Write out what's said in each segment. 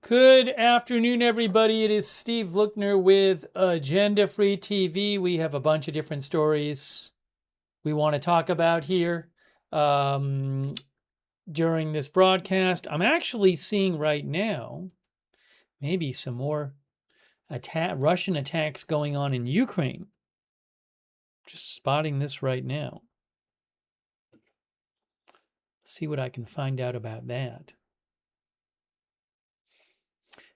Good afternoon, everybody. It is Steve Lookner with Agenda Free TV. We have a bunch of different stories we want to talk about here during this broadcast. I'm actually seeing right now maybe some more Russian attacks going on in Ukraine. Just spotting this right now. See what I can find out about that.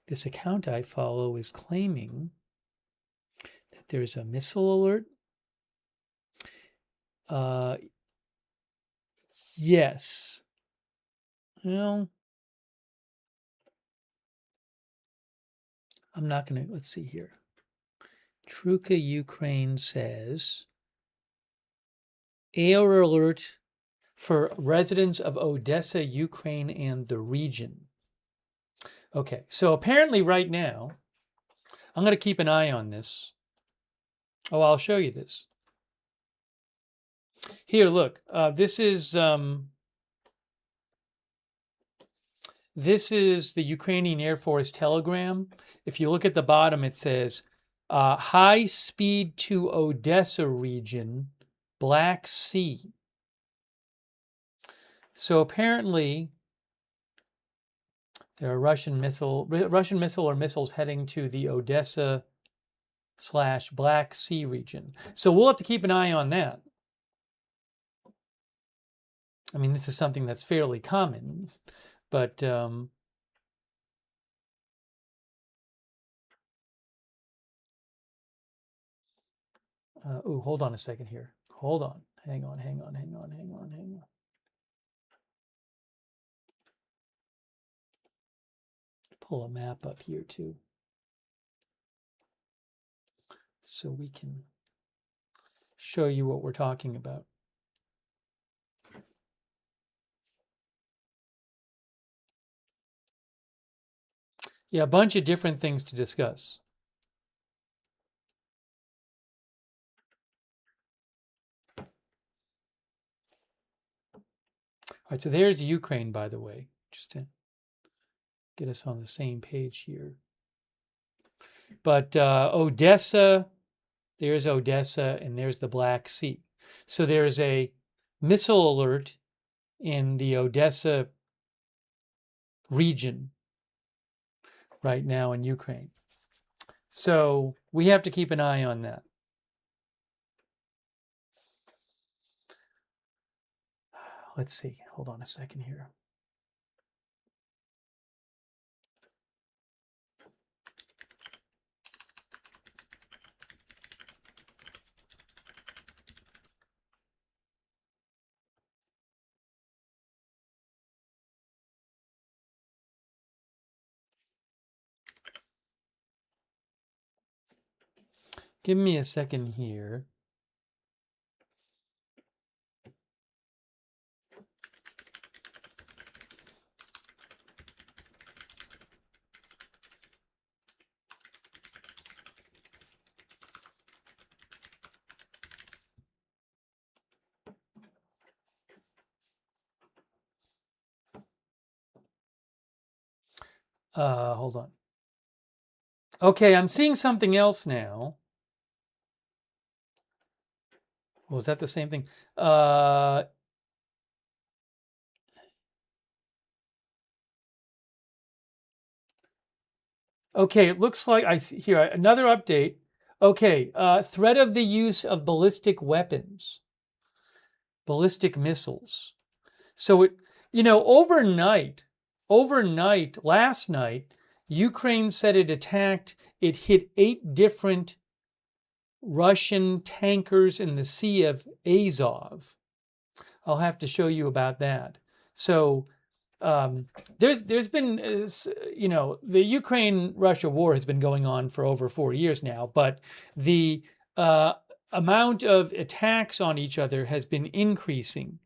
This account I follow is claiming that there's a missile alert. Yes. Well, I'm not going to, let's see here. Truka Ukraine says, air alert for residents of Odessa, Ukraine, and the region. Okay, so apparently right now, I'm going to keep an eye on this. Oh, I'll show you this. Here, look, this is the Ukrainian Air Force telegram. If you look at the bottom, it says, high speed to Odessa region, Black Sea. So apparently there are Russian missile or missiles heading to the Odessa/Black Sea region. So we'll have to keep an eye on that. I mean, this is something that's fairly common, but oh, hold on a second here. Hold on. Hang on. Pull a map up here too, so we can show you what we're talking about. Yeah, a bunch of different things to discuss. All right, so there's Ukraine, by the way, just to get us on the same page here. But Odessa, there's Odessa, and there's the Black Sea. So there's a missile alert in the Odessa region right now in Ukraine. So we have to keep an eye on that. Let's see. Hold on a second here. Give me a second here. Hold on. Okay, I'm seeing something else now. Well, is that the same thing? Okay, it looks like I see here another update. Okay, threat of the use of ballistic weapons, ballistic missiles. So it, overnight, last night, Ukraine said it hit 8 different Russian tankers in the Sea of Azov. I'll have to show you about that. So there's been, the Ukraine-Russia war has been going on for over 4 years now, but the amount of attacks on each other has been increasing.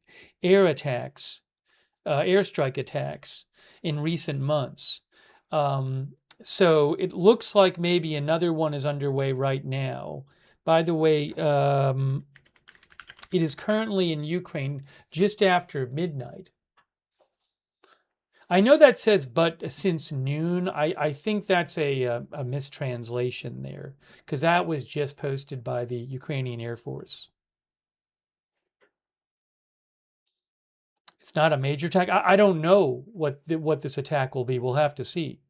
Airstrike attacks in recent months. So it looks like maybe another one is underway right now. By the way, it is currently in Ukraine just after midnight. I know that says but since noon. I think that's a mistranslation there because that was just posted by the Ukrainian Air Force. It's not a major attack. I don't know what this attack will be. We'll have to see.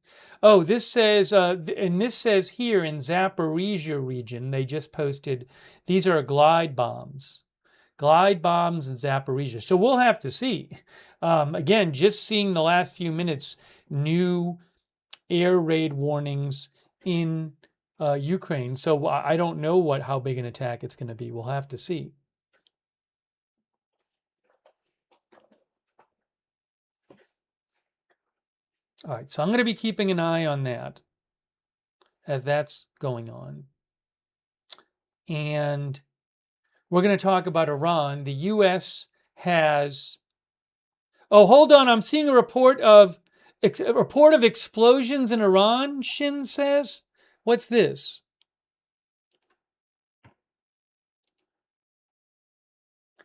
Oh, this says, and this says here in Zaporizhia region, they just posted, these are glide bombs in Zaporizhia. So we'll have to see. Again, just seeing the last few minutes, new air raid warnings in Ukraine. So I don't know how big an attack it's going to be. We'll have to see. All right, so I'm going to be keeping an eye on that as that's going on. And we're going to talk about Iran. The U.S. has. Oh, hold on. I'm seeing a report of explosions in Iran. Shin says, "What's this?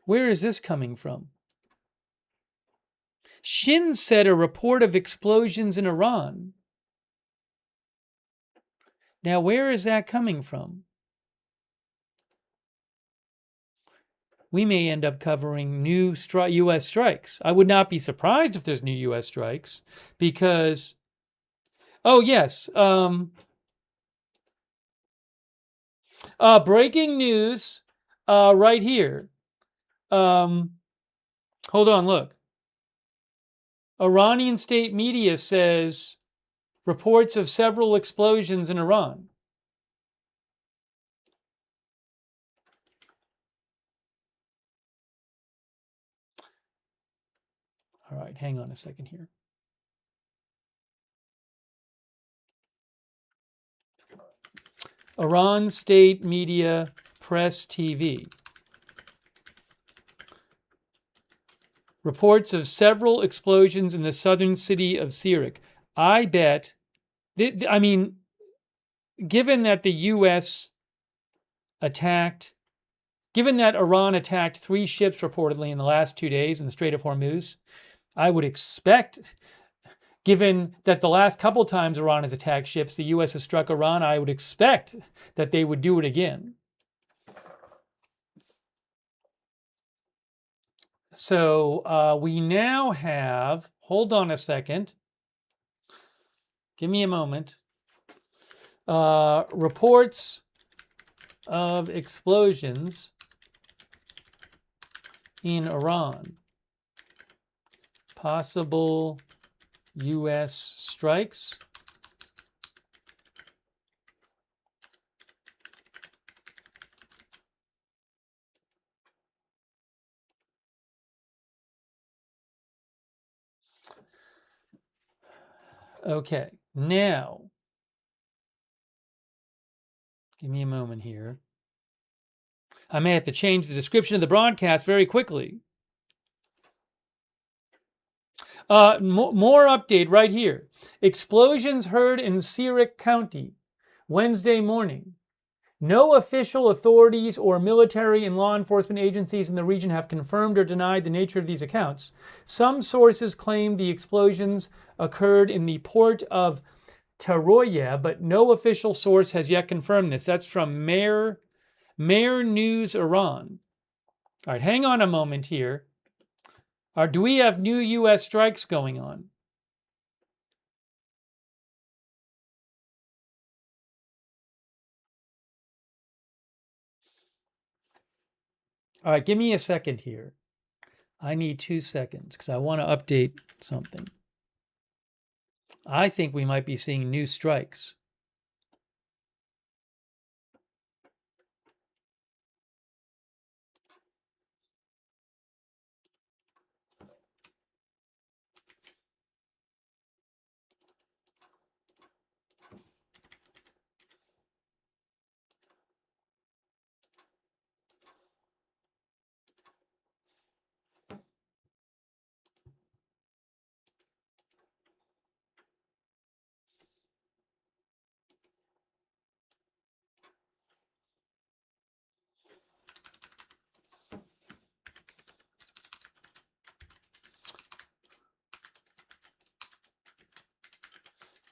Where is this coming from?" Shin said a report of explosions in Iran. Now, where is that coming from? We may end up covering new U.S. strikes. I would not be surprised if there's new U.S. strikes because, oh, yes. Breaking news right here. Hold on, look. Iranian state media says reports of several explosions in Iran. All right, hang on a second here. Iran state media, press TV. Reports of several explosions in the southern city of Sirak. I bet, I mean, given that the U.S. given that Iran attacked 3 ships reportedly in the last 2 days in the Strait of Hormuz, I would expect, given that the last couple times Iran has attacked ships, the U.S. has struck Iran, I would expect that they would do it again. So we now have, hold on a second. Give me a moment. Reports of explosions in Iran. Possible U.S. strikes. Okay, now, give me a moment here. I may have to change the description of the broadcast very quickly. More update right here. Explosions heard in Sirak County Wednesday morning. No official authorities or military and law enforcement agencies in the region have confirmed or denied the nature of these accounts. Some sources claim the explosions occurred in the port of Taroya, but no official source has yet confirmed this. That's from Mer News Iran. All right, hang on a moment here. Do we have new U.S. strikes going on? All right, give me a second here. I need 2 seconds because I want to update something. I think we might be seeing new strikes.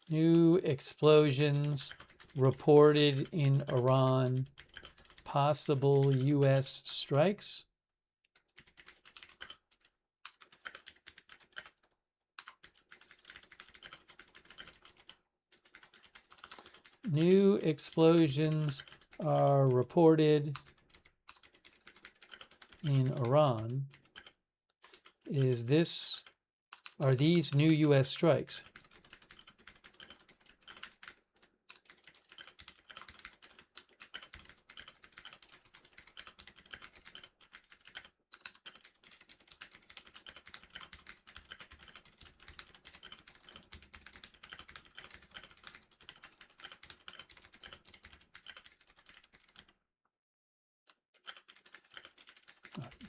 New explosions reported in Iran. Possible U.S. strikes. New explosions are reported in Iran. Are these new U.S. strikes?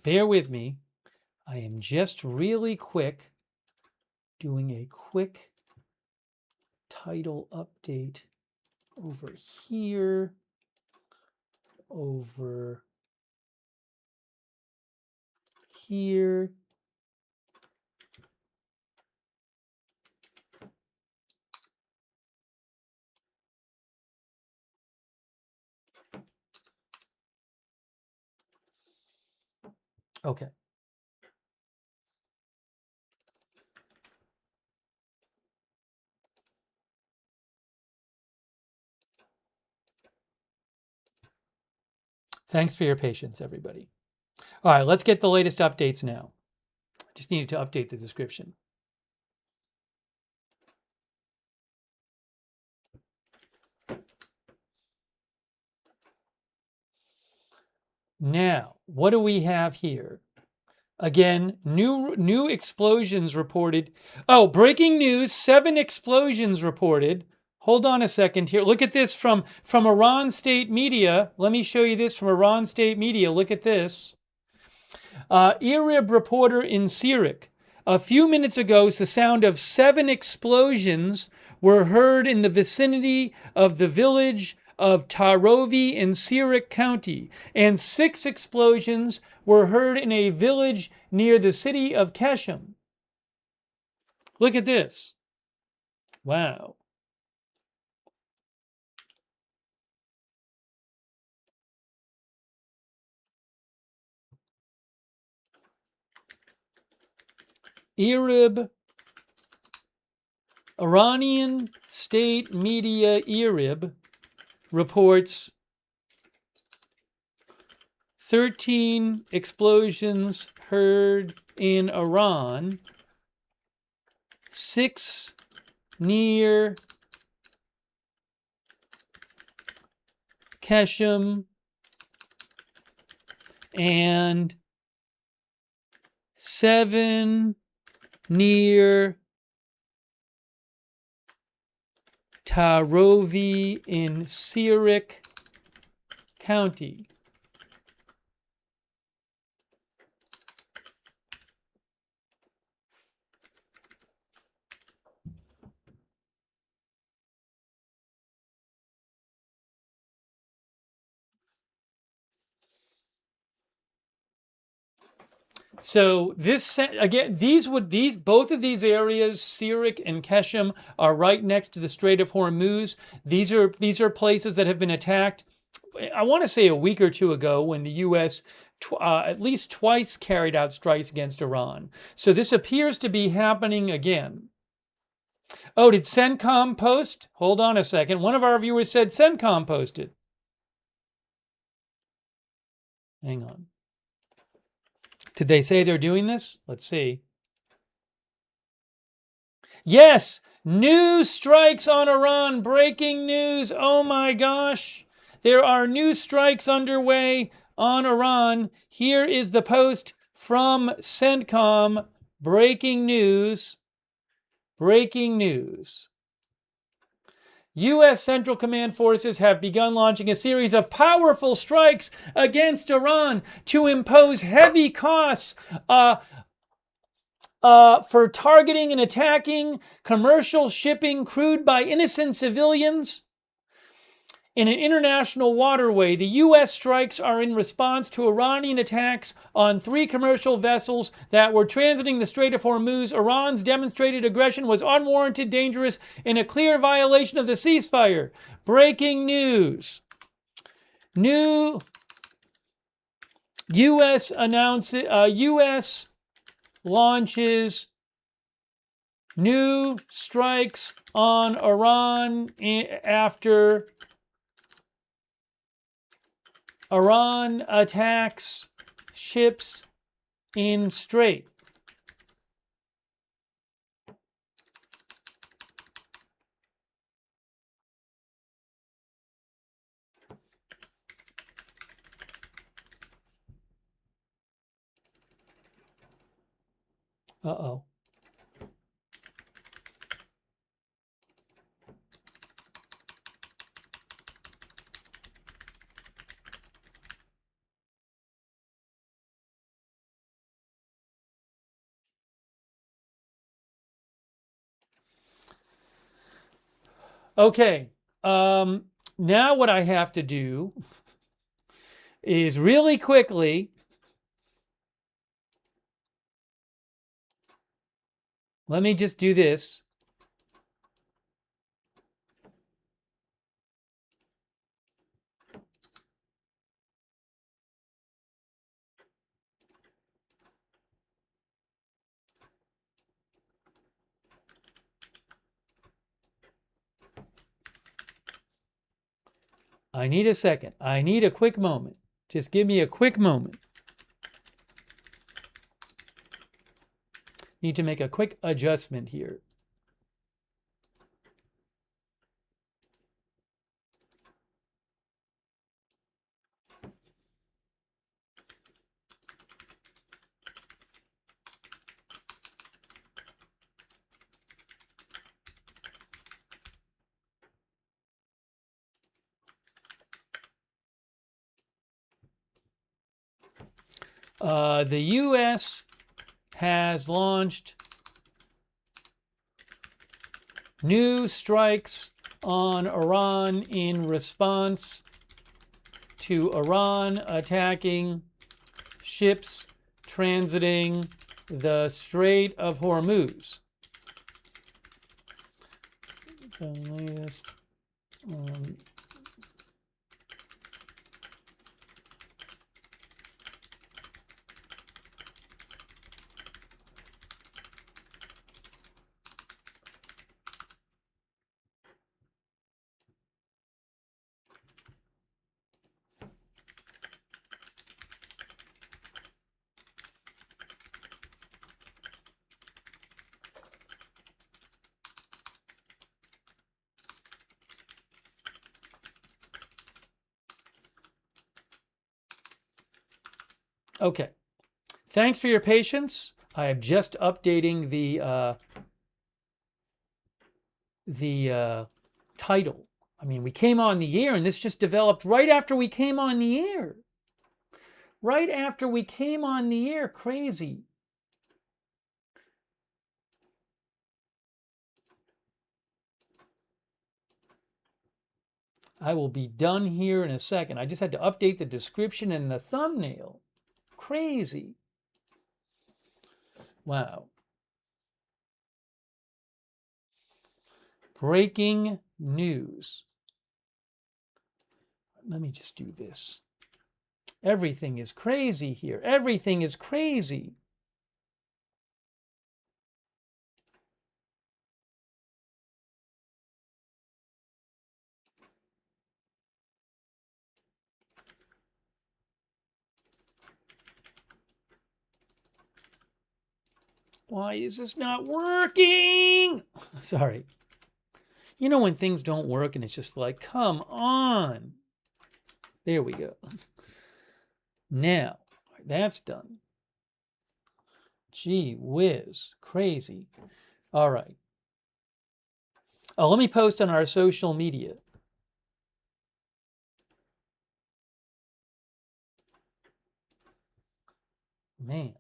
Bear with me. I am just really quick doing a quick title update over here, over here. Okay. Thanks for your patience, everybody. All right, let's get the latest updates now. I just needed to update the description. Now, what do we have here? Again, new explosions reported. Oh, breaking news, 7 explosions reported. Hold on a second here. Look at this from Iran State Media. Let me show you this from Iran State Media. Look at this. Irib reporter in Sirik. A few minutes ago, the sound of 7 explosions were heard in the vicinity of the village of Tarovi in Sirik County, and 6 explosions were heard in a village near the city of Keshem. Look at this. Wow. Irib, Iranian state media Irib reports 13 explosions heard in Iran, 6 near Keshem, and 7 near Tarovi in Sirik County. So this again, both of these areas, Sirik and Keshem, are right next to the Strait of Hormuz. These are places that have been attacked. I want to say a week or two ago, when the U.S. At least twice carried out strikes against Iran. So this appears to be happening again. Oh, did CENTCOM post? Hold on a second. One of our viewers said CENTCOM posted. Hang on. Did they say they're doing this? Let's see. Yes, new strikes on Iran. Breaking news. Oh my gosh. There are new strikes underway on Iran. Here is the post from CENTCOM. Breaking news. Breaking news. U.S. Central Command forces have begun launching a series of powerful strikes against Iran to impose heavy costs for targeting and attacking commercial shipping crewed by innocent civilians. in an international waterway. The U.S. strikes are in response to Iranian attacks on 3 commercial vessels that were transiting the Strait of Hormuz. Iran's demonstrated aggression was unwarranted, dangerous, and a clear violation of the ceasefire. Breaking news. New U.S. U.S. launches new strikes on Iran after Iran attacks ships in Strait. Uh-oh. Okay. Now what I have to do is really quickly, let me just do this. I need a second. I need a quick moment. Just give me a quick moment. Need to make a quick adjustment here. The U.S. has launched new strikes on Iran in response to Iran attacking ships transiting the Strait of Hormuz. The latest Okay. Thanks for your patience. I am just updating the title. I mean, we came on the air, and this just developed right after we came on the air. Right after we came on the air. Crazy. I will be done here in a second. I just had to update the description and the thumbnail. Crazy. Wow. Breaking news. Let me just do this. Everything is crazy here. Everything is crazy. Why is this not working? Sorry. You know when things don't work and it's just like, come on. There we go. Now, that's done. Gee whiz, crazy. All right. Oh, let me post on our social media. Man.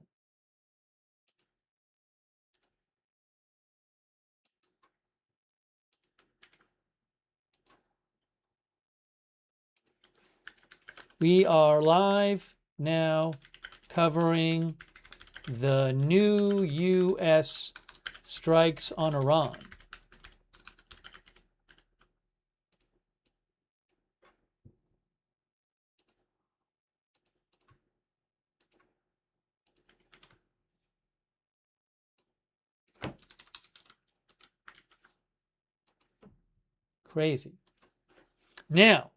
We are live now covering the new U.S. strikes on Iran. Crazy. Now,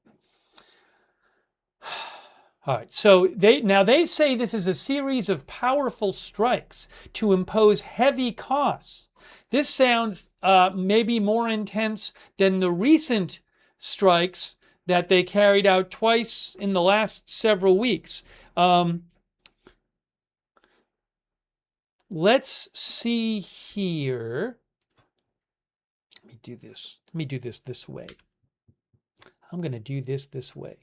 all right, so they say this is a series of powerful strikes to impose heavy costs. This sounds maybe more intense than the recent strikes that they carried out twice in the last several weeks. Let's see here. Let me do this. Let me do this way. I'm going to do this way.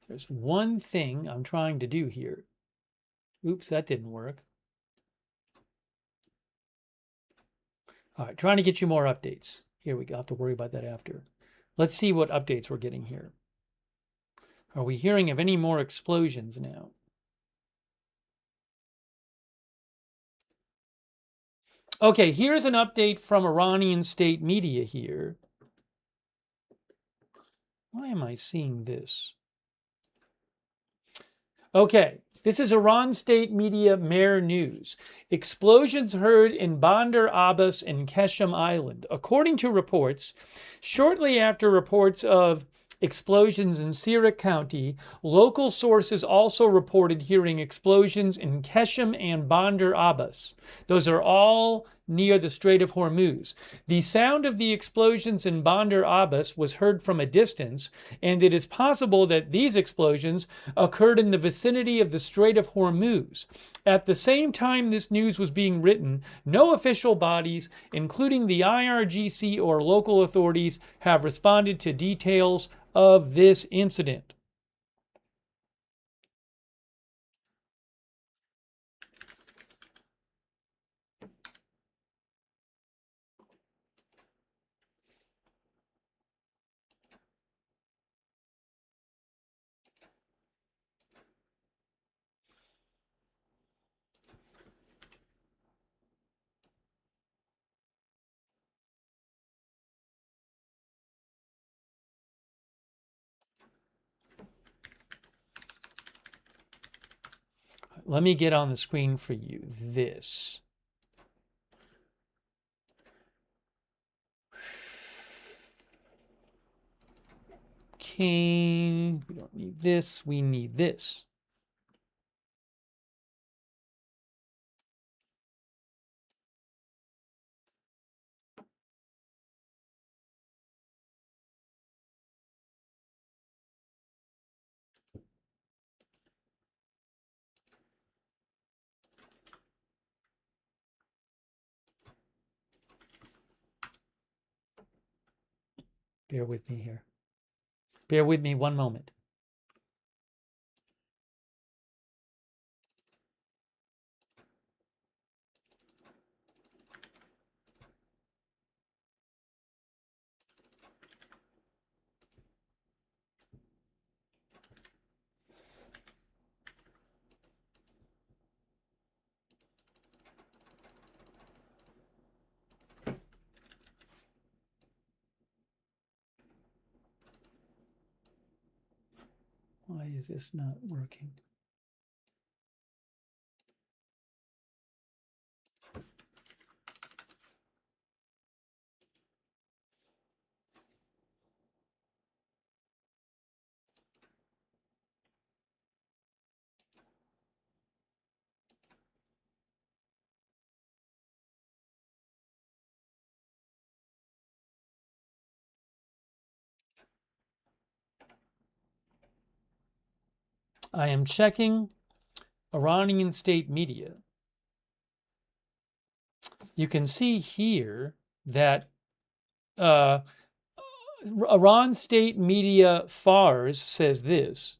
There's one thing I'm trying to do here. Oops, that didn't work. All right, trying to get you more updates. Here we go. I'll have to worry about that after. Let's see what updates we're getting here. Are we hearing of any more explosions now? Okay, here's an update from Iranian state media here. Why am I seeing this? Okay, this is Iran State Media Mer News. Explosions heard in Bandar Abbas and Keshem Island. According to reports, shortly after reports of explosions in Sirak County, local sources also reported hearing explosions in Keshem and Bandar Abbas. Those are all near the Strait of Hormuz. The sound of the explosions in Bandar Abbas was heard from a distance, and it is possible that these explosions occurred in the vicinity of the Strait of Hormuz. At the same time this news was being written, no official bodies, including the IRGC or local authorities, have responded to details of this incident. Let me get on the screen for you this. Okay, we don't need this, we need this. Bear with me here. Bear with me one moment. Why is this not working? I am checking Iranian state media. You can see here that Iran state media Fars says this.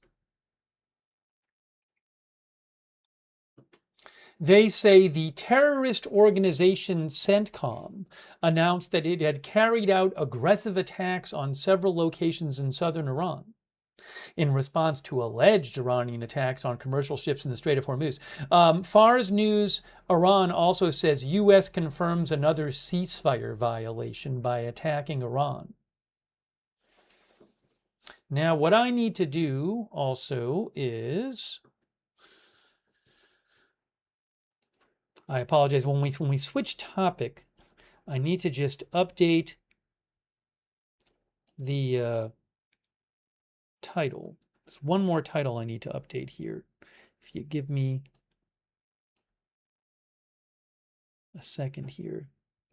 They say the terrorist organization CENTCOM announced that it had carried out aggressive attacks on several locations in southern Iran in response to alleged Iranian attacks on commercial ships in the Strait of Hormuz. Fars News Iran also says U.S. confirms another ceasefire violation by attacking Iran. Now, what I need to do also is, I apologize, when we switch topic, I need to just update the title. There's one more title I need to update here. If you give me a second here.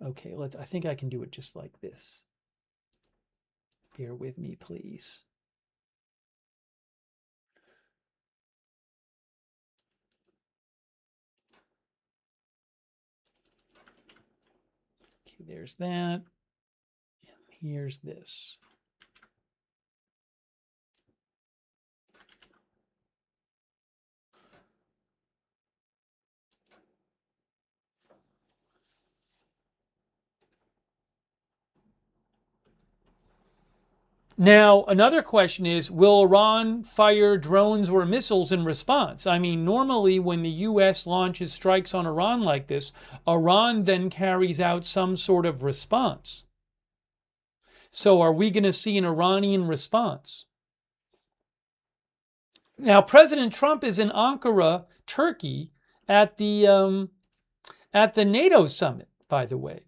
Okay, I think I can do it just like this. Bear with me, please. Okay, there's that. And here's this. Now, another question is, will Iran fire drones or missiles in response? I mean, normally when the U.S. launches strikes on Iran like this, Iran then carries out some sort of response. So are we going to see an Iranian response? Now, President Trump is in Ankara, Turkey, at the NATO summit, by the way.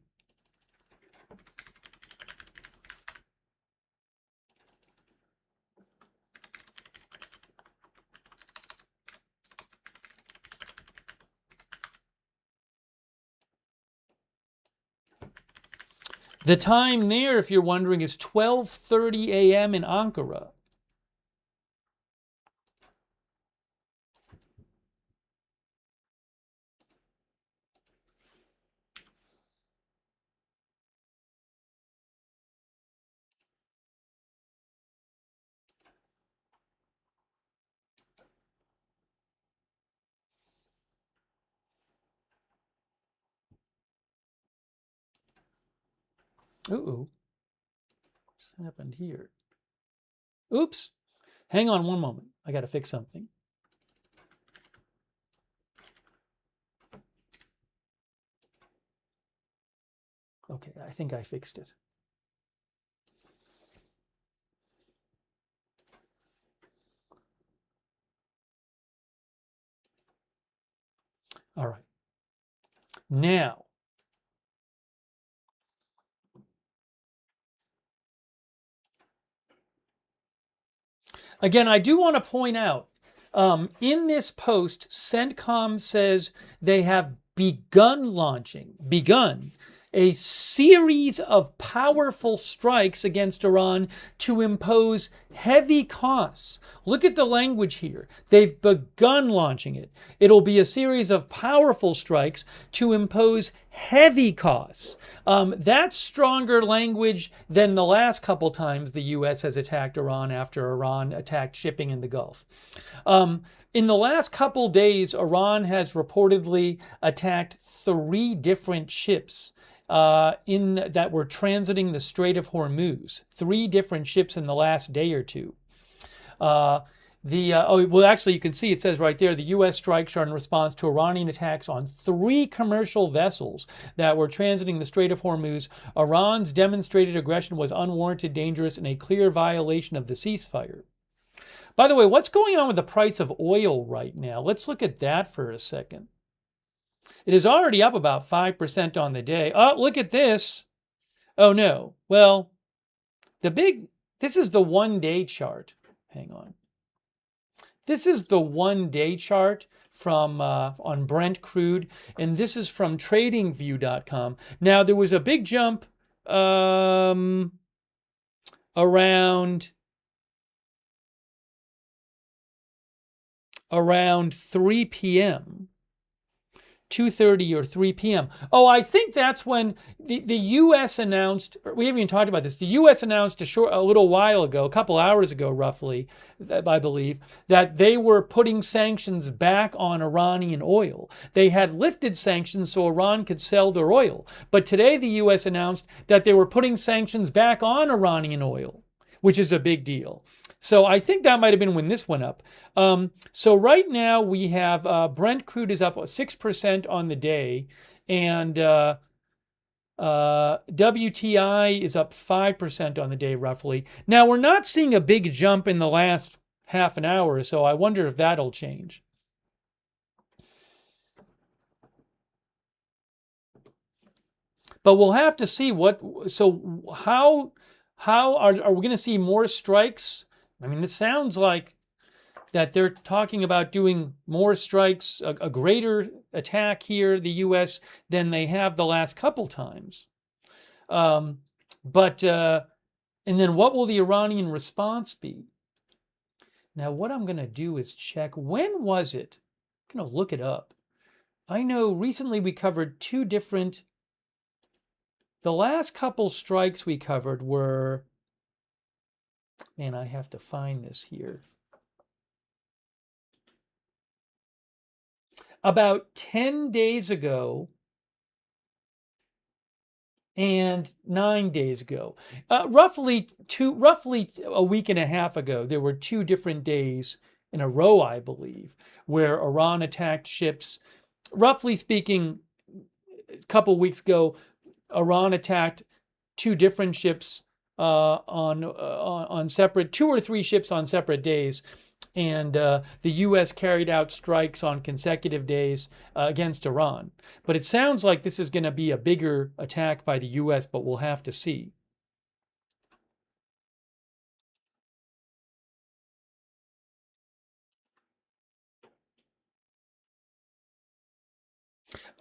The time there, if you're wondering, is 12:30 a.m. in Ankara. Ooh, what's happened here? Oops. Hang on one moment. I got to fix something. Okay, I think I fixed it. All right. Now, again, I do want to point out, in this post, CENTCOM says they have begun a series of powerful strikes against Iran to impose heavy costs. Look at the language here. They've begun launching it. It'll be a series of powerful strikes to impose heavy costs. That's stronger language than the last couple times the U.S. has attacked Iran after Iran attacked shipping in the Gulf. In the last couple days, Iran has reportedly attacked 3 different ships that were transiting the Strait of Hormuz. 3 different ships in the last day or two. Well, actually, you can see it says right there, the U.S. strikes are in response to Iranian attacks on 3 commercial vessels that were transiting the Strait of Hormuz. Iran's demonstrated aggression was unwarranted, dangerous, and a clear violation of the ceasefire. By the way, what's going on with the price of oil right now? Let's look at that for a second. It is already up about 5% on the day. Oh, look at this. Oh, no. Well, this is the 1-day chart. Hang on. This is the 1-day chart from on Brent crude, and this is from tradingview.com. Now, there was a big jump around around 3 p.m. 2:30 or 3 p.m. Oh, I think that's when the U.S. announced, we haven't even talked about this, the U.S. announced a little while ago, a couple hours ago roughly, I believe, that they were putting sanctions back on Iranian oil. They had lifted sanctions so Iran could sell their oil. But today the U.S. announced that they were putting sanctions back on Iranian oil, which is a big deal. So I think that might have been when this went up. So right now we have Brent crude is up 6% on the day, and WTI is up 5% on the day roughly. Now we're not seeing a big jump in the last half an hour, so I wonder if that'll change. But we'll have to see how are we going to see more strikes? I mean, this sounds like that they're talking about doing more strikes, a greater attack here, the U.S., than they have the last couple times. And then what will the Iranian response be? Now, what I'm going to do is check, when was it? I'm going to look it up. I know recently we covered the last couple strikes we covered were, man, I have to find this here. About 10 days ago and 9 days ago. Roughly a week and a half ago, there were 2 different days in a row, I believe, where Iran attacked ships. Roughly speaking, a couple weeks ago, Iran attacked 2 different ships on separate, 2 or 3 ships on separate days. And the U.S. carried out strikes on consecutive days against Iran. But it sounds like this is going to be a bigger attack by the U.S., but we'll have to see.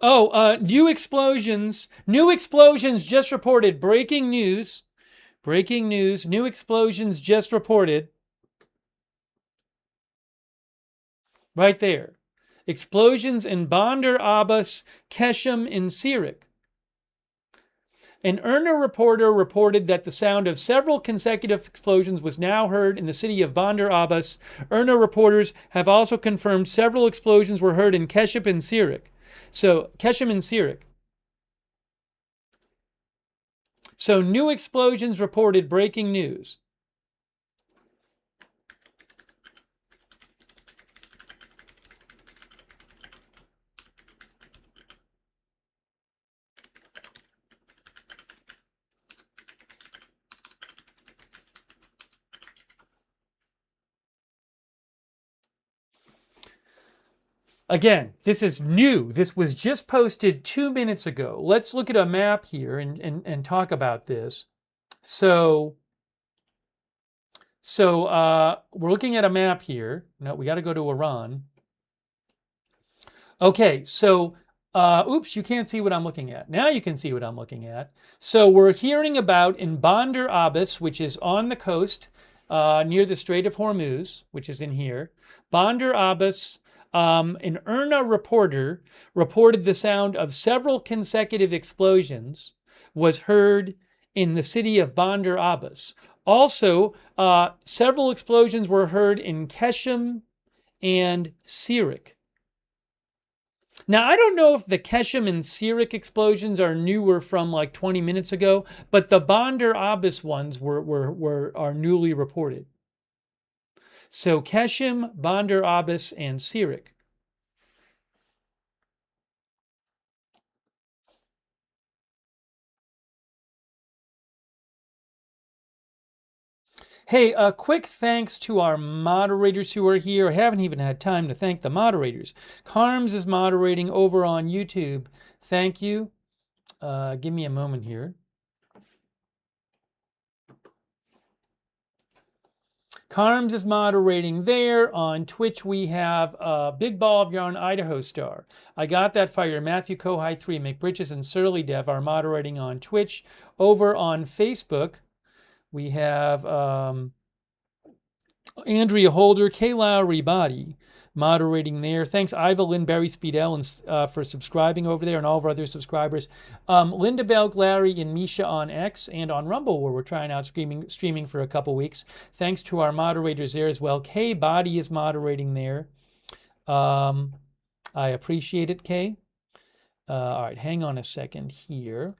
Oh, new explosions just reported. Breaking news, new explosions just reported. Right there. Explosions in Bandar Abbas, Keshem, and Sirik. An IRNA reporter reported that the sound of several consecutive explosions was now heard in the city of Bandar Abbas. IRNA reporters have also confirmed several explosions were heard in Keshem and Sirik. So, Keshem and Sirik. So, new explosions reported, breaking news. Again, this is new. This was just posted 2 minutes ago. Let's look at a map here and talk about this. So we're looking at a map here. No, we got to go to Iran. Okay, so oops, you can't see what I'm looking at. Now you can see what I'm looking at. So we're hearing about in Bandar Abbas, which is on the coast near the Strait of Hormuz, which is in here. Bandar Abbas. An IRNA reporter reported the sound of several consecutive explosions was heard in the city of Bandar Abbas. Also, several explosions were heard in Keshem and Sirik. Now, I don't know if the Keshem and Sirik explosions are newer from like 20 minutes ago, but the Bandar Abbas ones are newly reported. So Keshem, Bandar Abbas, and Sirik. Hey, a quick thanks to our moderators who are here. I haven't even had time to thank the moderators. Carms is moderating over on YouTube. Thank you. Give me a moment here. Carms is moderating there. On Twitch, we have Big Ball of Yarn, Idaho Star. I Got That Fire, Matthew Kohai 3, McBritches, and Surly Dev are moderating on Twitch. Over on Facebook, we have Andrea Holder, K. Lowry Body moderating there. Thanks, Iva, Lynn, Barry, Speedell, and for subscribing over there, and all of our other subscribers. Linda Belk, Larry, and Misha on X and on Rumble, where we're trying out streaming for a couple weeks. Thanks to our moderators there as well. Kay Body is moderating there. I appreciate it, Kay. All right, hang on a second here.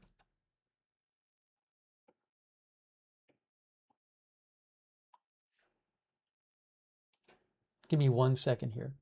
Give me 1 second here.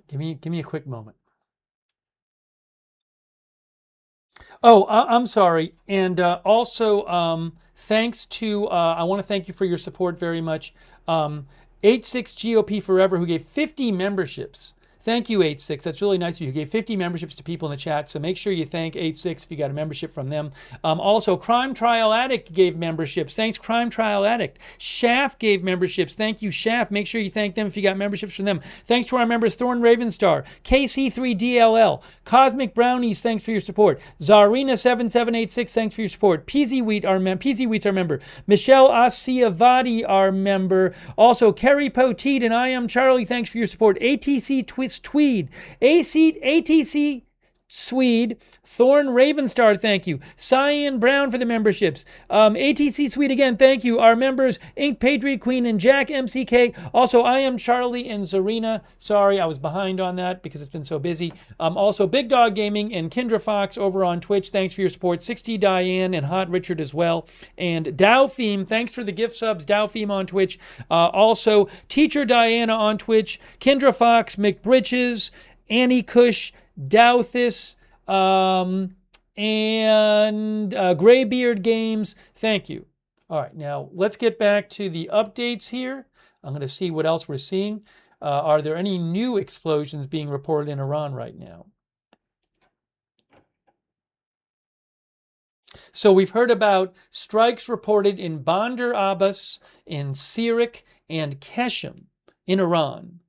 Give me a quick moment. Oh, I'm sorry. And also, thanks to, I want to thank you for your support very much. 86 GOP Forever, who gave 50 memberships. Thank you, 86. That's really nice of you. You gave 50 memberships to people in the chat, so make sure you thank 86 if you got a membership from them. Also, Crime Trial Addict gave memberships. Thanks, Crime Trial Addict. Shaft gave memberships. Thank you, Shaft. Make sure you thank them if you got memberships from them. Thanks to our members, Thorn Ravenstar, KC3DLL, Cosmic Brownies, thanks for your support. Zarina7786, thanks for your support. PZ Wheat's our member. Michelle Asiavadi, our member. Also, Kerry Poteet and I Am Charlie, thanks for your support. ATC Tweed, ATC Swede, Thorn Ravenstar, thank you. Cyan Brown for the memberships. ATC Swede again, thank you. Our members, Ink Patriot Queen and Jack MCK. Also, I Am Charlie and Zarina. Sorry, I was behind on that because it's been so busy. Also, Big Dog Gaming and Kendra Fox over on Twitch. Thanks for your support. 60 Diane and Hot Richard as well. And Dow Theme, thanks for the gift subs. Dow Theme on Twitch. Also, Teacher Diana on Twitch. Kendra Fox, McBritches, Annie Cush, Douthis, and Graybeard Games. Thank you. All right, now let's get back to the updates here. I'm going to see what else we're seeing. Are there any new explosions being reported in Iran right now? So we've heard about strikes reported in Bandar Abbas, in Sirik, and Keshem in Iran.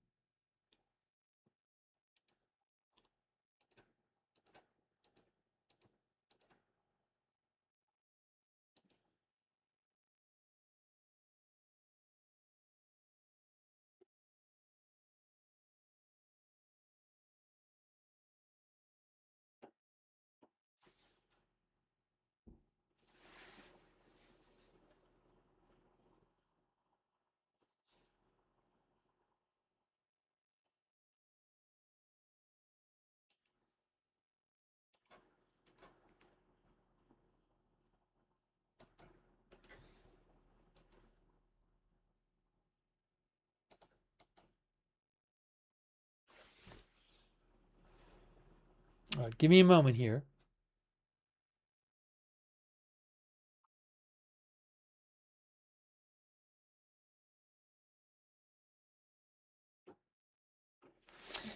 All right, give me a moment here.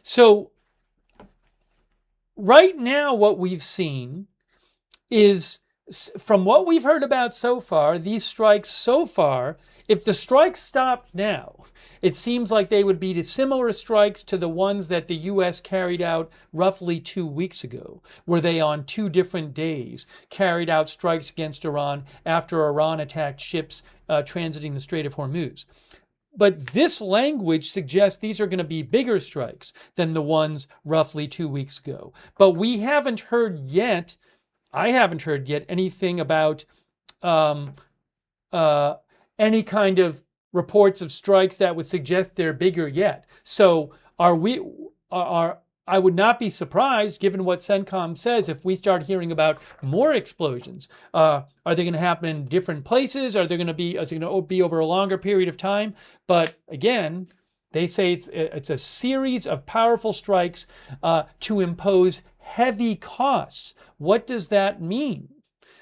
So right now, what we've seen is, from what we've heard about so far, these strikes so far, if the strikes stopped now, it seems like they would be similar strikes to the ones that the U.S. carried out roughly 2 weeks ago, where they on 2 different days carried out strikes against Iran after Iran attacked ships transiting the Strait of Hormuz. But this language suggests these are going to be bigger strikes than the ones roughly 2 weeks ago. But we haven't heard yet, I haven't heard yet anything about any kind of reports of strikes that would suggest they're bigger yet. So are we, I would not be surprised, given what CENTCOM says, if we start hearing about more explosions. Are they going to happen in different places? Is it going to be over a longer period of time? But again, they say it's a series of powerful strikes to impose heavy costs. What does that mean?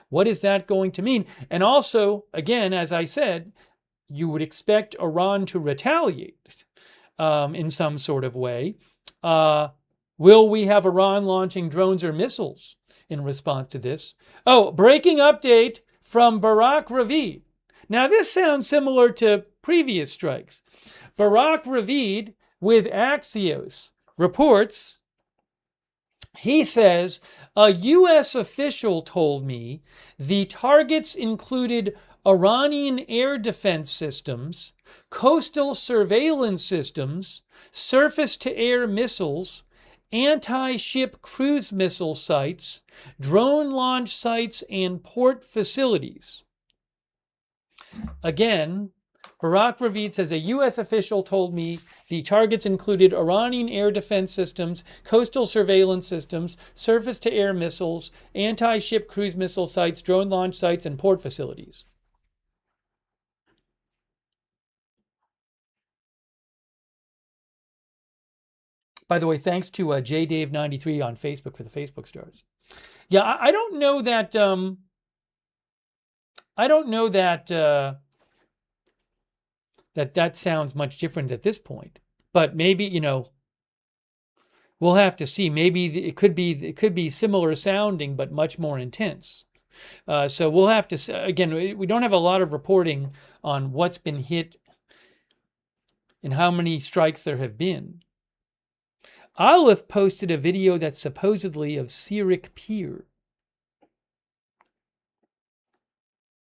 What is that going to mean? And also, again, as I said, you would expect Iran to retaliate in some sort of way. Will we have Iran launching drones or missiles in response to this? Oh, breaking update from Barak Ravid. Now, this sounds similar to previous strikes. Barak Ravid with Axios reports, he says, a U.S. official told me the targets included Iranian air defense systems, coastal surveillance systems, surface-to-air missiles, anti-ship cruise missile sites, drone launch sites, and port facilities. Again, Barak Ravid says a U.S. official told me the targets included Iranian air defense systems, coastal surveillance systems, surface-to-air missiles, anti-ship cruise missile sites, drone launch sites, and port facilities. By the way, thanks to JDave93 on Facebook for the Facebook stars. Yeah, I don't know that. I don't know that that sounds much different at this point. But maybe we'll have to see. Maybe it could be similar sounding, but much more intense. So we'll have to. Again, we don't have a lot of reporting on what's been hit and how many strikes there have been. Aleph posted a video that's supposedly of Sirik Pier.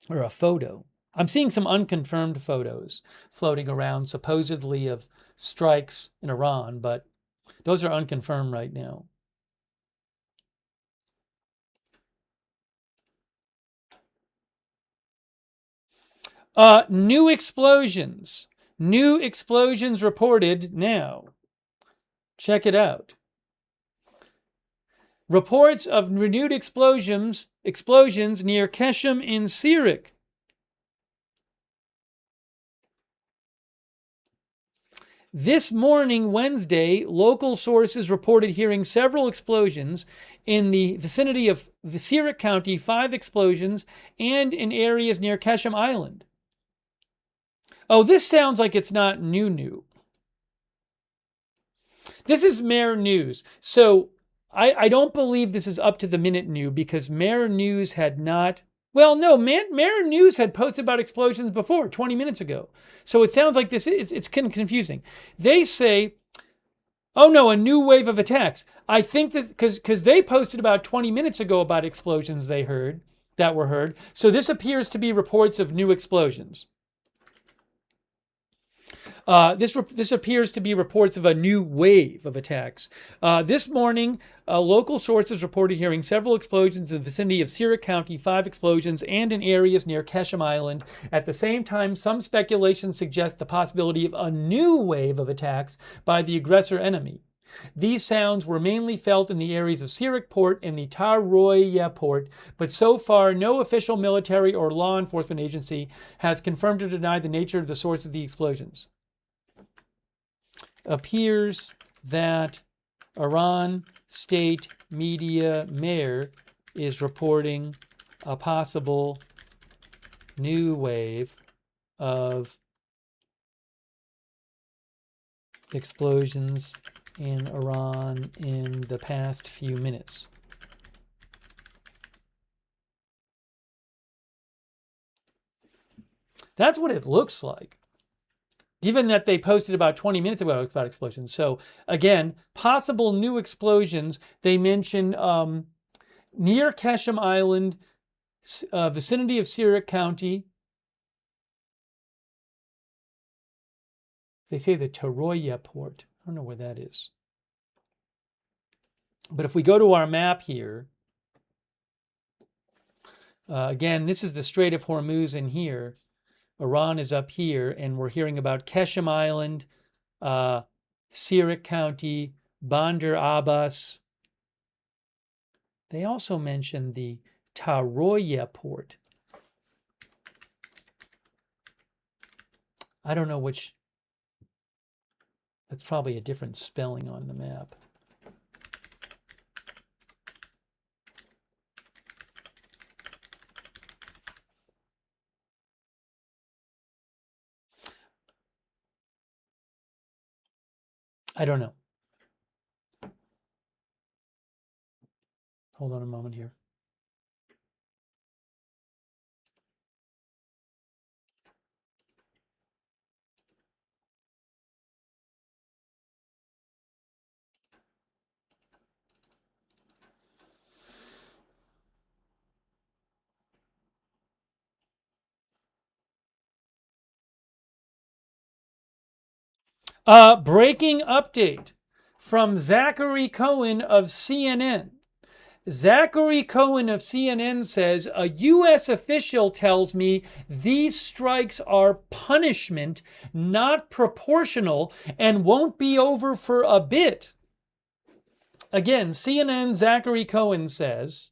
Or a photo. I'm seeing some unconfirmed photos floating around, supposedly of strikes in Iran, but those are unconfirmed right now. New explosions. New explosions reported now. Check it out. Reports of renewed explosions near Keshem in Sirik. This morning, Wednesday, local sources reported hearing several explosions in the vicinity of Sirik County, 5 explosions, and in areas near Keshem Island. Oh, this sounds like it's not new. This is Mer News. So I don't believe this is up to the minute new because Mer News had not. Well, no, Mer News had posted about explosions before, 20 minutes ago. So it sounds like it's kind of confusing. They say, oh no, a new wave of attacks. I think this, because they posted about 20 minutes ago about explosions that were heard. So this appears to be reports of new explosions. This appears to be reports of a new wave of attacks. This morning, local sources reported hearing several explosions in the vicinity of Sirik County, 5 explosions, and in areas near Keshem Island. At the same time, some speculation suggests the possibility of a new wave of attacks by the aggressor enemy. These sounds were mainly felt in the areas of Sirik Port and the Taroya Port, but so far no official military or law enforcement agency has confirmed or denied the nature of the source of the explosions. Appears that Iran state media Mer is reporting a possible new wave of explosions in Iran in the past few minutes. That's what it looks like. Given that they posted about 20 minutes ago about explosions. So again, possible new explosions. They mention near Keshem Island, vicinity of Sirik County. They say the Taroya Port. I don't know where that is. But if we go to our map here, again, this is the Strait of Hormuz in here. Iran is up here, and we're hearing about Keshem Island, Sirik County, Bandar Abbas. They also mentioned the Taroya port. I don't know which. That's probably a different spelling on the map. I don't know. Hold on a moment here. Breaking update from Zachary Cohen of CNN. Zachary Cohen of CNN says, a U.S. official tells me these strikes are punishment, not proportional, and won't be over for a bit. Again, CNN Zachary Cohen says,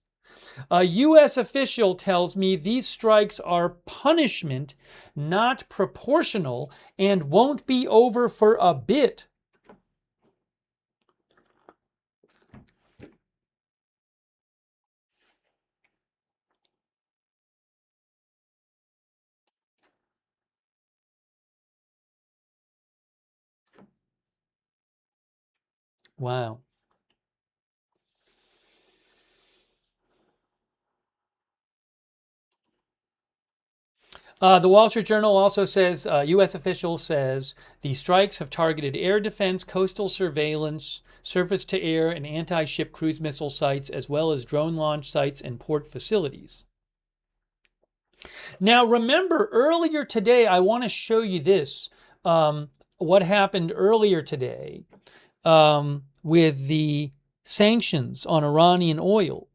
a U.S. official tells me these strikes are punishment, not proportional, and won't be over for a bit. Wow. The Wall Street Journal also says, U.S. official says, the strikes have targeted air defense, coastal surveillance, surface-to-air, and anti-ship cruise missile sites, as well as drone launch sites and port facilities. Now, remember, earlier today, I want to show you this, what happened earlier today with the sanctions on Iranian oil.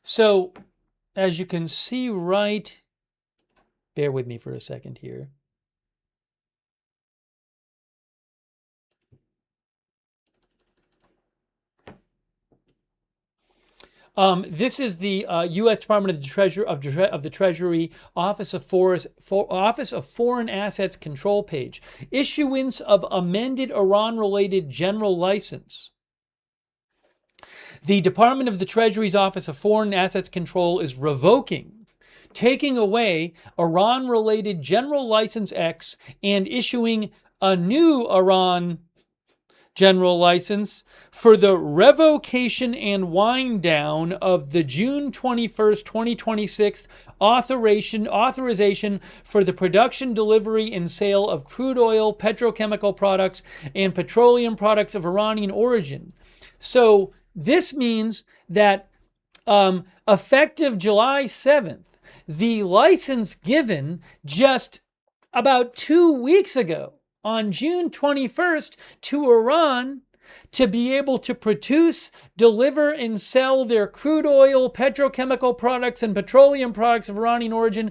So, as you can see bear with me for a second here. This is the U.S. Department of the Treasury Office of Foreign Assets Control page. Issuance of amended Iran-related general license. The Department of the Treasury's Office of Foreign Assets Control is taking away Iran-related General License X and issuing a new Iran General License for the revocation and wind down of the June 21st, 2026 authorization for the production, delivery, and sale of crude oil, petrochemical products, and petroleum products of Iranian origin. So this means that effective July 7th, the license given just about 2 weeks ago, on June 21st, to Iran to be able to produce, deliver, and sell their crude oil, petrochemical products, and petroleum products of Iranian origin,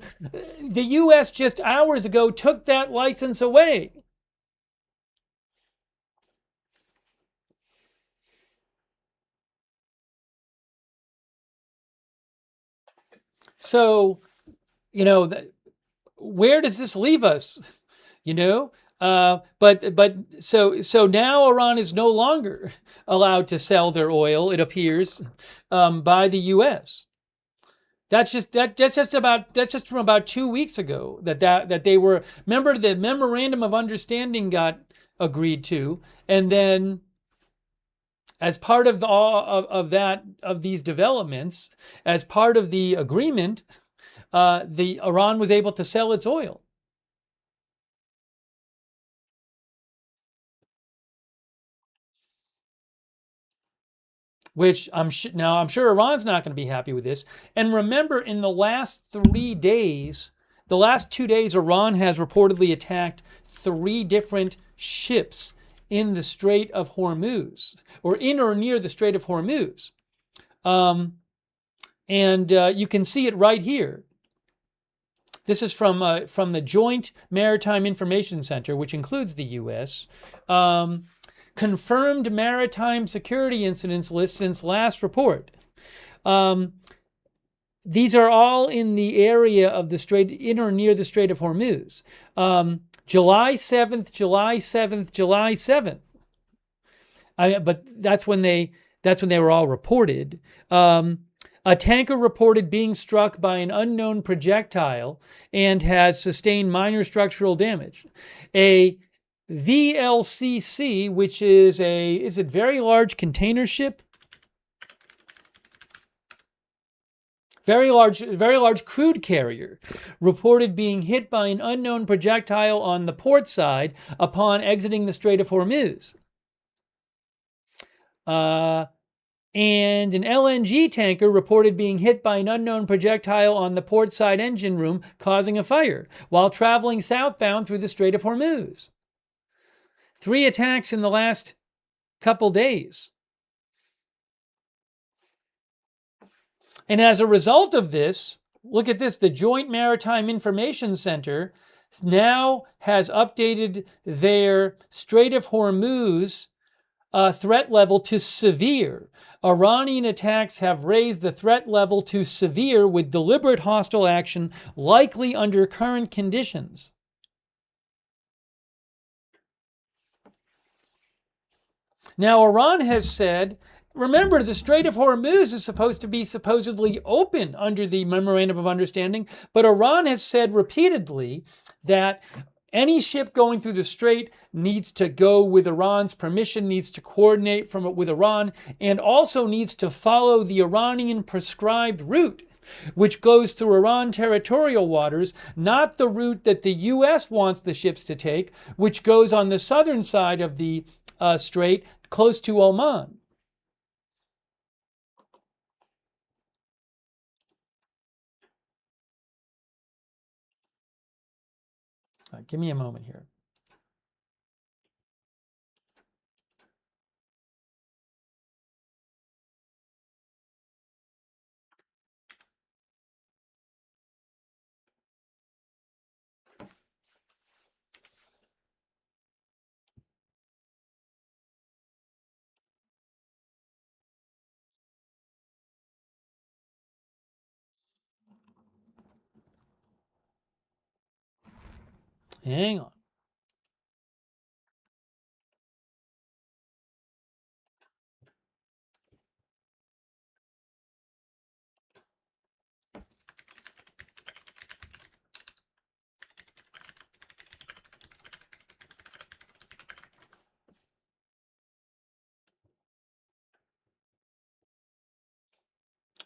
the U.S. just hours ago took that license away. So, where does this leave us? So now Iran is no longer allowed to sell their oil, it appears, by the U.S. That's just from about 2 weeks ago that they were. Remember, the memorandum of understanding got agreed to, and then as part of these developments, as part of the agreement, the Iran was able to sell its oil. Which I'm sure Iran's not going to be happy with this. And remember, in the last 3 days, the last 2 days, Iran has reportedly attacked 3 different ships in the Strait of Hormuz, or in or near the Strait of Hormuz. You can see it right here. This is from the Joint Maritime Information Center, which includes the U.S. Confirmed maritime security incidents list since last report. These are all in the area of the Strait, in or near the Strait of Hormuz. July 7th, July 7th, July 7th. But that's when they were all reported. A tanker reported being struck by an unknown projectile and has sustained minor structural damage. A VLCC, which is a very large container ship? Very large crude carrier, reported being hit by an unknown projectile on the port side upon exiting the Strait of Hormuz. And an LNG tanker reported being hit by an unknown projectile on the port side engine room, causing a fire while traveling southbound through the Strait of Hormuz. 3 attacks in the last couple days. And as a result of this, look at this, the Joint Maritime Information Center now has updated their Strait of Hormuz threat level to severe. Iranian attacks have raised the threat level to severe with deliberate hostile action likely under current conditions. Now, Iran has said, remember, the Strait of Hormuz is supposed to be supposedly open under the Memorandum of Understanding, but Iran has said repeatedly that any ship going through the strait needs to go with Iran's permission, needs to coordinate with Iran, and also needs to follow the Iranian prescribed route, which goes through Iran territorial waters, not the route that the U.S. wants the ships to take, which goes on the southern side of the strait, close to Oman. Give me a moment here. Hang on.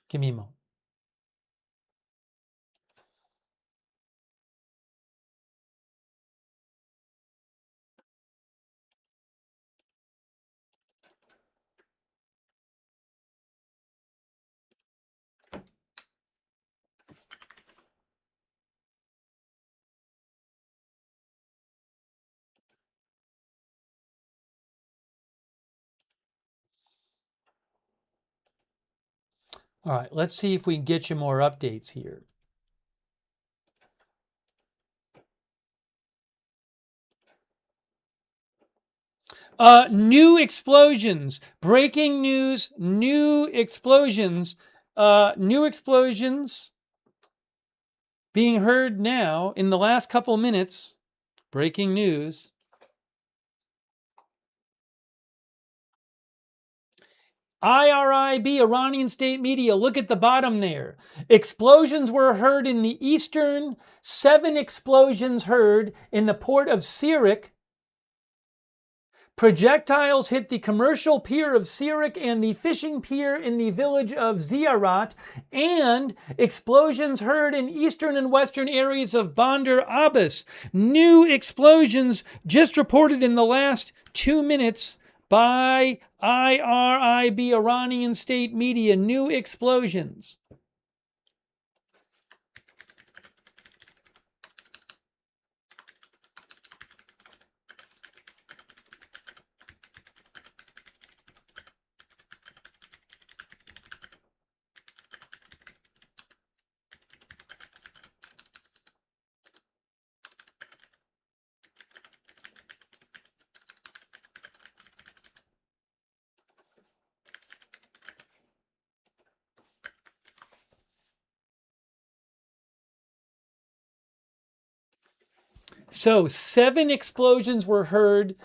Give me a moment. All right, let's see if we can get you more updates here. New explosions. Breaking news. New explosions being heard now in the last couple minutes. Breaking news. IRIB, Iranian state media, look at the bottom there. Explosions were heard in the eastern, 7 explosions heard in the port of Sirik. Projectiles hit the commercial pier of Sirik and the fishing pier in the village of Ziyarat, and explosions heard in eastern and western areas of Bandar Abbas. New explosions just reported in the last 2 minutes by IRIB, Iranian state media. New explosions. So 7 explosions were heard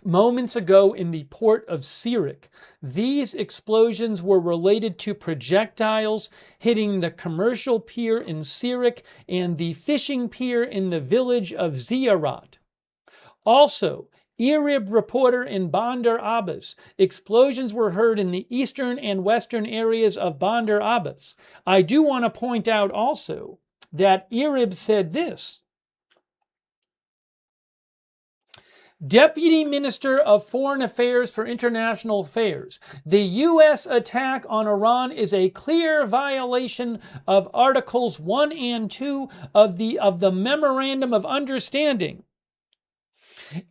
moments ago in the port of Sirik. These explosions were related to projectiles hitting the commercial pier in Sirik and the fishing pier in the village of Ziyarat. Also, Erib reporter in Bandar Abbas. Explosions were heard in the eastern and western areas of Bandar Abbas. I do want to point out also that Erib said this. Deputy Minister of Foreign Affairs for International Affairs. The U.S. attack on Iran is a clear violation of Articles 1 and 2 of the Memorandum of Understanding.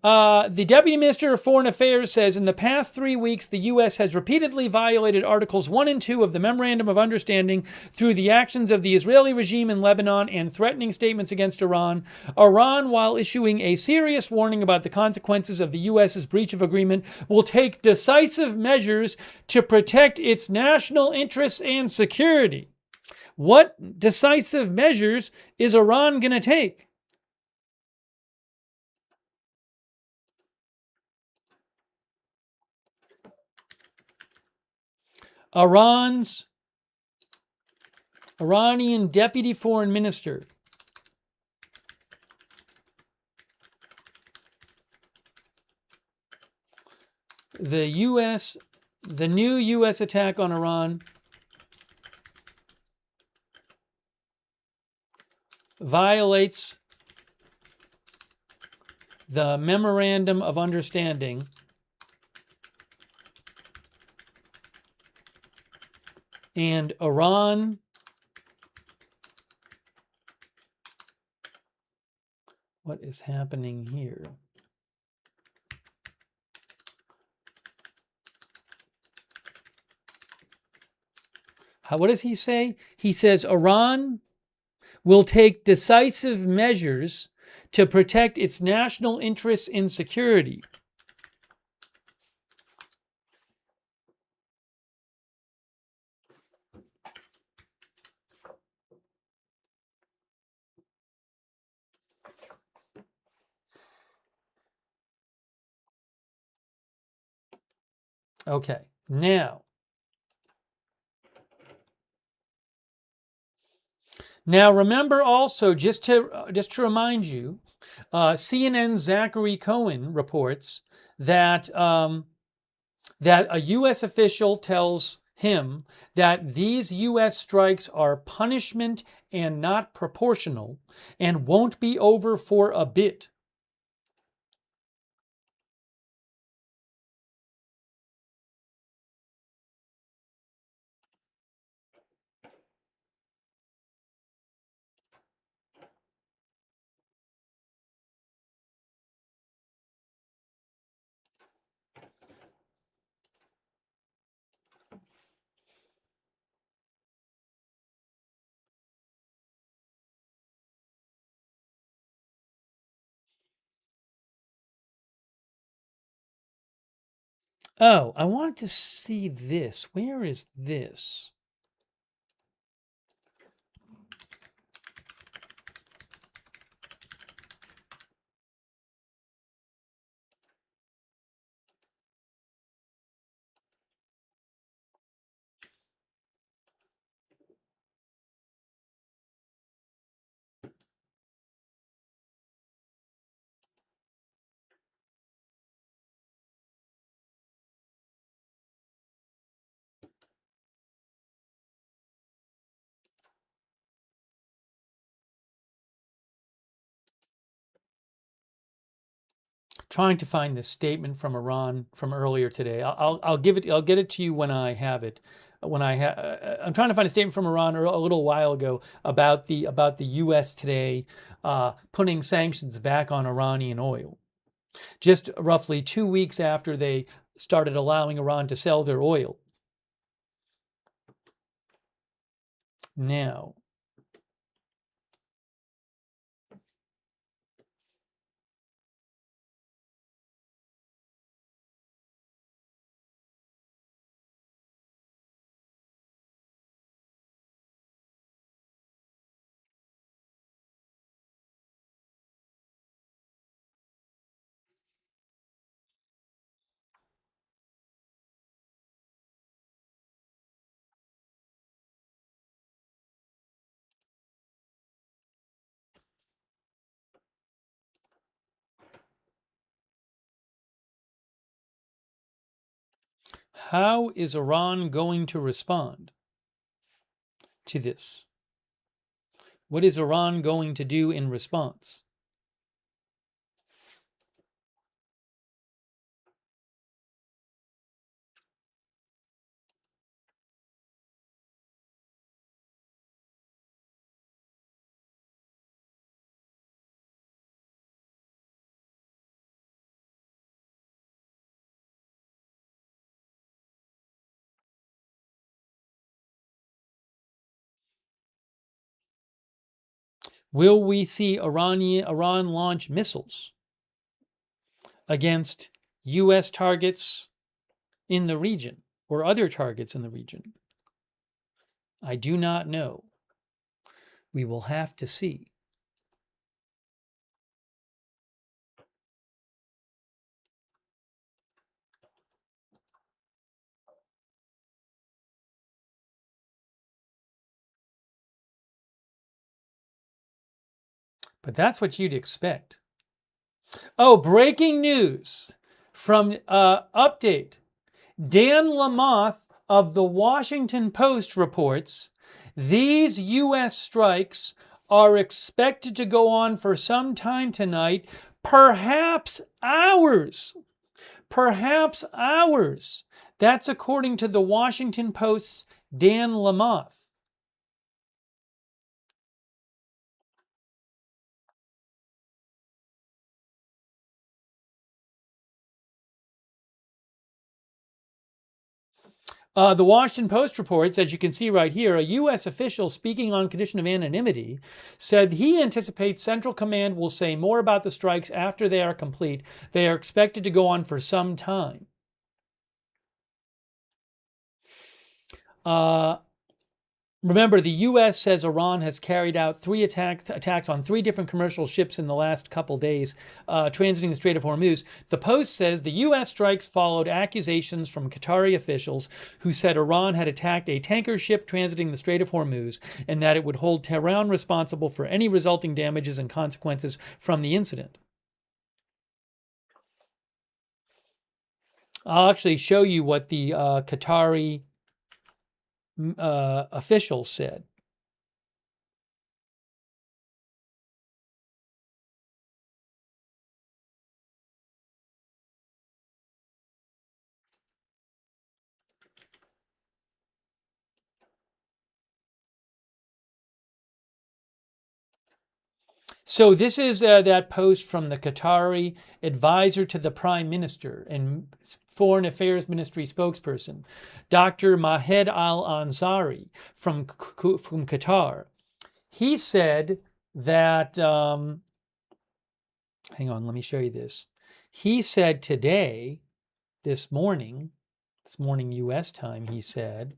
The Deputy Minister of Foreign Affairs says in the past 3 weeks, the U.S. has repeatedly violated Articles 1 and 2 of the Memorandum of Understanding through the actions of the Israeli regime in Lebanon and threatening statements against Iran. Iran, while issuing a serious warning about the consequences of the U.S.'s breach of agreement, will take decisive measures to protect its national interests and security. What decisive measures is Iran going to take? Iranian Deputy Foreign Minister. The new U.S. attack on Iran violates the Memorandum of Understanding and Iran what is happening here? What does he say? He says Iran will take decisive measures to protect its national interests and security. Okay, now remember also, just to remind you, CNN's Zachary Cohen reports that that a U.S. official tells him that these U.S. strikes are punishment and not proportional and won't be over for a bit. Oh, I wanted to see this. Where is this? Trying to find this statement from Iran from earlier today. I'll give it. I'll get it to you when I have it. I'm trying to find a statement from Iran a little while ago about the U.S. today putting sanctions back on Iranian oil, just roughly 2 weeks after they started allowing Iran to sell their oil. Now, How is Iran going to respond to this? What is Iran going to do in response? Will we see Iran launch missiles against U.S. targets in the region or other targets in the region? I do not know. We will have to see. But that's what you'd expect. Oh, breaking news from Update. Dan Lamothe of the Washington Post reports these U.S. strikes are expected to go on for some time tonight, perhaps hours. Perhaps hours. That's according to the Washington Post's Dan Lamothe. The Washington Post reports, as you can see right here, a U.S. official speaking on condition of anonymity said he anticipates Central Command will say more about the strikes after they are complete. They are expected to go on for some time. Remember, the U.S. says Iran has carried out three attacks on three different commercial ships in the last couple days, transiting the Strait of Hormuz. The Post says the U.S. strikes followed accusations from Qatari officials who said Iran had attacked a tanker ship transiting the Strait of Hormuz and that it would hold Tehran responsible for any resulting damages and consequences from the incident. I'll actually show you what the Qatari officials said. So this is that post from the Qatari advisor to the Prime Minister and Foreign Affairs Ministry spokesperson, Dr. Mahed Al-Ansari from Qatar. He said that, hang on, let me show you this. He said today, this morning U.S. time, he said,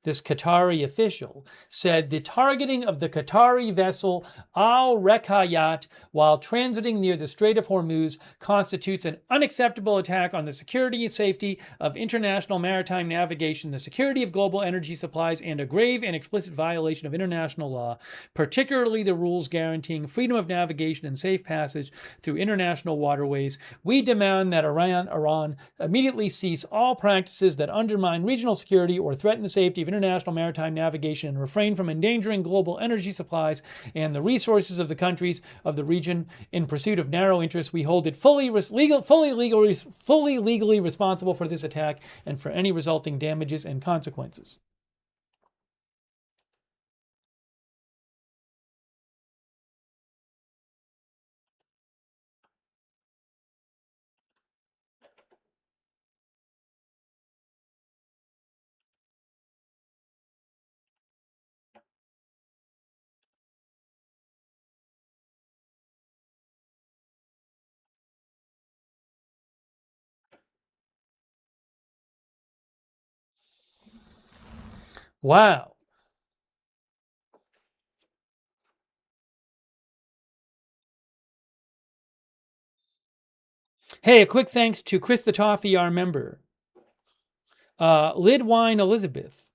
this Qatari official said the targeting of the Qatari vessel Al Rekayat while transiting near the Strait of Hormuz constitutes an unacceptable attack on the security and safety of international maritime navigation, the security of global energy supplies, and a grave and explicit violation of international law, particularly the rules guaranteeing freedom of navigation and safe passage through international waterways. We demand that Iran immediately cease all practices that undermine regional security or threaten the safety of international maritime navigation and refrain from endangering global energy supplies and the resources of the countries of the region in pursuit of narrow interests. We hold it fully legally responsible for this attack and for any resulting damages and consequences. Wow. Hey, a quick thanks to Chris the Toffee, our member. Lidwine Elizabeth.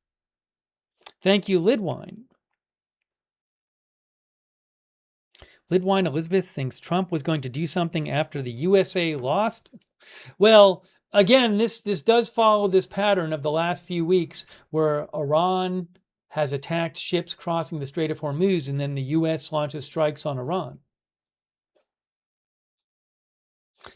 Thank you, Lidwine. Lidwine Elizabeth thinks Trump was going to do something after the USA lost. Well, again, this does follow this pattern of the last few weeks where Iran has attacked ships crossing the Strait of Hormuz, and then the U.S. launches strikes on Iran.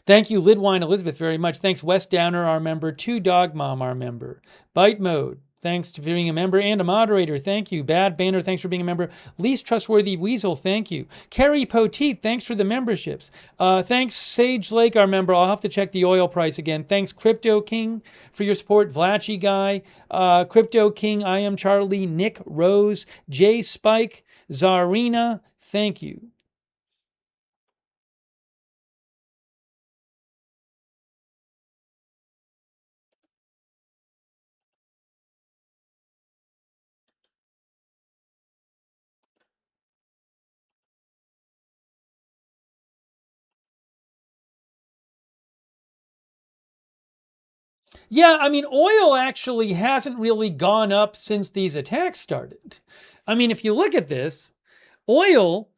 Thank you, Lidwine Elizabeth, very much. Thanks, Wes Downer, our member. 2Dog Mom, our member. Bite Mode, thanks to being a member and a moderator. Thank you. Bad Banner, thanks for being a member. Least Trustworthy Weasel, thank you. Carrie Poteet, thanks for the memberships. Thanks, Sage Lake, our member. I'll have to check the oil price again. Thanks, Crypto King, for your support. Vlachy Guy, Crypto King, I Am Charlie, Nick Rose, Jay Spike, Zarina, thank you. Yeah, I mean, oil actually hasn't really gone up since these attacks started. I mean, if you look at this, oil,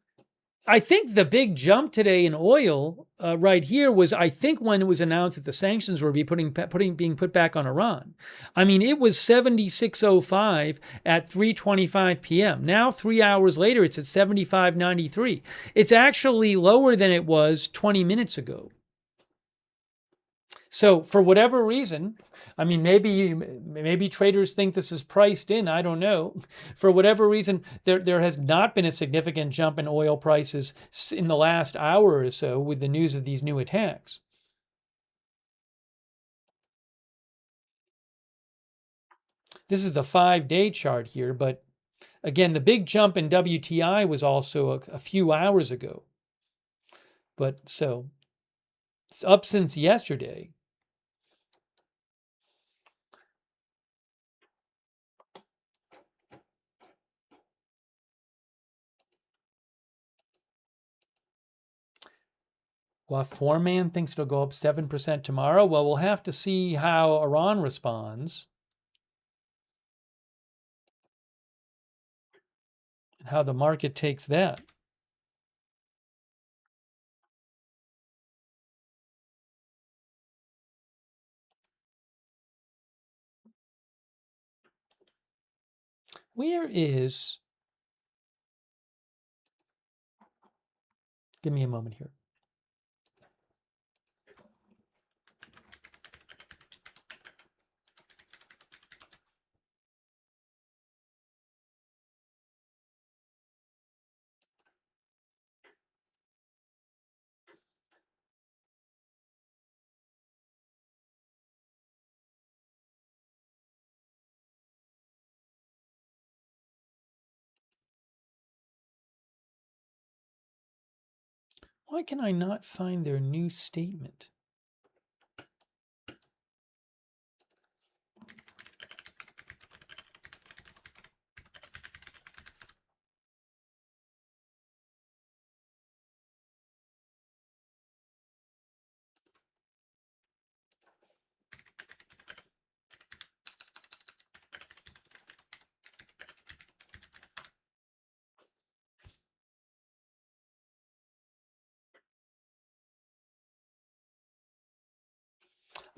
I think the big jump today in oil right here was, I think, when it was announced that the sanctions were being put back on Iran. I mean, it was 76.05 at 3:25 p.m. Now, 3 hours later, it's at 75.93. It's actually lower than it was 20 minutes ago. So for whatever reason, I mean, maybe traders think this is priced in. I don't know. For whatever reason, there has not been a significant jump in oil prices in the last hour or so with the news of these new attacks. This is the 5-day chart here, but again, the big jump in WTI was also a few hours ago. But so it's up since yesterday. Well, Foreman thinks it'll go up 7% tomorrow. Well, we'll have to see how Iran responds and how the market takes that. Where is, give me a moment here. Why can I not find their new statement?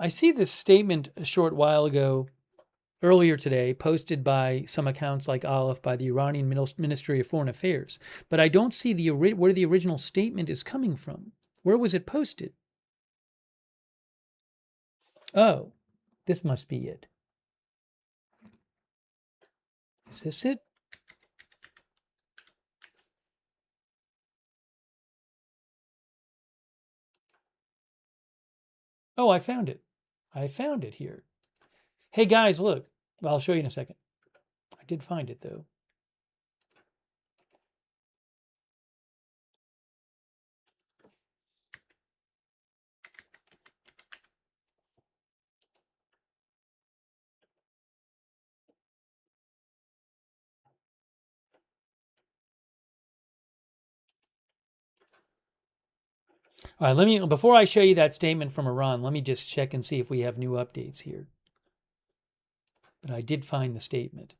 I see this statement a short while ago, earlier today, posted by some accounts like Aleph by the Iranian Ministry of Foreign Affairs, but I don't see where the original statement is coming from. Where was it posted? Oh, this must be it. Is this it? Oh, I found it. I found it here. Hey guys, look. Well, I'll show you in a second. I did find it though. All right, before I show you that statement from Iran, let me just check and see if we have new updates here. But I did find the statement.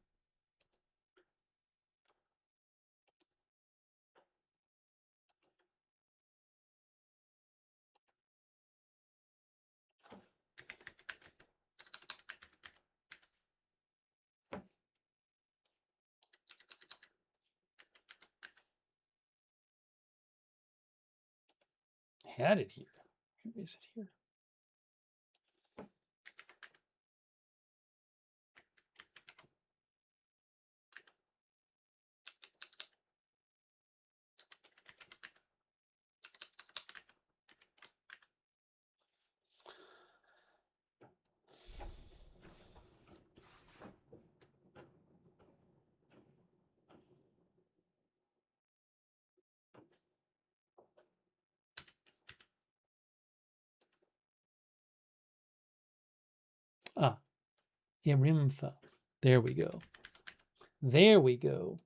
had it here. Where is it here? Ah, Irimfa. There we go. There we go.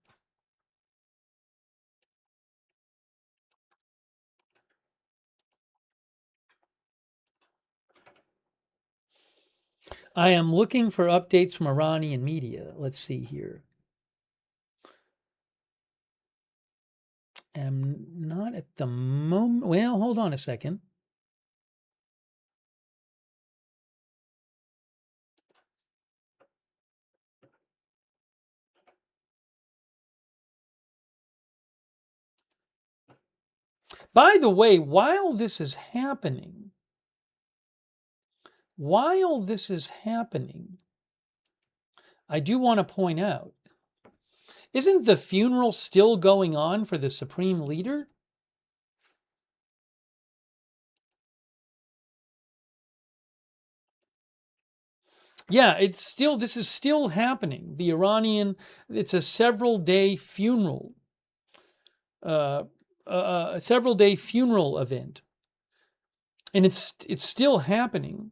I am looking for updates from Iranian media. Let's see here. Am not at the moment. Well, hold on a second. By the way, while this is happening, I do want to point out, isn't the funeral still going on for the supreme leader? Yeah, this is still happening. The Iranian, it's a several-day funeral, a several-day funeral event. And it's still happening,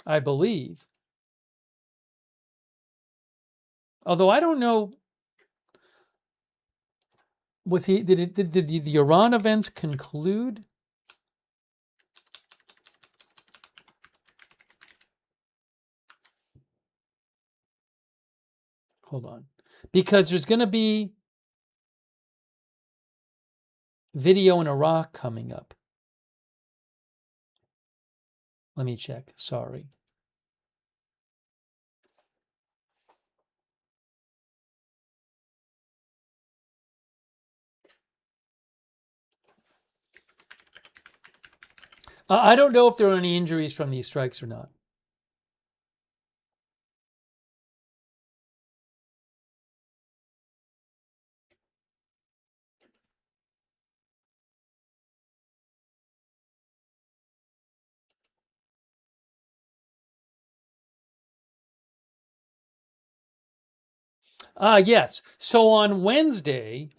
I believe. Although I don't know, did the Iran events conclude? Hold on. Because there's going to be video in Iraq coming up. Let me check. Sorry. I don't know if there are any injuries from these strikes or not. Yes. So on Wednesday,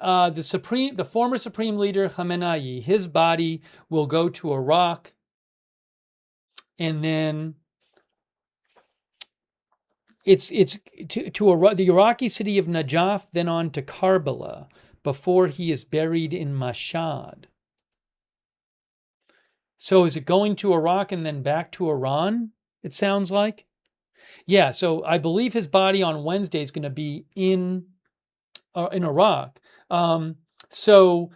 the former Supreme Leader Khamenei, his body will go to Iraq, and then it's to the Iraqi city of Najaf, then on to Karbala, before he is buried in Mashhad. So is it going to Iraq and then back to Iran? It sounds like. Yeah. So I believe his body on Wednesday is going to be in Iraq. So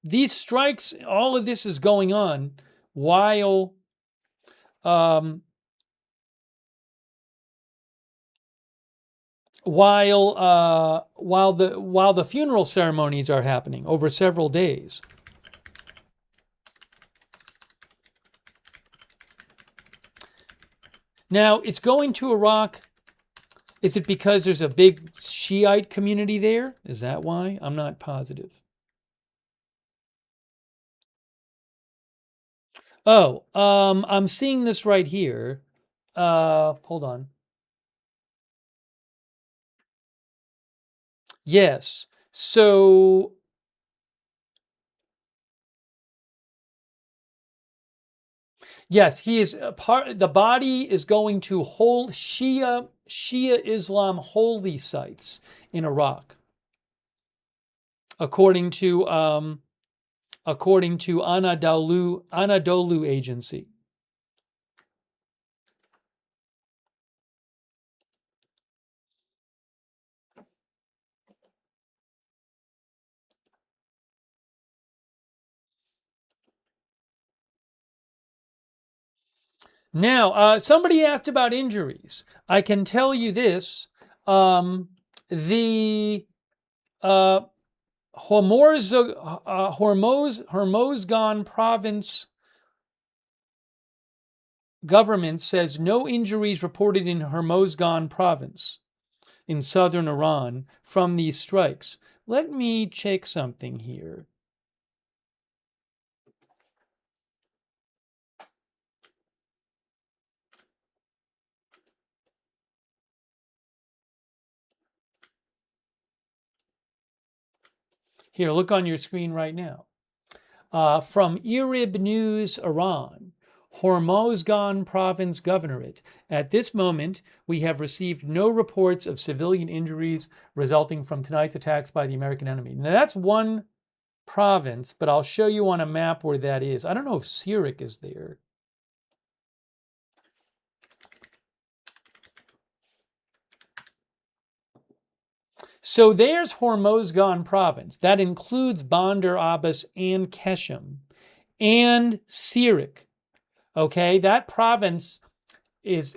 these strikes, all of this is going on while the funeral ceremonies are happening over several days. Now it's going to Iraq. Is it because there's a big Shiite community there? Is that why? I'm not positive. Oh, I'm seeing this right here. Hold on. Yes. So yes, he is the body is going to hold Shia Islam holy sites in Iraq. According to Anadolu agency. Now, somebody asked about injuries. I can tell you this: the Hormozgan province government says no injuries reported in Hormozgan province in southern Iran from these strikes. Let me check something here. Here, look on your screen right now. From Irib News, Iran, Hormozgan Province Governorate. At this moment, we have received no reports of civilian injuries resulting from tonight's attacks by the American enemy. Now, that's one province, but I'll show you on a map where that is. I don't know if Syriac is there. So there's Hormozgan province. That includes Bandar Abbas and Keshem and Syriac. Okay, that province is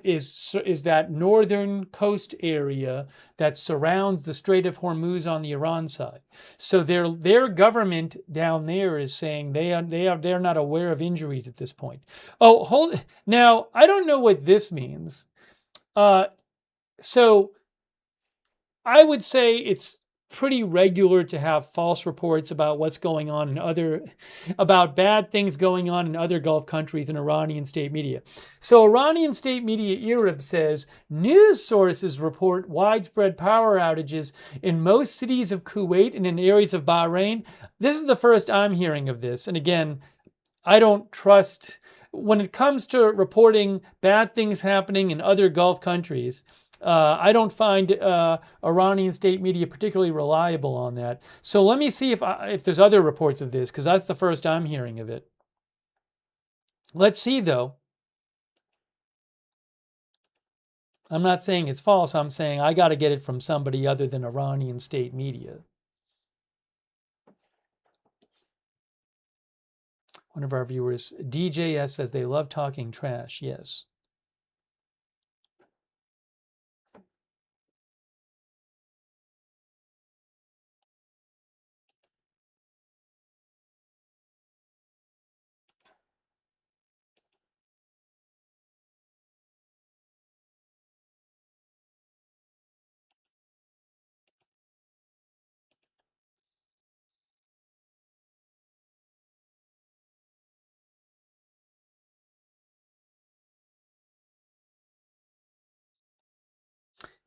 that northern coast area that surrounds the Strait of Hormuz on the Iran side. So their government down there is saying they're not aware of injuries at this point. Oh, hold now. I don't know what this means. So I would say it's pretty regular to have false reports about what's going on about bad things going on in other Gulf countries in Iranian state media. So Iranian state media Irib says news sources report widespread power outages in most cities of Kuwait and in areas of Bahrain. This is the first I'm hearing of this. And again, I don't trust when it comes to reporting bad things happening in other Gulf countries. I don't find Iranian state media particularly reliable on that. So let me see if there's other reports of this, because that's the first I'm hearing of it. Let's see, though. I'm not saying it's false. I'm saying I got to get it from somebody other than Iranian state media. One of our viewers, DJS, says they love talking trash. Yes.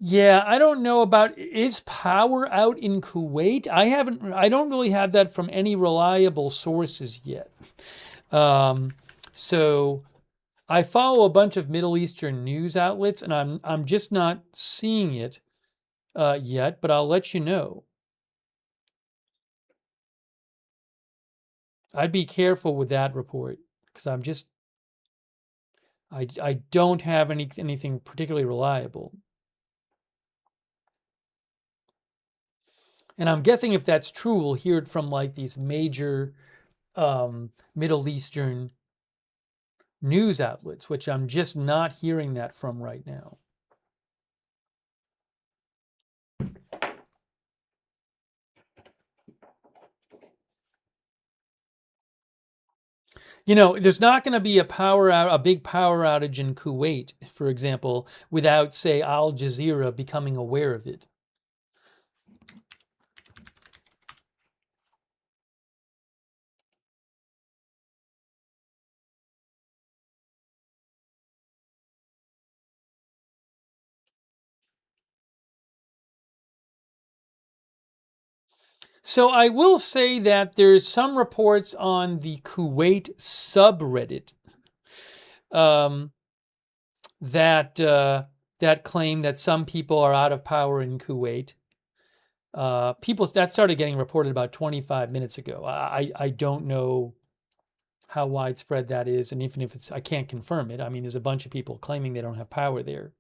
Yeah, I don't know about is power out in Kuwait? I don't really have that from any reliable sources yet. So I follow a bunch of Middle Eastern news outlets, and I'm just not seeing it yet. But I'll let you know. I'd be careful with that report because I don't have anything particularly reliable. And I'm guessing if that's true, we'll hear it from like these major Middle Eastern news outlets, which I'm just not hearing that from right now. You know, there's not going to be a big power outage in Kuwait, for example, without, say, Al Jazeera becoming aware of it. So I will say that there's some reports on the Kuwait subreddit that that claim that some people are out of power in Kuwait. People that started getting reported about 25 minutes ago. I don't know how widespread that is, and even if it's, I can't confirm it. I mean, there's a bunch of people claiming they don't have power there.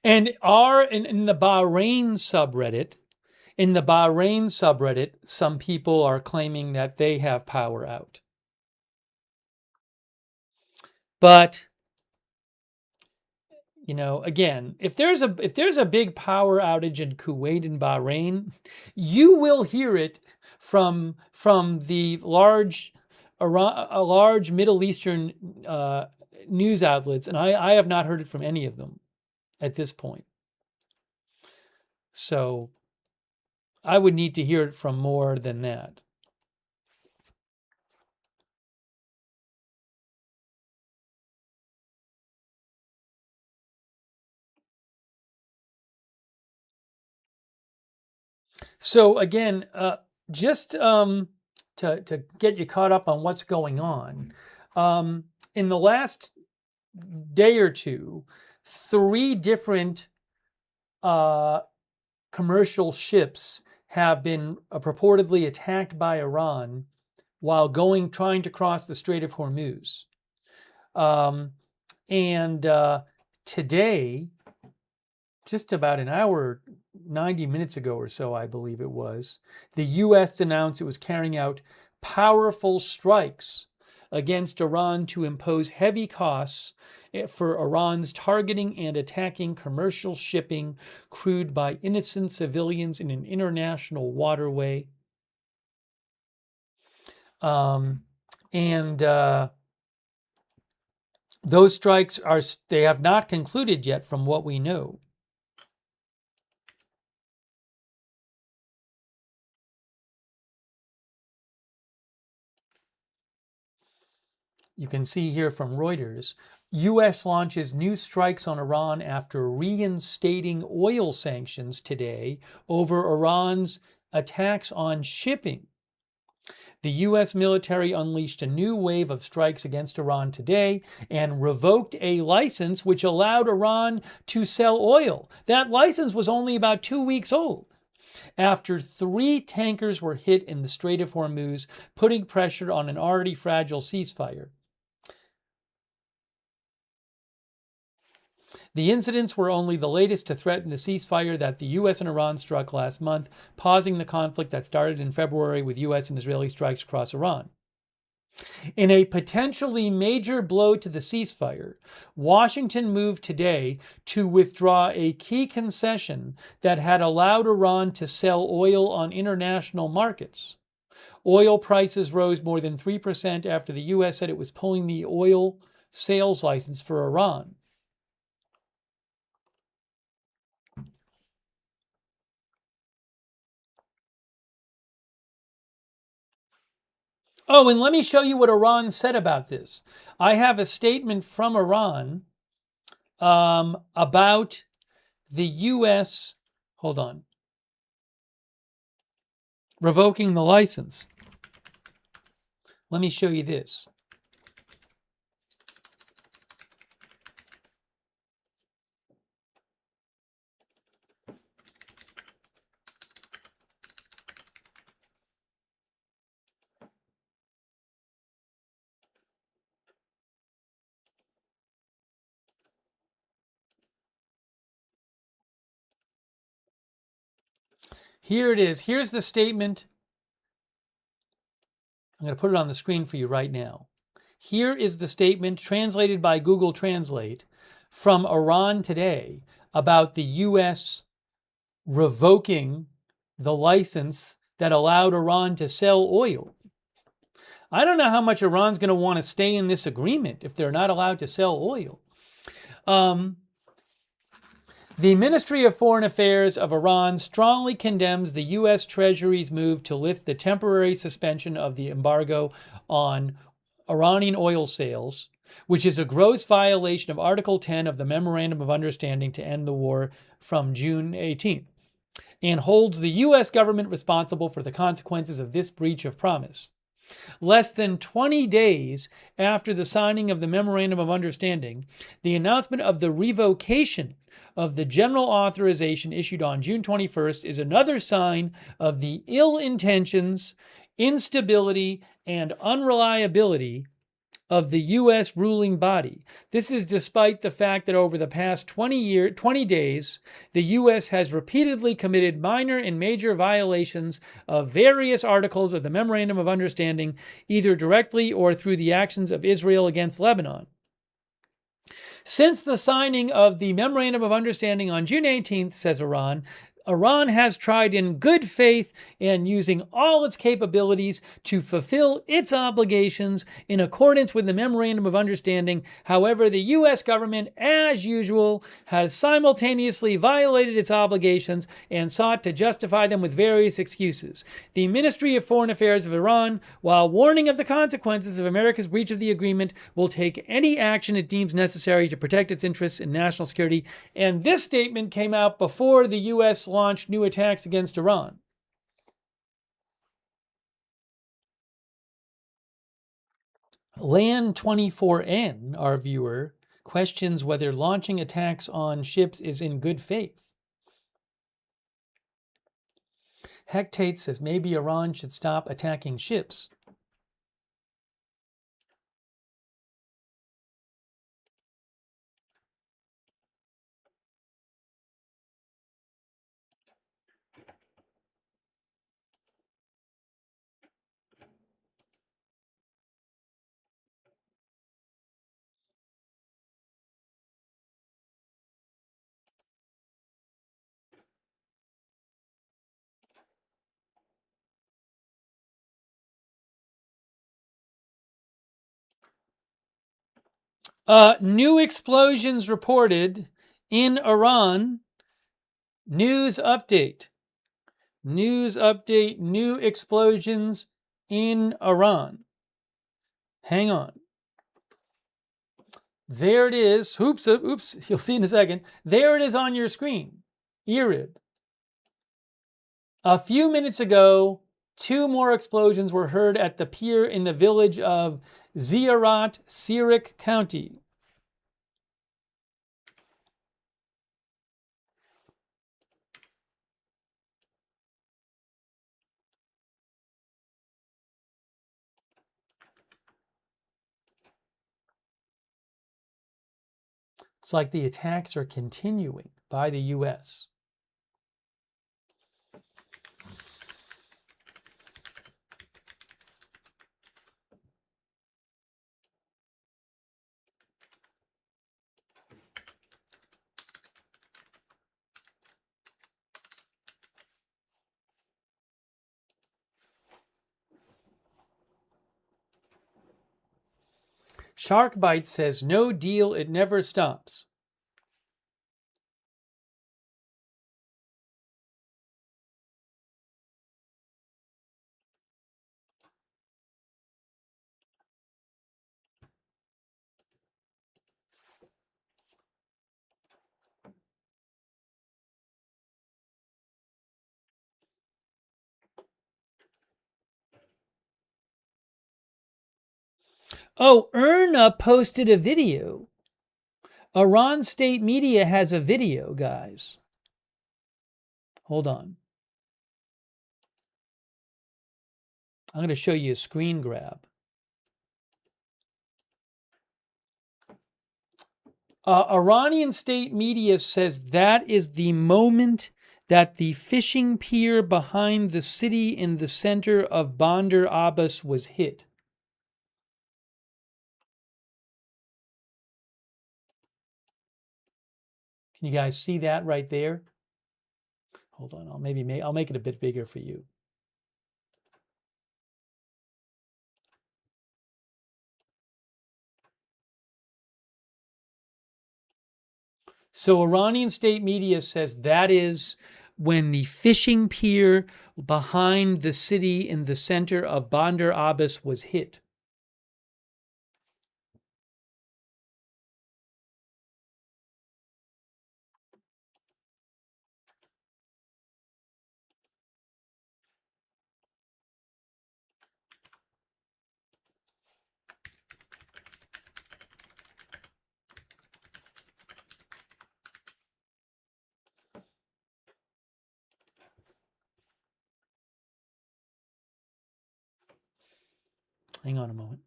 And in the Bahrain subreddit, some people are claiming that they have power out. But again, if there's a big power outage in Kuwait and Bahrain, you will hear it from the large Middle Eastern news outlets, and I have not heard it from any of them at this point. So I would need to hear it from more than that. So again, just to get you caught up on what's going on, in the last day or two, 3 different commercial ships have been purportedly attacked by Iran while trying to cross the Strait of Hormuz. And today, just about an hour, 90 minutes ago or so, I believe it was, the U.S. announced it was carrying out powerful strikes against Iran to impose heavy costs for Iran's targeting and attacking commercial shipping crewed by innocent civilians in an international waterway. Those strikes they have not concluded yet from what we know. You can see here from Reuters, U.S. launches new strikes on Iran after reinstating oil sanctions today over Iran's attacks on shipping. The U.S. military unleashed a new wave of strikes against Iran today and revoked a license which allowed Iran to sell oil. That license was only about 2 weeks old, after 3 tankers were hit in the Strait of Hormuz, putting pressure on an already fragile ceasefire. The incidents were only the latest to threaten the ceasefire that the U.S. and Iran struck last month, pausing the conflict that started in February with U.S. and Israeli strikes across Iran. In a potentially major blow to the ceasefire, Washington moved today to withdraw a key concession that had allowed Iran to sell oil on international markets. Oil prices rose more than 3% after the U.S. said it was pulling the oil sales license for Iran. Oh, and let me show you what Iran said about this. I have a statement from Iran about the U.S. Hold on. Revoking the license. Let me show you this. Here it is. Here's the statement. I'm going to put it on the screen for you right now. Here is the statement translated by Google Translate from Iran today about the U.S. revoking the license that allowed Iran to sell oil. I don't know how much Iran's going to want to stay in this agreement if they're not allowed to sell oil. The Ministry of Foreign Affairs of Iran strongly condemns the U.S. Treasury's move to lift the temporary suspension of the embargo on Iranian oil sales, which is a gross violation of Article 10 of the Memorandum of Understanding to End the War from June 18th, and holds the U.S. government responsible for the consequences of this breach of promise. Less than 20 days after the signing of the Memorandum of Understanding, the announcement of the revocation of the general authorization issued on June 21st is another sign of the ill intentions, instability, and unreliability of the U.S. ruling body. This is despite the fact that over the past 20 days, the U.S. has repeatedly committed minor and major violations of various articles of the Memorandum of Understanding, either directly or through the actions of Israel against Lebanon. Since the signing of the Memorandum of Understanding on June 18th, says Iran, Iran has tried in good faith and using all its capabilities to fulfill its obligations in accordance with the Memorandum of Understanding. However, the U.S. government, as usual, has simultaneously violated its obligations and sought to justify them with various excuses. The Ministry of Foreign Affairs of Iran, while warning of the consequences of America's breach of the agreement, will take any action it deems necessary to protect its interests and national security. And this statement came out before the U.S. launched new attacks against Iran. Land24N, our viewer, questions whether launching attacks on ships is in good faith. Hectate says maybe Iran should stop attacking ships. New explosions reported in Iran. News update. News update. New explosions in Iran. Hang on. There it is. Oops. You'll see in a second. There it is on your screen. Erib. A few minutes ago, 2 more explosions were heard at the pier in the village of Ziyarat, Sirik County. It's like the attacks are continuing by the U.S. Sharkbite says, no deal, it never stops. Oh, Erna posted a video. Iran State Media has a video, guys. Hold on. I'm going to show you a screen grab. Iranian State Media says that is the moment that the fishing pier behind the city in the center of Bandar Abbas was hit. Can you guys see that right there? Hold on, I'll make it a bit bigger for you. So Iranian State Media says that is when the fishing pier behind the city in the center of Bandar Abbas was hit. Hang on a moment.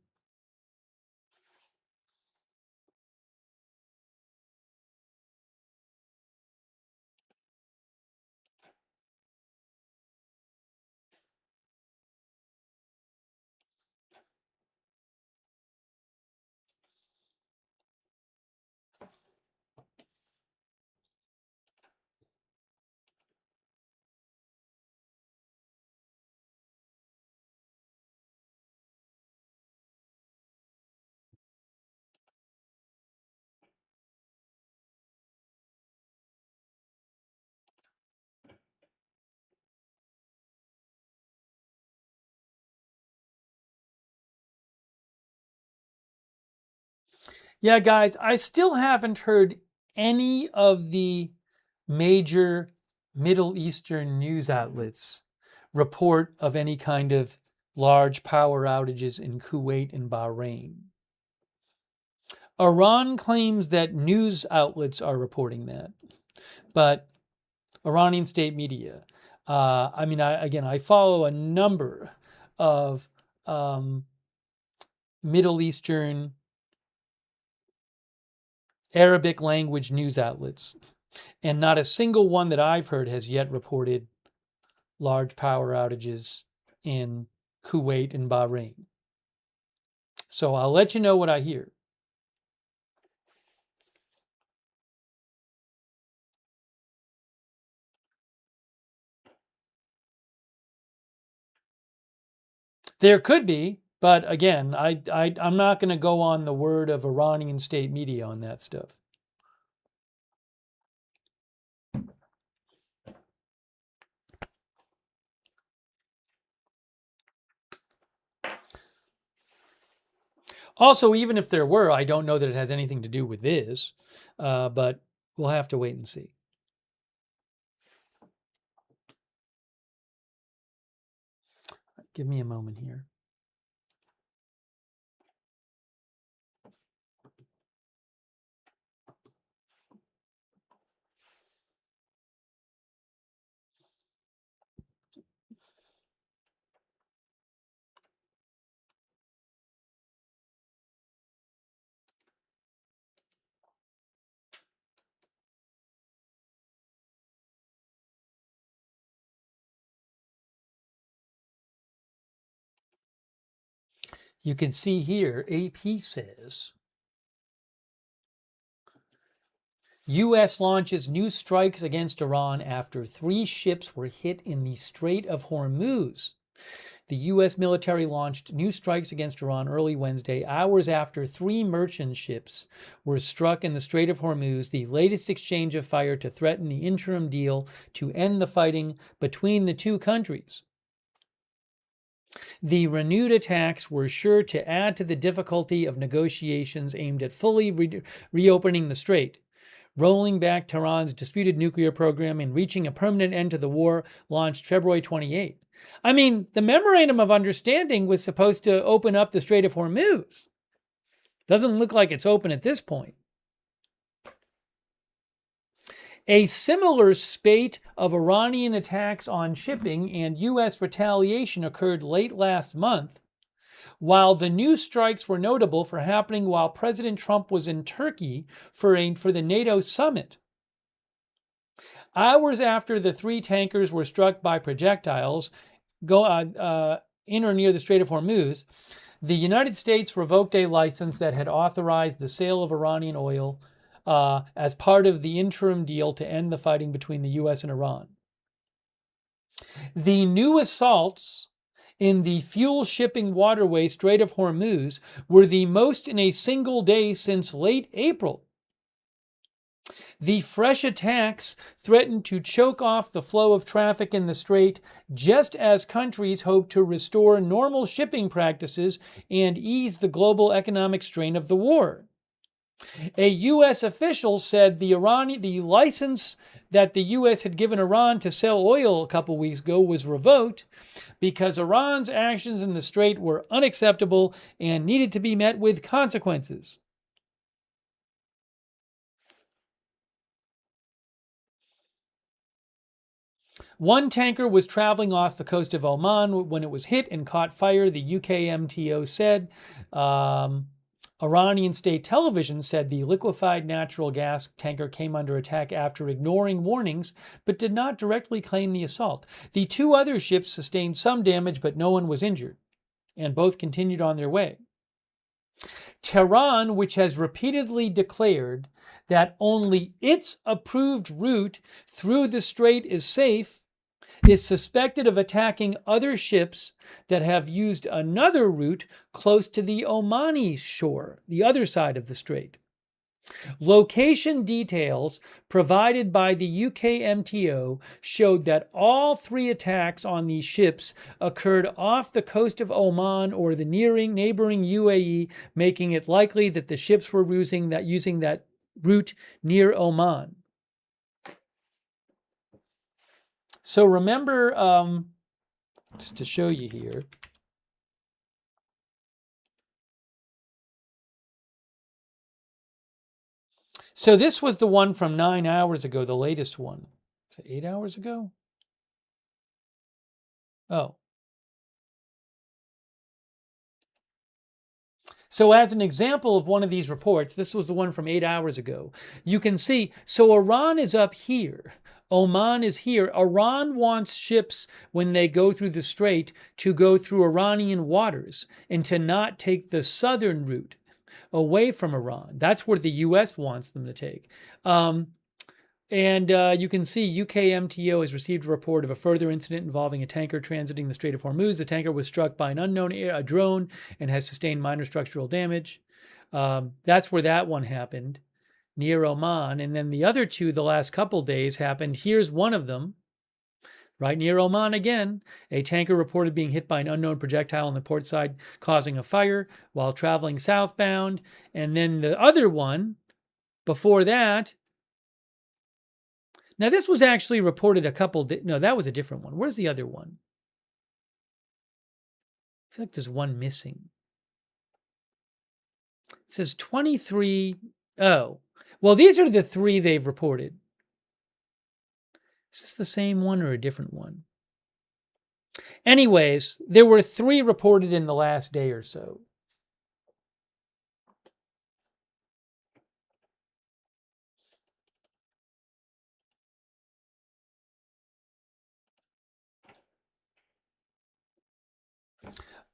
Yeah, guys, I still haven't heard any of the major Middle Eastern news outlets report of any kind of large power outages in Kuwait and Bahrain. Iran claims that news outlets are reporting that, but Iranian state media. I follow a number of Middle Eastern Arabic language news outlets, and not a single one that I've heard has yet reported large power outages in Kuwait and Bahrain. So I'll let you know what I hear. There could be, but again, I'm not going to go on the word of Iranian state media on that stuff. Also, even if there were, I don't know that it has anything to do with this, but we'll have to wait and see. Give me a moment here. You can see here, AP says, U.S. launches new strikes against Iran after 3 ships were hit in the Strait of Hormuz. The U.S. military launched new strikes against Iran early Wednesday, hours after 3 merchant ships were struck in the Strait of Hormuz, the latest exchange of fire to threaten the interim deal to end the fighting between the two countries. The renewed attacks were sure to add to the difficulty of negotiations aimed at fully reopening the strait, rolling back Tehran's disputed nuclear program and reaching a permanent end to the war launched February 28. I mean, the Memorandum of Understanding was supposed to open up the Strait of Hormuz. Doesn't look like it's open at this point. A similar spate of Iranian attacks on shipping and U.S. retaliation occurred late last month, while the new strikes were notable for happening while President Trump was in Turkey for the NATO summit. Hours after the 3 tankers were struck by projectiles in or near the Strait of Hormuz, the United States revoked a license that had authorized the sale of Iranian oil as part of the interim deal to end the fighting between the U.S. and Iran. The new assaults in the fuel shipping waterway Strait of Hormuz were the most in a single day since late April. The fresh attacks threatened to choke off the flow of traffic in the strait just as countries hope to restore normal shipping practices and ease the global economic strain of the war. A U.S. official said the license that the U.S. had given Iran to sell oil a couple weeks ago was revoked because Iran's actions in the strait were unacceptable and needed to be met with consequences. One tanker was traveling off the coast of Oman when it was hit and caught fire, the UKMTO said. Iranian state television said the liquefied natural gas tanker came under attack after ignoring warnings, but did not directly claim the assault. The 2 other ships sustained some damage, but no one was injured, and both continued on their way. Tehran, which has repeatedly declared that only its approved route through the strait is safe, is suspected of attacking other ships that have used another route close to the Omani shore, the other side of the strait. Location details provided by the UK MTO showed that all 3 attacks on these ships occurred off the coast of Oman or the neighboring UAE, making it likely that the ships were using that route near Oman. So remember, just to show you here, so this was the one from 9 hours ago, the latest one. Is it 8 hours ago? Oh. So as an example of one of these reports, this was the one from 8 hours ago. You can see, so Iran is up here. Oman is here. Iran wants ships, when they go through the strait, to go through Iranian waters and to not take the southern route away from Iran. That's where the U.S. wants them to take. You can see UK MTO has received a report of a further incident involving a tanker transiting the Strait of Hormuz. The tanker was struck by an unknown drone and has sustained minor structural damage. That's where that one happened, near Oman. And then the other 2, the last couple days, happened. Here's one of them, right near Oman again. A tanker reported being hit by an unknown projectile on the port side, causing a fire while traveling southbound. And then the other one, before that, now, this was actually reported a couple days. No, that was a different one. Where's the other one? I feel like there's one missing. It says 23. Oh, well, these are the 3 they've reported. Is this the same one or a different one? Anyways, there were 3 reported in the last day or so.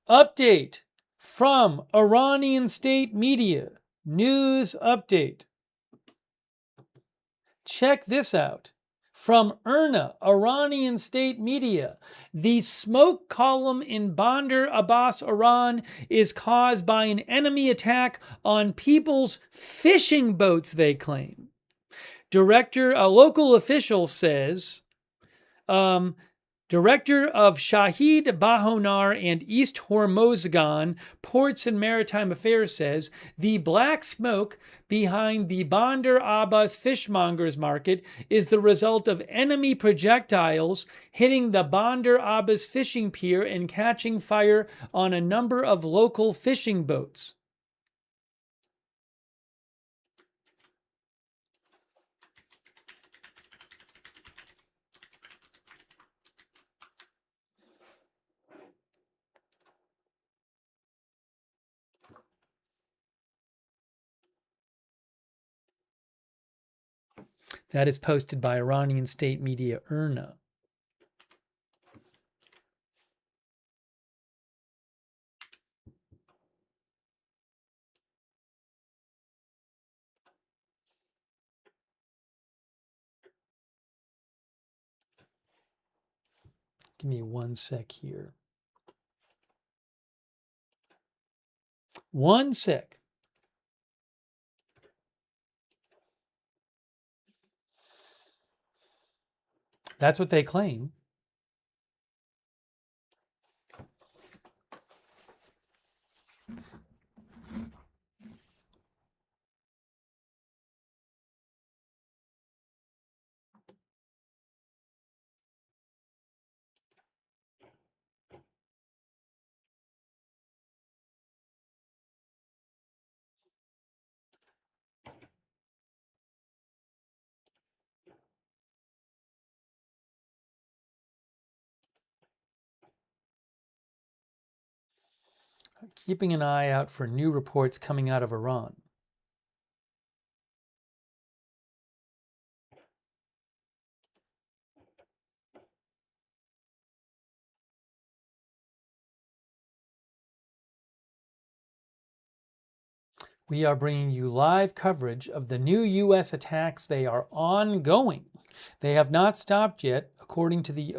Update from Iranian state media. News update. Check this out. From IRNA, Iranian state media. The smoke column in Bandar Abbas, Iran is caused by an enemy attack on people's fishing boats, they claim. A local official says, Director of Shahid Bahonar and East Hormozgan Ports and Maritime Affairs says the black smoke behind the Bandar Abbas fishmongers market is the result of enemy projectiles hitting the Bandar Abbas fishing pier and catching fire on a number of local fishing boats. That is posted by Iranian state media IRNA. Give me 1 sec here. 1 sec. That's what they claim. Keeping an eye out for new reports coming out of Iran. We are bringing you live coverage of the new U.S. attacks. They are ongoing. They have not stopped yet, according to the...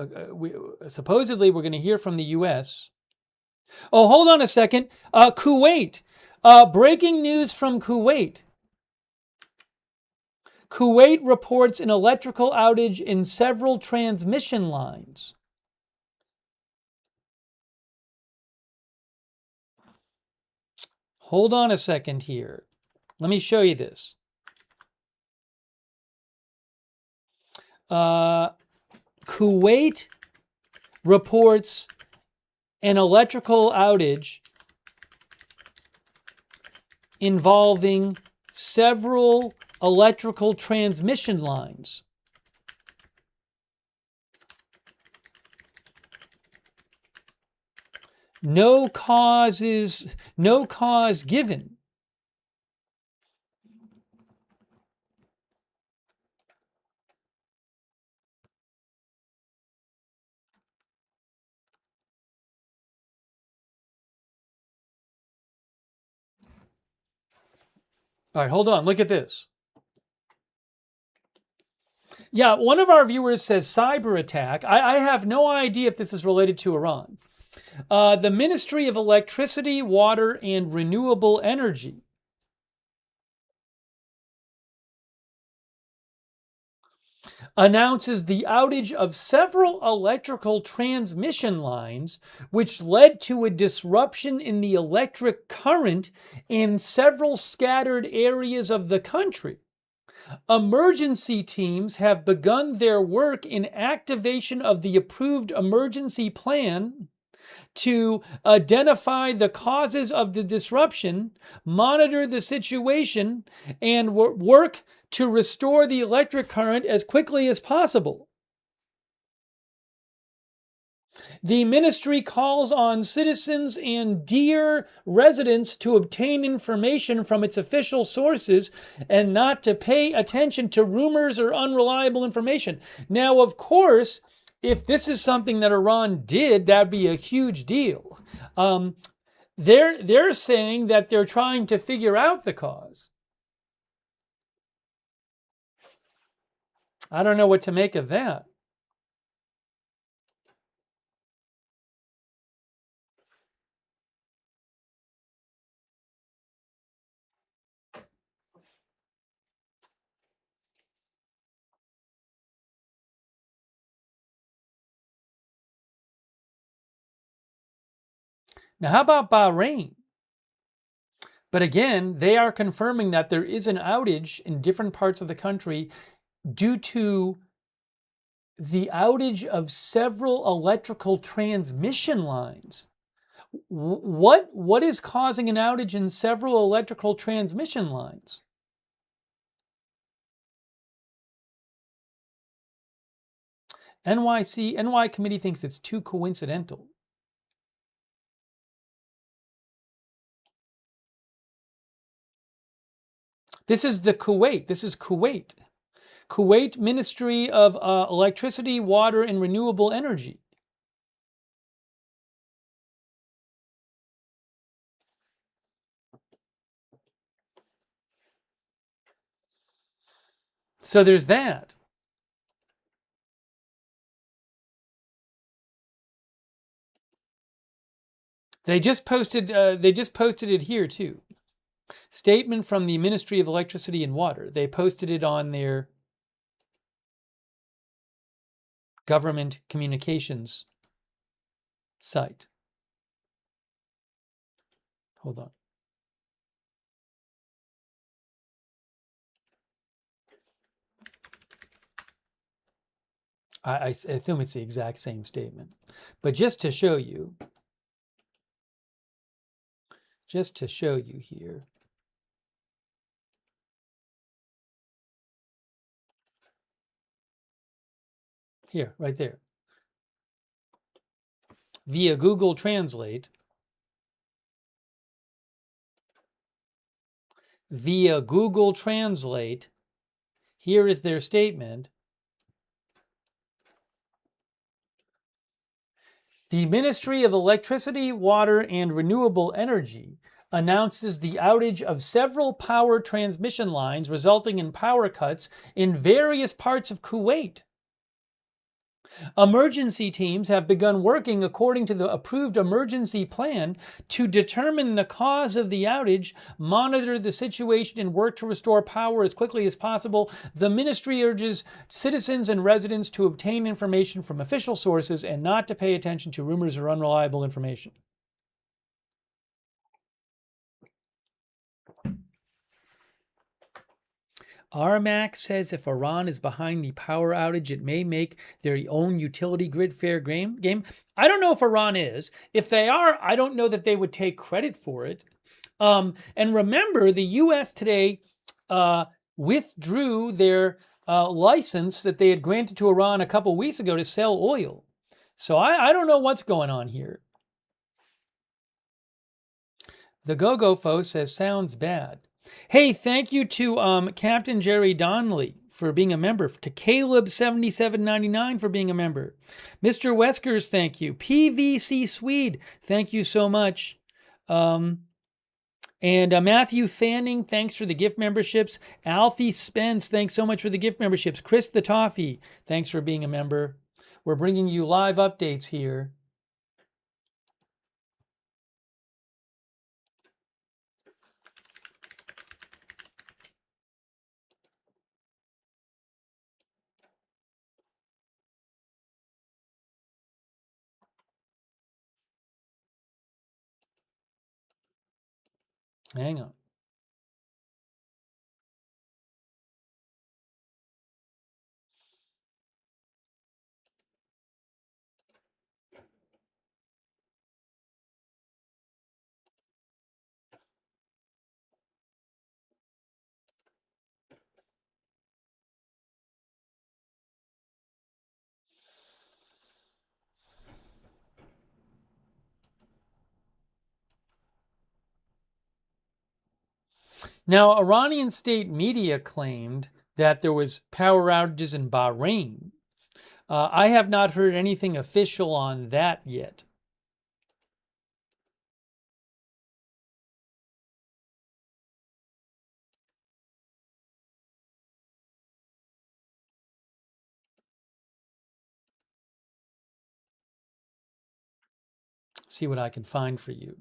supposedly, we're going to hear from the U.S. Oh, hold on a second. Kuwait. Breaking news from Kuwait. Kuwait reports an electrical outage in several transmission lines. Hold on a second here. Let me show you this. Kuwait reports an electrical outage involving several electrical transmission lines. No cause given. All right, hold on. Look at this. Yeah, one of our viewers says cyber attack. I have no idea if this is related to Iran. The Ministry of Electricity, Water, and Renewable Energy announces the outage of several electrical transmission lines, which led to a disruption in the electric current in several scattered areas of the country. Emergency teams have begun their work in activation of the approved emergency plan to identify the causes of the disruption, monitor the situation, and work to restore the electric current as quickly as possible. The ministry calls on citizens and Deer residents to obtain information from its official sources and not to pay attention to rumors or unreliable information. Now, of course, if this is something that Iran did, that'd be a huge deal. They're saying that they're trying to figure out the cause. I don't know what to make of that. Now, how about Bahrain? But again, they are confirming that there is an outage in different parts of the country due to the outage of several electrical transmission lines. What is causing an outage in several electrical transmission lines? NY committee thinks it's too coincidental. This is Kuwait. This is Kuwait. Kuwait Ministry of Electricity, Water, and Renewable Energy. So there's that. They just posted it here too. Statement from the Ministry of Electricity and Water. They posted it on their government communications site. Hold on. I assume it's the exact same statement. But just to show you here. Here, right there. Via Google Translate. Via Google Translate, here is their statement. The Ministry of Electricity, Water, and Renewable Energy announces the outage of several power transmission lines, resulting in power cuts in various parts of Kuwait. Emergency teams have begun working according to the approved emergency plan to determine the cause of the outage, monitor the situation, and work to restore power as quickly as possible. The ministry urges citizens and residents to obtain information from official sources and not to pay attention to rumors or unreliable information. RMAC says if Iran is behind the power outage, it may make their own utility grid fair game. I don't know if Iran is. If they are, I don't know that they would take credit for it. And remember, the U.S. today withdrew their license that they had granted to Iran a couple weeks ago to sell oil. So I don't know what's going on here. The Go-Go-Fo says, sounds bad. Hey, thank you to Captain Jerry Donnelly for being a member, to Caleb7799 for being a member. Mr. Weskers, thank you. PVC Swede, thank you so much. And Matthew Fanning, thanks for the gift memberships. Alfie Spence, thanks so much for the gift memberships. Chris the Toffee, thanks for being a member. We're bringing you live updates here. Hang on. Now, Iranian state media claimed that there was power outages in Bahrain. I have not heard anything official on that yet. See what I can find for you.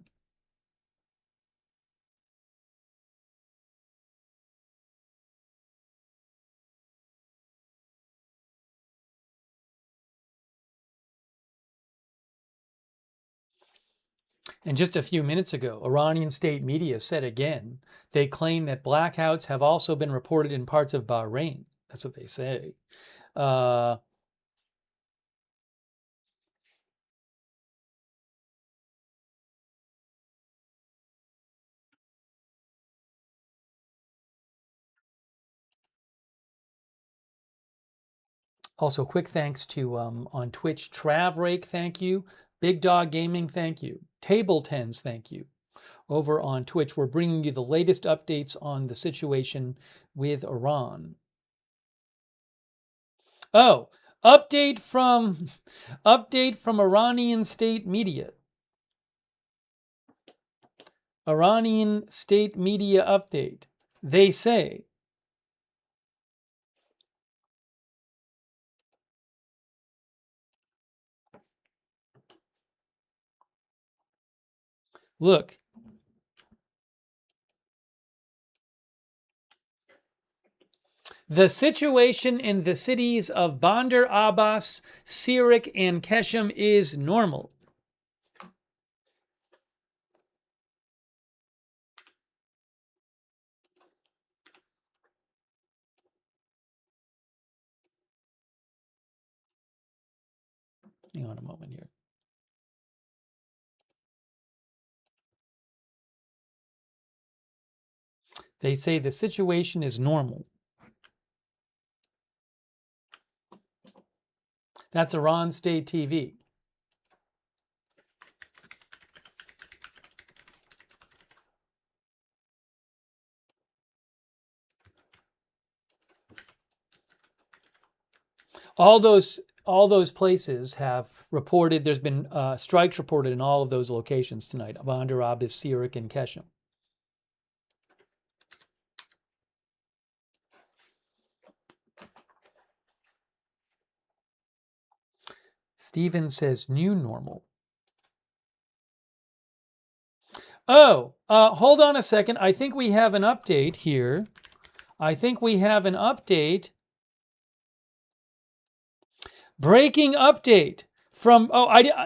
And just a few minutes ago, Iranian state media said again, they claim that blackouts have also been reported in parts of Bahrain. That's what they say. Also, quick thanks to on Twitch, Travrake, thank you. Big Dog Gaming, thank you. Table Tens, thank you. Over on Twitch, we're bringing you the latest updates on the situation with Iran. Oh, update from Iranian state media. Iranian state media update. They say look, the situation in the cities of Bandar Abbas, Sirik, and Keshem is normal. Hang on a moment here. They say the situation is normal. That's Iran State TV. All those places have reported, there's been strikes reported in all of those locations tonight. Bandar Abbas, Sirik, and Keshem. Steven says new normal. Oh, hold on a second. I think we have an update here. I think we have an update. Breaking update from,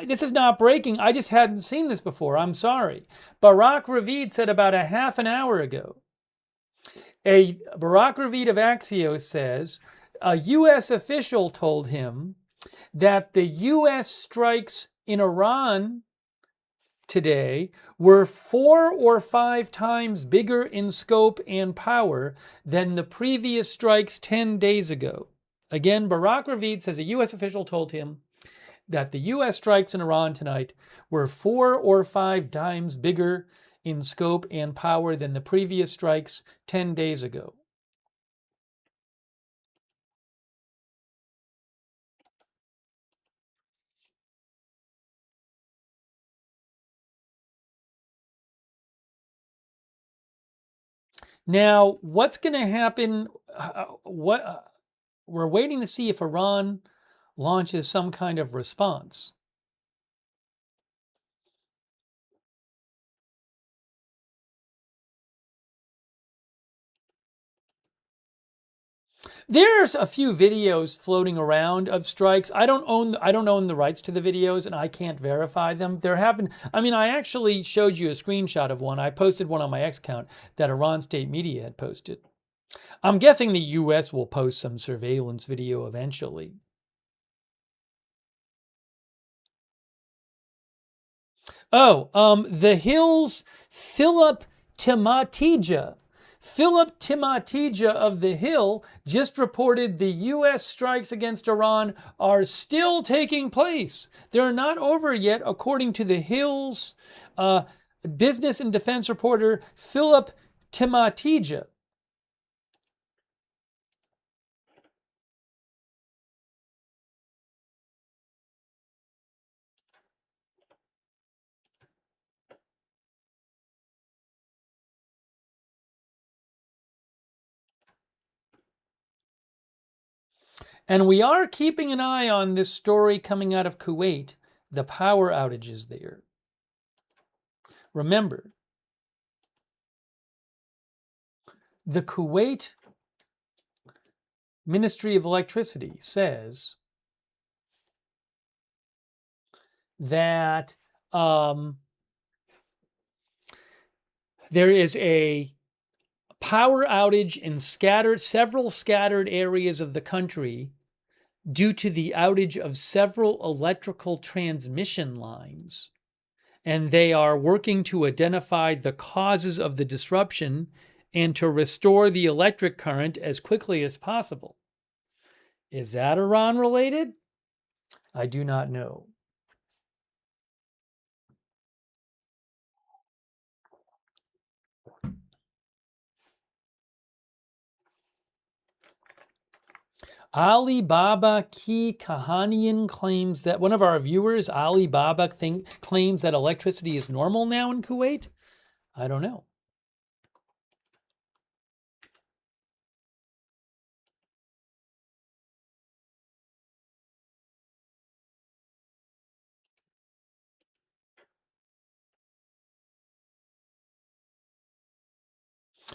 this is not breaking. I just hadn't seen this before. I'm sorry. Barak Ravid said about a half an hour ago. Barak Ravid of Axios says a U.S. official told him that the U.S. strikes in Iran today were 4 or 5 times bigger in scope and power than the previous strikes 10 days ago. Again, Barak Ravid says a U.S. official told him that the U.S. strikes in Iran tonight were 4 or 5 times bigger in scope and power than the previous strikes 10 days ago. Now, what's going to happen? We're waiting to see if Iran launches some kind of response. There's a few videos floating around of strikes. I don't own the rights to the videos, and I can't verify them. There have been. I actually showed you a screenshot of one. I posted one on my X account that Iran State Media had posted. I'm guessing the U.S. will post some surveillance video eventually. The Hill's Philip Timatija of The Hill just reported the U.S. strikes against Iran are still taking place. They're not over yet, according to The Hill's business and defense reporter, Philip Timatija. And we are keeping an eye on this story coming out of Kuwait, the power outages there. Remember, the Kuwait Ministry of Electricity says that there is a power outage in several scattered areas of the country due to the outage of several electrical transmission lines. And they are working to identify the causes of the disruption and to restore the electric current as quickly as possible. Is that Iran related? I do not know. Alibaba Ki Kahanian claims that one of our viewers, Alibaba, claims that electricity is normal now in Kuwait. I don't know.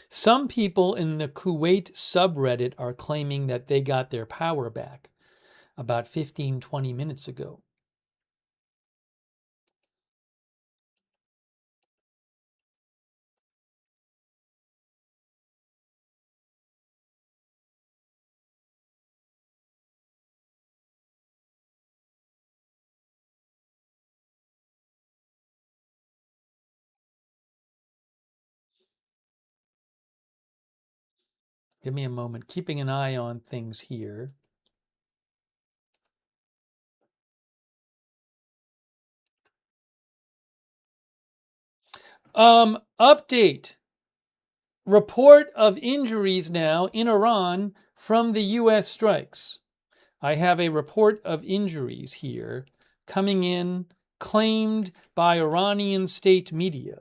Some people in the Kuwait subreddit are claiming that they got their power back about 15, 20 minutes ago. Give me a moment, keeping an eye on things here. Update. Report of injuries now in Iran from the U.S. strikes. I have a report of injuries here coming in, claimed by Iranian state media.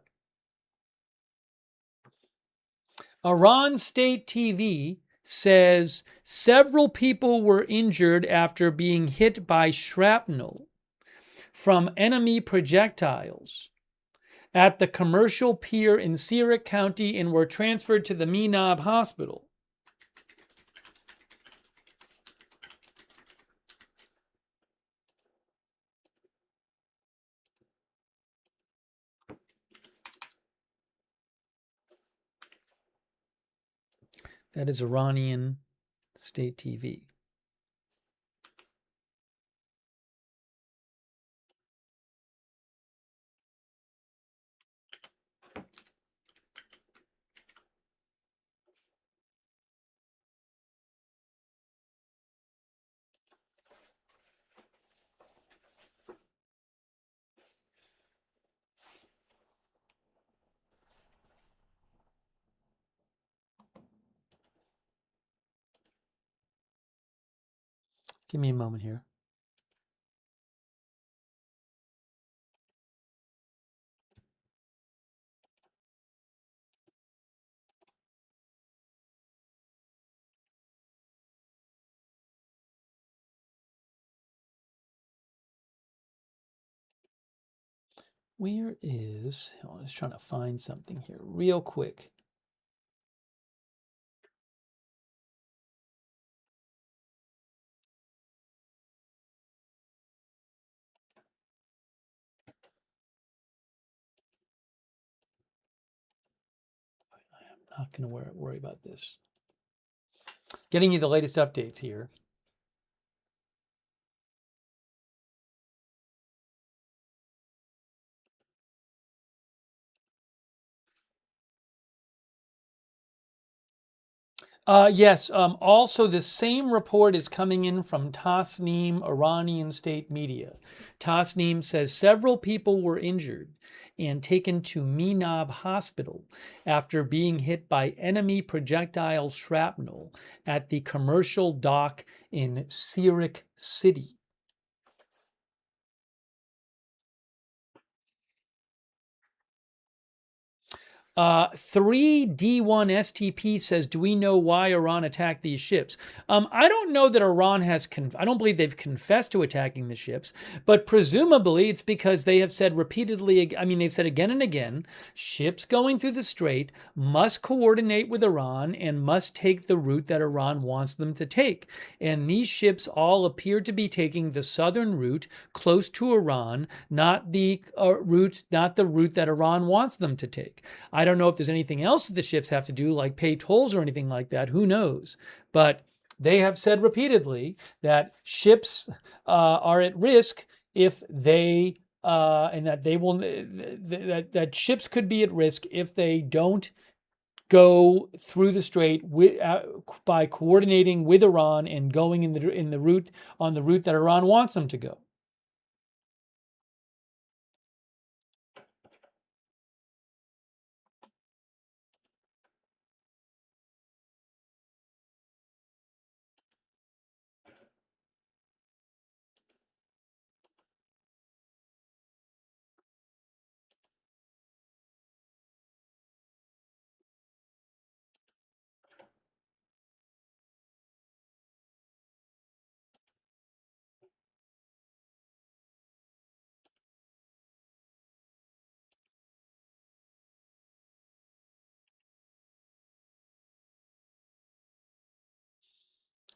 Iran State TV says several people were injured after being hit by shrapnel from enemy projectiles at the commercial pier in Sirik County and were transferred to the Menab Hospital. That is Iranian state TV. Give me a moment here. Where is, I'm just trying to find something here real quick. I'm not going to worry about this. Getting you the latest updates here. Yes. Also, the same report is coming in from Tasnim, Iranian state media. Tasnim says several people were injured and taken to Menab Hospital after being hit by enemy projectile shrapnel at the commercial dock in Sirik City. 3D1 STP says, do we know why Iran attacked these ships? I don't know that Iran has, I don't believe they've confessed to attacking the ships, but presumably it's because they have said repeatedly, I mean, they've said again and again, ships going through the strait must coordinate with Iran and must take the route that Iran wants them to take. And these ships all appear to be taking the southern route close to Iran, not the route that Iran wants them to take. I don't know if there's anything else that the ships have to do, like pay tolls or anything like that. Who knows? But they have said repeatedly that ships are at risk if they and that they will that ships could be at risk if they don't go through the strait by coordinating with Iran and going in the route on the route that Iran wants them to go.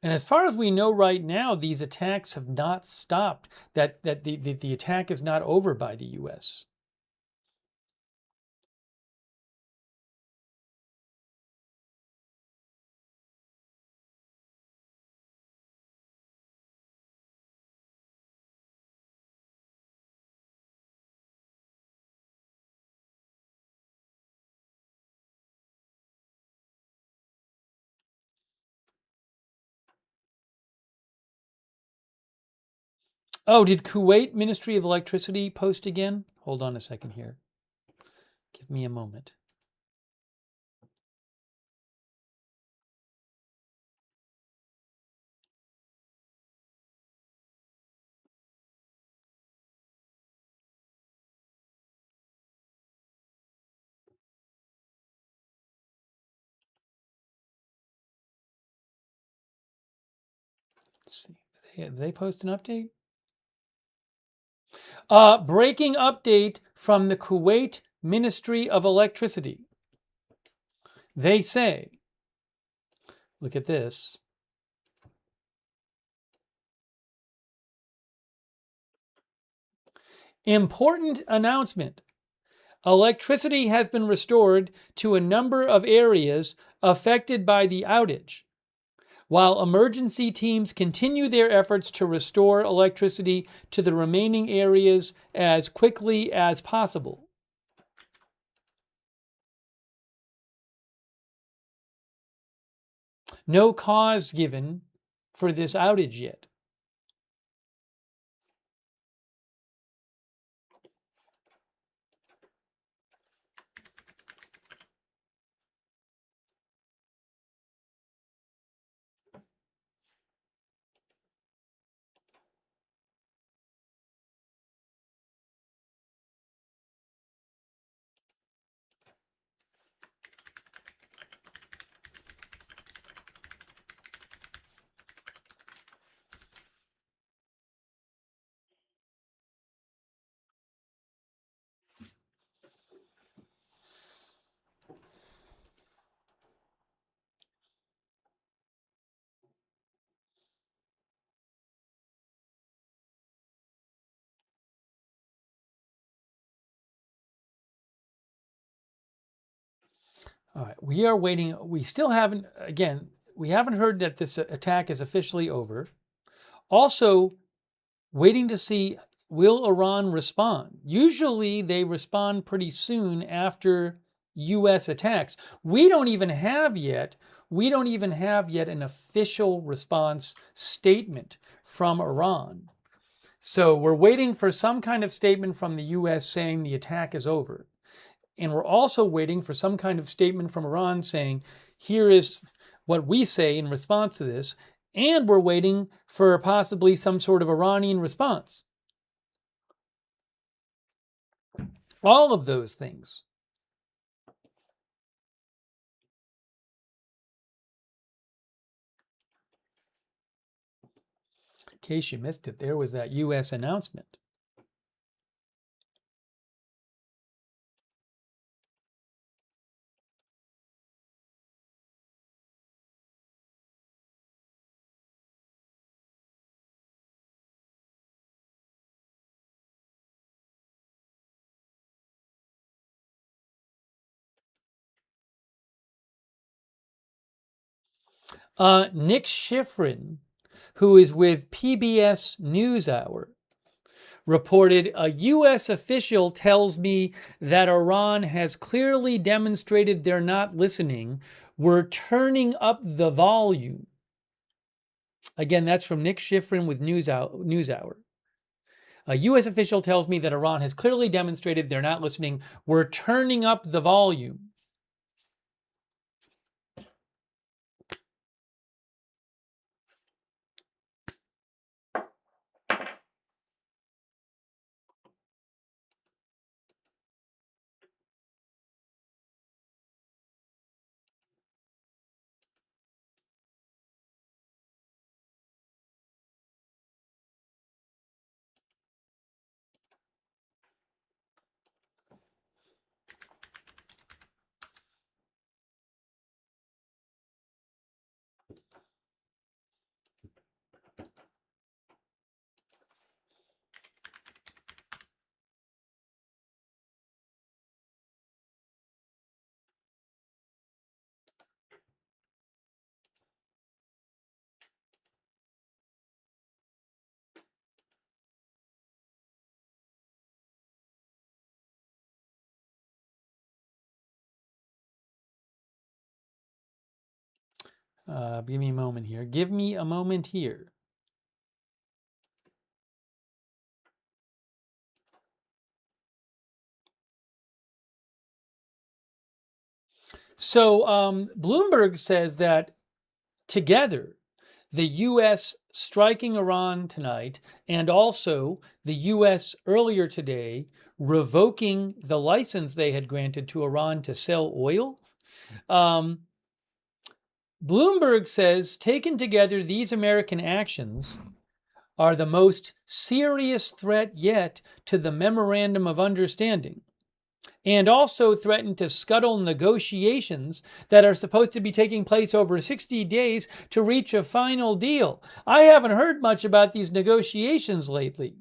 And as far as we know right now, these attacks have not stopped. That the attack is not over by the U.S. Oh, did Kuwait Ministry of Electricity post again? Hold on a second here. Give me a moment. Let's see. Did they post an update? Breaking update from the Kuwait Ministry of Electricity. They say, look at this. Important announcement. Electricity has been restored to a number of areas affected by the outage, while emergency teams continue their efforts to restore electricity to the remaining areas as quickly as possible. No cause given for this outage yet. All right, we are waiting. We still haven't, again, we haven't heard that this attack is officially over. Also, waiting to see, will Iran respond? Usually they respond pretty soon after US attacks. We don't even have yet an official response statement from Iran. So we're waiting for some kind of statement from the US saying the attack is over. And we're also waiting for some kind of statement from Iran saying, here is what we say in response to this. And we're waiting for possibly some sort of Iranian response. All of those things. In case you missed it, there was that US announcement. Nick Schifrin, who is with PBS NewsHour, reported, a U.S. official tells me that Iran has clearly demonstrated they're not listening. We're turning up the volume. Again, that's from Nick Schifrin with NewsHour. A U.S. official tells me that Iran has clearly demonstrated they're not listening. We're turning up the volume. Give me a moment here. Give me a moment here. So Bloomberg says that together, the U.S. striking Iran tonight, and also the U.S. earlier today revoking the license they had granted to Iran to sell oil. Bloomberg says, taken together, these American actions are the most serious threat yet to the Memorandum of Understanding, and also threaten to scuttle negotiations that are supposed to be taking place over 60 days to reach a final deal. I haven't heard much about these negotiations lately.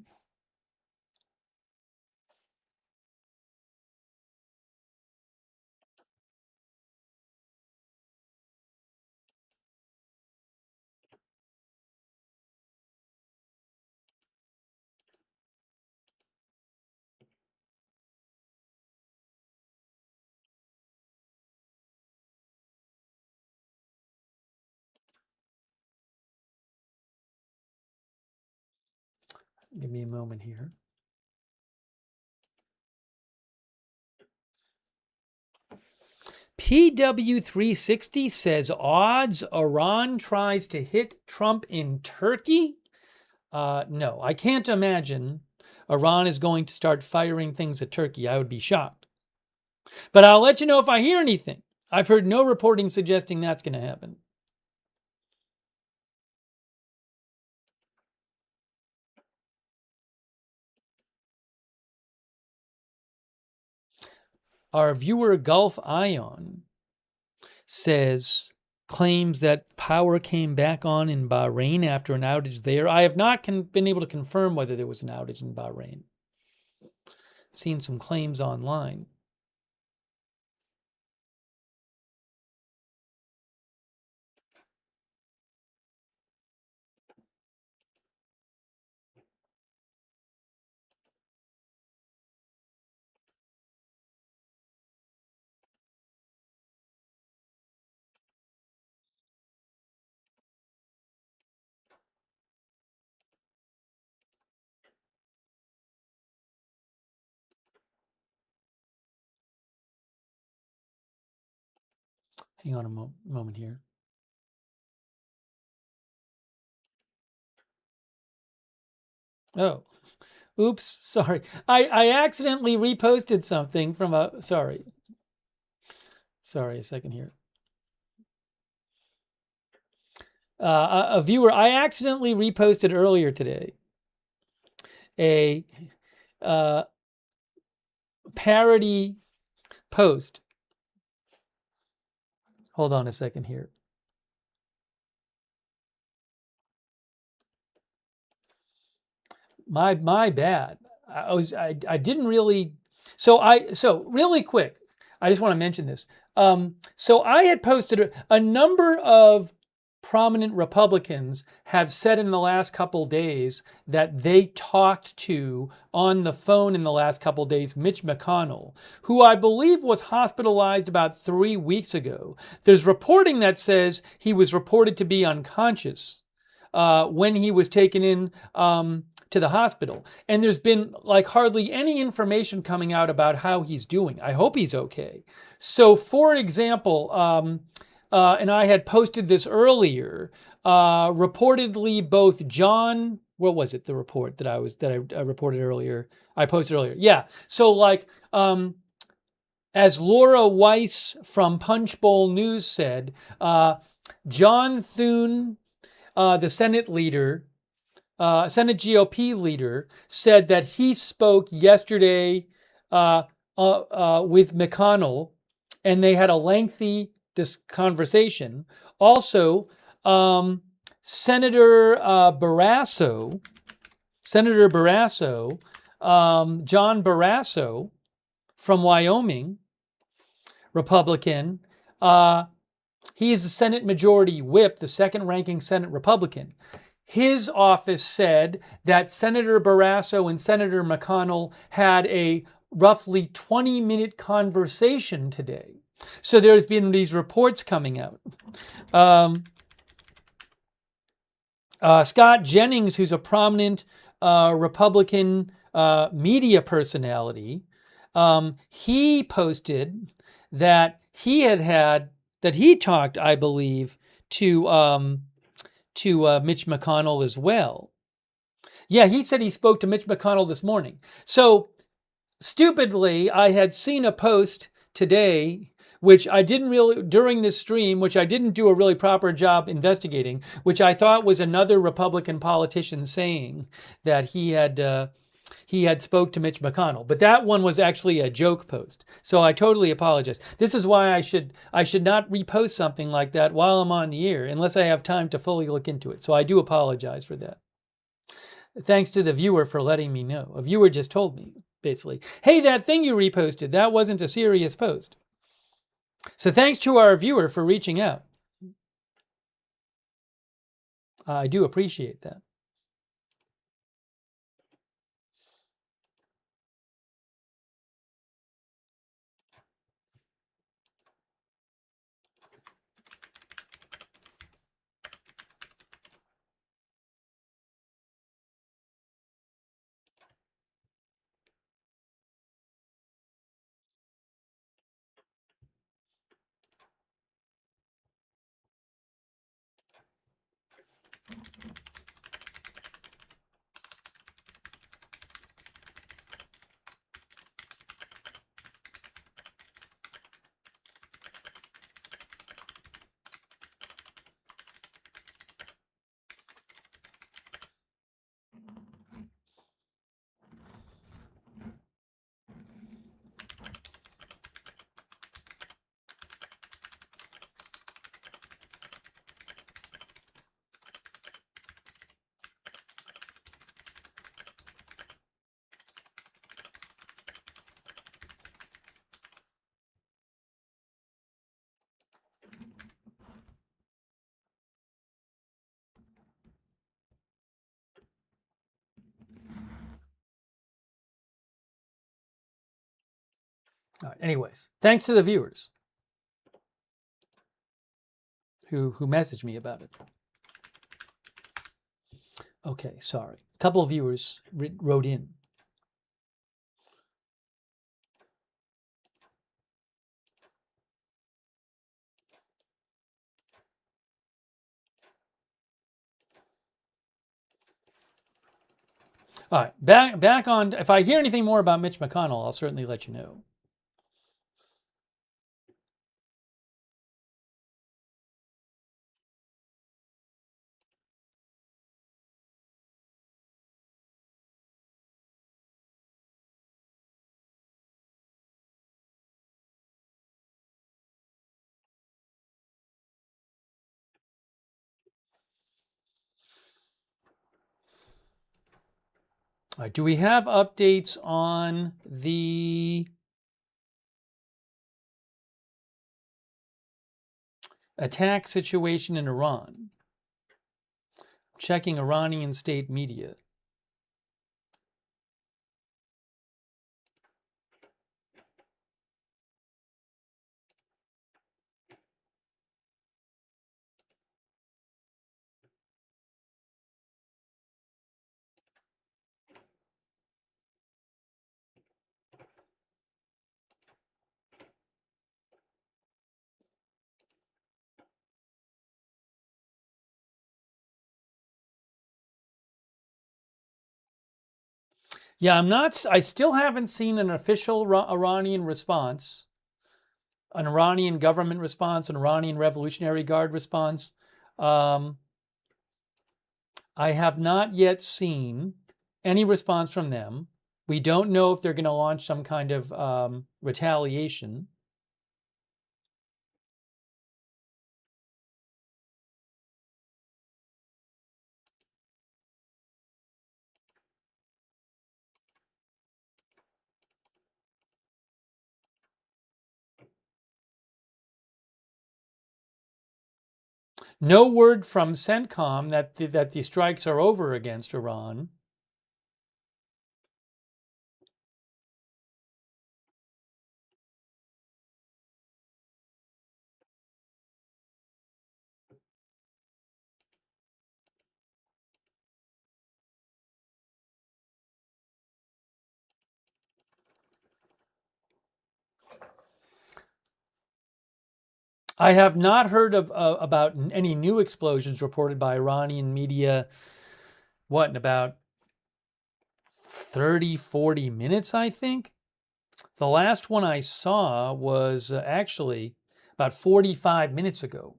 Give me a moment here. PW360 says odds Iran tries to hit Trump in Turkey? No, I can't imagine Iran is going to start firing things at Turkey. I would be shocked. But I'll let you know if I hear anything. I've heard no reporting suggesting that's going to happen. Our viewer Gulf Ion claims that power came back on in Bahrain after an outage there. I have not been able to confirm whether there was an outage in Bahrain. I've seen some claims online. Hang on a moment here. Oh, oops, sorry. I accidentally reposted something from a, sorry, a second here. A viewer, I accidentally reposted earlier today a parody post. Hold on a second here. My bad. I didn't really. So really quick. I just want to mention this. So I had posted a number of prominent Republicans have said in the last couple days that they talked to on the phone in the last couple days Mitch McConnell, who I believe was hospitalized about 3 weeks ago. There's reporting that says he was reported to be unconscious when he was taken in to the hospital. And there's been like hardly any information coming out about how he's doing. I hope he's okay. So for example, and I had posted this earlier, reportedly both John, what was it, the report that I reported earlier? I posted earlier. Yeah. So like, as Laura Weiss from Punchbowl News said, John Thune, the Senate leader, Senate GOP leader, said that he spoke yesterday with McConnell, and they had a lengthy conversation. Also, Senator Barrasso, John Barrasso from Wyoming, Republican, he is the Senate Majority Whip, the second-ranking Senate Republican. His office said that Senator Barrasso and Senator McConnell had a roughly 20-minute conversation today. So there's been these reports coming out. Scott Jennings, who's a prominent Republican media personality, he posted that he talked, I believe, to Mitch McConnell as well. Yeah, he said he spoke to Mitch McConnell this morning. So stupidly, I had seen a post today which I didn't really, during this stream, which I didn't do a really proper job investigating, which I thought was another Republican politician saying that he had spoke to Mitch McConnell, but that one was actually a joke post. So I totally apologize. This is why I should not repost something like that while I'm on the air unless I have time to fully look into it. So I do apologize for that. Thanks to the viewer for letting me know. A viewer just told me, basically, hey, that thing you reposted, that wasn't a serious post. So thanks to our viewer for reaching out. I do appreciate that. All right, anyways, thanks to the viewers who messaged me about it. Okay, sorry. A couple of viewers wrote in. All right, back on. If I hear anything more about Mitch McConnell, I'll certainly let you know. All right, do we have updates on the attack situation in Iran? Checking Iranian state media. Yeah, I still haven't seen an official Iranian response, an Iranian government response, an Iranian Revolutionary Guard response. I have not yet seen any response from them. We don't know if they're going to launch some kind of retaliation. No word from CENTCOM that the strikes are over against Iran. I have not heard about any new explosions reported by Iranian media, in about 30, 40 minutes, I think. The last one I saw was actually about 45 minutes ago.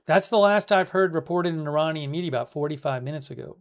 That's the last I've heard reported in Iranian media, about 45 minutes ago.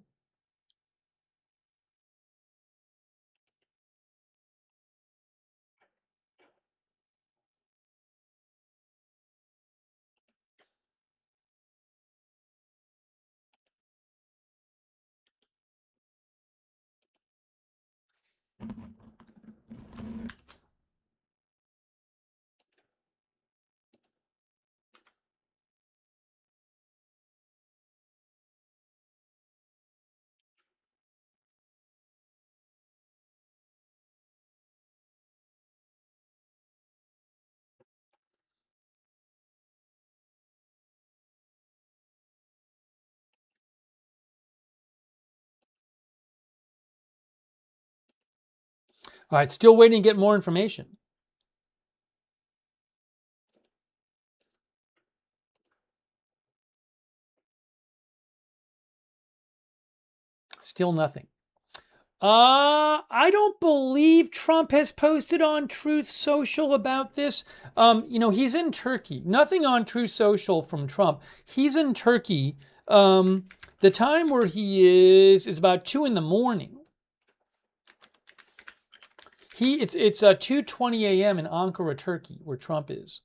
All right, still waiting to get more information. Still nothing. I don't believe Trump has posted on Truth Social about this. He's in Turkey. Nothing on Truth Social from Trump. He's in Turkey. The time where he is about 2 in the morning. It's 2:20 a.m. in Ankara, Turkey, where Trump is.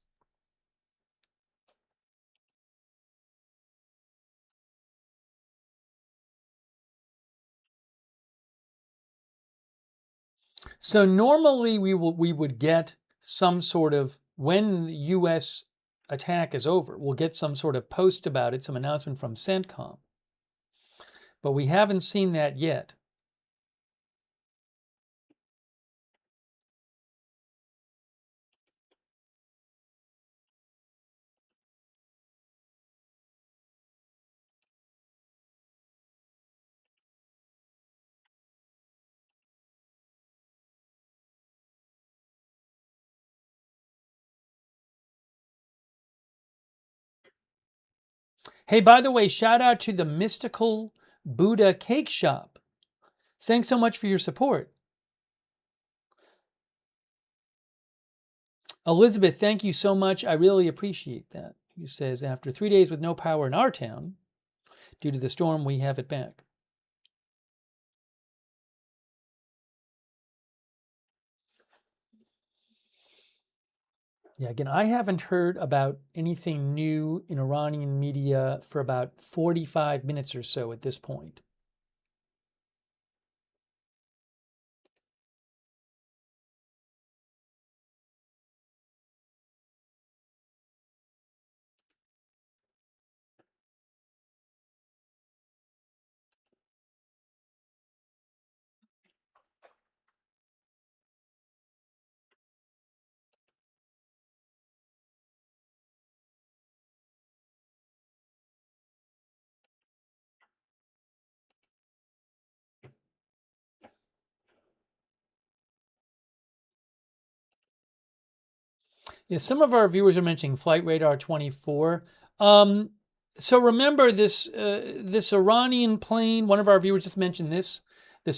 So normally we would get some sort of, when the U.S. attack is over, we'll get some sort of post about it, some announcement from CENTCOM. But we haven't seen that yet. Hey, by the way, shout out to the Mystical Buddha Cake Shop. Thanks so much for your support. Elizabeth, thank you so much. I really appreciate that. He says, after 3 days with no power in our town, due to the storm, we have it back. Yeah, again, I haven't heard about anything new in Iranian media for about 45 minutes or so at this point. Yeah, some of our viewers are mentioning Flight Radar 24. So remember this this Iranian plane. One of our viewers just mentioned this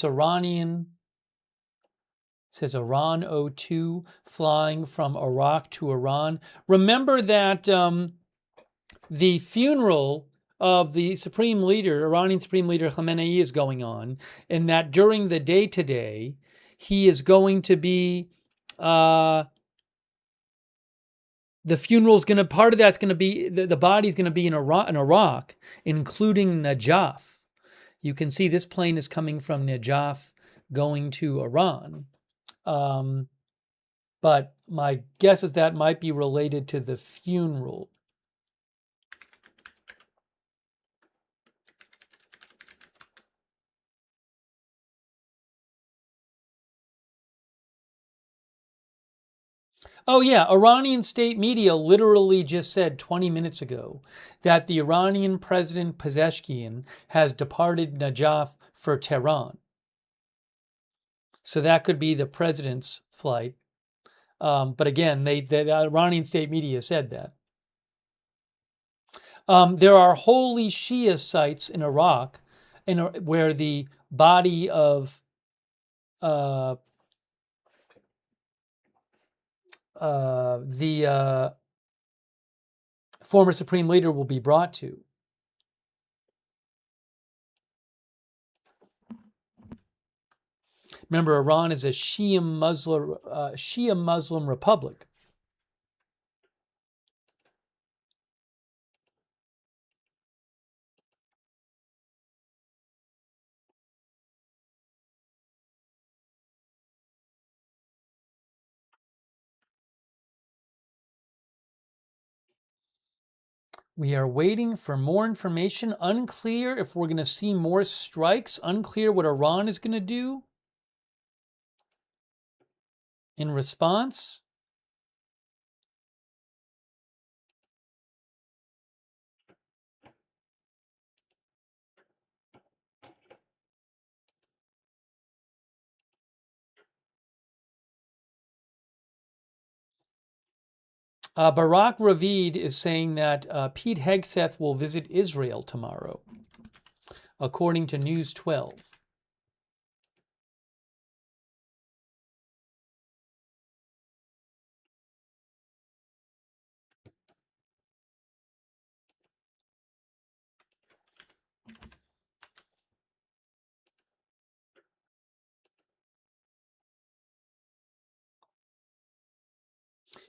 Iranian. It says Iran 02 flying from Iraq to Iran. Remember that the funeral of the Supreme Leader, Iranian Supreme Leader Khamenei, is going on, and that during the day today, he is going to be. The funeral's going to, part of that's going to be, the body's going to be in Iraq, including Najaf. You can see this plane is coming from Najaf going to Iran. But my guess is that might be related to the funeral. Oh yeah, Iranian state media literally just said 20 minutes ago that the Iranian President Pezeshkian has departed Najaf for Tehran. So that could be the president's flight. But again, the Iranian state media said that. There are holy Shia sites in Iraq where the body of the former supreme leader will be brought to. Remember, Iran is a Shia Muslim republic. We are waiting for more information. Unclear if we're going to see more strikes. Unclear what Iran is going to do in response. Barak Ravid is saying that Pete Hegseth will visit Israel tomorrow, according to News 12.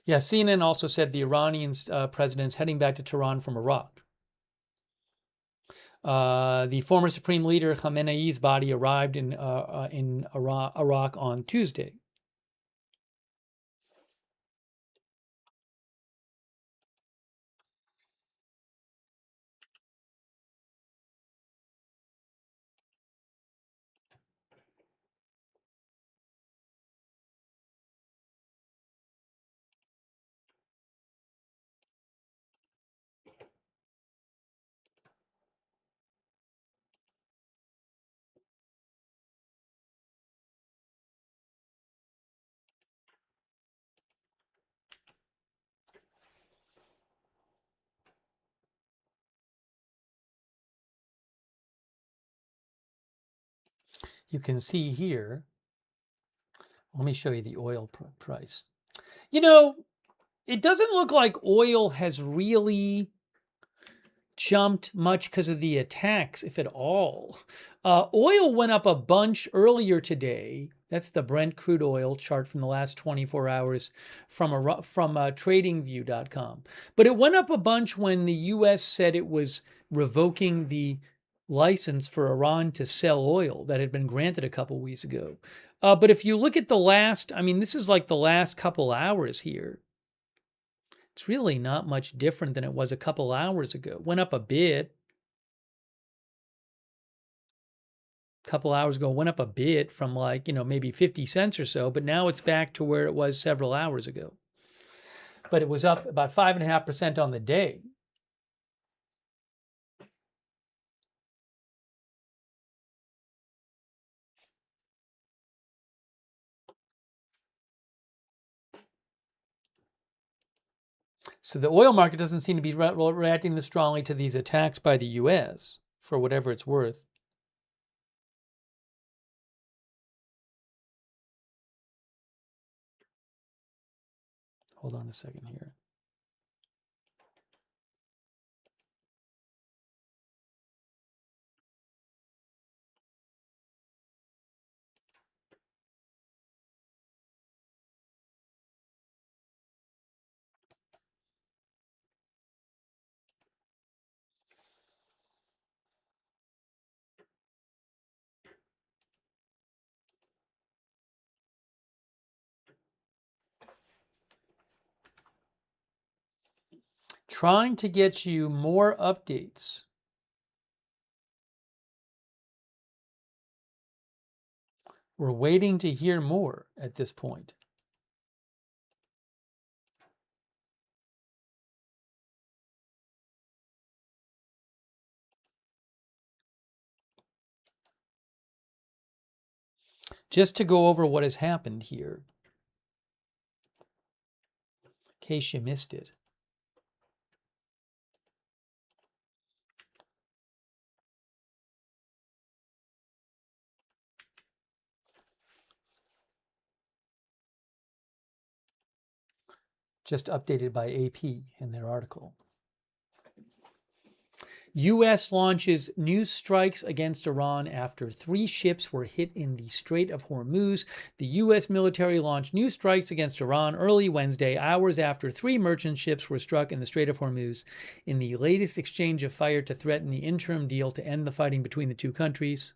Yeah, CNN also said the Iranian president's heading back to Tehran from Iraq. The former supreme leader Khamenei's body arrived in Iraq on Tuesday. You can see here, let me show you the oil price. You know, it doesn't look like oil has really jumped much because of the attacks, if at all. Oil went up a bunch earlier today. That's the Brent crude oil chart from the last 24 hours from tradingview.com. But it went up a bunch when the U.S. said it was revoking the license for Iran to sell oil that had been granted a couple weeks ago. But if you look at the last, I mean, this is like the last couple hours here. It's really not much different than it was a couple hours ago. Went up a bit. A couple hours ago, went up a bit from like, maybe 50 cents or so, but now it's back to where it was several hours ago. But it was up about 5.5% on the day. So the oil market doesn't seem to be reacting this strongly to these attacks by the U.S., for whatever it's worth. Hold on a second here. Trying to get you more updates. We're waiting to hear more at this point. Just to go over what has happened here, in case you missed it. just updated by AP in their article. U.S. launches new strikes against Iran after 3 ships were hit in the Strait of Hormuz. The U.S. military launched new strikes against Iran early Wednesday, hours after 3 merchant ships were struck in the Strait of Hormuz in the latest exchange of fire to threaten the interim deal to end the fighting between the two countries.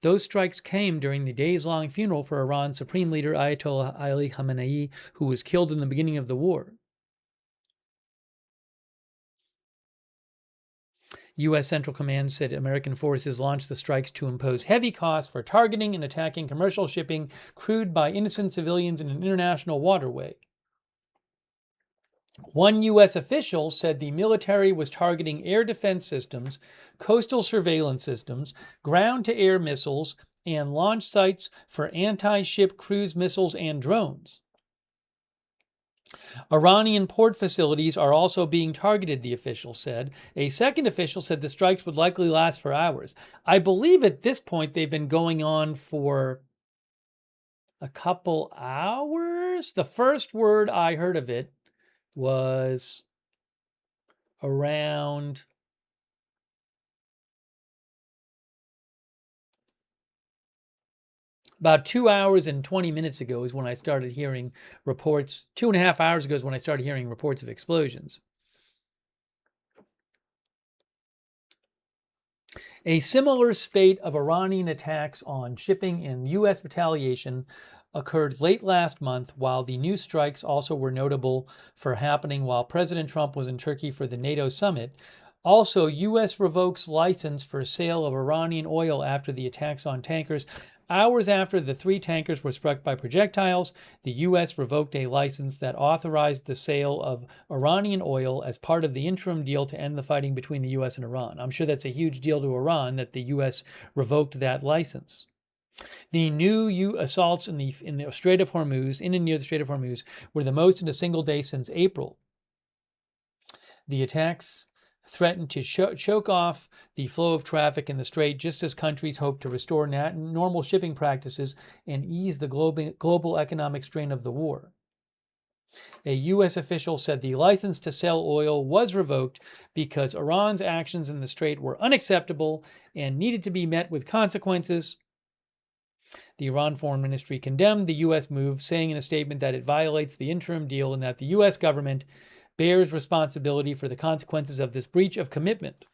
Those strikes came during the days-long funeral for Iran's supreme leader Ayatollah Ali Khamenei, who was killed in the beginning of the war. U.S. Central Command said American forces launched the strikes to impose heavy costs for targeting and attacking commercial shipping crewed by innocent civilians in an international waterway. One U.S. official said the military was targeting air defense systems, coastal surveillance systems, ground-to-air missiles, and launch sites for anti-ship cruise missiles and drones. Iranian port facilities are also being targeted, the official said. A second official said the strikes would likely last for hours. I believe at this point they've been going on for a couple hours. The first word I heard of it was around about 2 hours and 20 minutes ago is when I started hearing reports. 2.5 hours ago is when I started hearing reports of explosions. A similar spate of Iranian attacks on shipping and U.S. retaliation occurred late last month, while the new strikes also were notable for happening while President Trump was in Turkey for the NATO summit. Also, U.S. revokes license for sale of Iranian oil after the attacks on tankers. Hours after the 3 tankers were struck by projectiles, the U.S. revoked a license that authorized the sale of Iranian oil as part of the interim deal to end the fighting between the U.S. and Iran. I'm sure that's a huge deal to Iran that the U.S. revoked that license. The new assaults in the Strait of Hormuz, in and near the Strait of Hormuz, were the most in a single day since April. The attacks threatened to choke off the flow of traffic in the strait, just as countries hope to restore normal shipping practices and ease the global economic strain of the war. A U.S. official said the license to sell oil was revoked because Iran's actions in the strait were unacceptable and needed to be met with consequences. The Iran Foreign Ministry condemned the U.S. move, saying in a statement that it violates the interim deal and that the U.S. government bears responsibility for the consequences of this breach of commitment.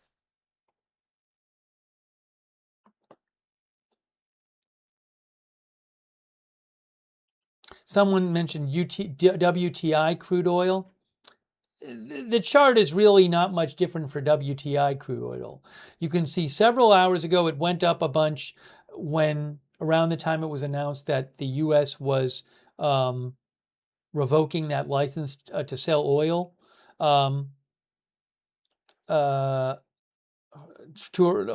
Someone mentioned WTI crude oil. The chart is really not much different for WTI crude oil. You can see several hours ago it went up a bunch when around the time it was announced that the U.S. was revoking that license to sell oil. To a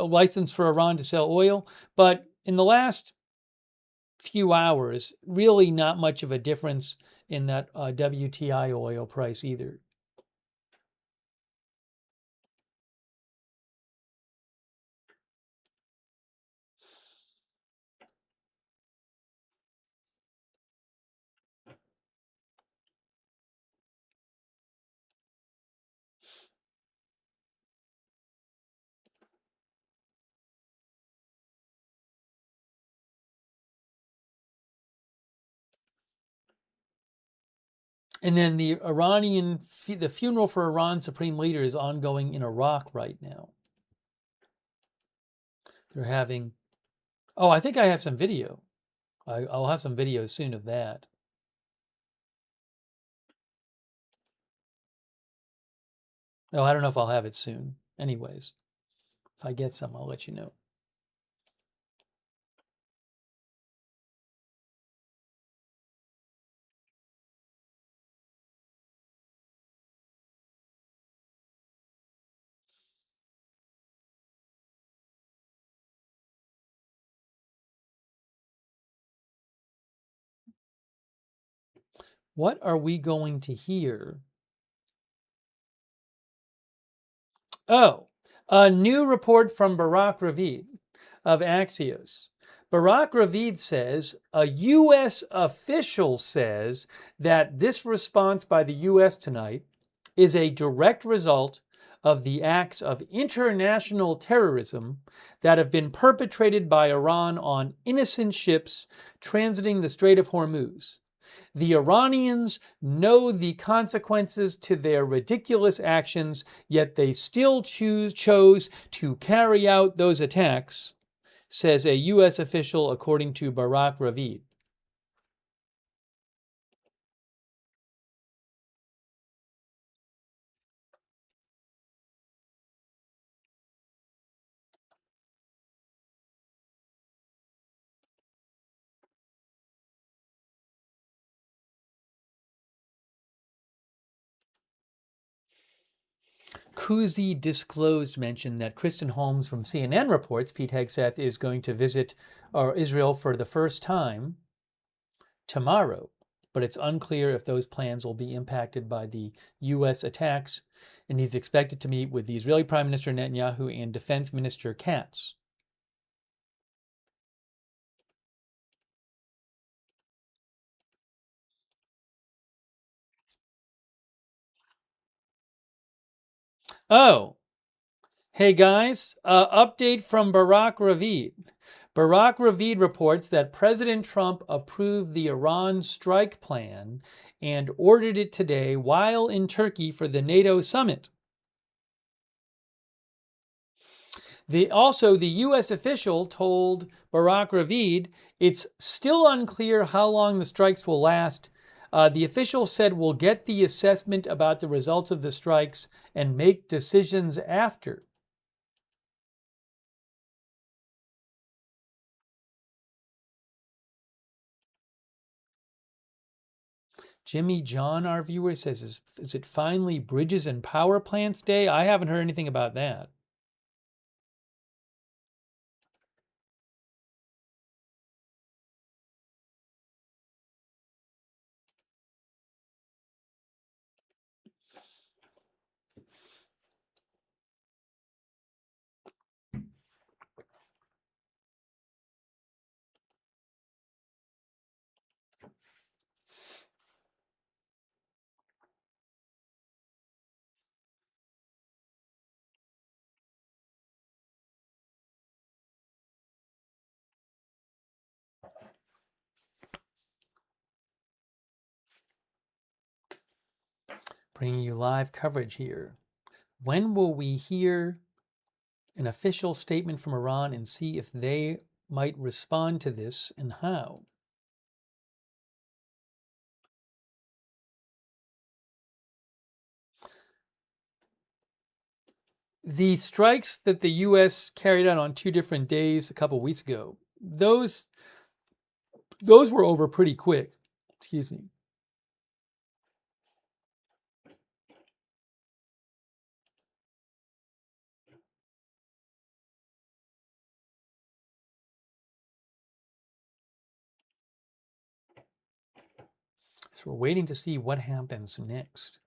license for Iran to sell oil. But in the last few hours, really not much of a difference in that WTI oil price either. And then the funeral for Iran's supreme leader is ongoing in Iraq right now. They're having, I think I have some video. I'll have some videos soon of that. No, I don't know if I'll have it soon. Anyways, if I get some, I'll let you know. What are we going to hear? Oh, a new report from Barak Ravid of Axios. Barak Ravid says a U.S. official says that this response by the U.S. tonight is a direct result of the acts of international terrorism that have been perpetrated by Iran on innocent ships transiting the Strait of Hormuz. The Iranians know the consequences to their ridiculous actions, yet they still chose to carry out those attacks, says a U.S. official according to Barak Ravid. Kuzi disclosed mention that Kristen Holmes from CNN reports Pete Hegseth is going to visit Israel for the first time tomorrow, but it's unclear if those plans will be impacted by the U.S. attacks, and he's expected to meet with the Israeli Prime Minister Netanyahu and Defense Minister Katz. Oh, hey guys, update from Barak Ravid. Barak Ravid reports that President Trump approved the Iran strike plan and ordered it today while in Turkey for the NATO summit. The U.S. official told Barak Ravid it's still unclear how long the strikes will last. The official said we'll get the assessment about the results of the strikes and make decisions after. Jimmy John, our viewer, says, is it finally bridges and power plants day? I haven't heard anything about that. Bringing you live coverage here. When will we hear an official statement from Iran and see if they might respond to this and how? The strikes that the U.S. carried out on 2 different days a couple weeks ago, those were over pretty quick. Excuse me. So we're waiting to see what happens next.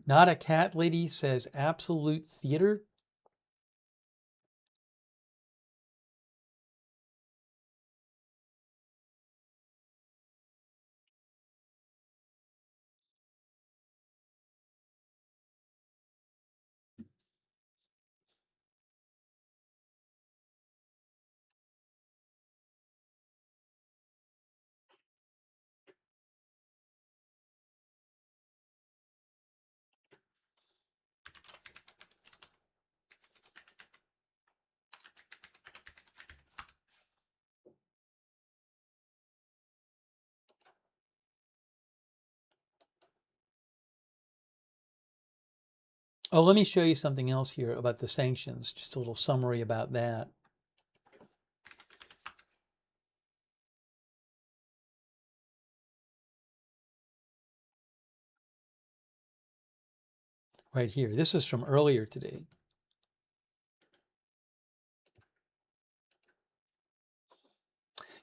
Not a Cat Lady says absolute theater. Oh, let me show you something else here about the sanctions. Just a little summary about that. Right here. This is from earlier today.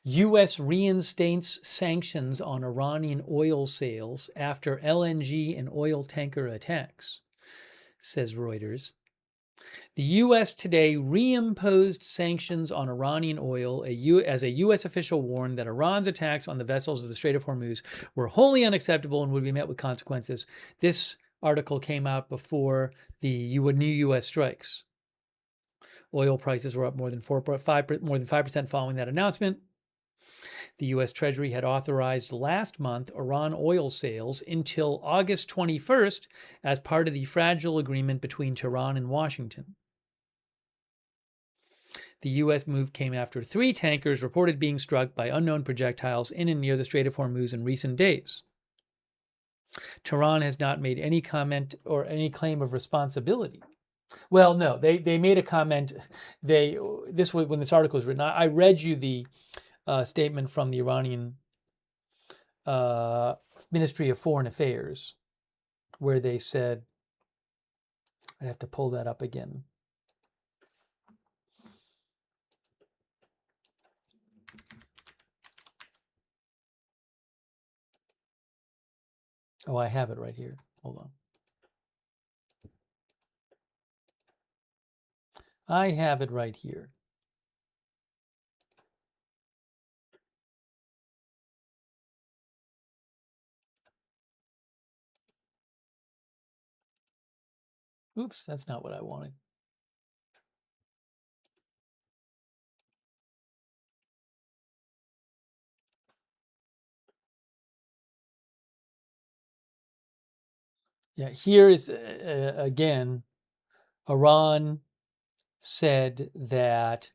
U.S. reinstates sanctions on Iranian oil sales after LNG and oil tanker attacks, says Reuters. The U.S. today reimposed sanctions on Iranian oil as a U.S. official warned that Iran's attacks on the vessels of the Strait of Hormuz were wholly unacceptable and would be met with consequences. This article came out before the new U.S. strikes. Oil prices were up more than 5% following that announcement. The U.S. Treasury had authorized last month Iran oil sales until August 21st as part of the fragile agreement between Tehran and Washington. The U.S. move came after 3 tankers reported being struck by unknown projectiles in and near the Strait of Hormuz in recent days. Tehran has not made any comment or any claim of responsibility. Well, no, they made a comment. When this article was written, I read you the statement from the Iranian Ministry of Foreign Affairs, where they said, I'd have to pull that up again. Oh, I have it right here. Hold on. I have it right here. Oops, that's not what I wanted. Yeah, here is again, Iran said that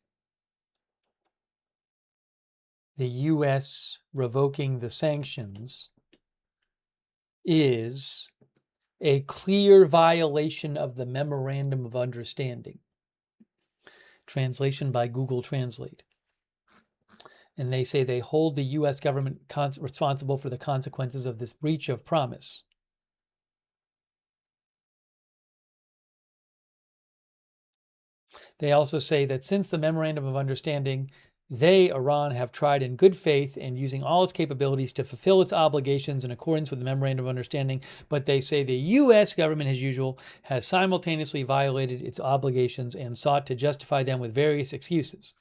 the U.S. revoking the sanctions is a clear violation of the Memorandum of Understanding. Translation by Google Translate. And they say they hold the U.S. government responsible for the consequences of this breach of promise. They also say that since the Memorandum of Understanding, Iran, have tried in good faith and using all its capabilities to fulfill its obligations in accordance with the Memorandum of Understanding, but they say the U.S. government, as usual, has simultaneously violated its obligations and sought to justify them with various excuses.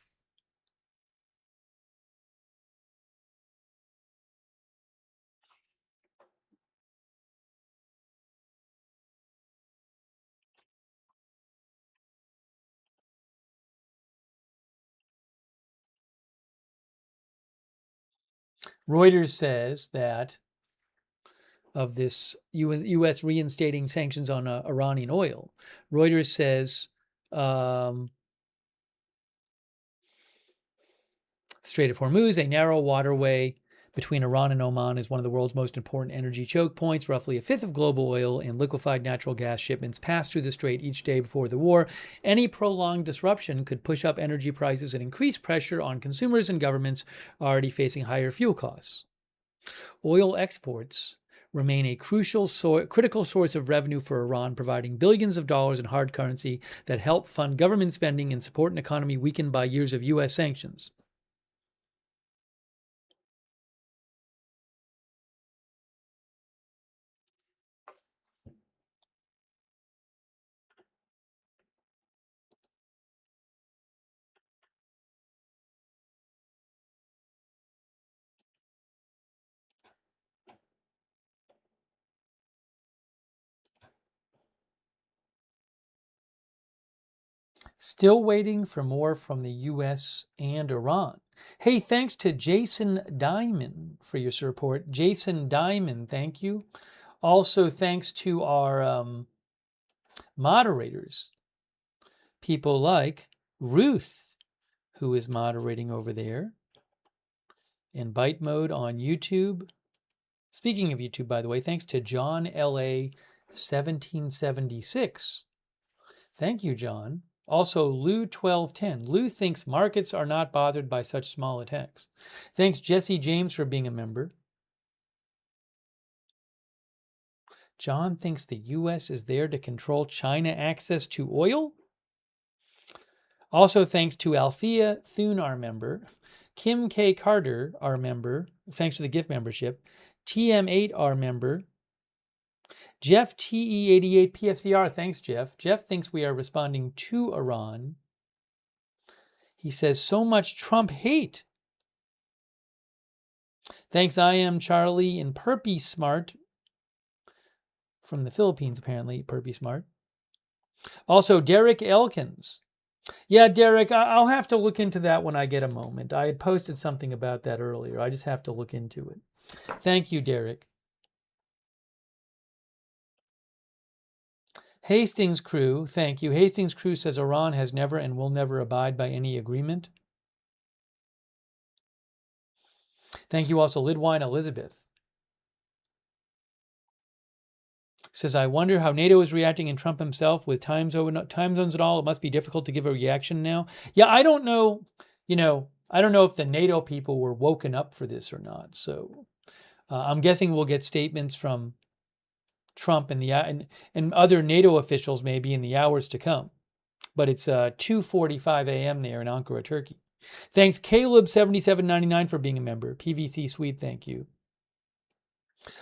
Reuters says that of this U.S. reinstating sanctions on Iranian oil, Reuters says Strait of Hormuz, a narrow waterway between Iran and Oman, is one of the world's most important energy choke points. Roughly a fifth of global oil and liquefied natural gas shipments passed through the strait each day before the war. Any prolonged disruption could push up energy prices and increase pressure on consumers and governments already facing higher fuel costs. Oil exports remain a critical source of revenue for Iran, providing billions of dollars in hard currency that help fund government spending and support an economy weakened by years of U.S. sanctions. Still waiting for more from the U.S. and Iran. Hey, thanks to Jason Diamond for your support. Jason Diamond, thank you. Also, thanks to our moderators, people like Ruth, who is moderating over there in Bite Mode on YouTube. Speaking of YouTube, by the way, thanks to John L.A. 1776. Thank you, John. Also, Lou1210. Lou thinks markets are not bothered by such small attacks. Thanks, Jesse James, for being a member. John thinks the U.S. is there to control China access to oil. Also, thanks to Althea Thune, our member. Kim K. Carter, our member. Thanks for the gift membership. TM8, our member. Jeff TE88 PFCR, thanks, Jeff. Jeff thinks we are responding to Iran. He says, so much Trump hate. Thanks, I am Charlie and Perpy Smart from the Philippines, apparently, Perpy Smart. Also, Derek Elkins. Yeah, Derek, I'll have to look into that when I get a moment. I had posted something about that earlier. I just have to look into it. Thank you, Derek. Hastings Crew, thank you. Hastings Crew says Iran has never and will never abide by any agreement. Thank you also, Lidwine Elizabeth. Says, I wonder how NATO is reacting and Trump himself with time zones and all. It must be difficult to give a reaction now. Yeah, I don't know. I don't know if the NATO people were woken up for this or not. So I'm guessing we'll get statements from Trump and other NATO officials maybe in the hours to come. But it's 2:45 a.m. there in Ankara, Turkey. Thanks, Caleb7799 for being a member. PVC Suite, thank you.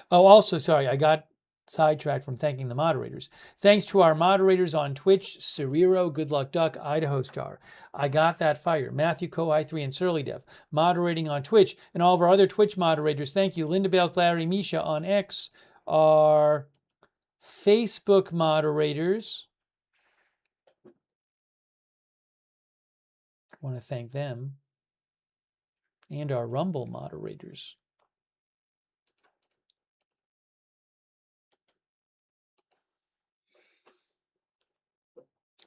Oh, also, sorry, I got sidetracked from thanking the moderators. Thanks to our moderators on Twitch, Cerero, Good Luck Duck, Idaho Star, I Got That Fire, Matthew Co, I3, and Surly Dev, moderating on Twitch, and all of our other Twitch moderators. Thank you, Linda Bale, Clary, Misha on X, our Facebook moderators. I want to thank them, and our Rumble moderators.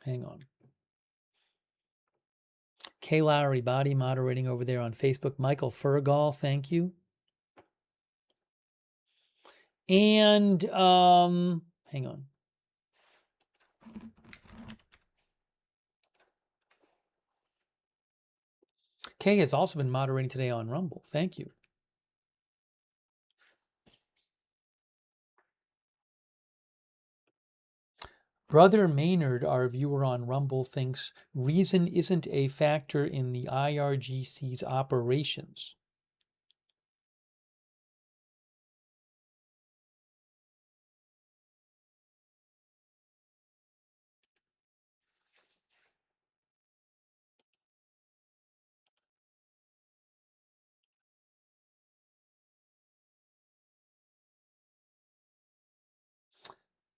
Hang on. Kay Lowry Body moderating over there on Facebook. Michael Fergal, thank you. And hang on. Kay has also been moderating today on Rumble. Thank you. Brother Maynard, our viewer on Rumble, thinks reason isn't a factor in the IRGC's operations.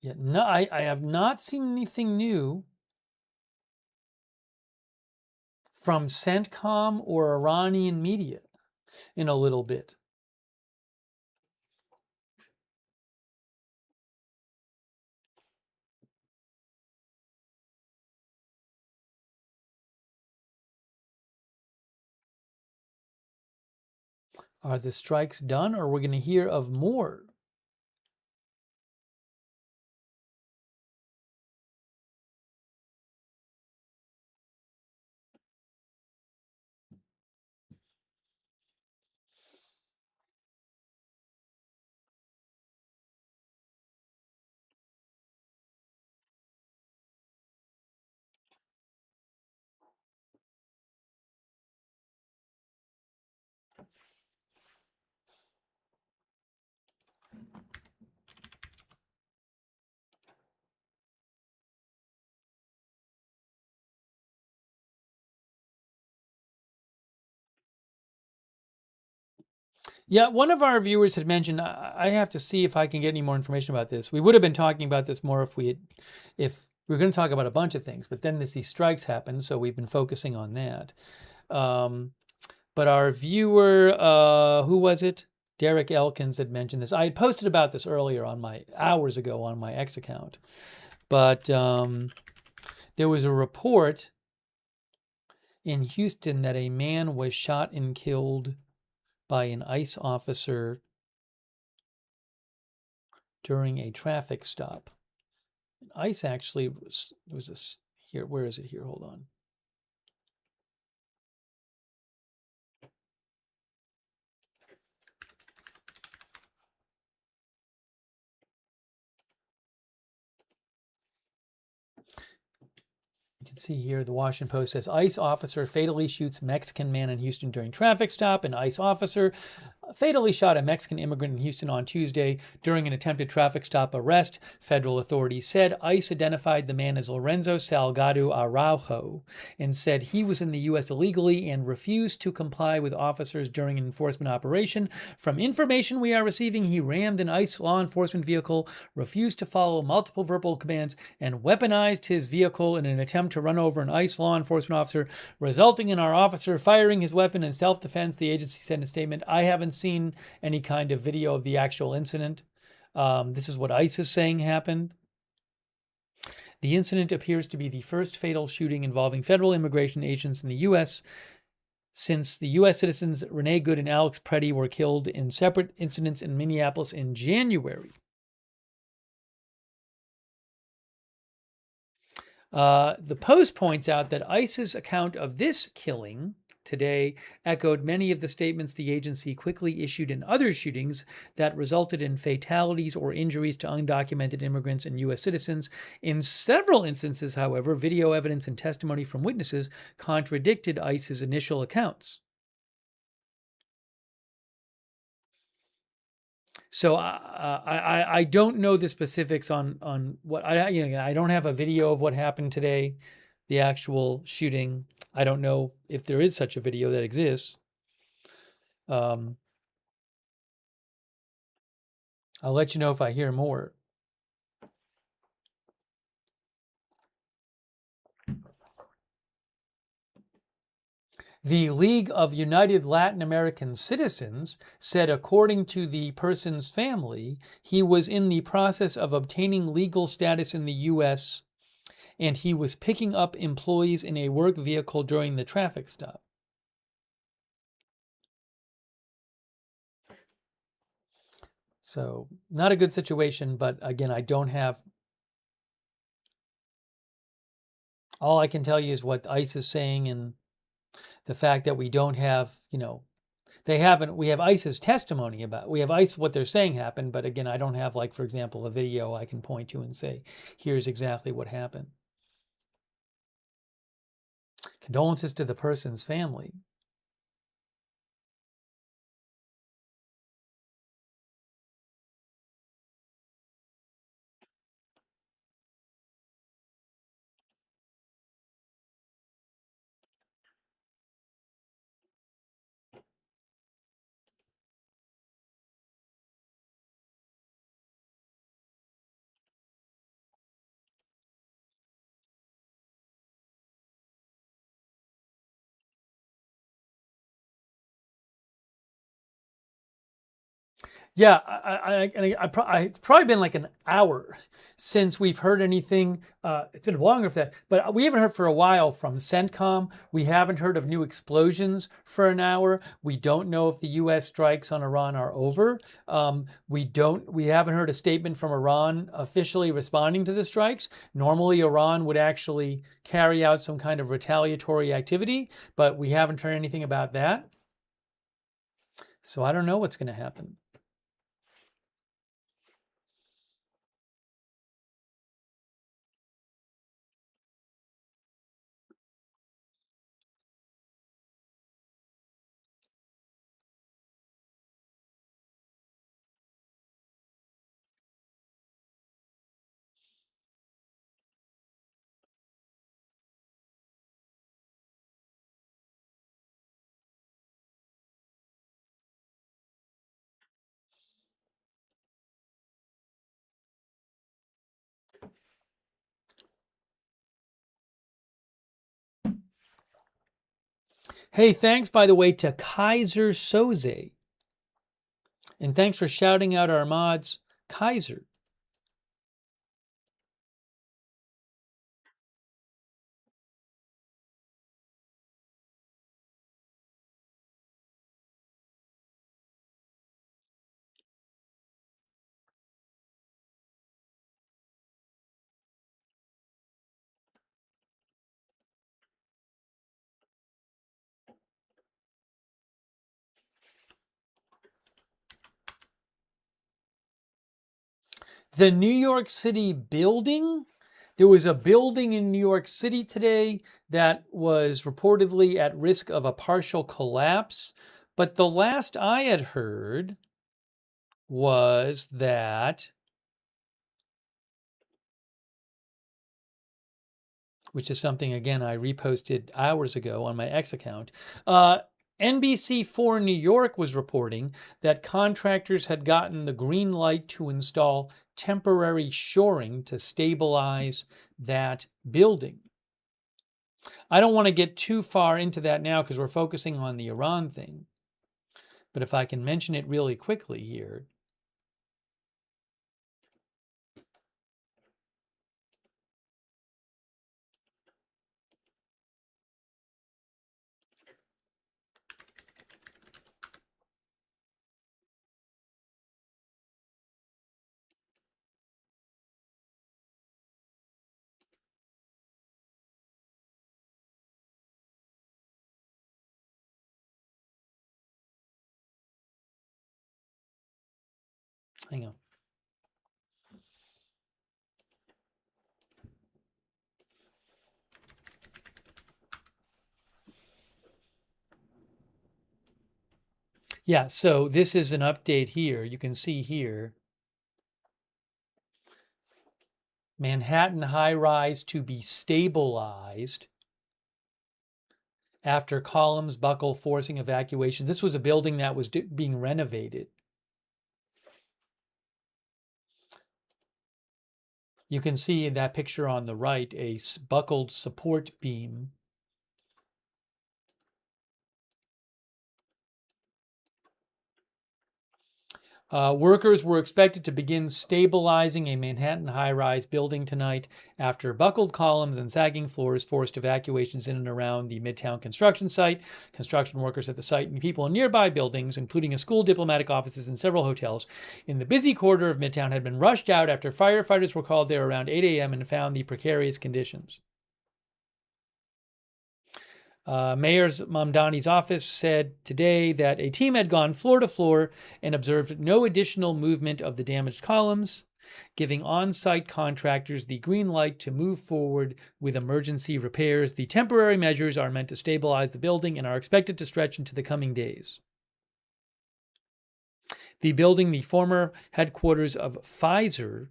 Yet no, I have not seen anything new from CENTCOM or Iranian media in a little bit. Are the strikes done, or are we going to hear of more? Yeah, one of our viewers had mentioned, I have to see if I can get any more information about this. We would have been talking about this more if we were going to talk about a bunch of things, but then these strikes happened, so we've been focusing on that. But our viewer, who was it? Derek Elkins had mentioned this. I had posted about this earlier hours ago on my X account. But there was a report in Houston that a man was shot and killed by an ICE officer during a traffic stop. ICE actually was here. Where is it here? Hold on. You can see here the Washington Post says ICE officer fatally shoots Mexican man in Houston during traffic stop. An ICE officer fatally shot a Mexican immigrant in Houston on Tuesday during an attempted traffic stop arrest. Federal authorities said ICE identified the man as Lorenzo Salgado Araujo and said he was in the U.S. illegally and refused to comply with officers during an enforcement operation. From information we are receiving, he rammed an ICE law enforcement vehicle, refused to follow multiple verbal commands, and weaponized his vehicle in an attempt to run over an ICE law enforcement officer, resulting in our officer firing his weapon in self-defense, the agency said in a statement. I haven't seen any kind of video of the actual incident. This is what ICE is saying happened. The incident appears to be the first fatal shooting involving federal immigration agents in the U.S. since the U.S. citizens Renee Good and Alex Preddy were killed in separate incidents in Minneapolis in January. The Post points out that ICE's account of this killing today echoed many of the statements the agency quickly issued in other shootings that resulted in fatalities or injuries to undocumented immigrants and U.S. citizens. In several instances, however, video evidence and testimony from witnesses contradicted ICE's initial accounts. So I don't know the specifics on what I don't have a video of what happened today, the actual shooting. I don't know if there is such a video that exists. I'll let you know if I hear more. The League of United Latin American Citizens said, according to the person's family, he was in the process of obtaining legal status in the U.S. and he was picking up employees in a work vehicle during the traffic stop. So, not a good situation, but again, I don't have... All I can tell you is what ICE is saying, and the fact that we don't have, we have ICE's testimony we have ICE, what they're saying happened, but again, I don't have, like, for example, a video I can point to and say, here's exactly what happened. Condolences to the person's family. Yeah, it's probably been like an hour since we've heard anything. It's been longer for that, but we haven't heard for a while from CENTCOM. We haven't heard of new explosions for an hour. We don't know if the U.S. strikes on Iran are over. We haven't heard a statement from Iran officially responding to the strikes. Normally, Iran would actually carry out some kind of retaliatory activity, but we haven't heard anything about that. So I don't know what's going to happen. Hey, thanks, by the way, to Kaiser Soze. And thanks for shouting out our mods, Kaiser. The New York City building, there was a building in New York City today that was reportedly at risk of a partial collapse. But the last I had heard was that, which is something, again, I reposted hours ago on my X account. NBC4 New York was reporting that contractors had gotten the green light to install temporary shoring to stabilize that building. I don't want to get too far into that now because we're focusing on the Iran thing. But if I can mention it really quickly here. Hang on. Yeah, so this is an update here. You can see here, Manhattan high rise to be stabilized after columns buckle, forcing evacuations. This was a building that was being renovated. You can see in that picture on the right a buckled support beam. Workers were expected to begin stabilizing a Manhattan high-rise building tonight after buckled columns and sagging floors forced evacuations in and around the Midtown construction site. Construction workers at the site and people in nearby buildings, including a school, diplomatic offices, and several hotels in the busy corridor of Midtown, had been rushed out after firefighters were called there around 8 a.m. and found the precarious conditions. Mayor Mamdani's office said today that a team had gone floor to floor and observed no additional movement of the damaged columns, giving on-site contractors the green light to move forward with emergency repairs. The temporary measures are meant to stabilize the building and are expected to stretch into the coming days. The building, the former headquarters of Pfizer,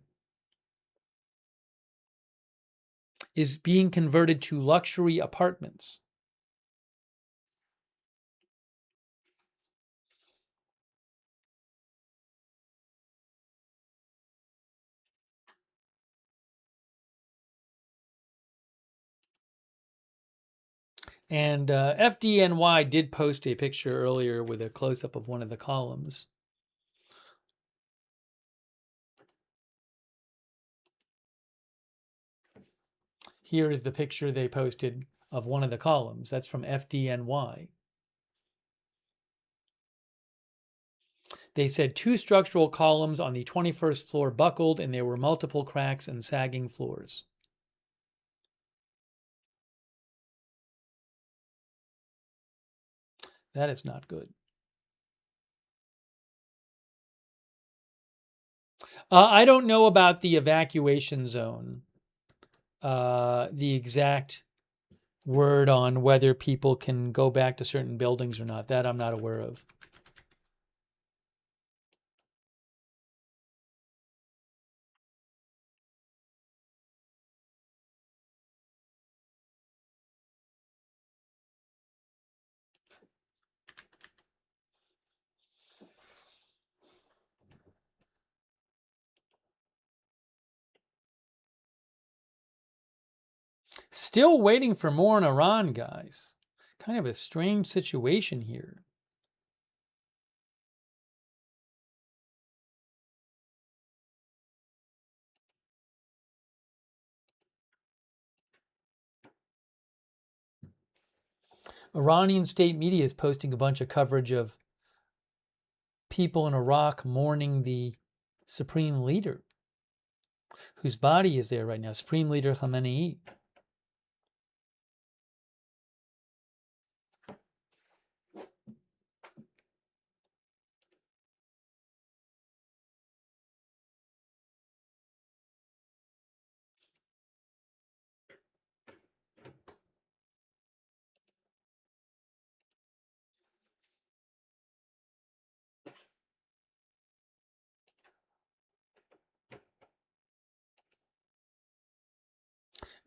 is being converted to luxury apartments. And FDNY did post a picture earlier with a close-up of one of the columns. Here is the picture they posted of one of the columns. That's from FDNY. They said 2 structural columns on the 21st floor buckled and there were multiple cracks and sagging floors. That is not good. I don't know about the evacuation zone, the exact word on whether people can go back to certain buildings or not. That I'm not aware of. Still waiting for more in Iran, guys. Kind of a strange situation here. Iranian state media is posting a bunch of coverage of people in Iraq mourning the supreme leader, whose body is there right now, Supreme Leader Khamenei.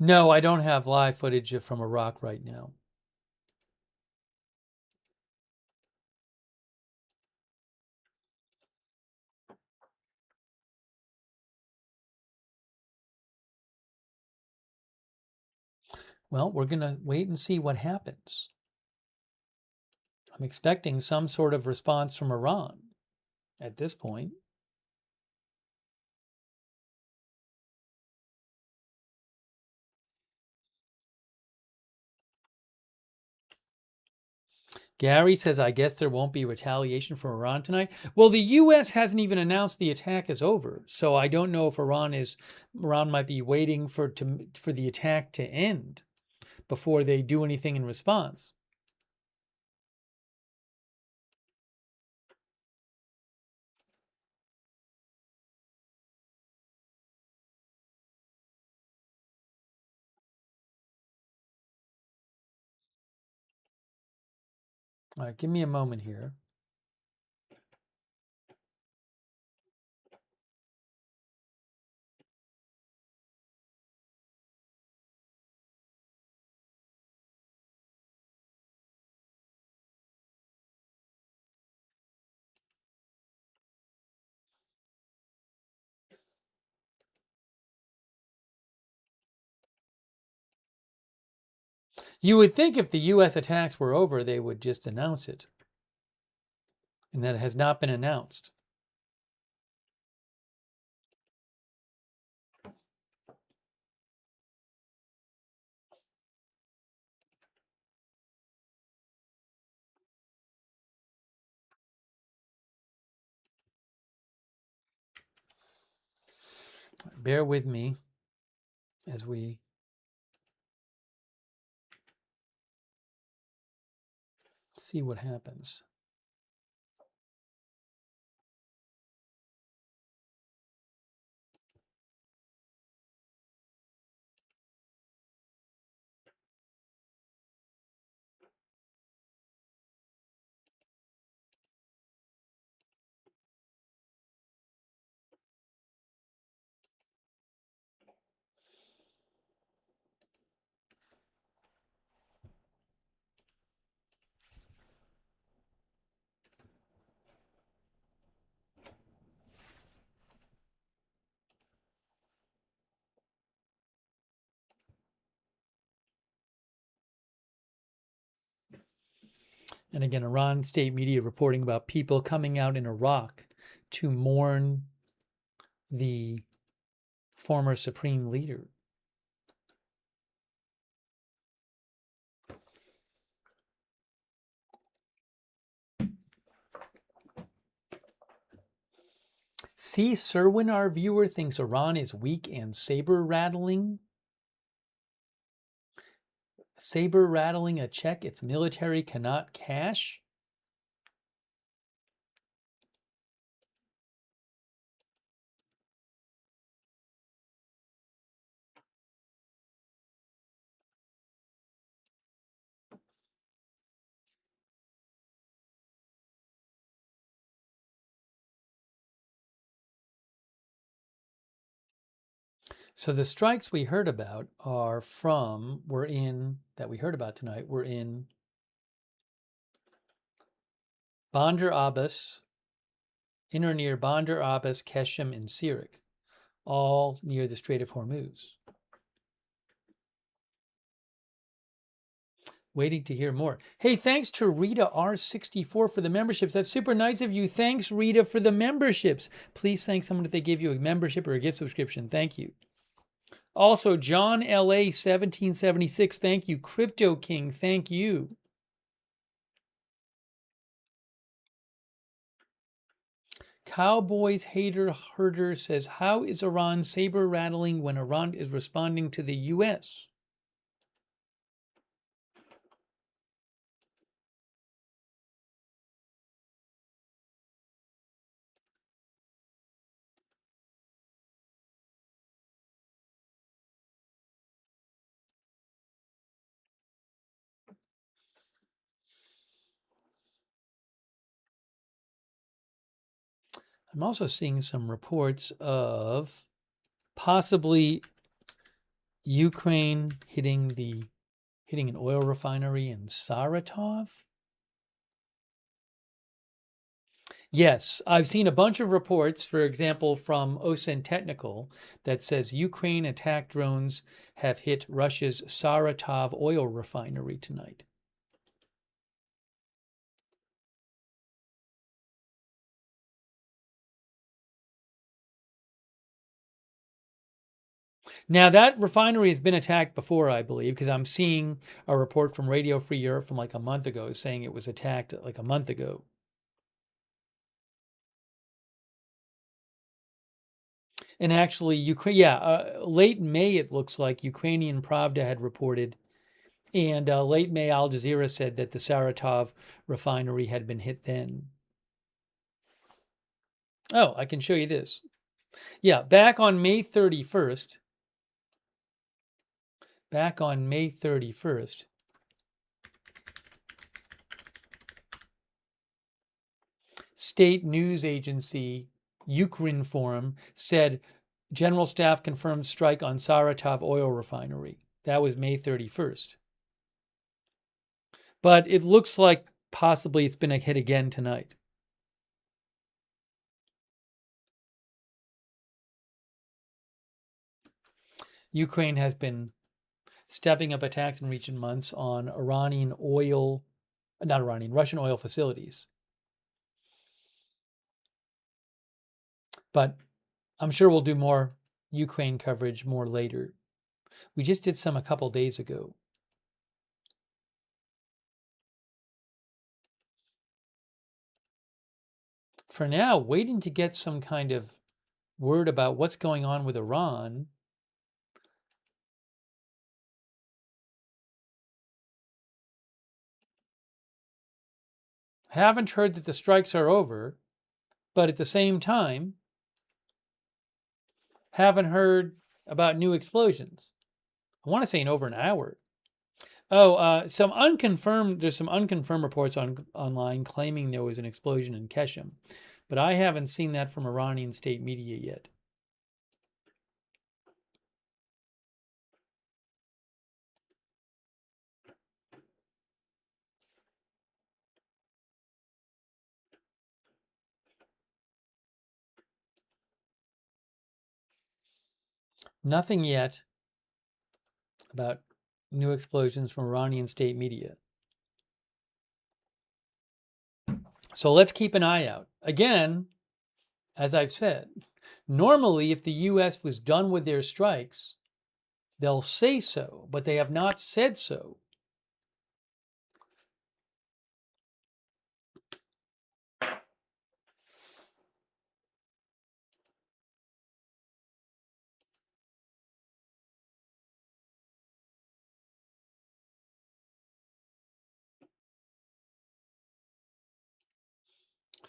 No, I don't have live footage from Iraq right now. Well, we're going to wait and see what happens. I'm expecting some sort of response from Iran at this point. Gary says, I guess there won't be retaliation from Iran tonight. Well, the U.S. hasn't even announced the attack is over. So I don't know if Iran might be waiting for the attack to end before they do anything in response. All right, give me a moment here. You would think if the U.S. attacks were over, they would just announce it. And that has not been announced. Bear with me as we see what happens. And again, Iran state media reporting about people coming out in Iraq to mourn the former supreme leader. C. Serwin, our viewer, thinks Iran is weak and saber rattling. Saber rattling a check its military cannot cash. So the strikes we heard about were in Bandar Abbas, in or near Bandar Abbas, Keshem, and Sirik, all near the Strait of Hormuz. Waiting to hear more. Hey, thanks to Rita R64 for the memberships. That's super nice of you. Thanks, Rita, for the memberships. Please thank someone if they give you a membership or a gift subscription. Thank you. Also, John LA 1776, thank you. Crypto King, thank you. Cowboys Hater Herder says, how is Iran saber rattling when Iran is responding to the U.S.? I'm also seeing some reports of possibly Ukraine hitting an oil refinery in Saratov? Yes, I've seen a bunch of reports, for example, from OSINT Technical, that says Ukraine attack drones have hit Russia's Saratov oil refinery tonight. Now, that refinery has been attacked before, I believe, because I'm seeing a report from Radio Free Europe from like a month ago saying it was attacked like a month ago. And actually, Ukraine, late May, it looks like Ukrainian Pravda had reported, and late May, Al Jazeera said that the Saratov refinery had been hit then. Oh, I can show you this. Yeah, back on May 31st, state news agency Ukrinform said General Staff confirmed strike on Saratov oil refinery. That was May 31st. But it looks like possibly it's been a hit again tonight. Ukraine has been stepping up attacks in recent months on Russian oil facilities. But I'm sure we'll do more Ukraine coverage more later. We just did some a couple days ago. For now, waiting to get some kind of word about what's going on with Iran. Haven't heard that the strikes are over, but at the same time, haven't heard about new explosions. I want to say in over an hour. There's some unconfirmed reports online claiming there was an explosion in Keshem, but I haven't seen that from Iranian state media yet. Nothing yet about new explosions from Iranian state media. So let's keep an eye out. Again, as I've said, normally if the U.S. was done with their strikes, they'll say so, but they have not said so.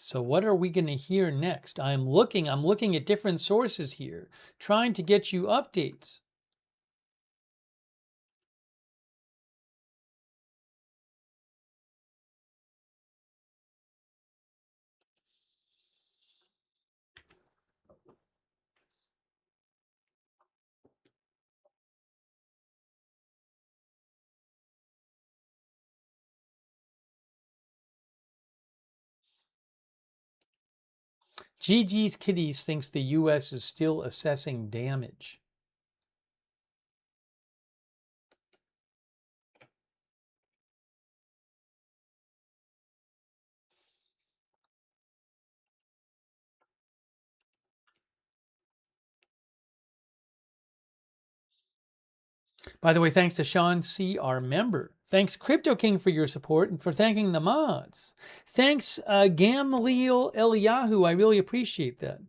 So what are we going to hear next? I'm looking at different sources here, trying to get you updates. GG's Kitties thinks the U.S. is still assessing damage. By the way, thanks to Sean C., our member. Thanks, Crypto King, for your support and for thanking the mods. Thanks, Gamaliel Eliyahu. I really appreciate that.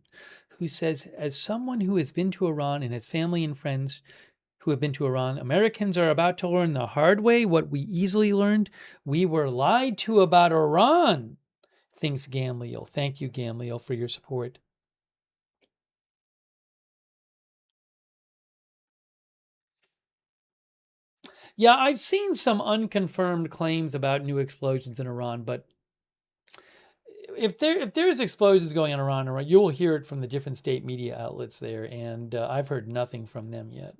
Who says, as someone who has been to Iran and has family and friends who have been to Iran, Americans are about to learn the hard way what we easily learned. We were lied to about Iran. Thanks, Gamaliel. Thank you, Gamaliel, for your support. Yeah, I've seen some unconfirmed claims about new explosions in Iran, but if there's explosions going on in Iran, you will hear it from the different state media outlets there, and I've heard nothing from them yet.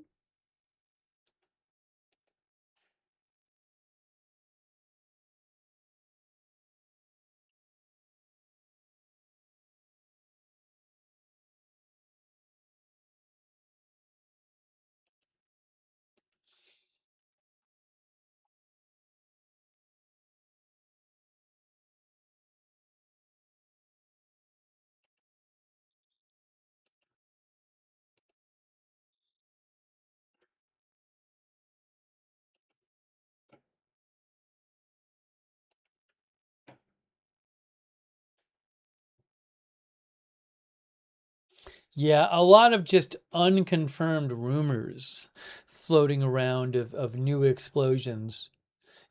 Yeah, a lot of just unconfirmed rumors floating around of new explosions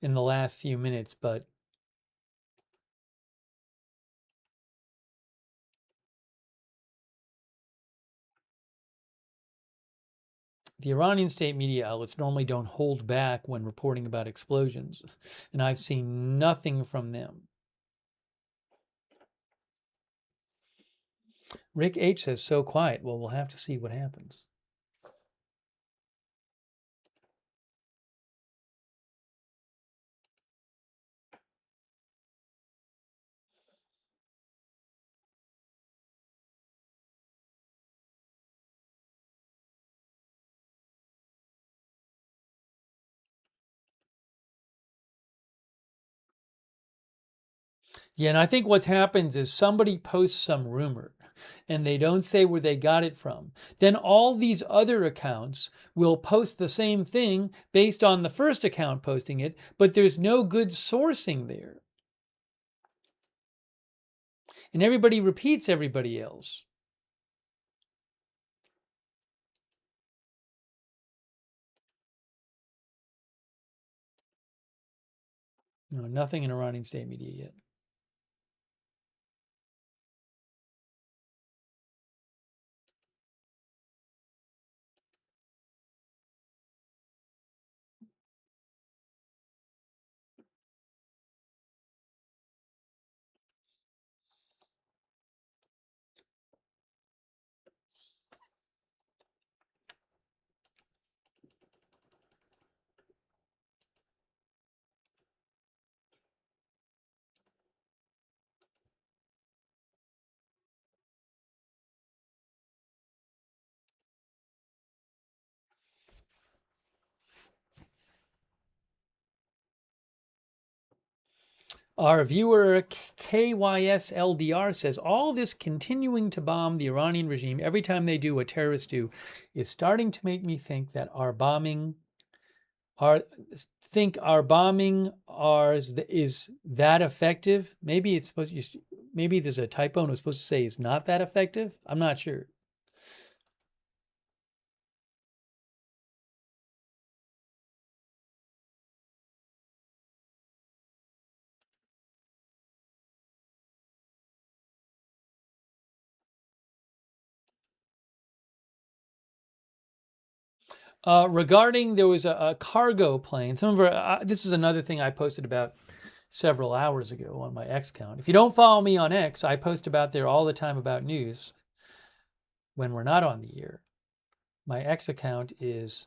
in the last few minutes, but the Iranian state media outlets normally don't hold back when reporting about explosions, and I've seen nothing from them. Rick H says so quiet. Well, we'll have to see what happens. Yeah, and I think what happens is somebody posts some rumor and they don't say where they got it from. Then all these other accounts will post the same thing based on the first account posting it, but there's no good sourcing there. And everybody repeats everybody else. No, nothing in Iranian state media yet. Our viewer KYSLDR says all this continuing to bomb the Iranian regime every time they do what terrorists do is starting to make me think that our bombing is that effective. Maybe it's supposed to, maybe there's a typo and it's supposed to say it's not that effective. I'm not sure. Regarding there was a cargo plane. Some of our, this is another thing I posted about several hours ago on my X account. If you don't follow me on X, I post about there all the time about news when we're not on the air. My X account is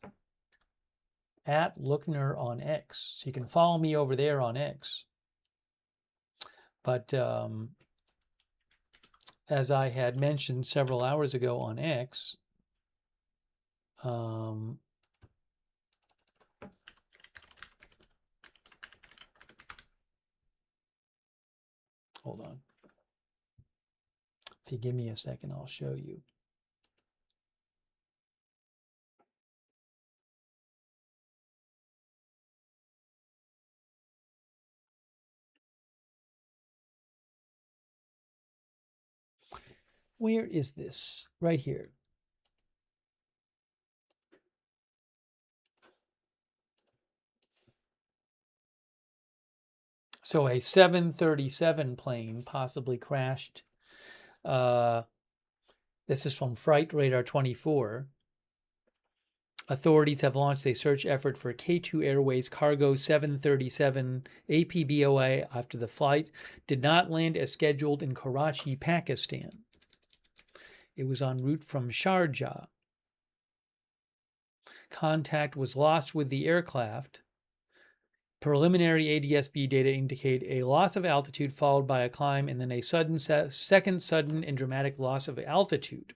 at Lookner on X. So you can follow me over there on X. But as I had mentioned several hours ago on X, hold on. If you give me a second, I'll show you. Where is this? Right here. So a 737 plane possibly crashed. This is from Flight Radar 24. Authorities have launched a search effort for K2 Airways cargo 737 APBOA after the flight did not land as scheduled in Karachi, Pakistan. It was en route from Sharjah. Contact was lost with the aircraft. Preliminary ADS-B data indicate a loss of altitude followed by a climb and then a second sudden and dramatic loss of altitude.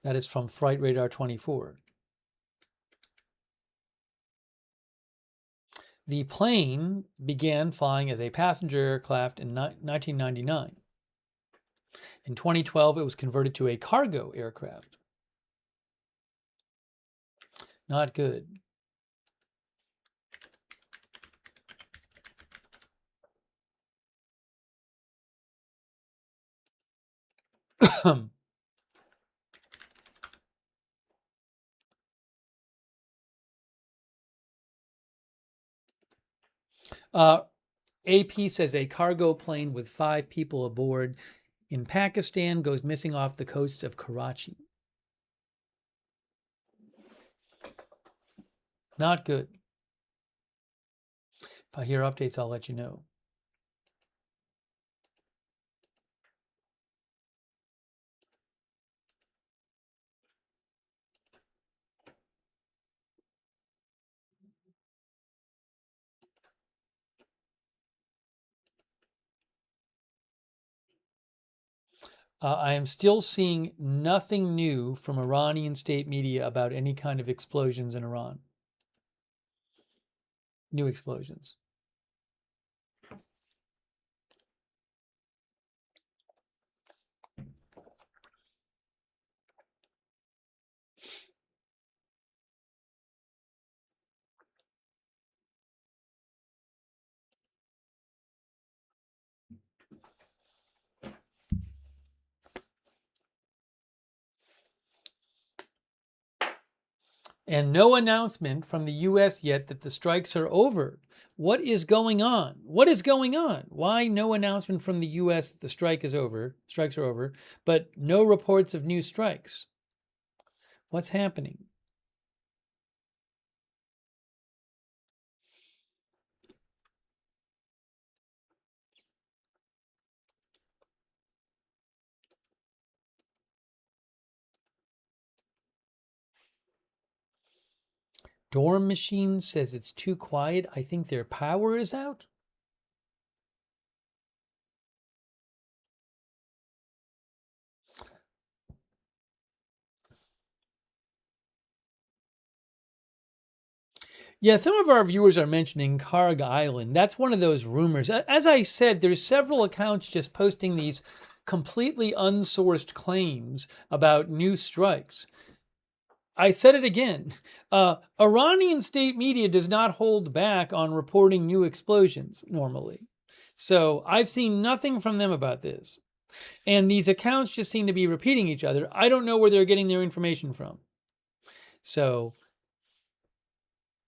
That is from Flight Radar 24. The plane began flying as a passenger aircraft in 1999. In 2012, it was converted to a cargo aircraft. Not good. AP says a cargo plane with 5 people aboard in Pakistan goes missing off the coast of Karachi. Not good. If I hear updates, I'll let you know. I am still seeing nothing new from Iranian state media about any kind of explosions in Iran. New explosions. And no announcement from the US yet that the strikes are over. What is going on? What is going on? Why no announcement from the US that the strikes are over, but no reports of new strikes? What's happening? Dorm Machine says it's too quiet. I think their power is out. Yeah, some of our viewers are mentioning Karg Island. That's one of those rumors. As I said, there's several accounts just posting these completely unsourced claims about new strikes. I said it again. Iranian state media does not hold back on reporting new explosions normally. So I've seen nothing from them about this. And these accounts just seem to be repeating each other. I don't know where they're getting their information from. So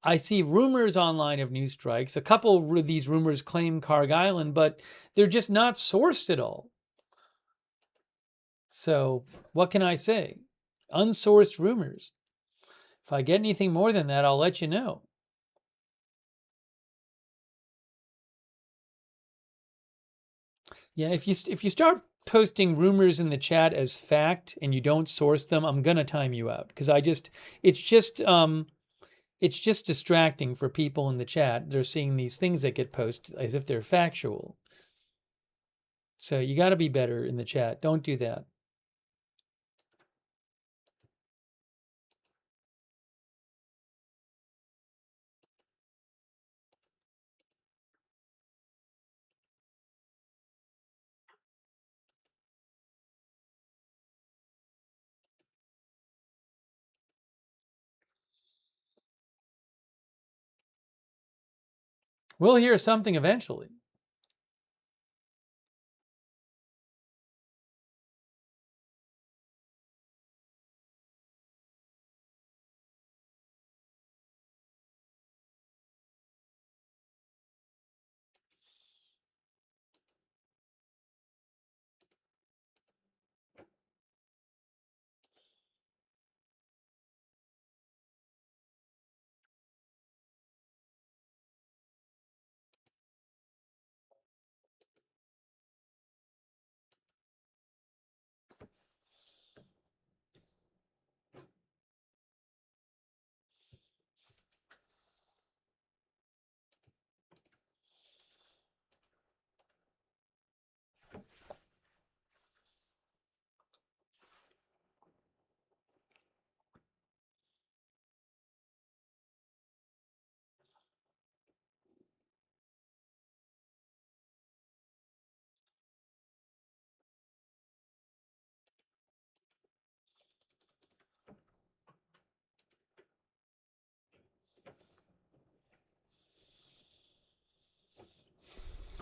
I see rumors online of new strikes. A couple of these rumors claim Karg Island, but they're just not sourced at all. So what can I say? Unsourced rumors. If I get anything more than that, I'll let you know. Yeah, if you start posting rumors in the chat as fact and you don't source them, I'm gonna time you out because it's just distracting for people in the chat. They're seeing these things that get posted as if they're factual. So you got to be better in the chat. Don't do that. We'll hear something eventually.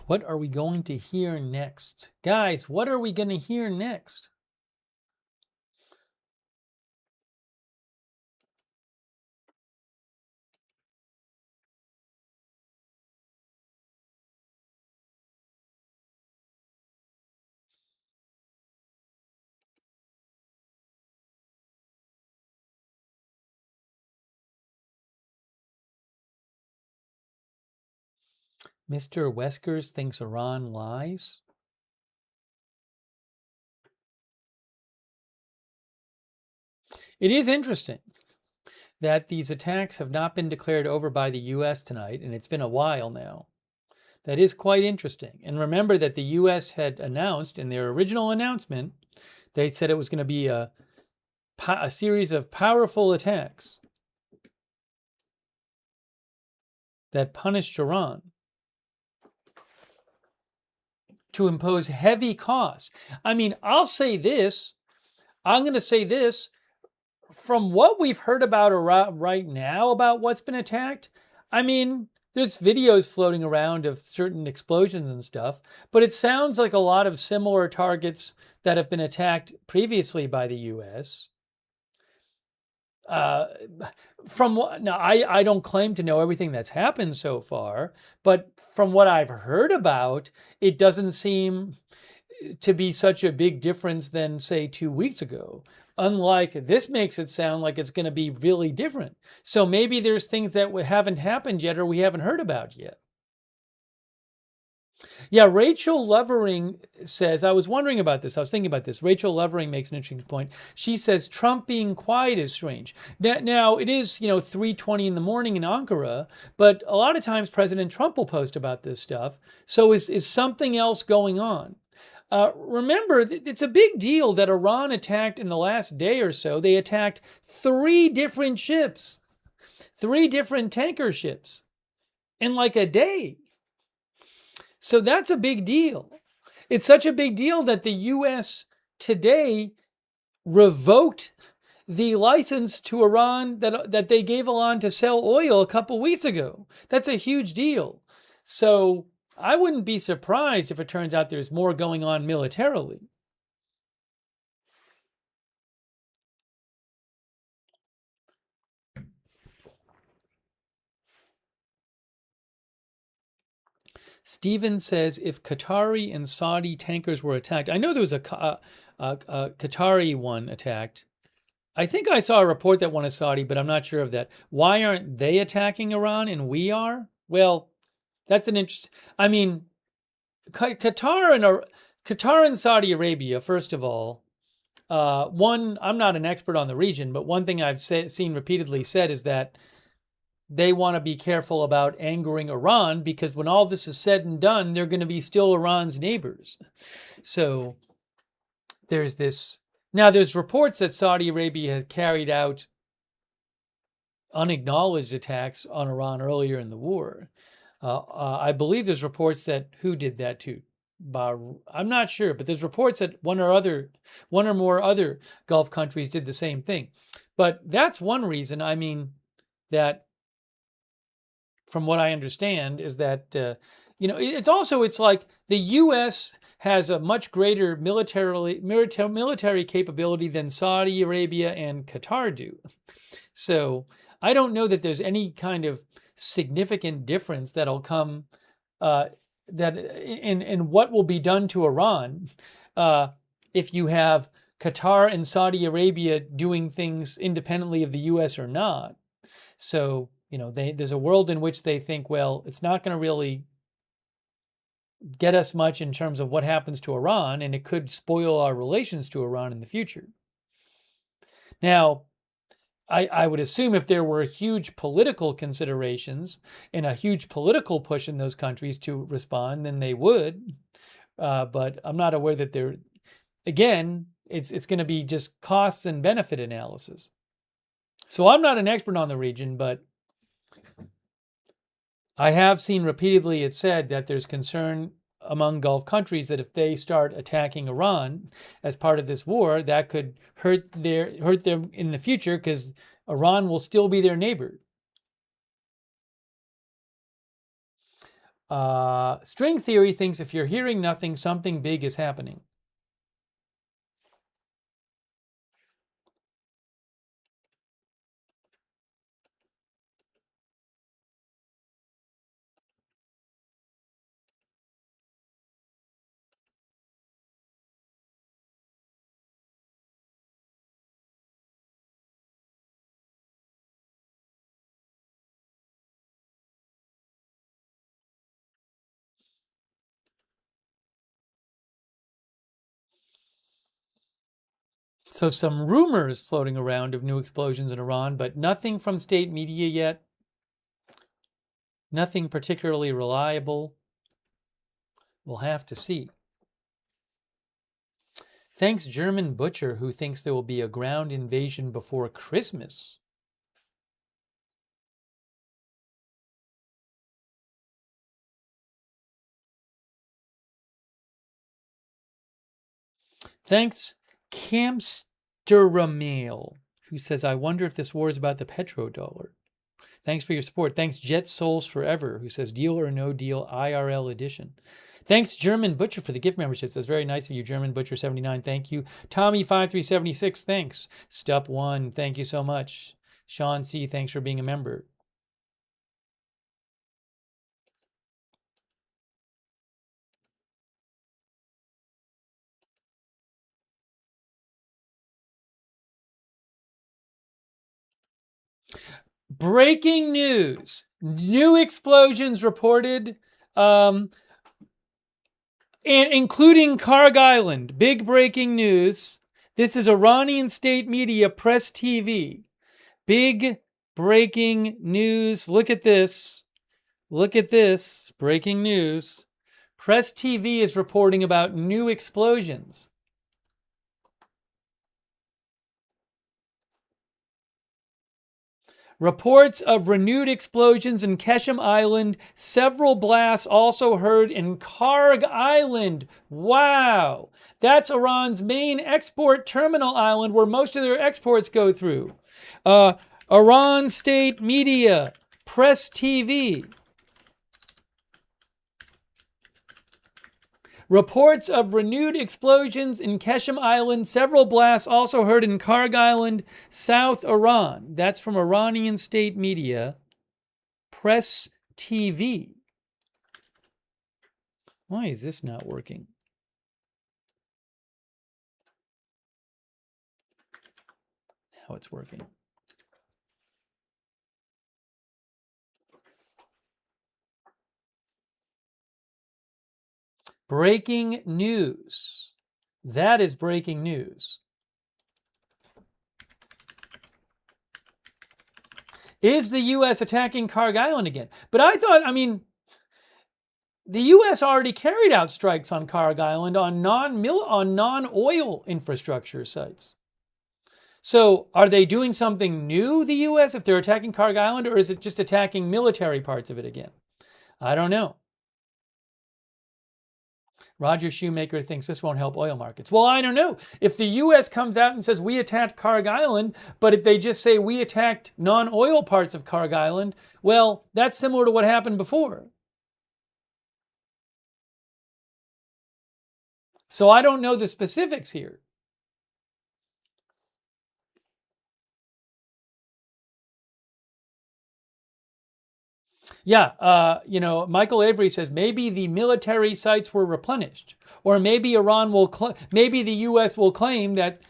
What are we going to hear next? Guys, what are we going to hear next? Mr. Weskers thinks Iran lies. It is interesting that these attacks have not been declared over by the U.S. tonight, and it's been a while now. That is quite interesting. And remember that the U.S. had announced in their original announcement, they said it was going to be a series of powerful attacks that punished Iran to impose heavy costs. I mean, I'll say this. I'm going to say this. From what we've heard about Iran right now about what's been attacked, I mean, there's videos floating around of certain explosions and stuff, but it sounds like a lot of similar targets that have been attacked previously by the U.S. Now, I don't claim to know everything that's happened so far, but from what I've heard about, it doesn't seem to be such a big difference than, say, 2 weeks ago. Unlike this makes it sound like it's going to be really different. So maybe there's things that haven't happened yet or we haven't heard about yet. Yeah, Rachel Lovering says, I was wondering about this. I was thinking about this. Rachel Lovering makes an interesting point. She says Trump being quiet is strange. Now it is, 3:20 in the morning in Ankara, but a lot of times President Trump will post about this stuff. So is something else going on? Remember, it's a big deal that Iran attacked in the last day or so. They attacked 3 different ships, 3 different tanker ships in like a day. So that's a big deal. It's such a big deal that the U.S. today revoked the license to Iran that they gave Iran to sell oil a couple weeks ago. That's a huge deal. So I wouldn't be surprised if it turns out there's more going on militarily. Steven says if Qatari and Saudi tankers were attacked, I know there was a Qatari one attacked. I think I saw a report that one is Saudi, but I'm not sure of that. Why aren't they attacking Iran and we are? Well, that's an interest. I mean, Qatar and Saudi Arabia, first of all, one, I'm not an expert on the region, but one thing I've seen repeatedly said is that they want to be careful about angering Iran because when all this is said and done, they're going to be still Iran's neighbors. So there's this. Now, there's reports that Saudi Arabia has carried out unacknowledged attacks on Iran earlier in the war. I believe there's reports that who did that too. I'm not sure, but there's reports that one or more other Gulf countries did the same thing. But that's one reason. I mean, that from what I understand is that it's like the U.S. has a much greater military capability than Saudi Arabia and Qatar do. So I don't know that there's any kind of significant difference that'll come that in what will be done to Iran if you have Qatar and Saudi Arabia doing things independently of the U.S. or not. So there's a world in which they think, well, it's not going to really get us much in terms of what happens to Iran, and it could spoil our relations to Iran in the future. Now, I would assume if there were huge political considerations and a huge political push in those countries to respond, then they would. But I'm not aware that they're, again, it's going to be just costs and benefit analysis. So I'm not an expert on the region, but I have seen repeatedly it said that there's concern among Gulf countries that if they start attacking Iran as part of this war, that could hurt them in the future because Iran will still be their neighbor. String theory thinks if you're hearing nothing, something big is happening. So some rumors floating around of new explosions in Iran, but nothing from state media yet. Nothing particularly reliable. We'll have to see. Thanks, German Butcher, who thinks there will be a ground invasion before Christmas. Thanks, Camsteramail, who says, I wonder if this war is about the petrodollar. Thanks for your support. Thanks, Jet Souls Forever, who says, deal or no deal, IRL edition. Thanks, German Butcher, for the gift membership. That's very nice of you, German Butcher 79. Thank you. Tommy5376, thanks. Stup1, thank you so much. Sean C, thanks for being a member. Breaking news. New explosions reported, and including Karg Island. Big breaking news. This is Iranian state media, Press TV. Big breaking news. Look at this. Look at this. Breaking news. Press TV is reporting about new explosions. Reports of renewed explosions in Keshem Island. Several blasts also heard in Karg Island. Wow. That's Iran's main export terminal island where most of their exports go through. Iran state media, Press TV. Reports of renewed explosions in Keshem Island. Several blasts also heard in Karg Island, South Iran. That's from Iranian state media, Press TV. Why is this not working? Now it's working. Breaking news. That is breaking news. Is the U.S. attacking Karg Island again? But I thought, the U.S. already carried out strikes on Karg Island on non-oil infrastructure sites. So are they doing something new, the U.S., if they're attacking Karg Island, or is it just attacking military parts of it again? I don't know. Roger Shoemaker thinks this won't help oil markets. Well, I don't know. If the U.S. comes out and says we attacked Karg Island, but if they just say we attacked non-oil parts of Karg Island, well, that's similar to what happened before. So I don't know the specifics here. Yeah, Michael Avery says maybe the military sites were replenished, or maybe maybe the U.S. will claim that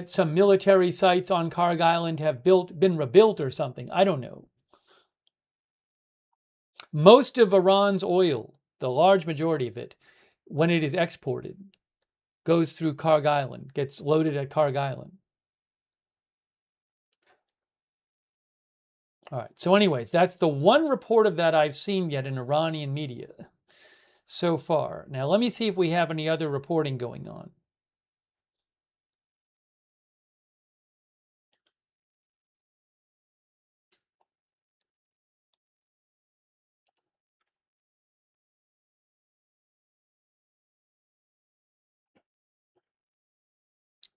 some military sites on Karg Island have been rebuilt or something. I don't know. Most of Iran's oil, the large majority of it, when it is exported, goes through Karg Island, gets loaded at Karg Island. All right. So anyways, that's the one report of that I've seen yet in Iranian media so far. Now, let me see if we have any other reporting going on.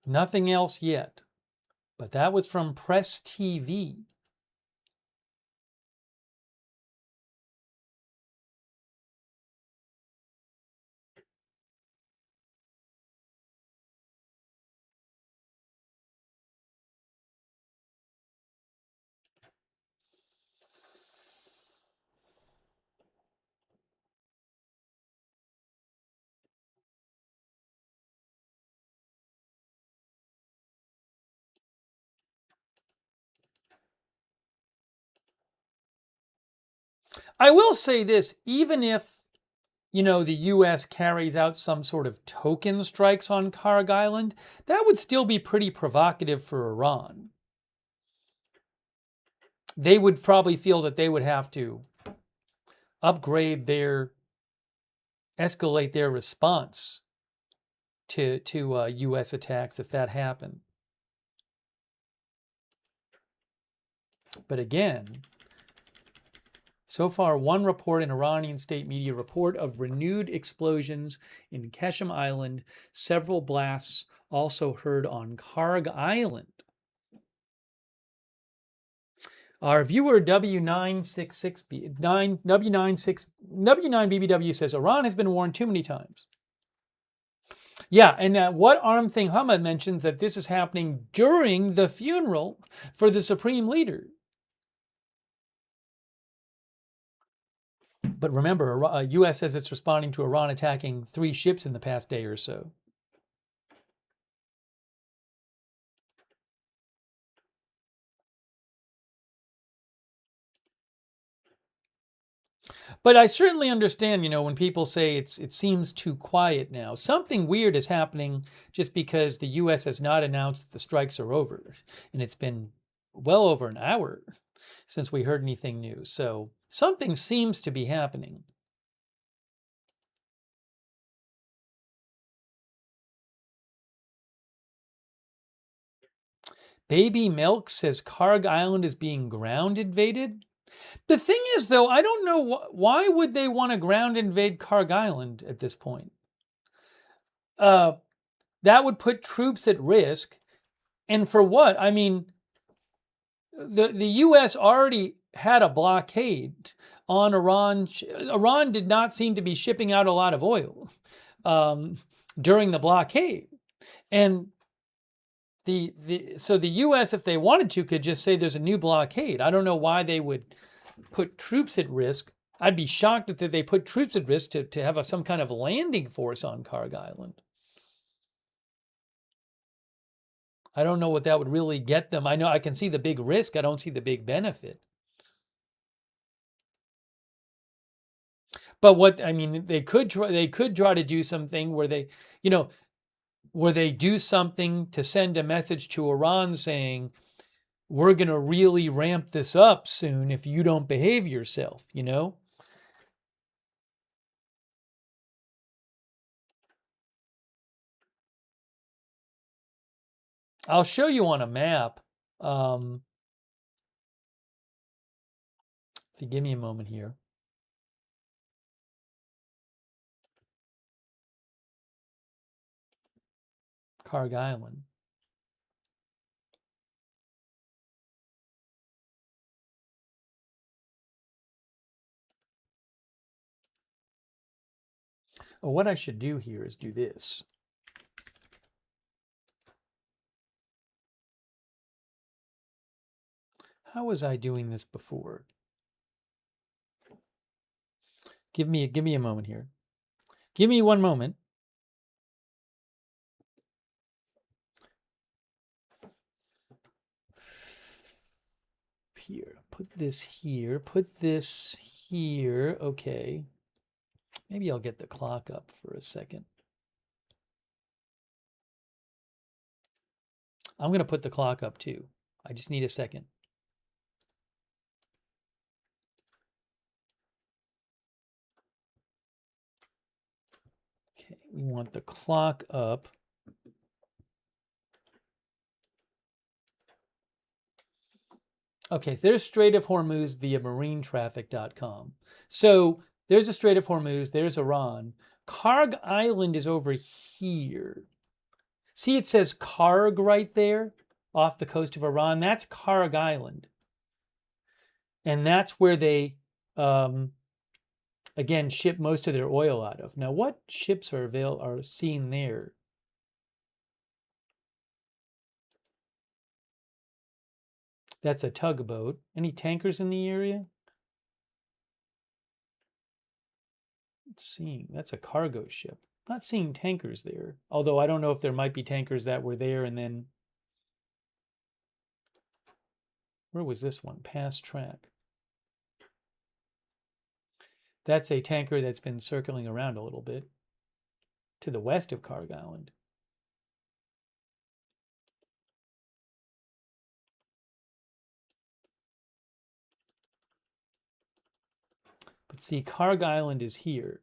Nothing else yet, but that was from Press TV. I will say this, even if the US carries out some sort of token strikes on Karg Island, that would still be pretty provocative for Iran. They would probably feel that they would have to escalate their response to US attacks if that happened. But again, so far, one report, an Iranian state media report of renewed explosions in Keshem Island, several blasts also heard on Karg Island. Our viewer W9BBW says Iran has been warned too many times. Yeah, and what Arm Thing Hamad mentions that this is happening during the funeral for the supreme leader. But remember, U.S. says it's responding to Iran attacking 3 ships in the past day or so. But I certainly understand, when people say it seems too quiet now. Something weird is happening just because the U.S. has not announced that the strikes are over. And it's been well over an hour since we heard anything new. So something seems to be happening. Baby Milk says Karg Island is being ground invaded. The thing is, though, I don't know why would they want to ground invade Karg Island at this point. That would put troops at risk, and for what? I mean, the U.S. already had a blockade on Iran. Iran did not seem to be shipping out a lot of oil during the blockade, and so the U.S., if they wanted to, could just say there's a new blockade. I don't know why they would put troops at risk. I'd be shocked that they put troops at risk to have some kind of landing force on Karg Island. I don't know what that would really get them. I know I can see the big risk. I don't see the big benefit. But they could try to do something where they do something to send a message to Iran saying, we're going to really ramp this up soon if you don't behave yourself, I'll show you on a map. If you give me a moment here. Karg Island. Well, what I should do here is do this. How was I doing this before? Give me a moment here. Give me one moment. Here, put this here, put this here. Okay. Maybe I'll get the clock up for a second. I'm going to put the clock up too. I just need a second. Okay, we want the clock up. Okay, there's Strait of Hormuz via marinetraffic.com. So there's the Strait of Hormuz, there's Iran. Karg Island is over here. See, it says Karg right there off the coast of Iran. That's Karg Island. And that's where they, again, ship most of their oil out of. Now, what ships are seen there? That's a tugboat. Any tankers in the area? Let's see. That's a cargo ship. Not seeing tankers there. Although I don't know if there might be tankers that were there and then... Where was this one? Past track. That's a tanker that's been circling around a little bit to the west of Karg Island. But see, Karg Island is here.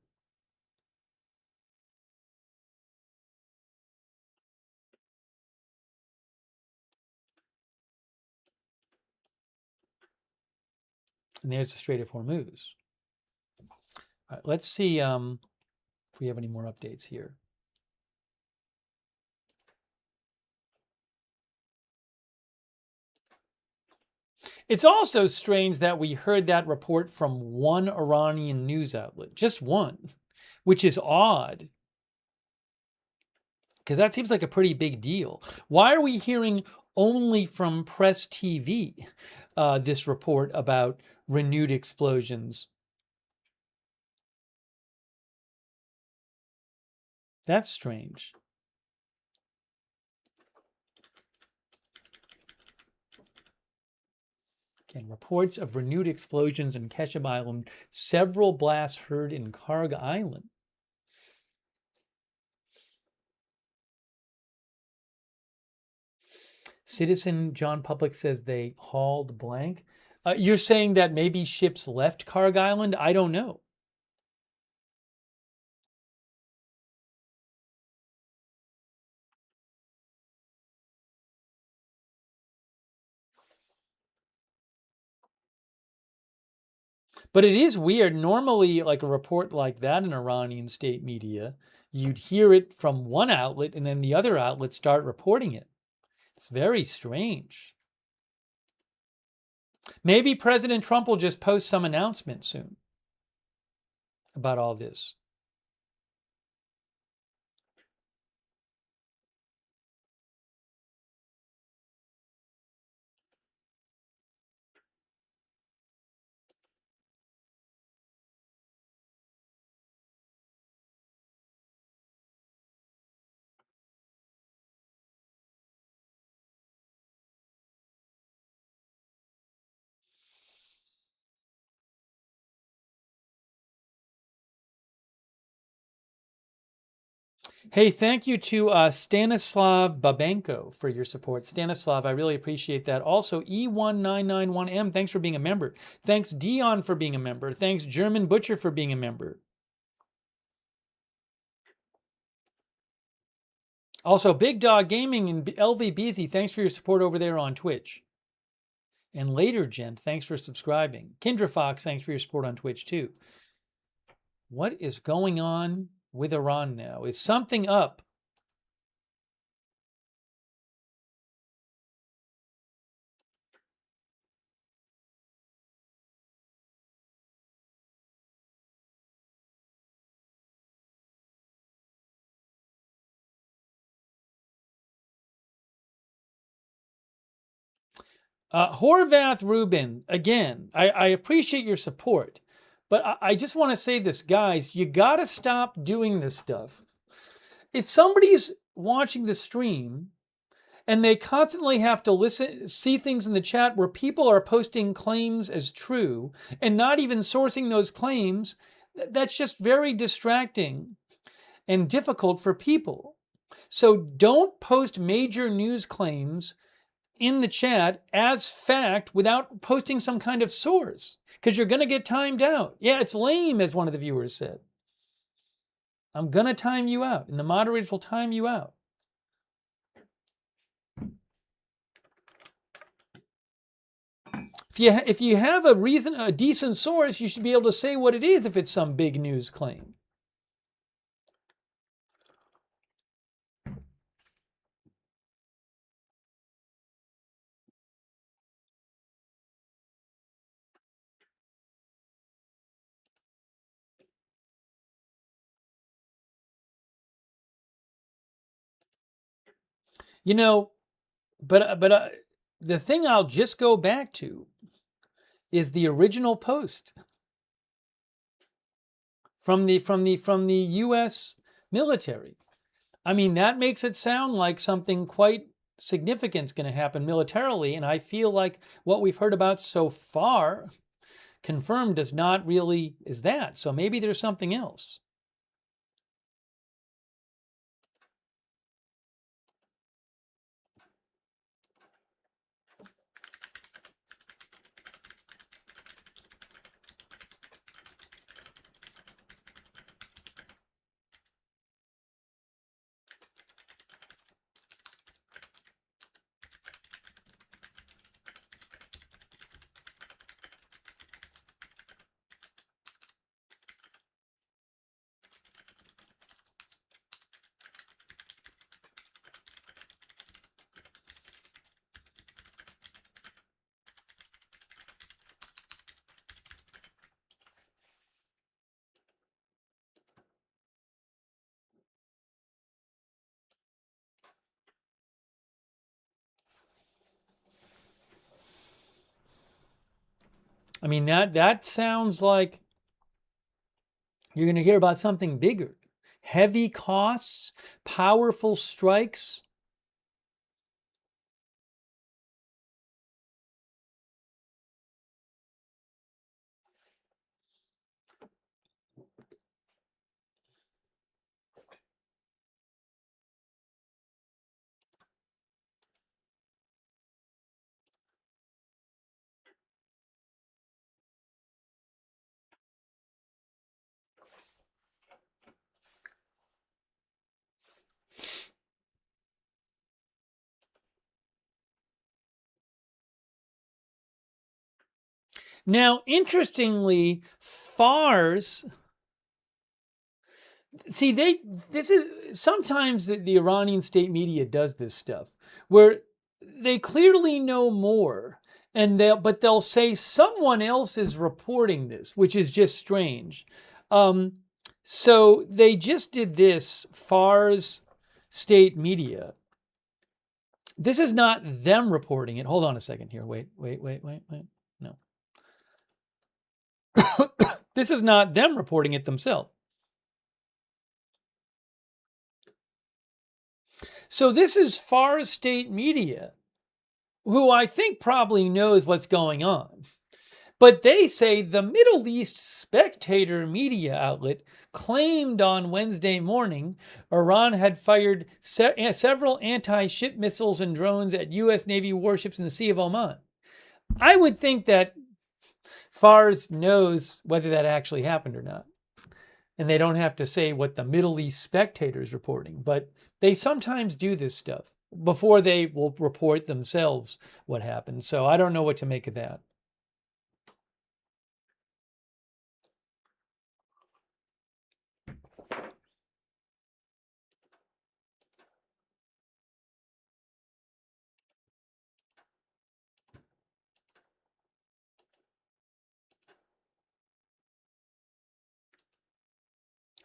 And there's the Strait of Hormuz. All right, let's see if we have any more updates here. It's also strange that we heard that report from one Iranian news outlet, just one, which is odd, because that seems like a pretty big deal. Why are we hearing only from Press TV this report about renewed explosions? That's strange. Again, reports of renewed explosions in Keshab Island, several blasts heard in Karg Island. Citizen John Public says they hauled blank. You're saying that maybe ships left Karg Island? I don't know. But it is weird. Normally, like a report like that in Iranian state media, you'd hear it from one outlet and then the other outlet start reporting it. It's very strange. Maybe President Trump will just post some announcement soon about all this. Hey, thank you to Stanislav Babenko for your support. Stanislav, I really appreciate that. Also, E1991M, thanks for being a member. Thanks, Dion, for being a member. Thanks, German Butcher, for being a member. Also, Big Dog Gaming and LVBZ, thanks for your support over there on Twitch. And Later Gent, thanks for subscribing. Kindra Fox, thanks for your support on Twitch too. What is going on with Iran now? Is something up? Horvath Rubin, again, I appreciate your support, but I just want to say this, guys, you got to stop doing this stuff. If somebody's watching the stream and they constantly have to see things in the chat where people are posting claims as true and not even sourcing those claims, that's just very distracting and difficult for people. So don't post major news claims in the chat as fact without posting some kind of source, because you're going to get timed out. Yeah, it's lame, as one of the viewers said. I'm going to time you out, and the moderators will time you out. If you have a decent source, you should be able to say what it is if it's some big news claim. You know, but the thing I'll just go back to is the original post from the U.S. military. I mean, that makes it sound like something quite significant is going to happen militarily, and I feel like what we've heard about so far confirmed is not really is that. So maybe there's something else. I mean, that sounds like you're going to hear about something bigger. Heavy costs, powerful strikes. Now, interestingly, FARS, see, this is sometimes the Iranian state media does this stuff where they clearly know more, and they'll say someone else is reporting this, which is just strange. So they just did this, FARS state media. This is not them reporting it. Hold on a second here. Wait. No. This is not them reporting it themselves. So this is FARS state media, who I think probably knows what's going on. But they say the Middle East Spectator media outlet claimed on Wednesday morning Iran had fired several anti-ship missiles and drones at U.S. Navy warships in the Sea of Oman. I would think that FARS knows whether that actually happened or not. And they don't have to say what the Middle East Spectator is reporting. But they sometimes do this stuff before they will report themselves what happened. So I don't know what to make of that.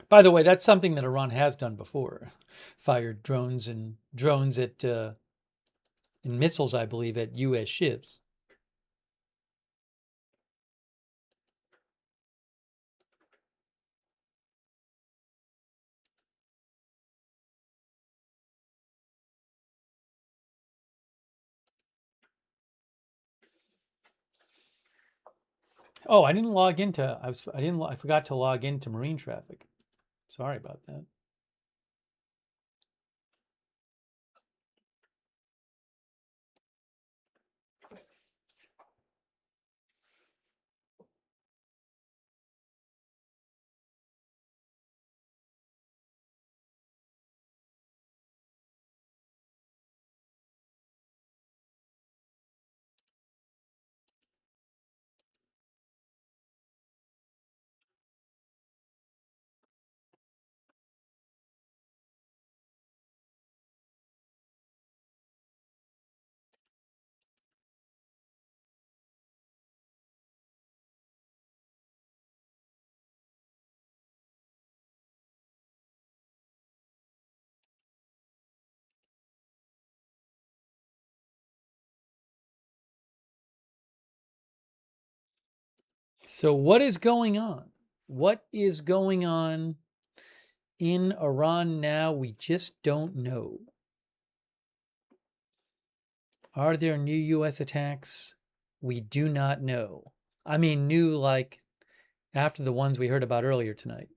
By the way, that's something that Iran has done before. Fired drones at and missiles, I believe, at U.S. ships. Oh, I didn't log into. I forgot to log into marine traffic. Sorry about that. So what is going on? What is going on in Iran now? We just don't know. Are there new U.S. attacks? We do not know. I mean, new like after the ones we heard about earlier tonight.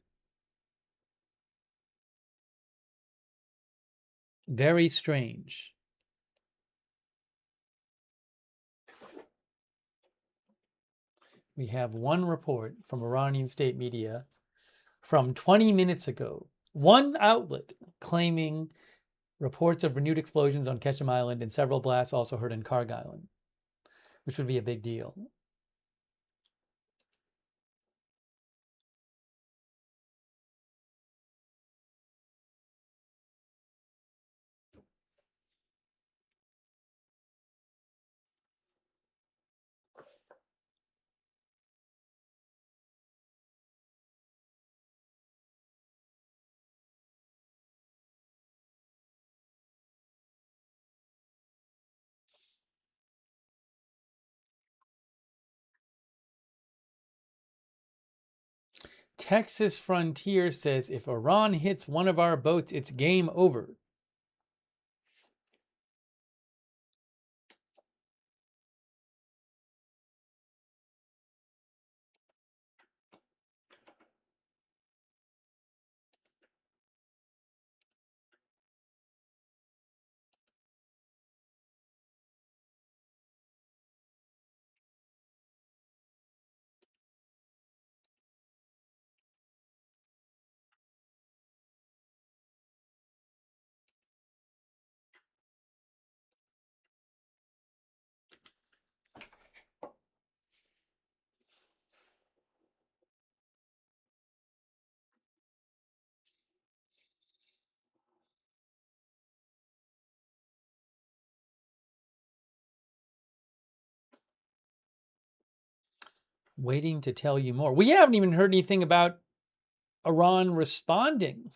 Very strange. We have one report from Iranian state media from 20 minutes ago. One outlet claiming reports of renewed explosions on Ketchum Island and several blasts also heard in Karg Island, which would be a big deal. Texas Frontier says if Iran hits one of our boats, it's game over. Waiting to tell you more. We haven't even heard anything about Iran responding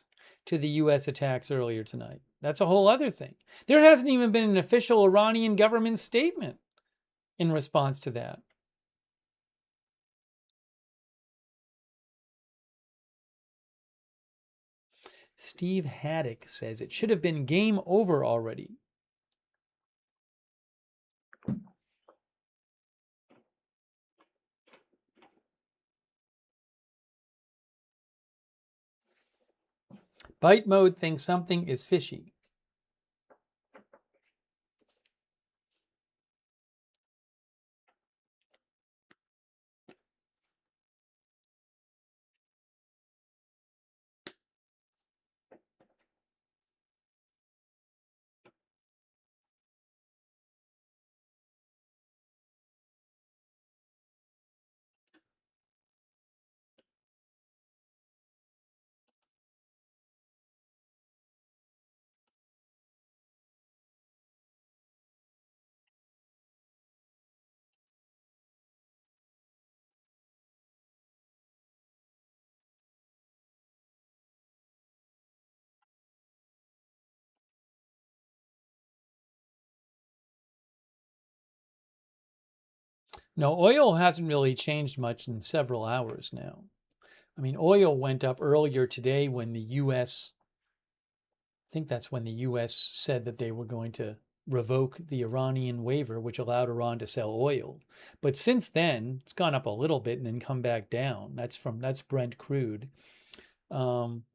to the U.S. attacks earlier tonight. That's a whole other thing. There hasn't even been an official Iranian government statement in response to that. Steve Haddock says it should have been game over already. Bite mode thinks something is fishy. No, oil hasn't really changed much in several hours now. I mean, oil went up earlier today when the U.S., I think that's when the U.S. said that they were going to revoke the Iranian waiver, which allowed Iran to sell oil. But since then, it's gone up a little bit and then come back down. That's Brent crude. Um,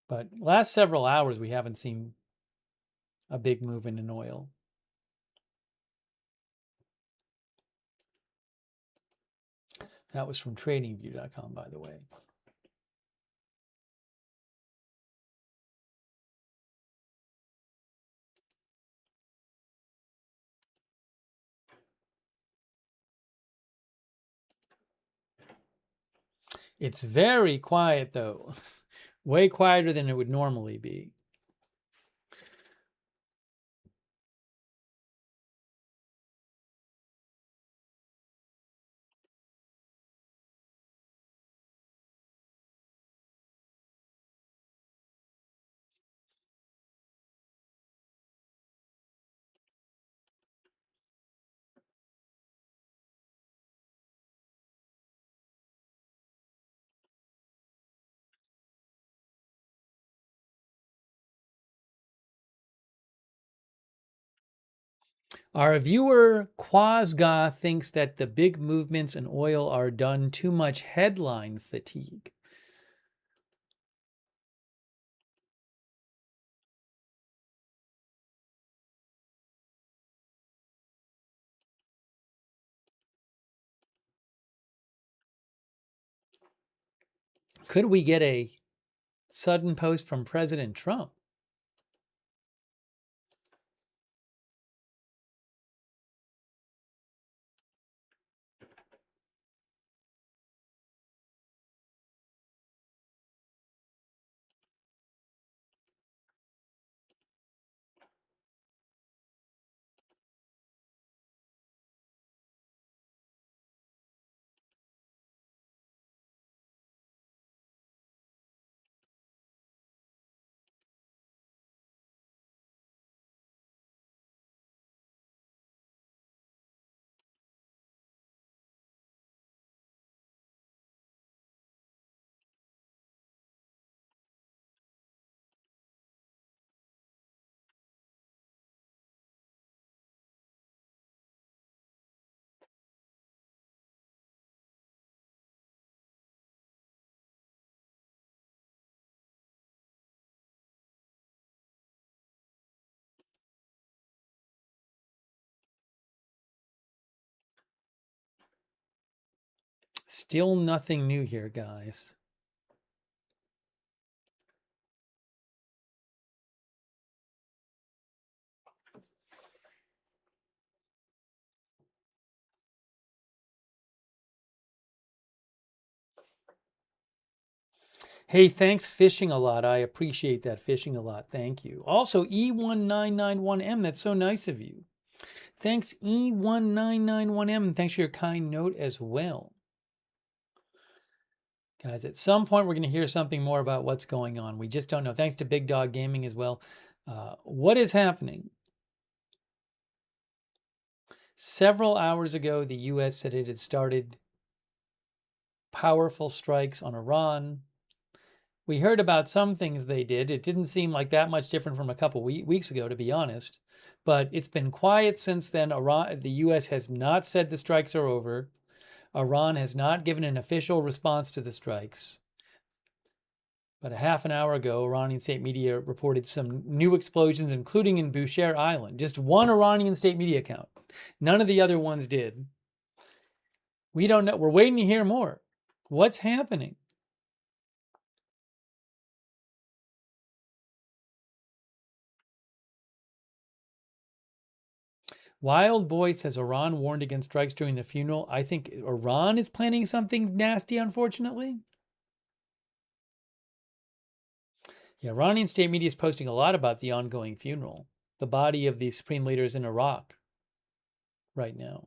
but last several hours, we haven't seen a big movement in oil. That was from TradingView.com, by the way. It's very quiet, though. Way quieter than it would normally be. Our viewer Quasga thinks that the big movements in oil are done too much headline fatigue. Could we get a sudden post from President Trump? Still nothing new here, guys. Hey, thanks, Fishing a Lot. I appreciate that, Fishing a Lot. Thank you. Also, E1991M, that's so nice of you. Thanks, E1991M. Thanks for your kind note as well. Guys, at some point, we're going to hear something more about what's going on. We just don't know. Thanks to Big Dog Gaming as well. What is happening? Several hours ago, the U.S. said it had started powerful strikes on Iran. We heard about some things they did. It didn't seem like that much different from a couple weeks ago, to be honest. But it's been quiet since then. The U.S. has not said the strikes are over. Iran has not given an official response to the strikes. But a half an hour ago, Iranian state media reported some new explosions, including in Bushehr Island. Just one Iranian state media account. None of the other ones did. We don't know. We're waiting to hear more. What's happening? Wild Boy says Iran warned against strikes during the funeral. I think Iran is planning something nasty, unfortunately. Yeah, Iranian state media is posting a lot about the ongoing funeral. The body of the supreme leader is in Iraq right now.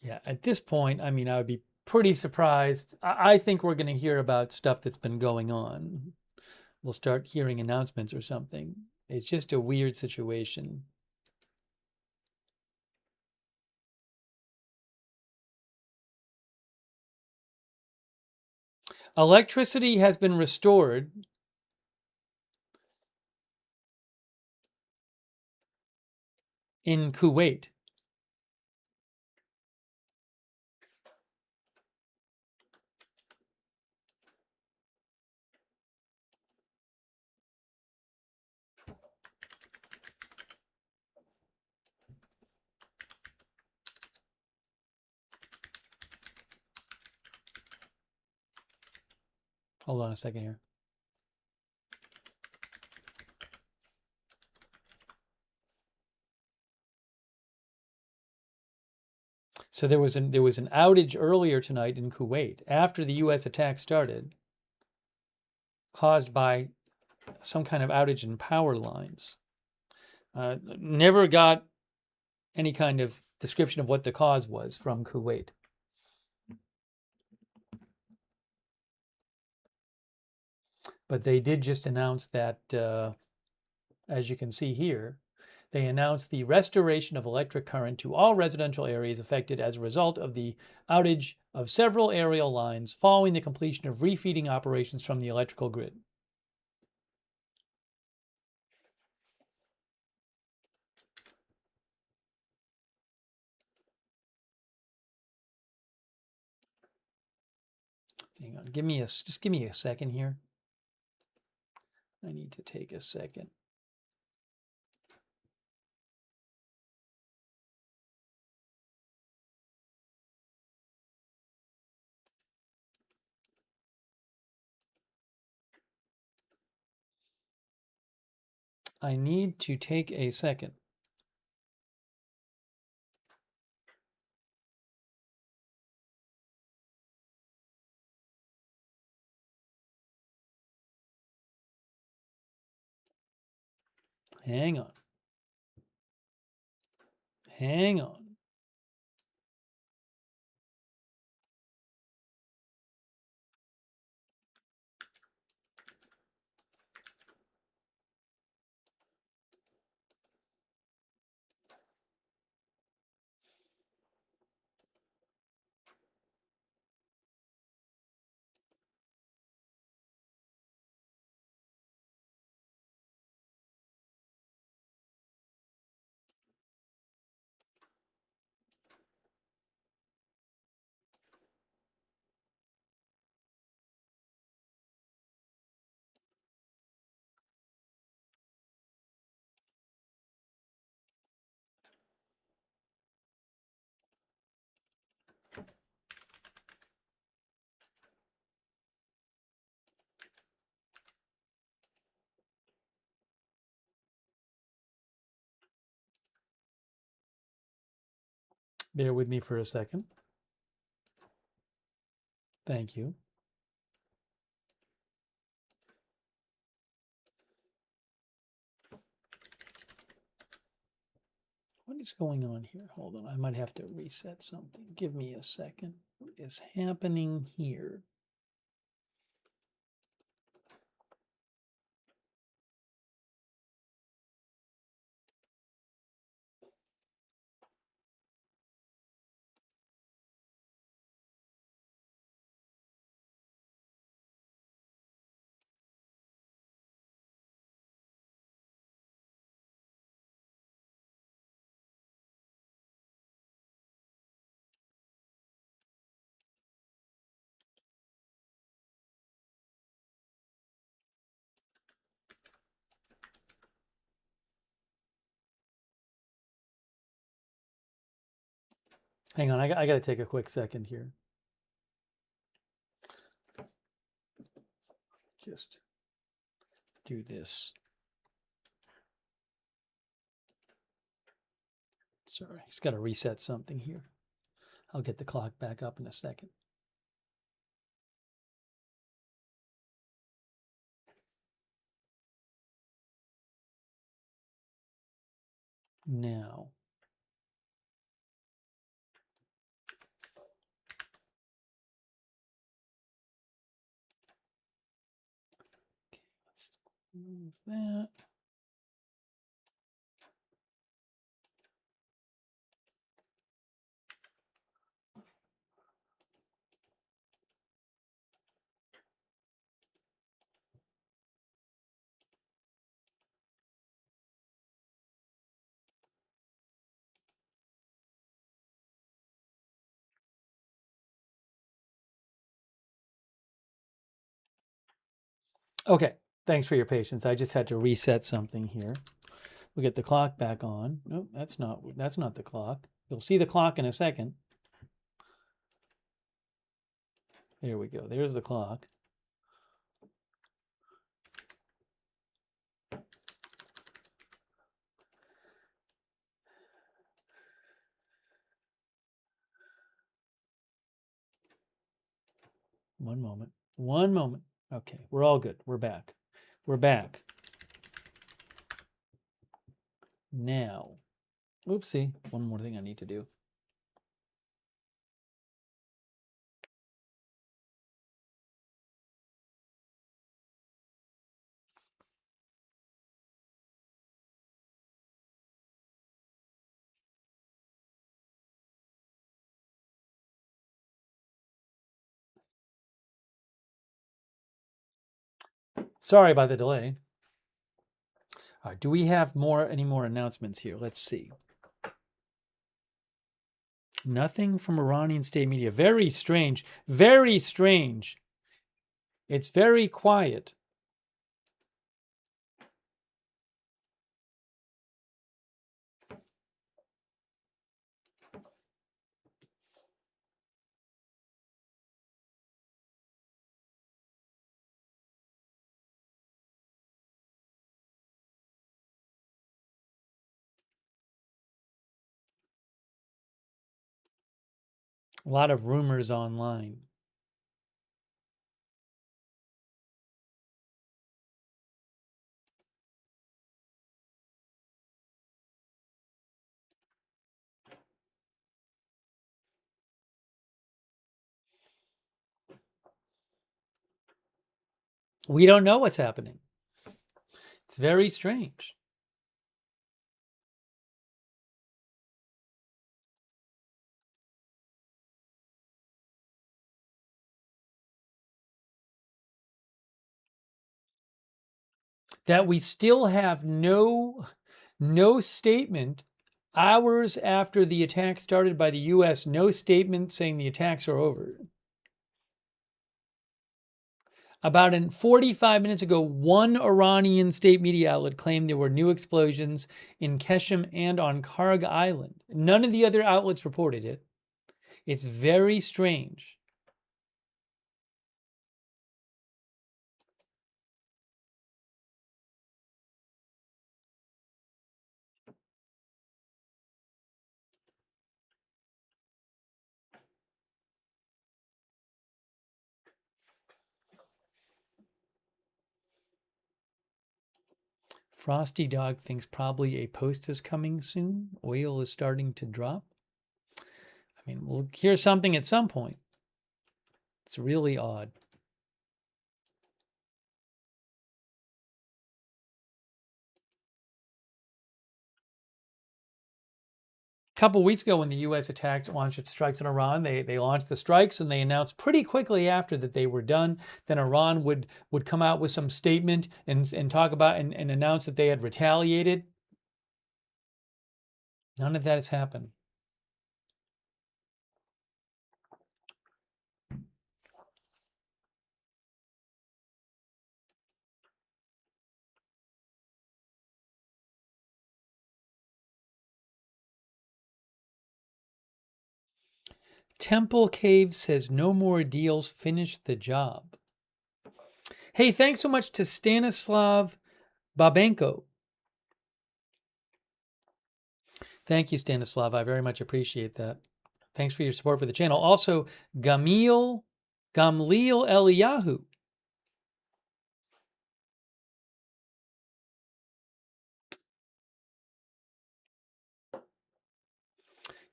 Yeah, at this point, I mean, I would be pretty surprised. I think we're going to hear about stuff that's been going on. We'll start hearing announcements or something. It's just a weird situation. Electricity has been restored in Kuwait. Hold on a second here. So there was an outage earlier tonight in Kuwait after the U.S. attack started, caused by some kind of outage in power lines. Never got any kind of description of what the cause was from Kuwait. But they did just announce that, as you can see here, they announced the restoration of electric current to all residential areas affected as a result of the outage of several aerial lines following the completion of refeeding operations from the electrical grid. Hang on, just give me a second here. I need to take a second. I need to take a second. Hang on. Hang on. Bear with me for a second. Thank you. What is going on here? Hold on, I might have to reset something. Give me a second. What is happening here? Hang on, I got to take a quick second here. Just do this. Sorry, just got to reset something here. I'll get the clock back up in a second. Now, okay, let's move that. Okay, thanks for your patience. I just had to reset something here. We'll get the clock back on. Nope, that's not the clock. You'll see the clock in a second. There we go. There's the clock. One moment. One moment. Okay, we're all good. We're back. We're back. Now, oopsie, one more thing I need to do. Sorry about the delay. All right, do we have any more announcements here? Let's see. Nothing from Iranian state media. Very strange. Very strange. It's very quiet. A lot of rumors online. We don't know what's happening. It's very strange. That we still have no statement hours after the attack started by the US, no statement saying the attacks are over. About 45 minutes ago, one Iranian state media outlet claimed there were new explosions in Keshem and on Karg Island. None of the other outlets reported it. It's very strange. Frosty Dog thinks probably a post is coming soon. Oil is starting to drop. I mean, we'll hear something at some point. It's really odd. A couple weeks ago, when the U.S. launched its strikes on Iran, they launched the strikes and they announced pretty quickly after that they were done. Then Iran would come out with some statement and talk about and announce that they had retaliated. None of that has happened. Temple Cave says no more deals, finish the job. Hey, thanks so much to Stanislav Babenko. Thank you, Stanislav. I very much appreciate that. Thanks for your support for the channel. Also, Gamliel Eliyahu.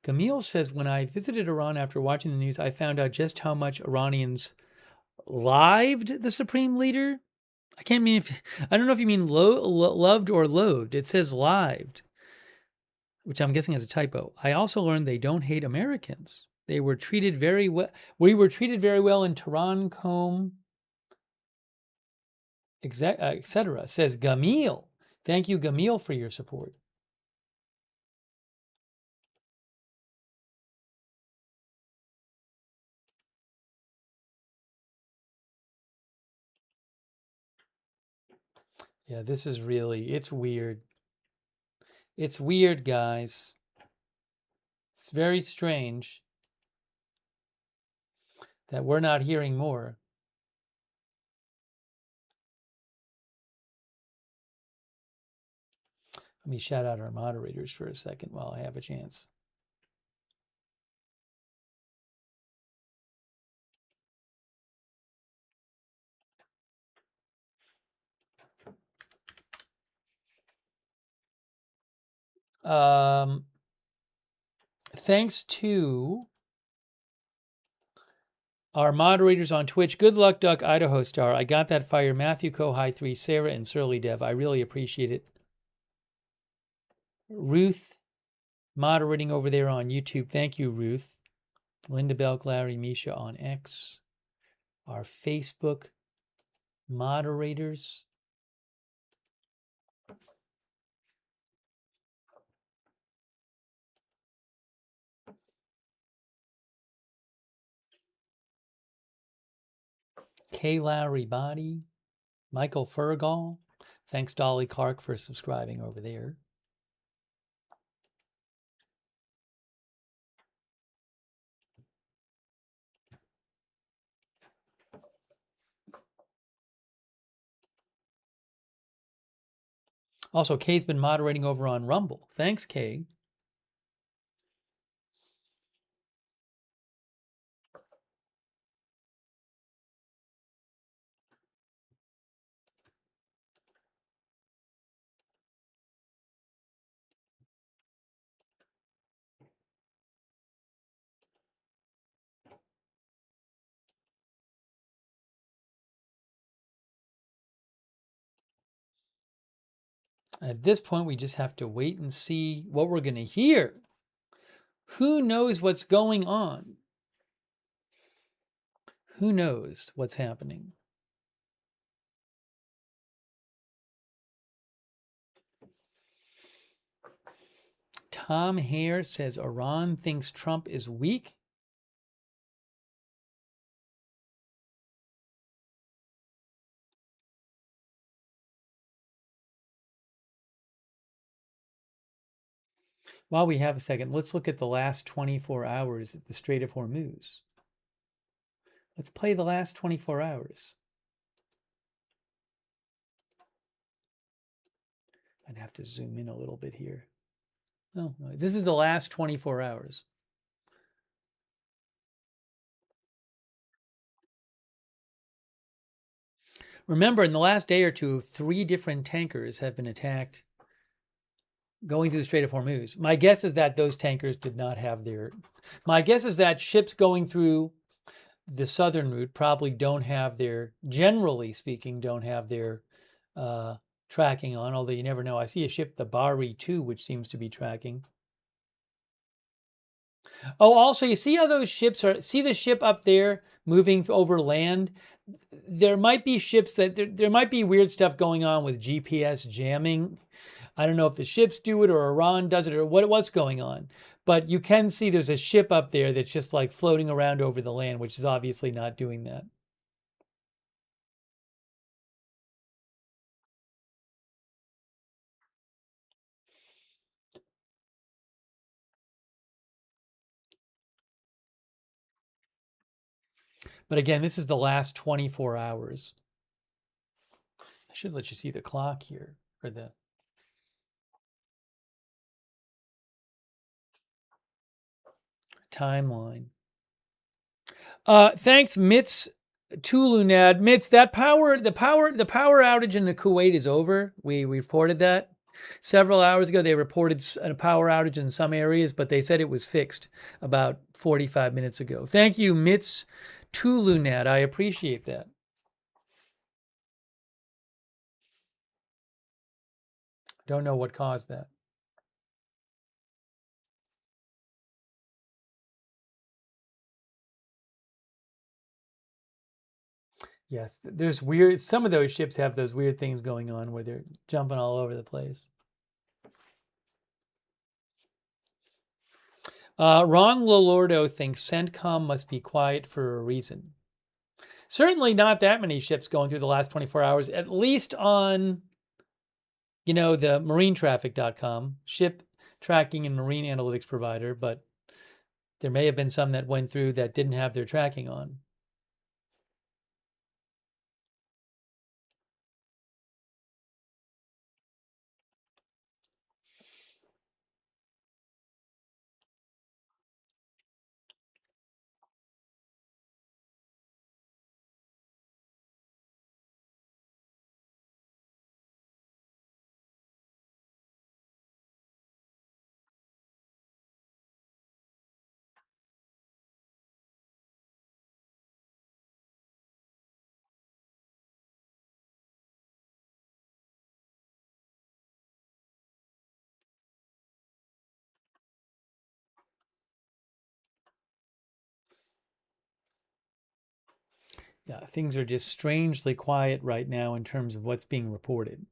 Gamil says, when I visited Iran after watching the news, I found out just how much Iranians lived the supreme leader. I don't know if you mean loved or loathed. It says lived, which I'm guessing is a typo. I also learned they don't hate Americans. They were treated very well. We were treated very well in Tehran, Qom, etc. Says Gamil. Thank you, Gamil, for your support. Yeah, this is really, it's weird. It's weird, guys. It's very strange that we're not hearing more. Let me shout out our moderators for a second while I have a chance. Thanks to our moderators on Twitch. Good luck, Duck Idaho Star. I got that fire. Matthew Kohai 3, Sarah, and Surly Dev. I really appreciate it. Ruth moderating over there on YouTube. Thank you, Ruth. Linda Belk, Larry, Misha on X. Our Facebook moderators. K. Larry Body. Michael Fergal. Thanks, Dolly Clark, for subscribing over there. Also, Kay's been moderating over on Rumble. Thanks, Kay. At this point, we just have to wait and see what we're going to hear. Who knows what's going on? Who knows what's happening? Tom Hare says Iran thinks Trump is weak. While we have a second, let's look at the last 24 hours at the Strait of Hormuz. Let's play the last 24 hours. I'd have to zoom in a little bit here. Oh, this is the last 24 hours. Remember, in the last day or two, 3 different tankers have been attacked going through the Strait of Hormuz. My guess is that those tankers did not have their... My guess is that ships going through the southern route probably don't have their, generally speaking, don't have their tracking on, although you never know. I see a ship, the Bari 2, which seems to be tracking. Oh, also, you see how those ships are, see the ship up there moving over land? There might be ships that, there might be weird stuff going on with GPS jamming. I don't know if the ships do it or Iran does it or what's going on. But you can see there's a ship up there that's just like floating around over the land, which is obviously not doing that. But again, this is the last 24 hours. I should let you see the clock here, or the timeline. Thanks, Mitz Tulunad. Mitz, the power outage in the Kuwait is over. We reported that several hours ago. They reported a power outage in some areas, but they said it was fixed about 45 minutes ago. Thank you, Mitz Tulunad. I appreciate that. Don't know what caused that. Yes, there's weird, some of those ships have those weird things going on where they're jumping all over the place. Ron Lolordo thinks CENTCOM must be quiet for a reason. Certainly not that many ships going through the last 24 hours, at least on, the marinetraffic.com, ship tracking and marine analytics provider, but there may have been some that went through that didn't have their tracking on. Yeah, things are just strangely quiet right now in terms of what's being reported.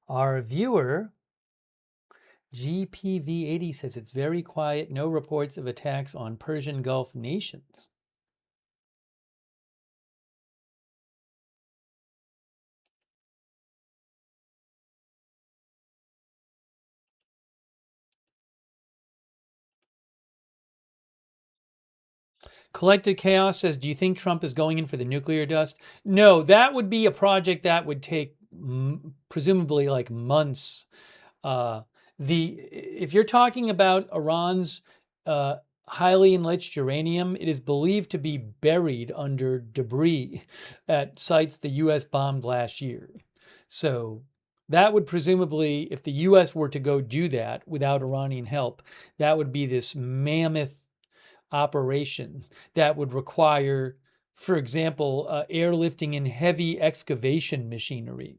Our viewer, GPV80, says it's very quiet, no reports of attacks on Persian Gulf nations. Collected Chaos says, do you think Trump is going in for the nuclear dust? No, that would be a project that would take presumably like months. Uh, if you're talking about Iran's uh, highly enriched uranium, it is believed to be buried under debris at sites the U.S. bombed last year. So that would presumably, if the U.S. were to go do that without Iranian help, that would be this mammoth operation that would require, for example, airlifting and heavy excavation machinery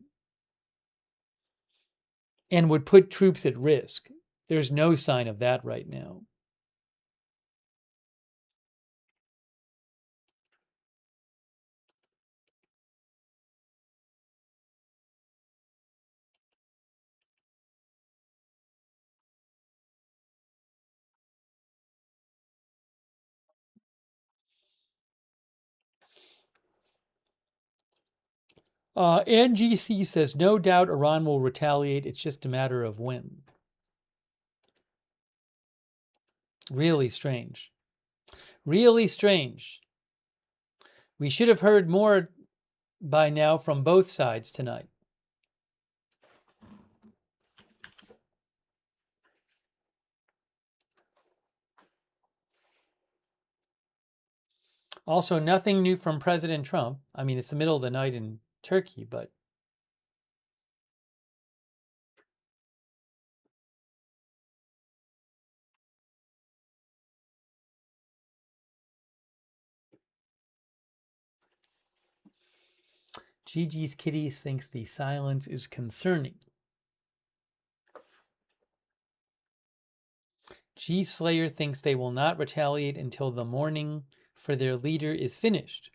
and would put troops at risk. There's no sign of that right now. NGC says, no doubt Iran will retaliate. It's just a matter of when. Really strange. Really strange. We should have heard more by now from both sides tonight. Also, nothing new from President Trump. I mean, it's the middle of the night in Turkey, but Gigi's Kitties thinks the silence is concerning. G Slayer thinks they will not retaliate until the mourning for their leader is finished.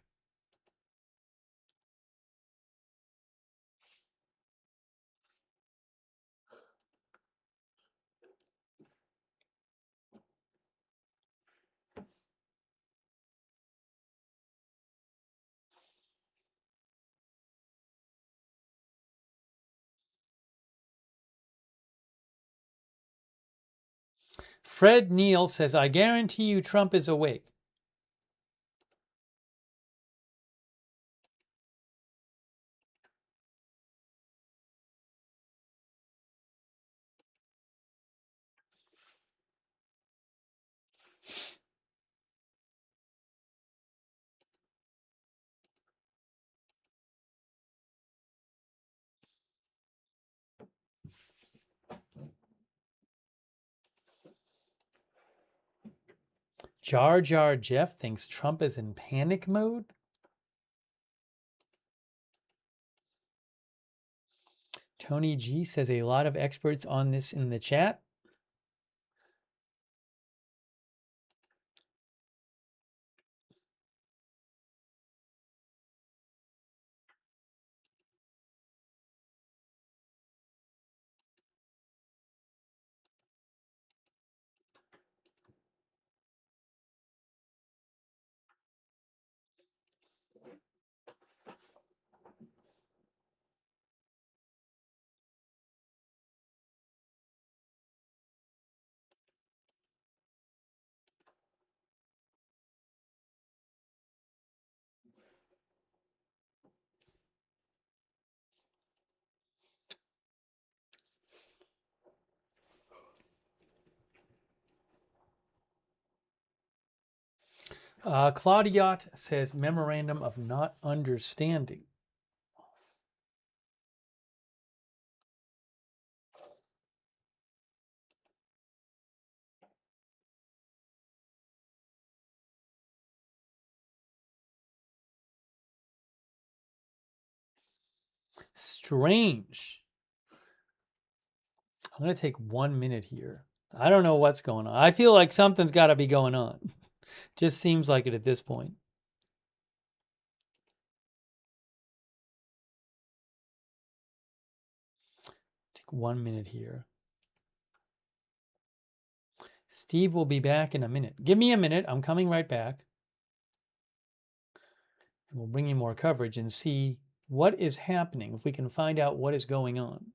Fred Neal says, I guarantee you Trump is awake. Jar Jar Jeff thinks Trump is in panic mode. Tony G says a lot of experts on this in the chat. Claudiot says memorandum of not understanding. Strange. I'm going to take 1 minute here. I don't know what's going on. I feel like something's got to be going on. Just seems like it at this point. Take 1 minute here. Steve will be back in a minute. Give me a minute. I'm coming right back. And we'll bring you more coverage and see what is happening, if we can find out what is going on.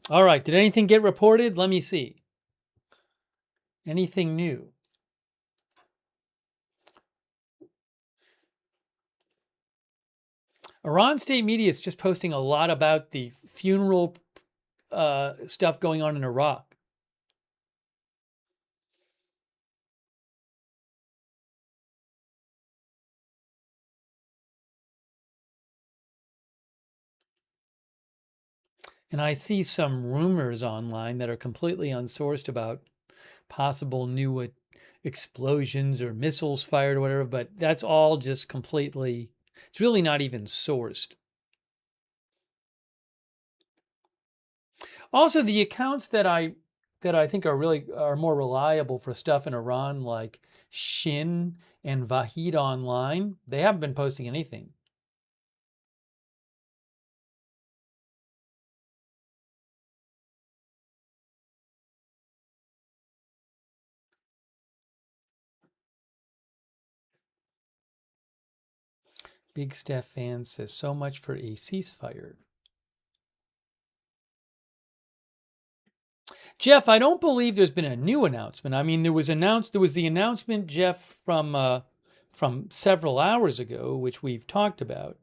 All right. Did anything get reported? Let me see. Anything new? Iran state media is just posting a lot about the funeral stuff going on in Iraq. And I see some rumors online that are completely unsourced about possible new explosions or missiles fired or whatever, but that's all just completely, it's really not even sourced. Also, the accounts that I think are more reliable for stuff in Iran, like Shin and Vahid Online, they haven't been posting anything. Big Steph fan says so much for a ceasefire. Jeff, I don't believe there's been a new announcement. I mean, there was the announcement, Jeff, from several hours ago, which we've talked about.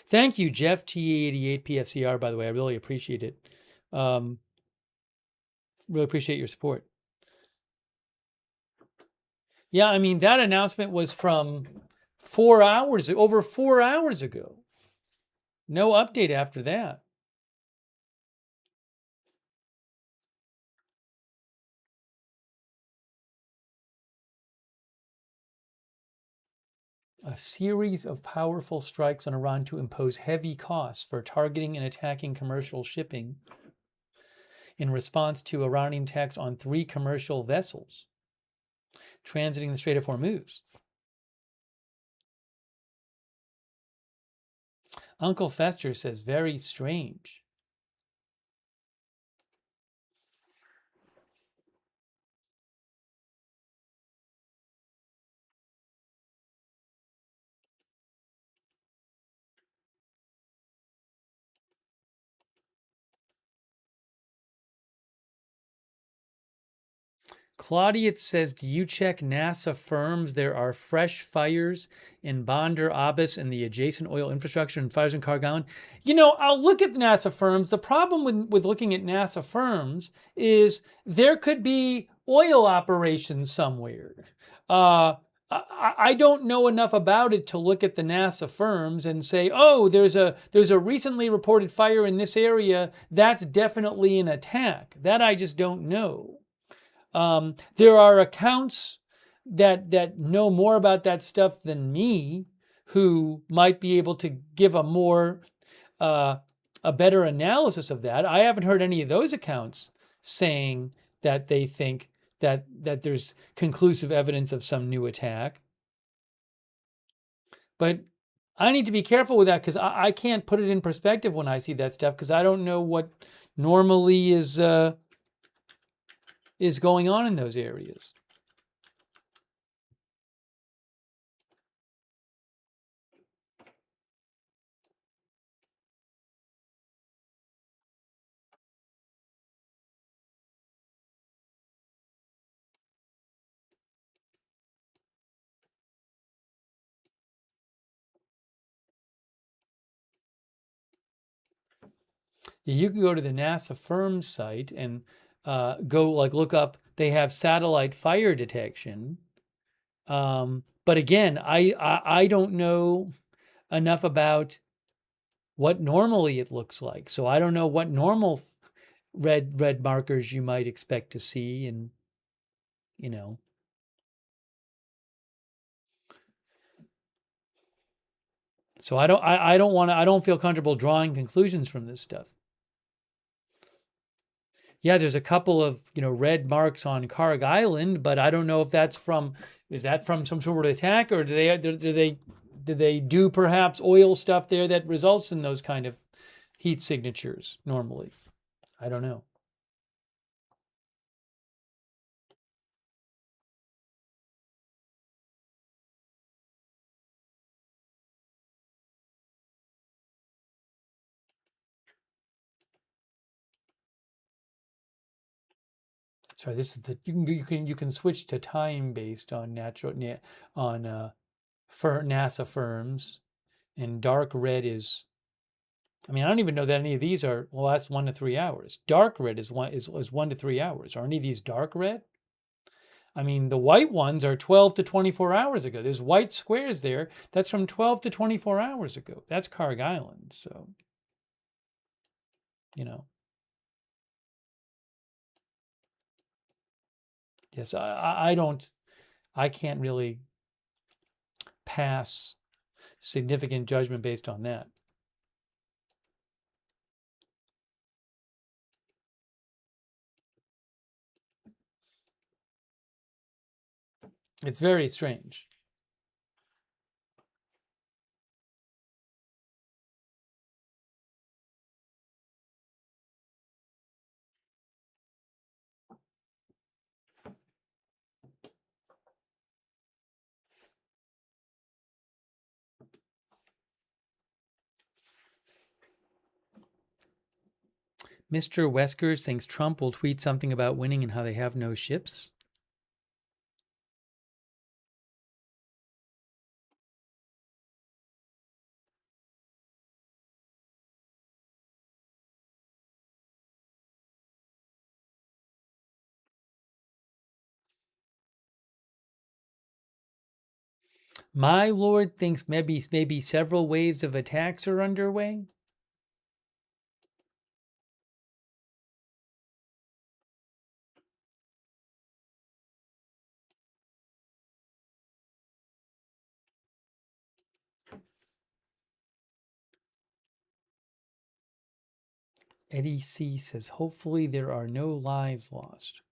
Thank you, Jeff T88PFCR. By the way, I really appreciate it. Really appreciate your support. Yeah, I mean that announcement was from over 4 hours ago. No update after that. A series of powerful strikes on Iran to impose heavy costs for targeting and attacking commercial shipping. in response to Iranian attacks on 3 commercial vessels transiting the Strait of Hormuz. Uncle Fester says, very strange. Claudius says, do you check NASA firms? There are fresh fires in Bandar Abbas and the adjacent oil infrastructure and fires in Kargan. I'll look at the NASA firms. The problem with looking at NASA firms is there could be oil operations somewhere. I don't know enough about it to look at the NASA firms and say, oh, there's a recently reported fire in this area. That's definitely an attack. That I just don't know. There are accounts that know more about that stuff than me, who might be able to give a better analysis of that. I haven't heard any of those accounts saying that they think that there's conclusive evidence of some new attack. But I need to be careful with that because I can't put it in perspective when I see that stuff because I don't know what normally is going on in those areas. You can go to the NASA firm site and look up. They have satellite fire detection. But again, I don't know enough about what normally it looks like. So I don't know what normal red markers you might expect to see, and So I don't feel comfortable drawing conclusions from this stuff. Yeah, there's a couple of red marks on Karg Island, but I don't know if is that from some sort of attack, or do they do perhaps oil stuff there that results in those kind of heat signatures normally? I don't know. Sorry, this is you can switch to time based on NASA firms, and dark red is. I mean, I don't even know that any of these will last 1 to 3 hours. Dark red is 1 to 3 hours. Are any of these dark red? I mean, the white ones are 12 to 24 hours ago. There's white squares there. That's from 12 to 24 hours ago. That's Karg Island. So, yes, I can't really pass significant judgment based on that. It's very strange. Mr. Weskers thinks Trump will tweet something about winning and how they have no ships. My lord thinks maybe several waves of attacks are underway. Eddie C says, hopefully there are no lives lost.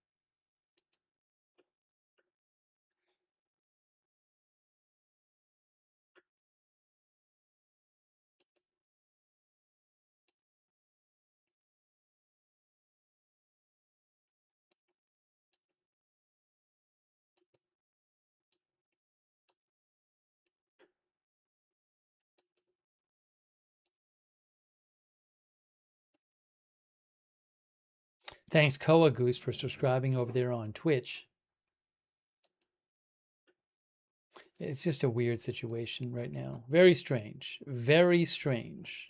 Thanks, Koa Goose, for subscribing over there on Twitch. It's just a weird situation right now. Very strange. Very strange.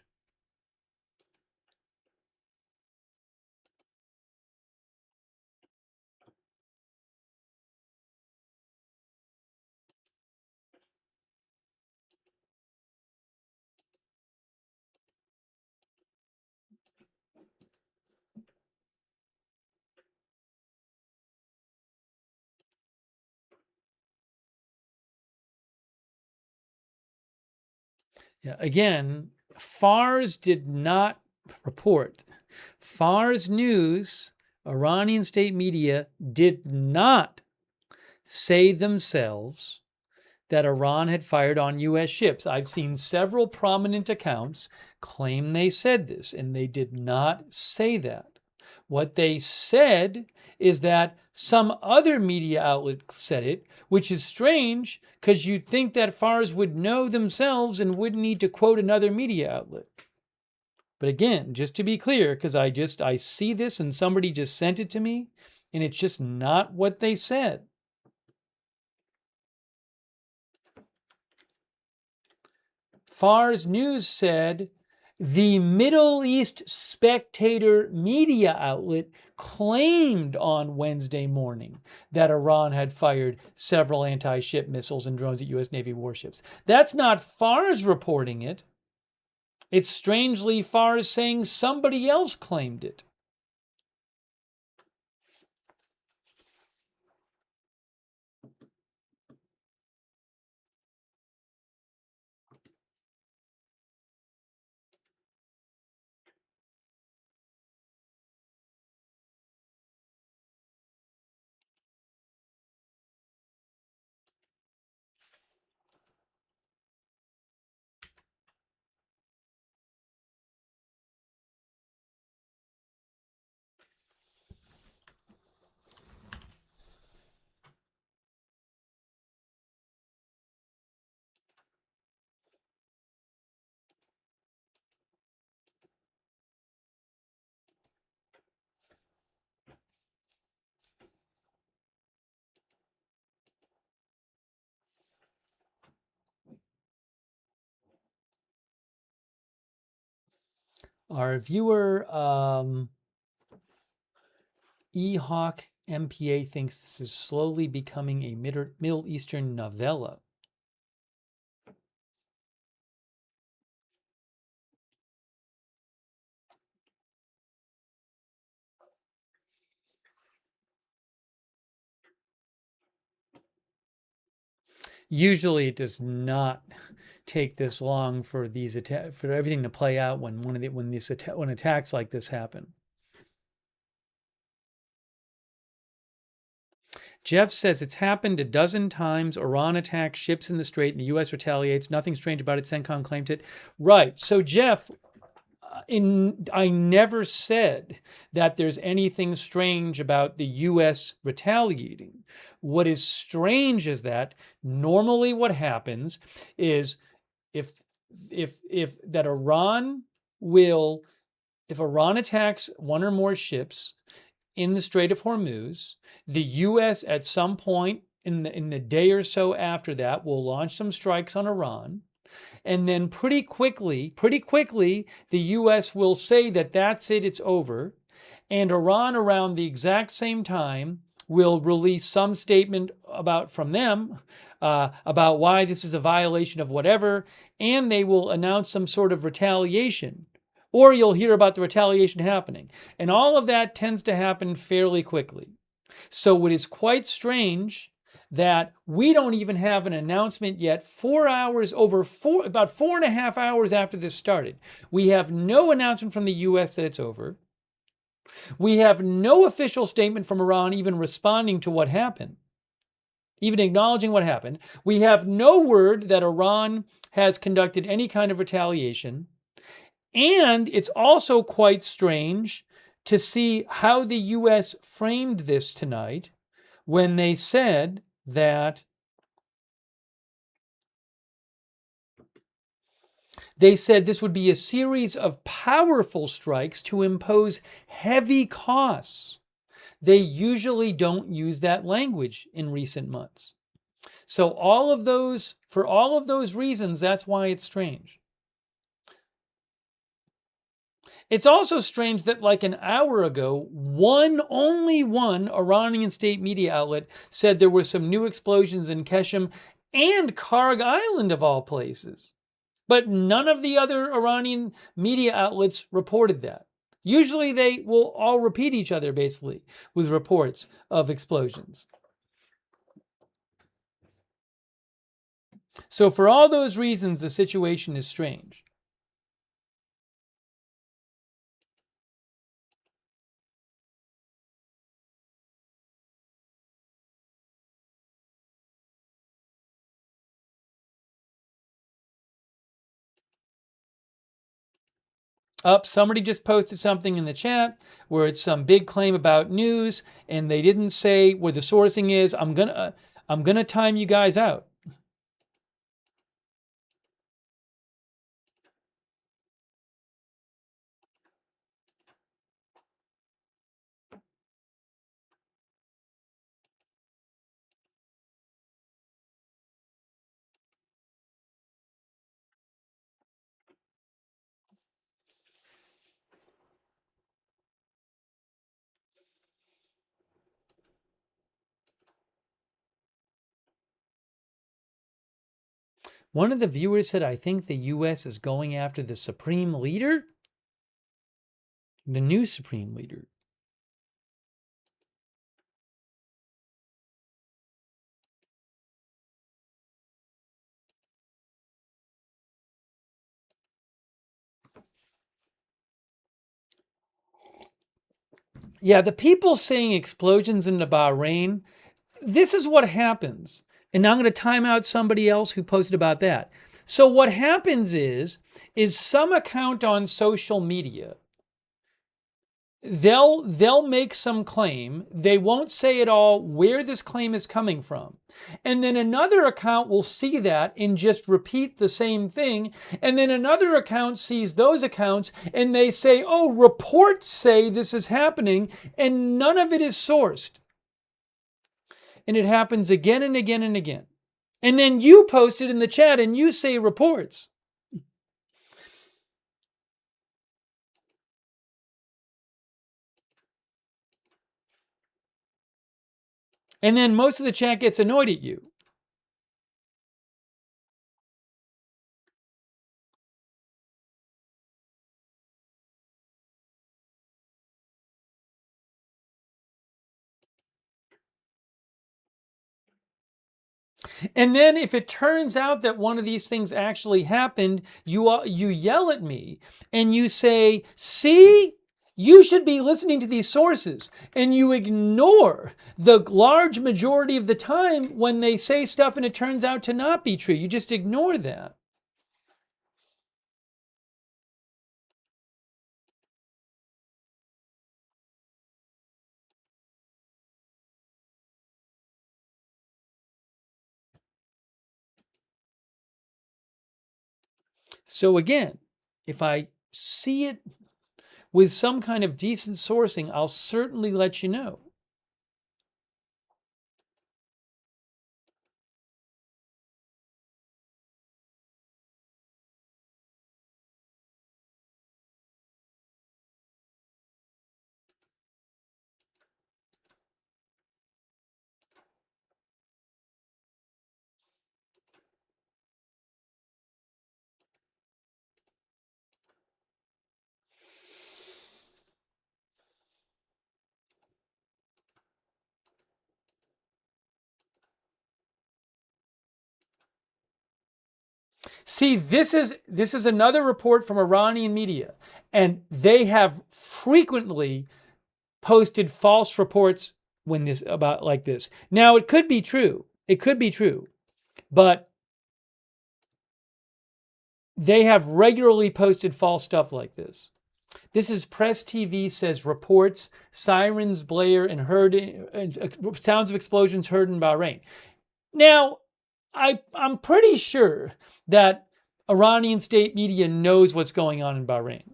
Yeah, again, FARS did not report. FARS News, Iranian state media, did not say themselves that Iran had fired on U.S. ships. I've seen several prominent accounts claim they said this, and they did not say that. What they said is that some other media outlet said it, which is strange because you'd think that FARS would know themselves and wouldn't need to quote another media outlet. But again, just to be clear, because I see this and somebody just sent it to me, and it's just not what they said. FARS News said the Middle East Spectator media outlet claimed on Wednesday morning that Iran had fired several anti-ship missiles and drones at U.S. Navy warships. That's not FARS reporting it. It's strangely FARS saying somebody else claimed it. Our viewer, Ehawk MPA, thinks this is slowly becoming a Middle Eastern novella. Usually, it does not take this long for for everything to play out when attacks like this happen. Jeff says it's happened a dozen times. Iran attacks ships in the Strait and the U.S. retaliates. Nothing strange about it. CENTCOM claimed it. Right. So, Jeff, I never said that there's anything strange about the U.S. retaliating. What is strange is that normally what happens is if that Iran will, if Iran attacks one or more ships in the Strait of Hormuz, the U.S. at some point in the day or so after that will launch some strikes on Iran. And then pretty quickly, the U.S. will say that that's it, it's over. And Iran around the exact same time will release some statement from them about why this is a violation of whatever, and they will announce some sort of retaliation. Or you'll hear about the retaliation happening. And all of that tends to happen fairly quickly. So what is quite strange that we don't even have an announcement yet. 4 hours, about 4.5 hours after this started, we have no announcement from the US that it's over. We have no official statement from Iran even responding to what happened, even acknowledging what happened. We have no word that Iran has conducted any kind of retaliation. And it's also quite strange to see how the US framed this tonight when they said that this would be a series of powerful strikes to impose heavy costs. They usually don't use that language in recent months. So for all of those reasons, that's why it's strange. It's also strange that like an hour ago, only one Iranian state media outlet said there were some new explosions in Keshem and Karg Island of all places. But none of the other Iranian media outlets reported that. Usually they will all repeat each other basically with reports of explosions. So for all those reasons, the situation is strange. Somebody just posted something in the chat where it's some big claim about news, and they didn't say where the sourcing is. I'm gonna time you guys out. One of the viewers said, "I think the U.S. is going after the supreme leader, the new supreme leader." Yeah, the people saying explosions in the Bahrain, this is what happens. And now I'm going to time out somebody else who posted about that. So what happens is some account on social media, they'll make some claim. They won't say at all where this claim is coming from. And then another account will see that and just repeat the same thing. And then another account sees those accounts and they say, "Oh, reports say this is happening," and none of it is sourced. And it happens again and again and again. And then you post it in the chat and you say reports. And then most of the chat gets annoyed at you. And then if it turns out that one of these things actually happened, you yell at me and you say, "See, you should be listening to these sources." And you ignore the large majority of the time when they say stuff and it turns out to not be true. You just ignore that. So again, if I see it with some kind of decent sourcing, I'll certainly let you know. See, this is another report from Iranian media, and they have frequently posted false reports when this about like this. Now it could be true. It could be true, but they have regularly posted false stuff like this. This is Press TV says reports sirens blare and sounds of explosions heard in Bahrain. Now, I'm pretty sure that Iranian state media knows what's going on in Bahrain.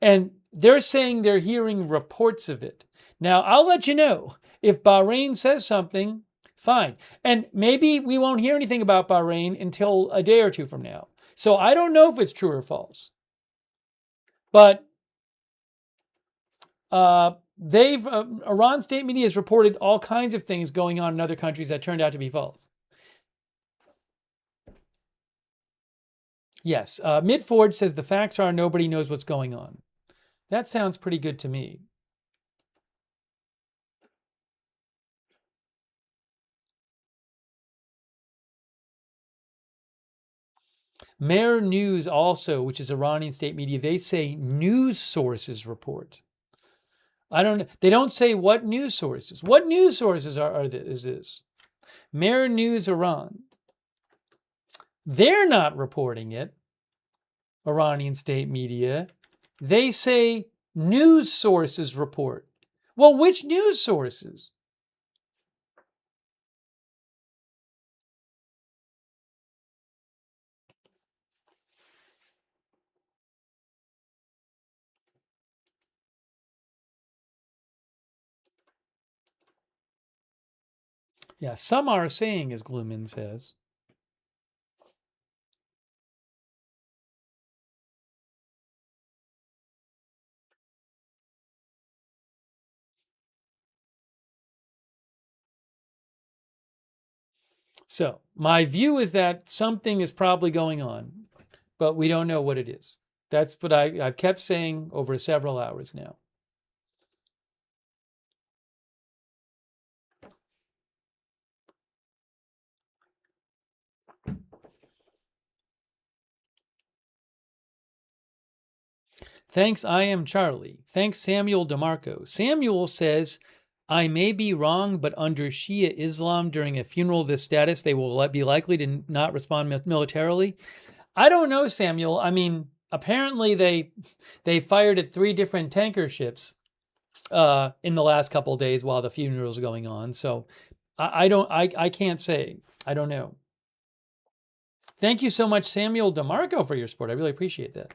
And they're saying they're hearing reports of it. Now, I'll let you know if Bahrain says something, fine. And maybe we won't hear anything about Bahrain until a day or two from now. So I don't know if it's true or false. But Iran state media has reported all kinds of things going on in other countries that turned out to be false. Yes, Midford says the facts are nobody knows what's going on. That sounds pretty good to me. Mer News also, which is Iranian state media, they say news sources report. They don't say what news sources. What news sources is this? Mer News Iran. They're not reporting it. Iranian state media. They say news sources report. Well, which news sources? Yeah, some are saying, as Gluman says. So my view is that something is probably going on, but we don't know what it is. That's what I've kept saying over several hours now. Thanks, I am Charlie. Thanks, Samuel DeMarco. Samuel says, I may be wrong, but under Shia Islam, during a funeral of this status, they will be likely to not respond militarily. I don't know, Samuel. I mean, apparently they fired at 3 different tanker ships in the last couple of days while the funeral's going on. So I can't say. I don't know. Thank you so much, Samuel DeMarco, for your support. I really appreciate that.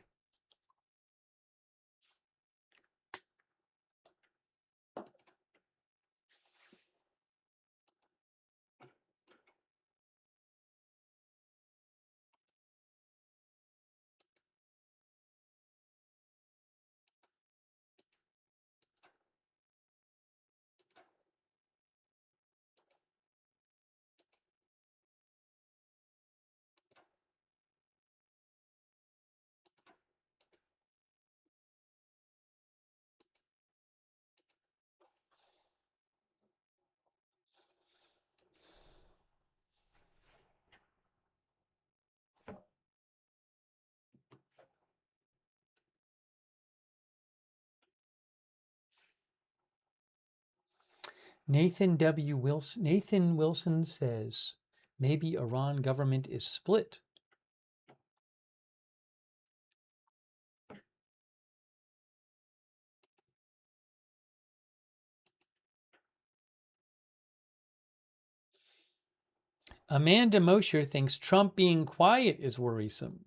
Nathan Wilson says maybe Iran government is split. Amanda Mosher thinks Trump being quiet is worrisome.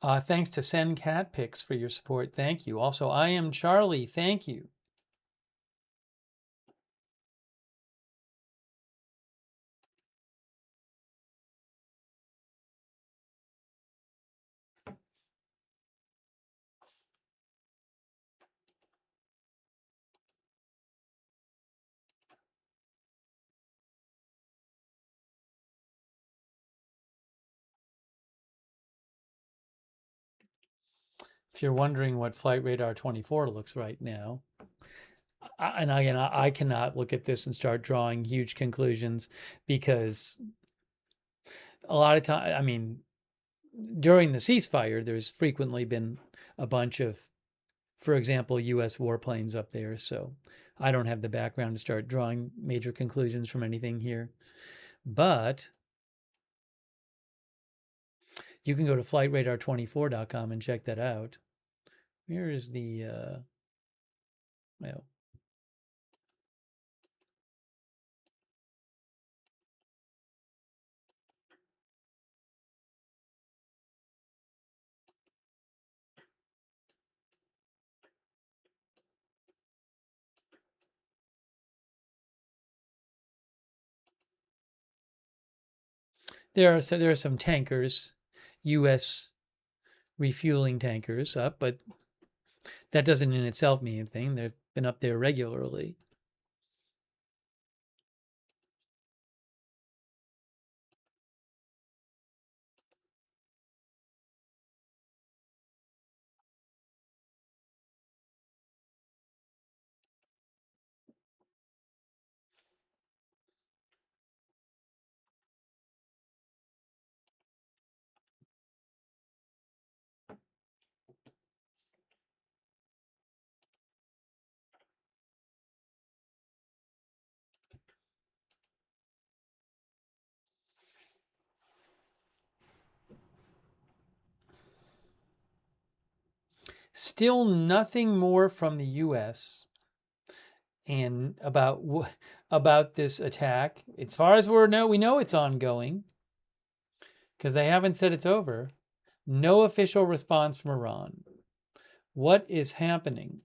Thanks to Send Cat Pics for your support. Thank you. Also, I am Charlie. Thank you. If you're wondering what Flight Radar 24 looks right now, I cannot look at this and start drawing huge conclusions because a lot of time, I mean, during the ceasefire, there's frequently been a bunch of, for example, U.S. warplanes up there. So I don't have the background to start drawing major conclusions from anything here. But you can go to flightradar24.com and check that out. Where is the, well, there are some tankers, U.S. refueling tankers up, but that doesn't in itself mean anything. They've been up there regularly. Still nothing more from the U.S. and about this attack. As far as we know it's ongoing because they haven't said it's over. No official response from Iran. What is happening?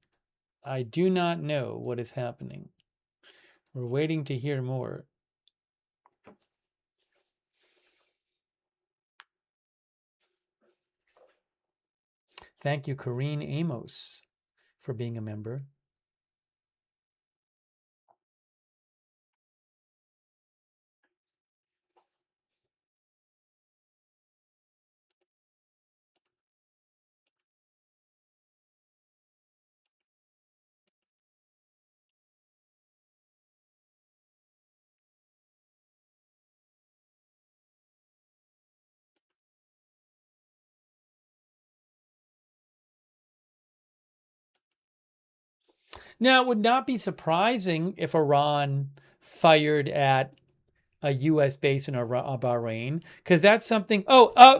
I do not know what is happening. We're waiting to hear more. Thank you, Corrine Amos, for being a member. Now, it would not be surprising if Iran fired at a U.S. base in Bahrain, because that's something.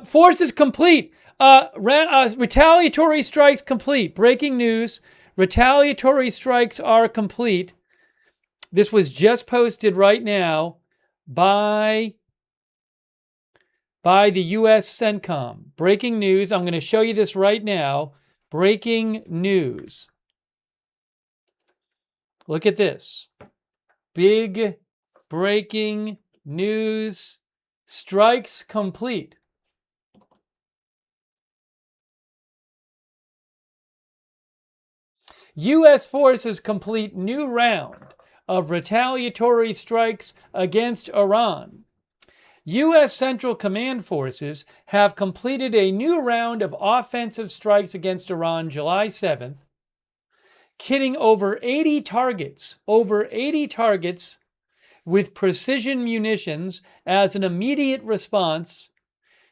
Force is complete. Retaliatory strikes complete. Breaking news. Retaliatory strikes are complete. This was just posted right now by the U.S. CENTCOM. Breaking news. I'm going to show you this right now. Breaking news. Look at this. Big breaking news. Strikes complete. U.S. forces complete new round of retaliatory strikes against Iran. U.S. Central Command forces have completed a new round of offensive strikes against Iran July 7th, hitting over 80 targets with precision munitions as an immediate response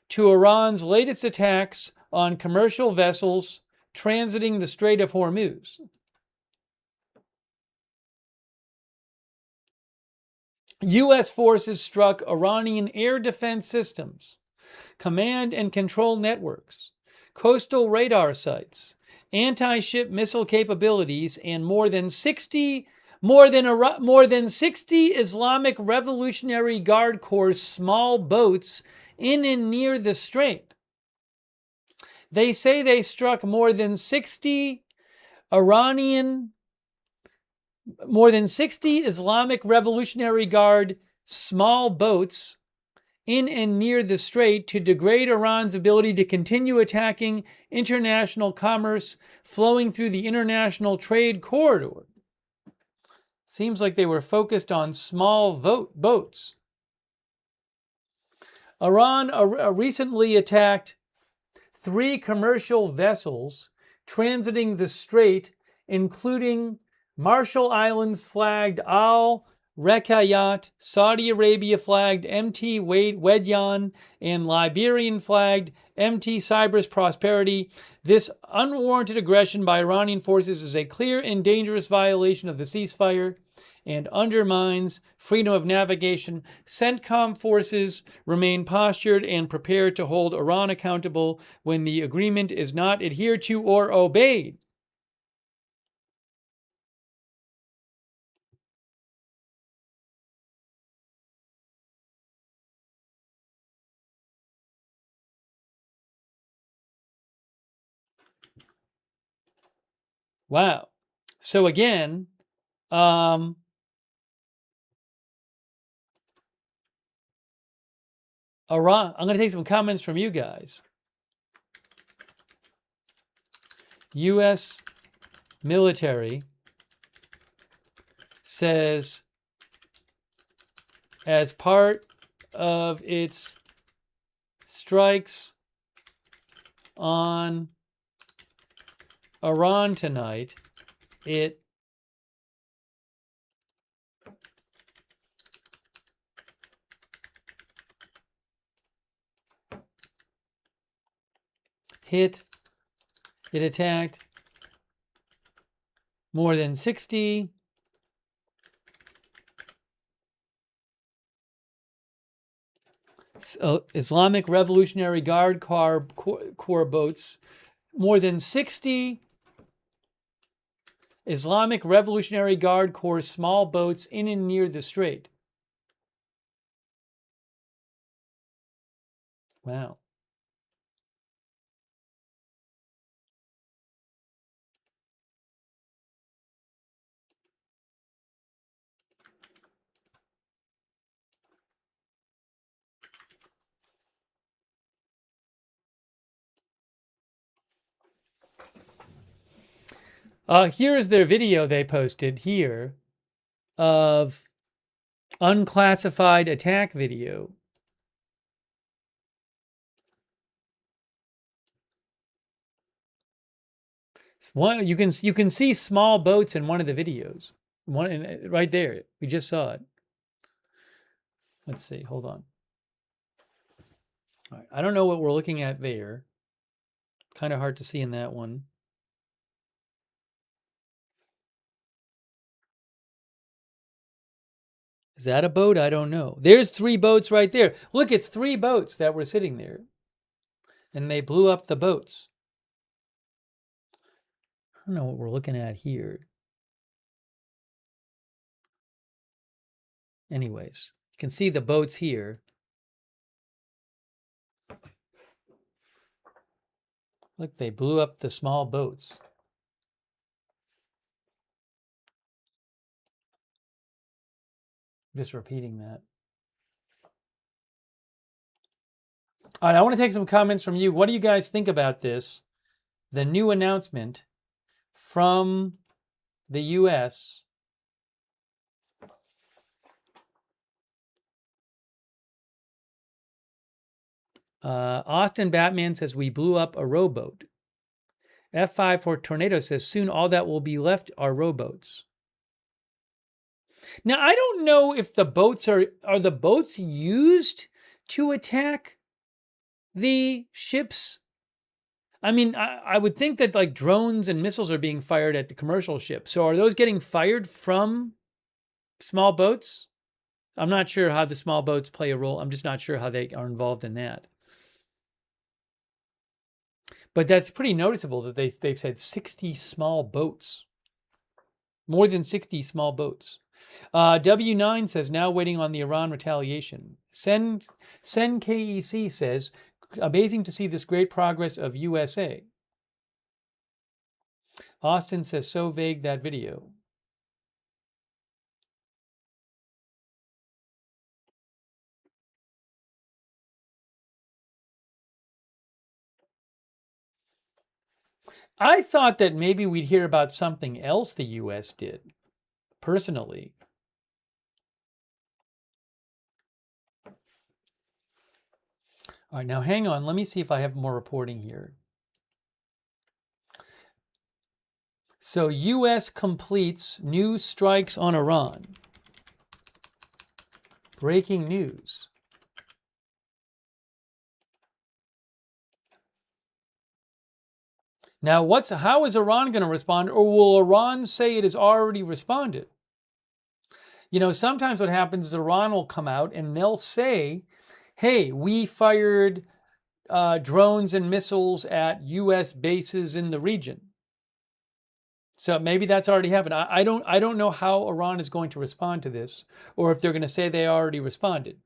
to Iran's latest attacks on commercial vessels transiting the Strait of Hormuz. U.S. forces struck Iranian air defense systems, command and control networks, coastal radar sites, anti-ship missile capabilities, and more than 60 Islamic Revolutionary Guard Corps small boats in and near the strait. They say they struck more than 60 Islamic Revolutionary Guard small boats in and near the strait to degrade Iran's ability to continue attacking international commerce flowing through the international trade corridor. Seems like they were focused on small boats. Iran recently attacked 3 commercial vessels transiting the strait, including Marshall Islands flagged Al Rekayat, Saudi Arabia flagged MT Wedyan, and Liberian flagged MT Cyprus Prosperity. This unwarranted aggression by Iranian forces is a clear and dangerous violation of the ceasefire and undermines freedom of navigation. CENTCOM forces remain postured and prepared to hold Iran accountable when the agreement is not adhered to or obeyed. Wow. So again, Iran, I'm going to take some comments from you guys. U.S. military says as part of its strikes on Iran tonight, it attacked more than 60 Islamic Revolutionary Guard Corps boats, more than 60 Islamic Revolutionary Guard Corps small boats in and near the strait. Wow. Here is their video they posted here of unclassified attack video. You can see small boats in one of the videos. Right there. We just saw it. Let's see. Hold on. All right. I don't know what we're looking at there. Kind of hard to see in that one. Is that a boat? I don't know. There's 3 boats right there. Look, it's 3 boats that were sitting there. And they blew up the boats. I don't know what we're looking at here. Anyways, you can see the boats here. Look, they blew up the small boats. Just repeating that. All right, I want to take some comments from you. What do you guys think about this? The new announcement from the U.S. Austin Batman says, we blew up a rowboat. F5 for Tornado says, soon all that will be left are rowboats. Now, I don't know if the boats are the boats used to attack the ships? I mean, I would think that like drones and missiles are being fired at the commercial ships. So are those getting fired from small boats? I'm not sure how the small boats play a role. I'm just not sure how they are involved in that. But that's pretty noticeable that they've said 60 small boats. More than 60 small boats. W9 says, now waiting on the Iran retaliation. Sen KEC says, amazing to see this great progress of USA. Austin says, so vague, that video. I thought that maybe we'd hear about something else the U.S. did, personally. All right, now hang on. Let me see if I have more reporting here. So U.S. completes new strikes on Iran. Breaking news. Now, how is Iran going to respond, or will Iran say it has already responded? You know, sometimes what happens is Iran will come out and they'll say, hey, we fired drones and missiles at U.S. bases in the region. So maybe that's already happened. I don't know how Iran is going to respond to this, or if they're going to say they already responded.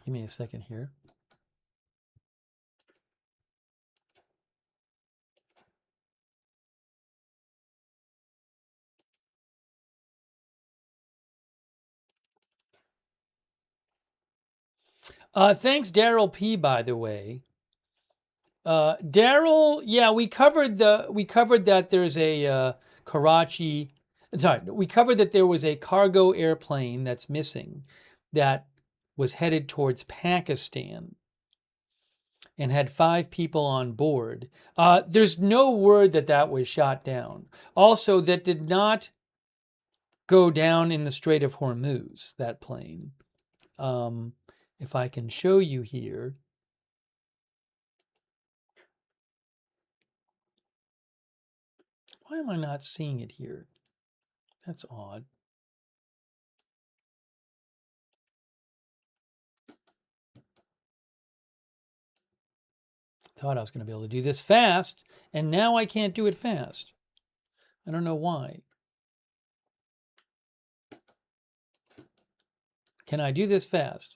Give me a second here. Thanks, Daryl P. By the way, Daryl. Yeah, we covered that there's a Karachi. Sorry, we covered that there was a cargo airplane that's missing, that was headed towards Pakistan, and had 5 people on board. There's no word that that was shot down. Also, that did not go down in the Strait of Hormuz. That plane. If I can show you here. Why am I not seeing it here? That's odd. Thought I was going to be able to do this fast, and now I can't do it fast. I don't know why. Can I do this fast?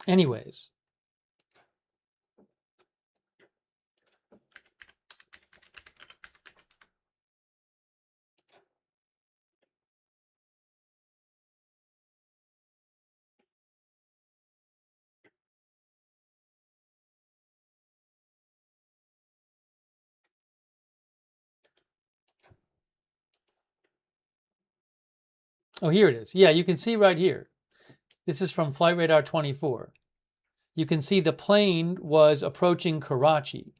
Anyways. Oh, here it is. Yeah, you can see right here. This is from Flight Radar 24. You can see the plane was approaching Karachi.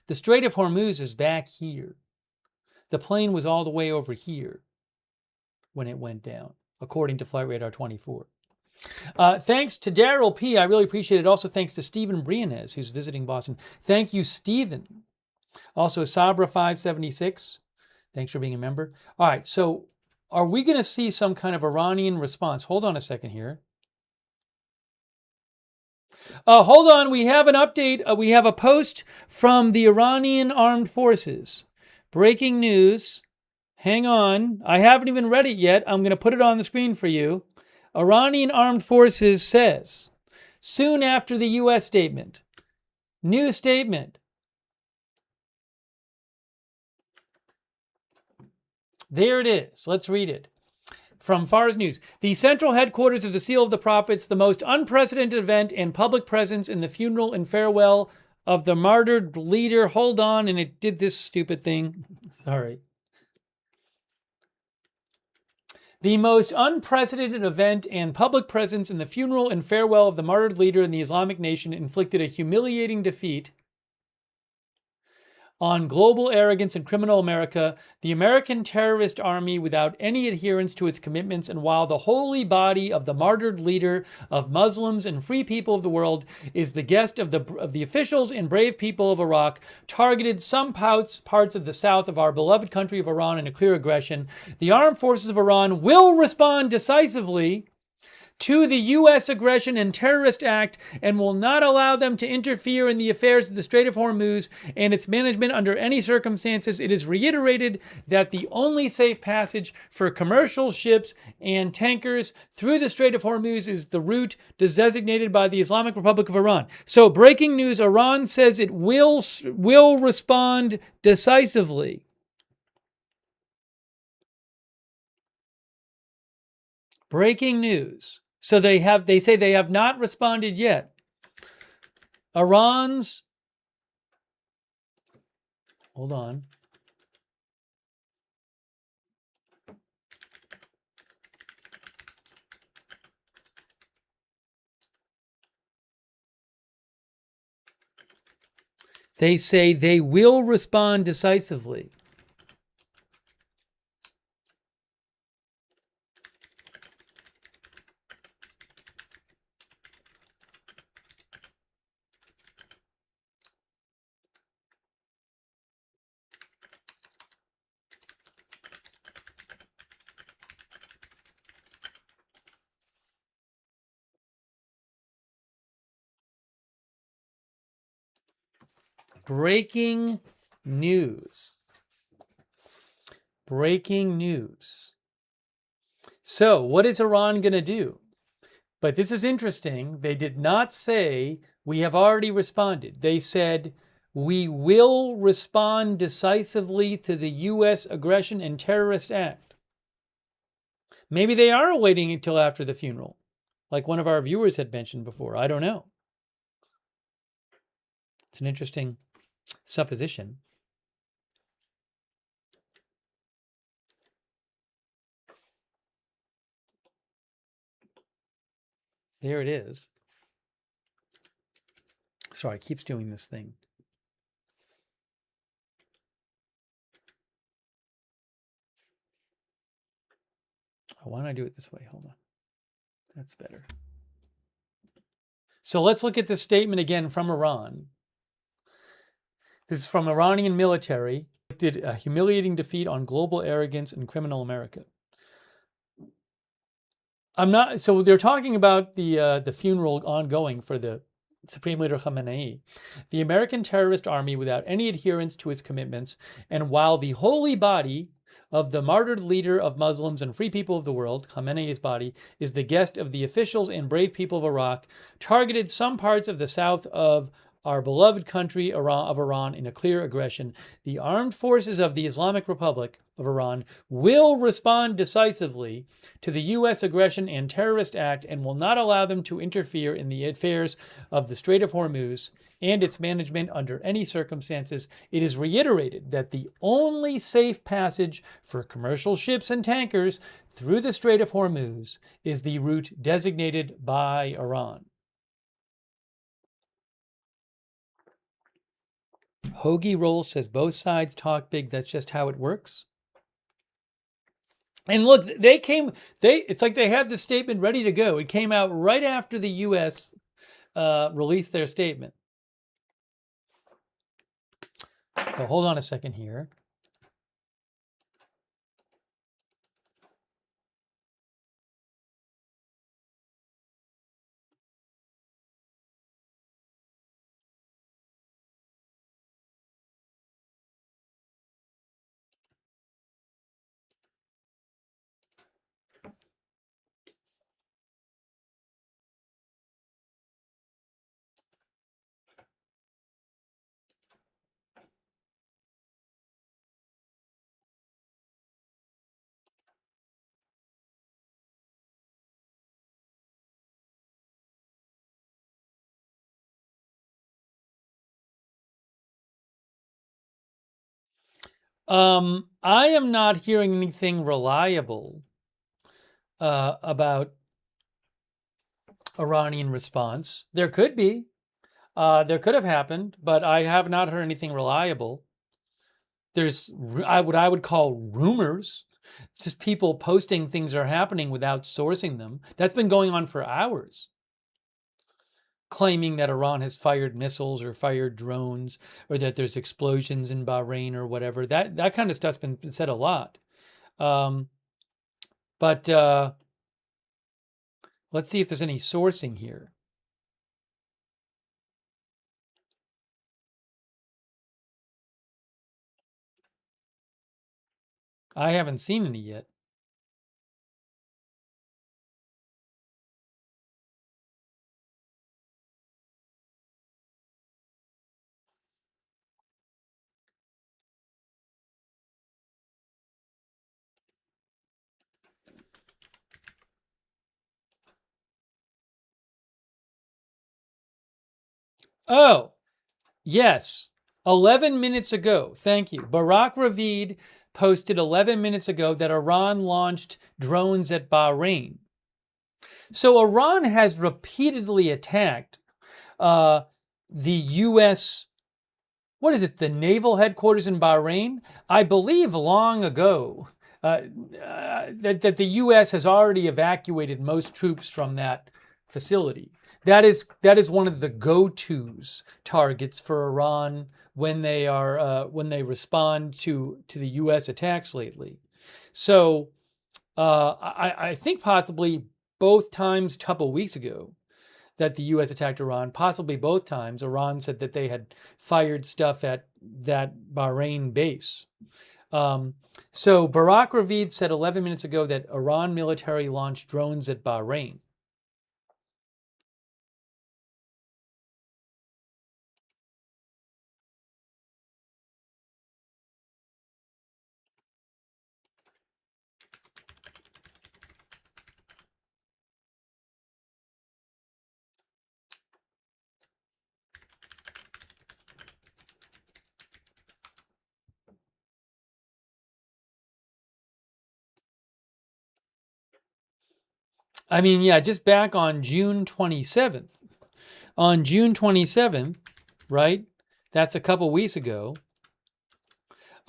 The Strait of Hormuz is back here. The plane was all the way over here when it went down, according to Flight Radar 24. Thanks to Daryl P. I really appreciate it. Also, thanks to Stephen Briones, who's visiting Boston. Thank you, Stephen. Also, Sabra576. Thanks for being a member. All right, so are we going to see some kind of Iranian response? Hold on a second here. Hold on, we have an update. We have a post from the Iranian Armed Forces. Breaking news. Hang on. I haven't even read it yet. I'm going to put it on the screen for you. Iranian Armed Forces says, soon after the U.S. statement, new statement. There it is. Let's read it. From Fars News. The central headquarters of the Seal of the Prophets, the most unprecedented event and public presence in the funeral and farewell of the martyred leader. Hold on, and it did this stupid thing. Sorry. The most unprecedented event and public presence in the funeral and farewell of the martyred leader in the Islamic nation inflicted a humiliating defeat on global arrogance and criminal America, the American terrorist army without any adherence to its commitments, and while the holy body of the martyred leader of Muslims and free people of the world is the guest of the officials and brave people of Iraq, targeted some parts of the south of our beloved country of Iran in a clear aggression, the armed forces of Iran will respond decisively to the U.S. aggression and terrorist act and will not allow them to interfere in the affairs of the Strait of Hormuz and its management under any circumstances. It is reiterated that the only safe passage for commercial ships and tankers through the Strait of Hormuz is the route designated by the Islamic Republic of Iran. So, breaking news, Iran says it will respond decisively. Breaking news. So they say they have not responded yet. Iran's, hold on. They say they will respond decisively. Breaking news. Breaking news. So, what is Iran going to do? But this is interesting. They did not say, we have already responded. They said, we will respond decisively to the U.S. aggression and terrorist act. Maybe they are waiting until after the funeral, like one of our viewers had mentioned before. I don't know. It's an interesting supposition. There it is. Sorry, it keeps doing this thing. Oh, why don't I do it this way? Hold on. That's better. So let's look at this statement again from Iran. This is from Iranian military. Did a humiliating defeat on global arrogance and criminal America. So they're talking about the funeral ongoing for the Supreme Leader Khamenei, the American terrorist army without any adherence to its commitments, and while the holy body of the martyred leader of Muslims and free people of the world, Khamenei's body, is the guest of the officials and brave people of Iraq, targeted some parts of the south of our beloved country of Iran in a clear aggression. The armed forces of the Islamic Republic of Iran will respond decisively to the U.S. aggression and terrorist act and will not allow them to interfere in the affairs of the Strait of Hormuz and its management under any circumstances. It is reiterated that the only safe passage for commercial ships and tankers through the Strait of Hormuz is the route designated by Iran. Hoagie Roll says both sides talk big. That's just how it works. And look, it's like they had the statement ready to go. It came out right after the U.S. Released their statement. So hold on a second here. I am not hearing anything reliable about Iranian response. There could be. There could have happened, but I have not heard anything reliable. There's what I would call rumors, just people posting things are happening without sourcing them. That's been going on for hours, claiming that Iran has fired missiles or fired drones, or that there's explosions in Bahrain or whatever. That kind of stuff's been said a lot. Um, but let's see if there's any sourcing here. I haven't seen any yet. Oh, yes. 11 minutes ago. Thank you. Barak Ravid posted 11 minutes ago that Iran launched drones at Bahrain. So Iran has repeatedly attacked uh, the U.S. What is it? The naval headquarters in Bahrain? I believe long ago that the U.S. has already evacuated most troops from that facility. That is one of the go-tos targets for Iran when they respond to the U.S. attacks lately. So I think possibly both times, a couple weeks ago, that the U.S. attacked Iran. Possibly both times, Iran said that they had fired stuff at that Bahrain base. Um, so Barak Ravid said 11 minutes ago that Iran military launched drones at Bahrain. I mean, yeah, just back on June 27th. On June 27th, right? That's a couple weeks ago.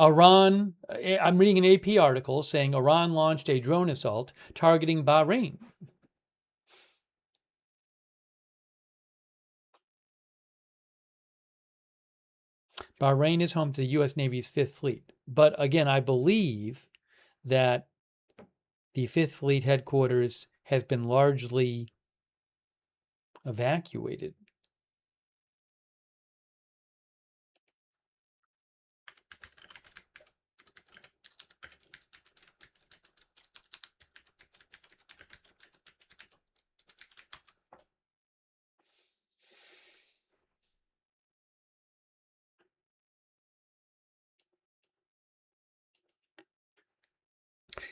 I'm reading an AP article saying Iran launched a drone assault targeting Bahrain. Bahrain is home to the U.S. Navy's Fifth Fleet. But again, I believe that the Fifth Fleet headquarters has been largely evacuated.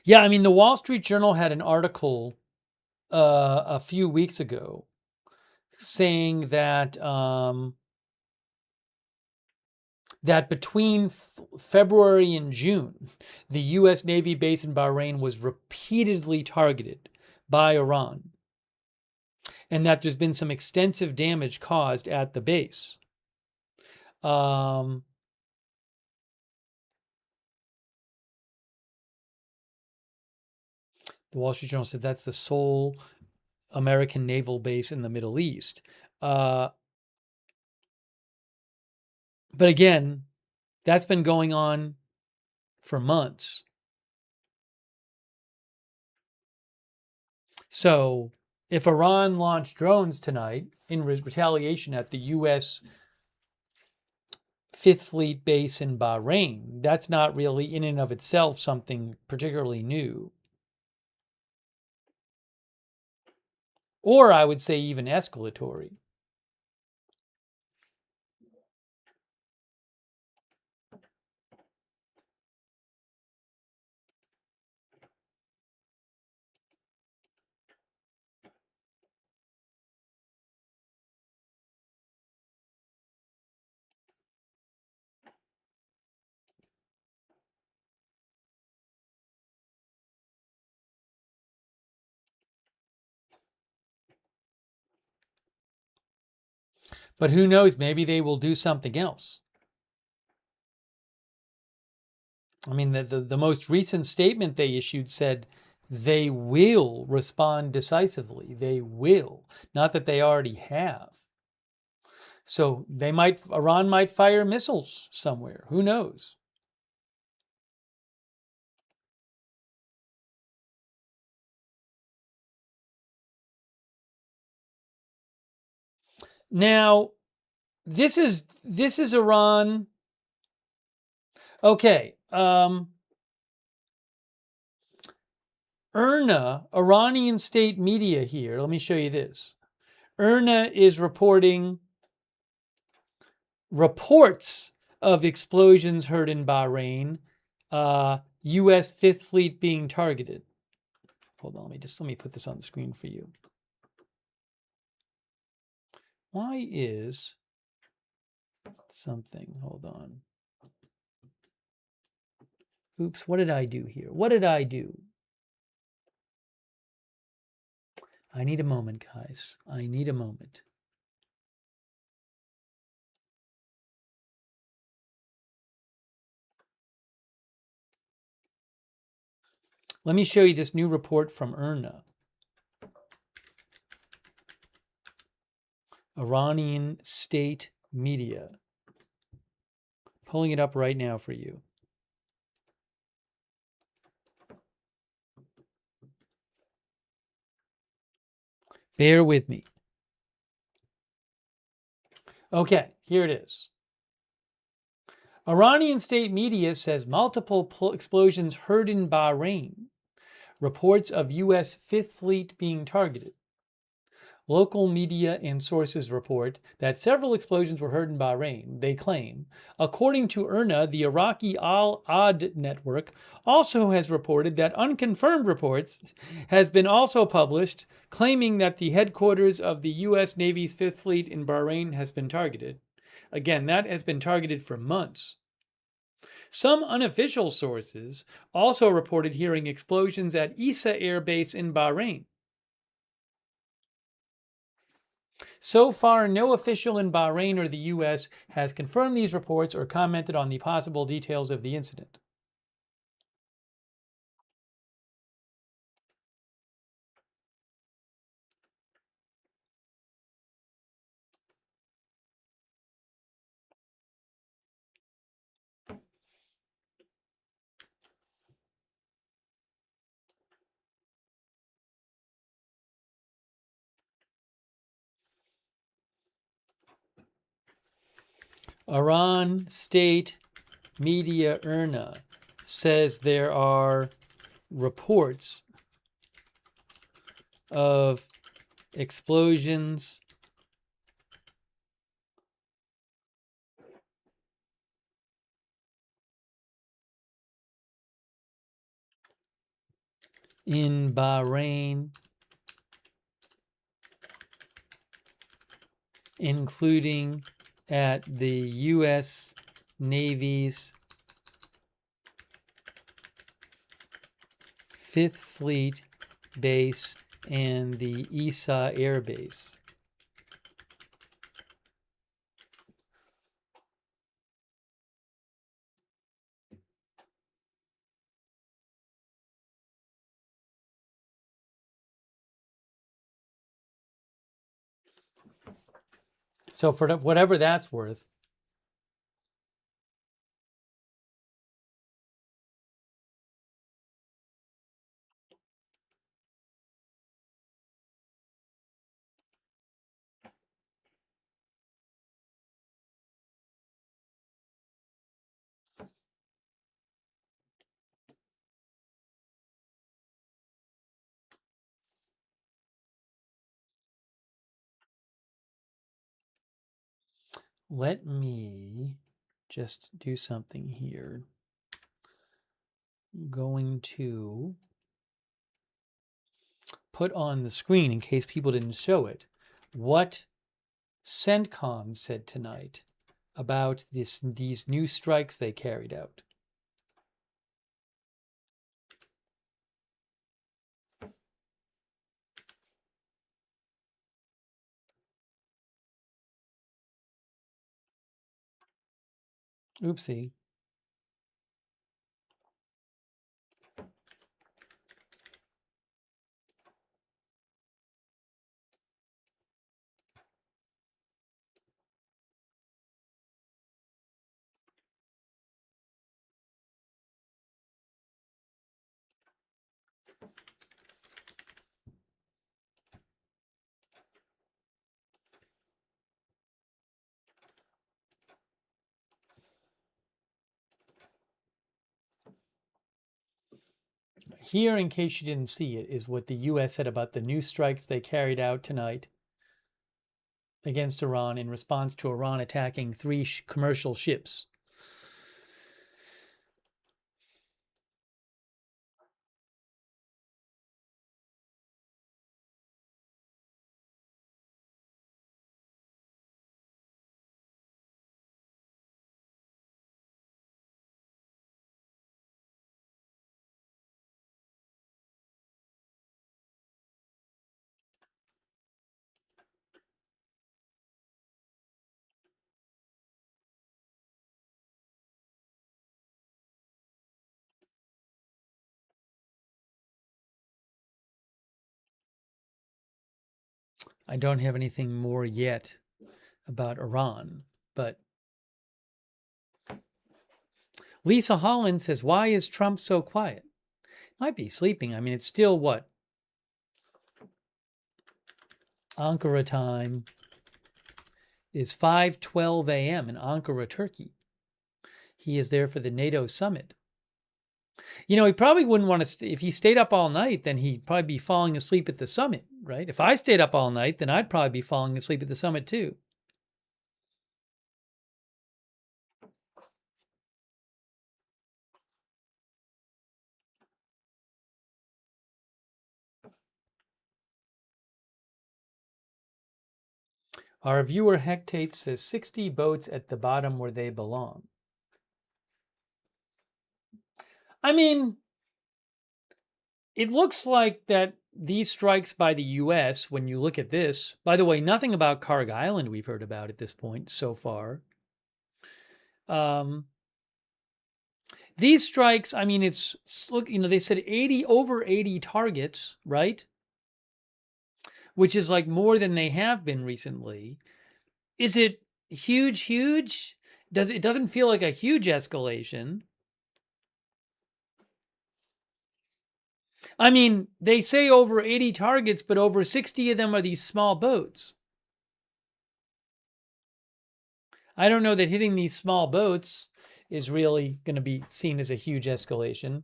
Yeah, I mean, the Wall Street Journal had an article a few weeks ago saying that that between February and June, the U.S. Navy base in Bahrain was repeatedly targeted by Iran, and that there's been some extensive damage caused at the base. Um, the Wall Street Journal said that's the sole American naval base in the Middle East. Uh, but again, that's been going on for months. So if Iran launched drones tonight in retaliation at the U.S. Fifth Fleet base in Bahrain, that's not really in and of itself something particularly new. Or I would say even escalatory. But who knows? Maybe they will do something else. I mean, the most recent statement they issued said they will respond decisively. They will. Not that they already have. So Iran might fire missiles somewhere. Who knows? Now, this is Iran. Okay. IRNA, Iranian state media here. Let me show you this. IRNA is reporting reports of explosions heard in Bahrain, U.S. Fifth Fleet being targeted. Hold on, let me put this on the screen for you. Why is something? Hold on. Oops, what did I do here? What did I do? I need a moment, guys. I need a moment. Let me show you this new report from IRNA. Iranian state media. Pulling it up right now for you. Bear with me. Okay, here it is. Iranian state media says multiple explosions heard in Bahrain. Reports of U.S. Fifth Fleet being targeted. Local media and sources report that several explosions were heard in Bahrain, they claim. According to IRNA, the Iraqi Al-Ad network also has reported that unconfirmed reports has been also published claiming that the headquarters of the U.S. Navy's Fifth Fleet in Bahrain has been targeted. Again, that has been targeted for months. Some unofficial sources also reported hearing explosions at Isa Air Base in Bahrain. So far, no official in Bahrain or the U.S. has confirmed these reports or commented on the possible details of the incident. Iran state media IRNA says there are reports of explosions in Bahrain, including at the U.S. Navy's Fifth Fleet Base and the Isa Air Base. So for whatever that's worth, let me just do something here. I'm going to put on the screen, in case people didn't show it, what CENTCOM said tonight about these new strikes they carried out. Oopsie. Here, in case you didn't see it, is what the U.S. said about the new strikes they carried out tonight against Iran in response to Iran attacking three commercial ships. I don't have anything more yet about Iran, but Lisa Holland says, why is Trump so quiet? Might be sleeping. I mean, it's still what? Ankara time is 5:12 a.m. in Ankara, Turkey. He is there for the NATO summit. You know, he probably wouldn't want to, if he stayed up all night, then he'd probably be falling asleep at the summit, right? If I stayed up all night, then I'd probably be falling asleep at the summit too. Our viewer Hectate says 60 boats at the bottom where they belong. I mean, it looks like that these strikes by the U.S., when you look at this, by the way, nothing about Karg Island we've heard about at this point so far. These strikes, I mean, look, you know, they said over 80 targets, right? Which is like more than they have been recently. Is it huge? It doesn't feel like a huge escalation. I mean, they say over 80 targets, but over 60 of them are these small boats. I don't know that hitting these small boats is really going to be seen as a huge escalation.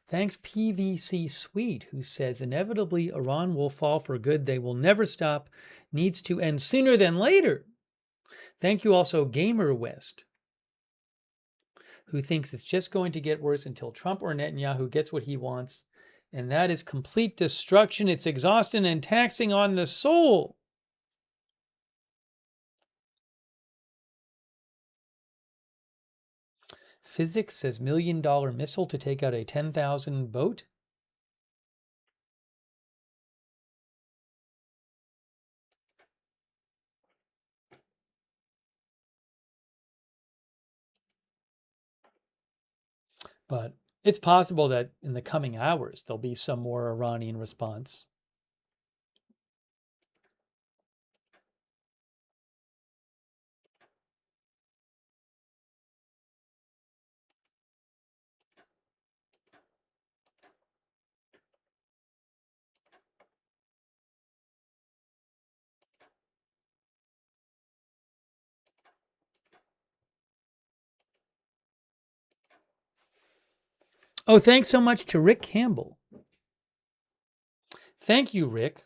Thanks PVC Sweet, who says, inevitably Iran will fall for good. They will never stop. Needs to end sooner than later. Thank you also Gamer West, who thinks it's just going to get worse until Trump or Netanyahu gets what he wants. And that is complete destruction. It's exhausting and taxing on the soul. Physics says $1 million missile to take out a 10,000 boat. But it's possible that in the coming hours, there'll be some more Iranian response. Oh, thanks so much to Rick Campbell. Thank you, Rick.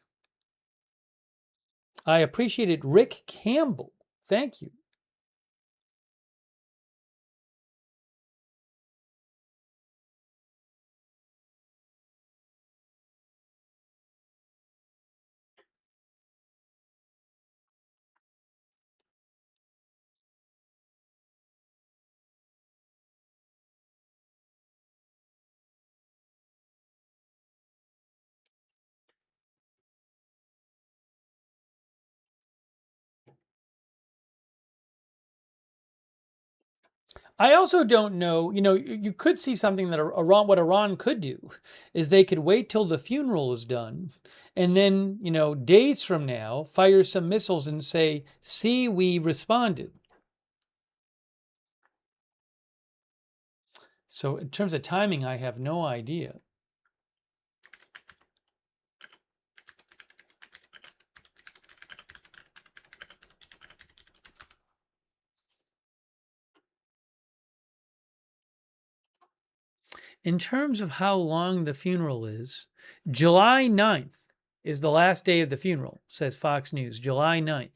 I appreciate it. Rick Campbell. Thank you. I also don't know, you could see something that what Iran could do is they could wait till the funeral is done and then, days from now, fire some missiles and say, see, we responded. So in terms of timing, I have no idea. In terms of how long the funeral is, July 9th is the last day of the funeral, says Fox News, July 9th.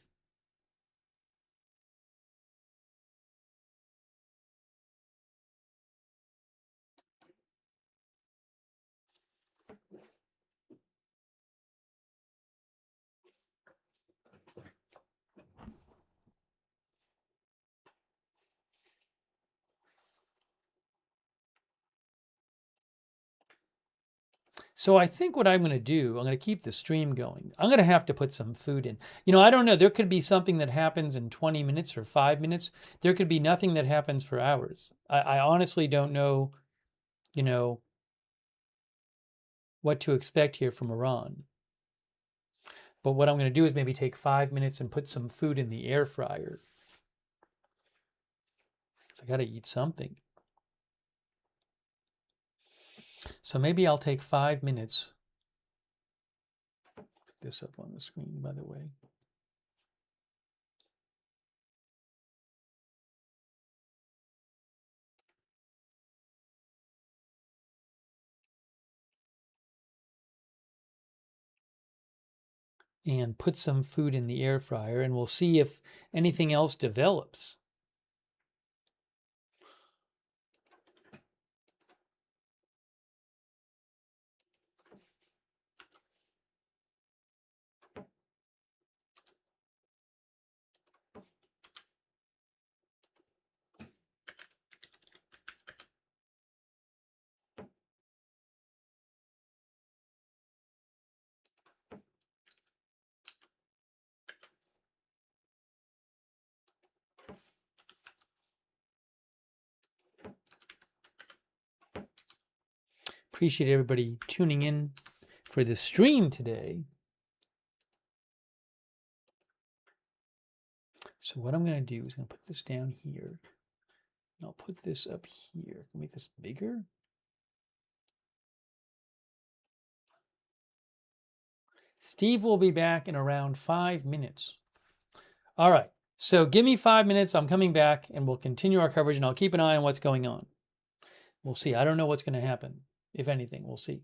So I think what I'm going to do, I'm going to keep the stream going. I'm going to have to put some food in. I don't know. There could be something that happens in 20 minutes or 5 minutes. There could be nothing that happens for hours. I honestly don't know, you know, what to expect here from Iran. But what I'm going to do is maybe take 5 minutes and put some food in the air fryer. I got to eat something. So maybe I'll take 5 minutes. Put this up on the screen, by the way. And put some food in the air fryer, and we'll see if anything else develops. Appreciate everybody tuning in for the stream today. So what I'm going to do is I'm going to put this down here. And I'll put this up here. Make this bigger. Steve will be back in around 5 minutes. All right. So give me 5 minutes. I'm coming back and we'll continue our coverage and I'll keep an eye on what's going on. We'll see. I don't know what's going to happen. If anything, we'll see.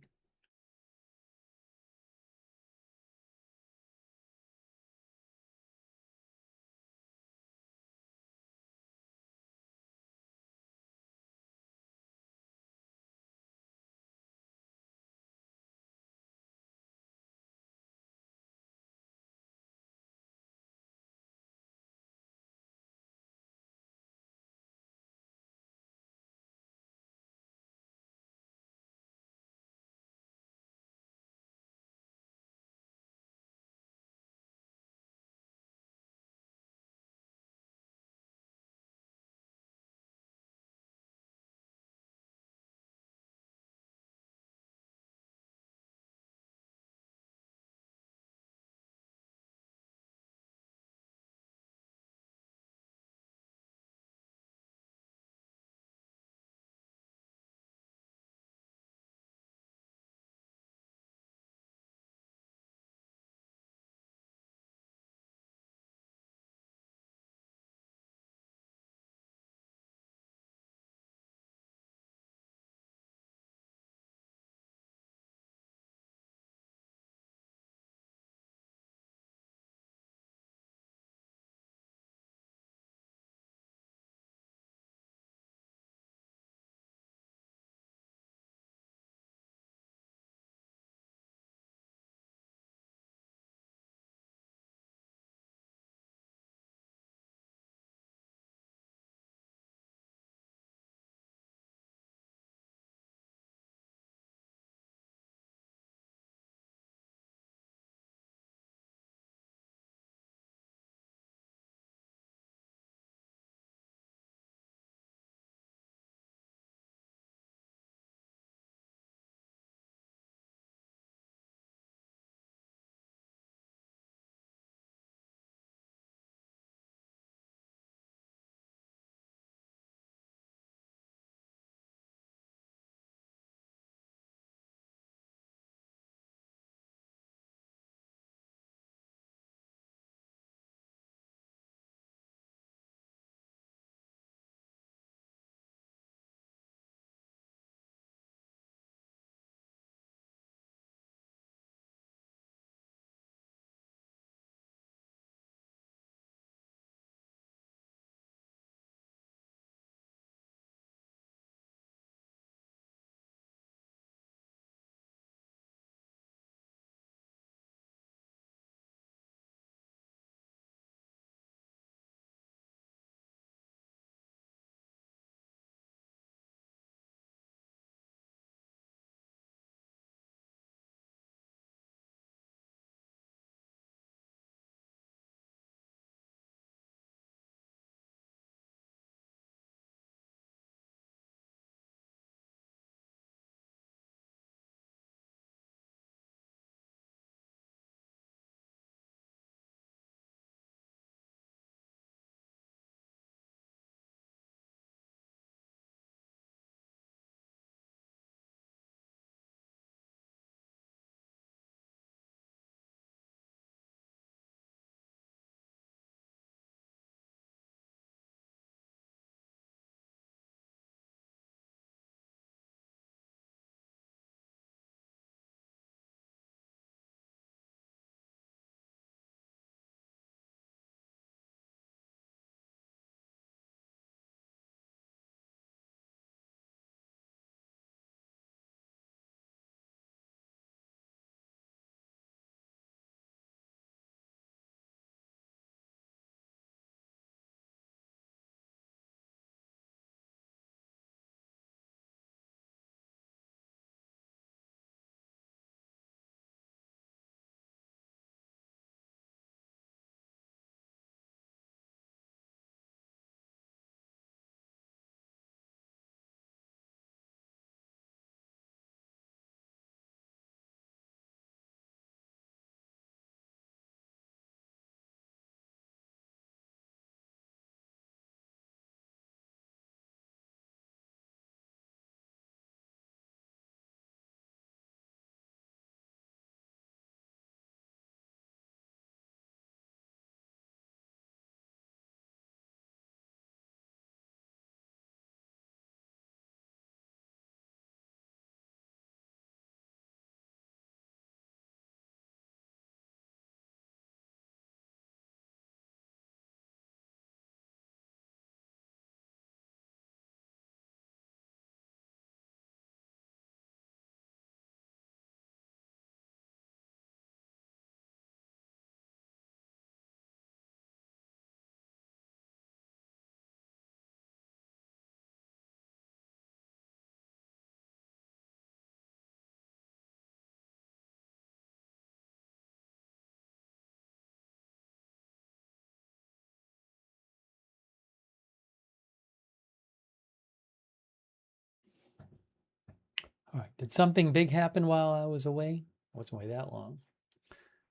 All right. Did something big happen while I was away? I wasn't away that long.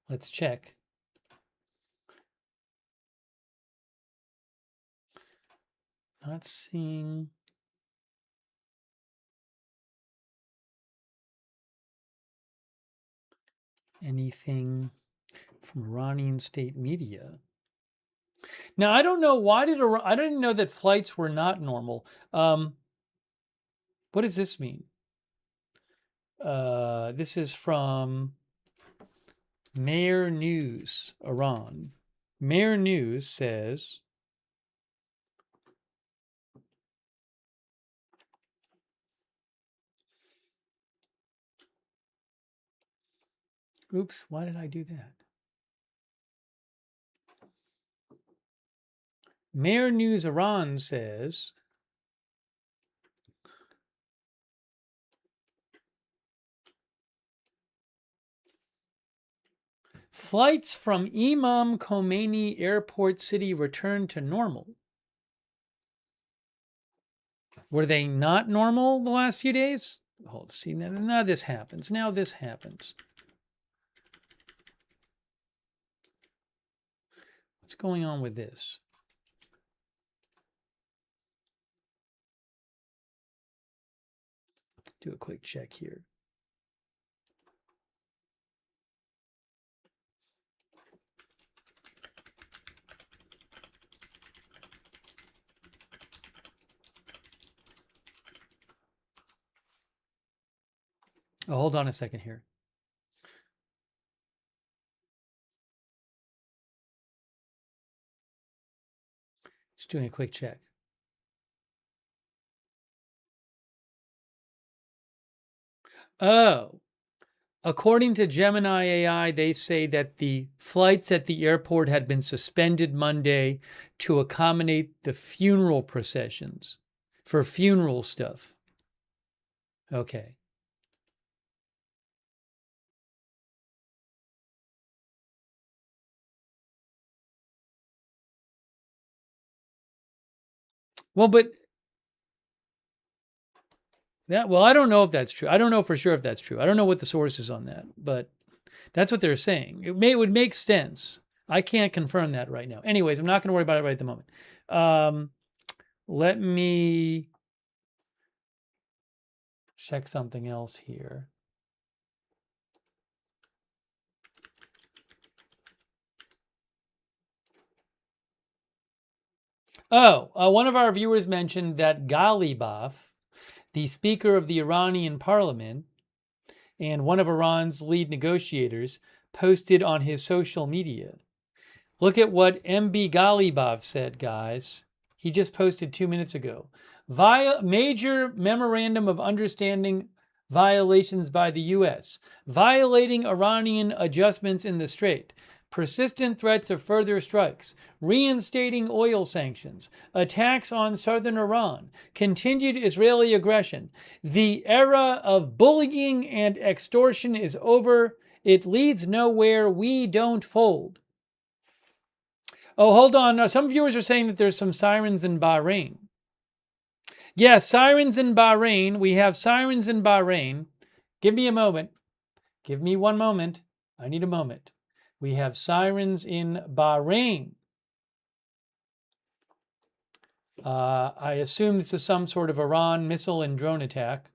Let's check. Not seeing anything from Iranian state media. Now, I don't know why I didn't know that flights were not normal. What does this mean? This is from Mayor News, Iran. Mayor News says, oops, why did I do that? Mayor News Iran says, flights from Imam Khomeini Airport City returned to normal. Were they not normal the last few days? Hold, see, now this happens. Now this happens. What's going on with this? Do a quick check here. Oh, hold on a second here. Just doing a quick check. Oh, according to Gemini AI, they say that the flights at the airport had been suspended Monday to accommodate the funeral processions for funeral stuff. Okay. Well, but I don't know if that's true. I don't know for sure if that's true. I don't know what the source is on that, but that's what they're saying. It would make sense. I can't confirm that right now. Anyways, I'm not going to worry about it right at the moment. Let me check something else here. Oh, one of our viewers mentioned that Ghalibaf, the Speaker of the Iranian Parliament and one of Iran's lead negotiators, posted on his social media. Look at what MB Ghalibaf said, guys. He just posted 2 minutes ago. Major memorandum of understanding violations by the U.S., violating Iranian adjustments in the Strait, persistent threats of further strikes, reinstating oil sanctions, attacks on southern Iran, continued Israeli aggression. The era of bullying and extortion is over. It leads nowhere. We don't fold. Oh, hold on. Some viewers are saying that there's some sirens in Bahrain. Yes, sirens in Bahrain. We have sirens in Bahrain. Give me a moment. Give me one moment. I need a moment. We have sirens in Bahrain. I assume this is some sort of Iran missile and drone attack.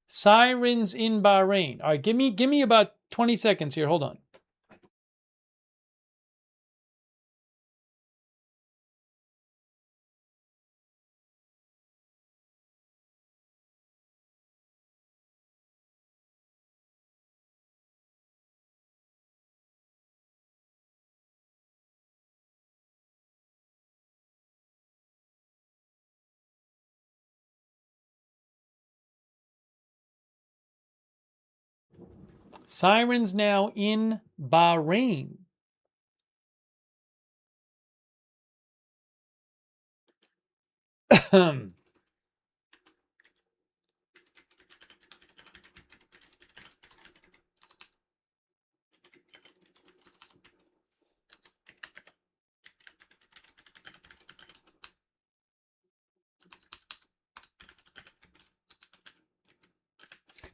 Sirens in Bahrain. All right, give me about 20 seconds here. Hold on. Sirens now in Bahrain.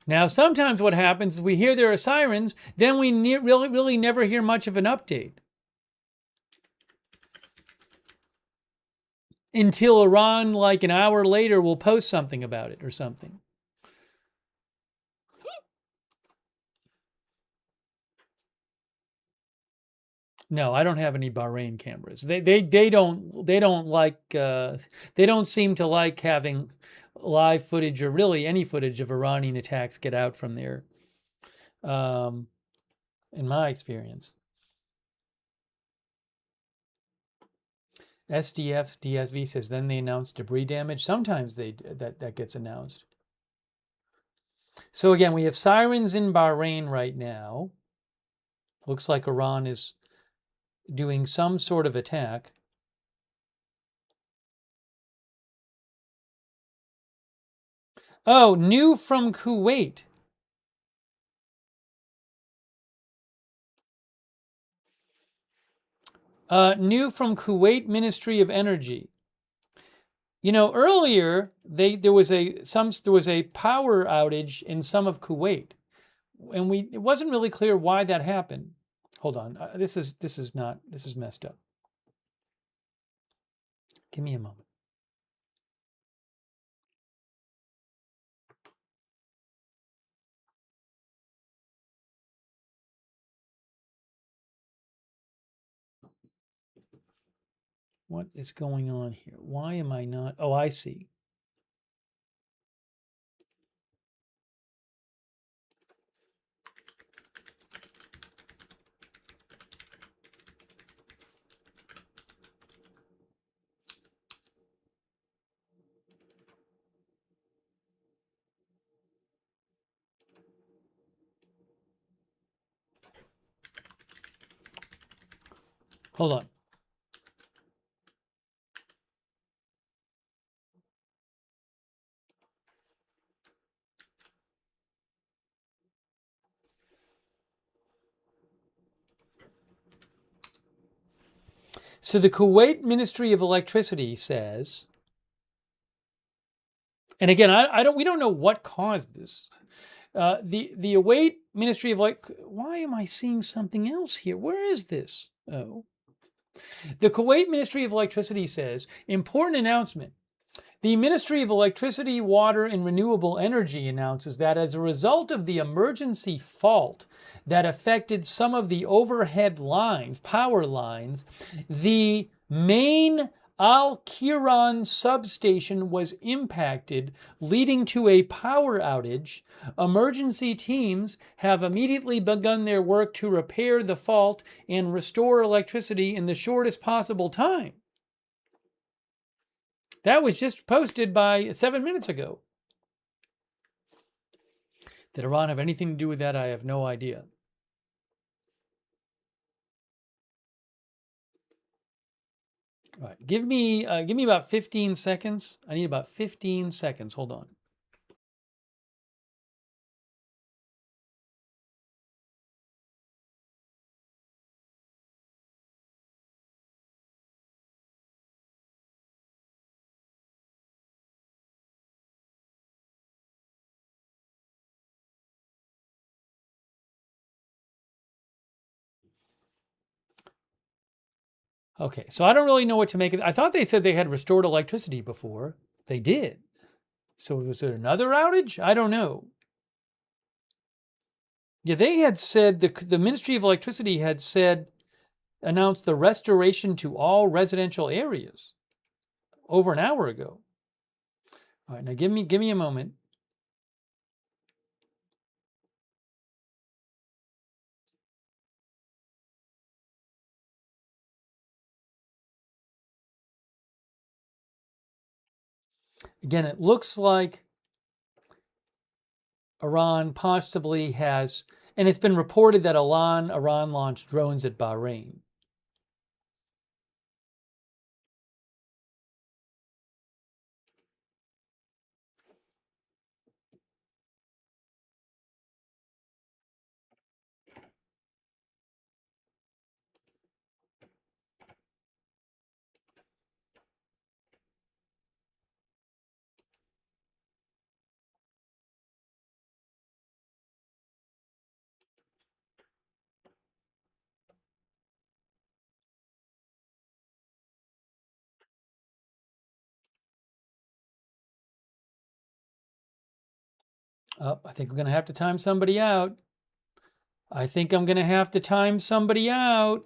Now, sometimes what happens is we hear there are sirens, then we really never hear much of an update until Iran, like an hour later, will post something about it or something. No, I don't have any Bahrain cameras. They don't like they don't seem to like having live footage or really any footage of Iranian attacks get out from there. Um, in my experience, SDF DSV says then they announce debris damage. Sometimes that gets announced. So again, we have sirens in Bahrain right now. Looks like Iran is doing some sort of attack. Oh, new from Kuwait. New from Kuwait Ministry of Energy. You know, earlier there was a power outage in some of Kuwait, and it wasn't really clear why that happened. Hold on, this is messed up. Give me a moment. What is going on here? Why am I not? Oh, I see. Hold on. So the Kuwait Ministry of Electricity says, and again, we don't know what caused this. The Kuwait Ministry of why am I seeing something else here? Where is this? Oh, the Kuwait Ministry of Electricity says, important announcement. The Ministry of Electricity, Water, and Renewable Energy announces that as a result of the emergency fault that affected some of the overhead lines, power lines, the main Al Kiran substation was impacted, leading to a power outage. Emergency teams have immediately begun their work to repair the fault and restore electricity in the shortest possible time. That was just posted by 7 minutes ago. Did Iran have anything to do with that? I have no idea. All right, give me about 15 seconds. I need about 15 seconds. Hold on. Okay, so I don't really know what to make of it. I thought they said they had restored electricity before. They did. So was there another outage? I don't know. Yeah, they had said the Ministry of Electricity had announced the restoration to all residential areas over an hour ago. All right, now give me a moment. Again, it looks like Iran possibly has, and it's been reported that Iran launched drones at Bahrain. Oh, I think we're going to have to time somebody out. I think I'm going to have to time somebody out.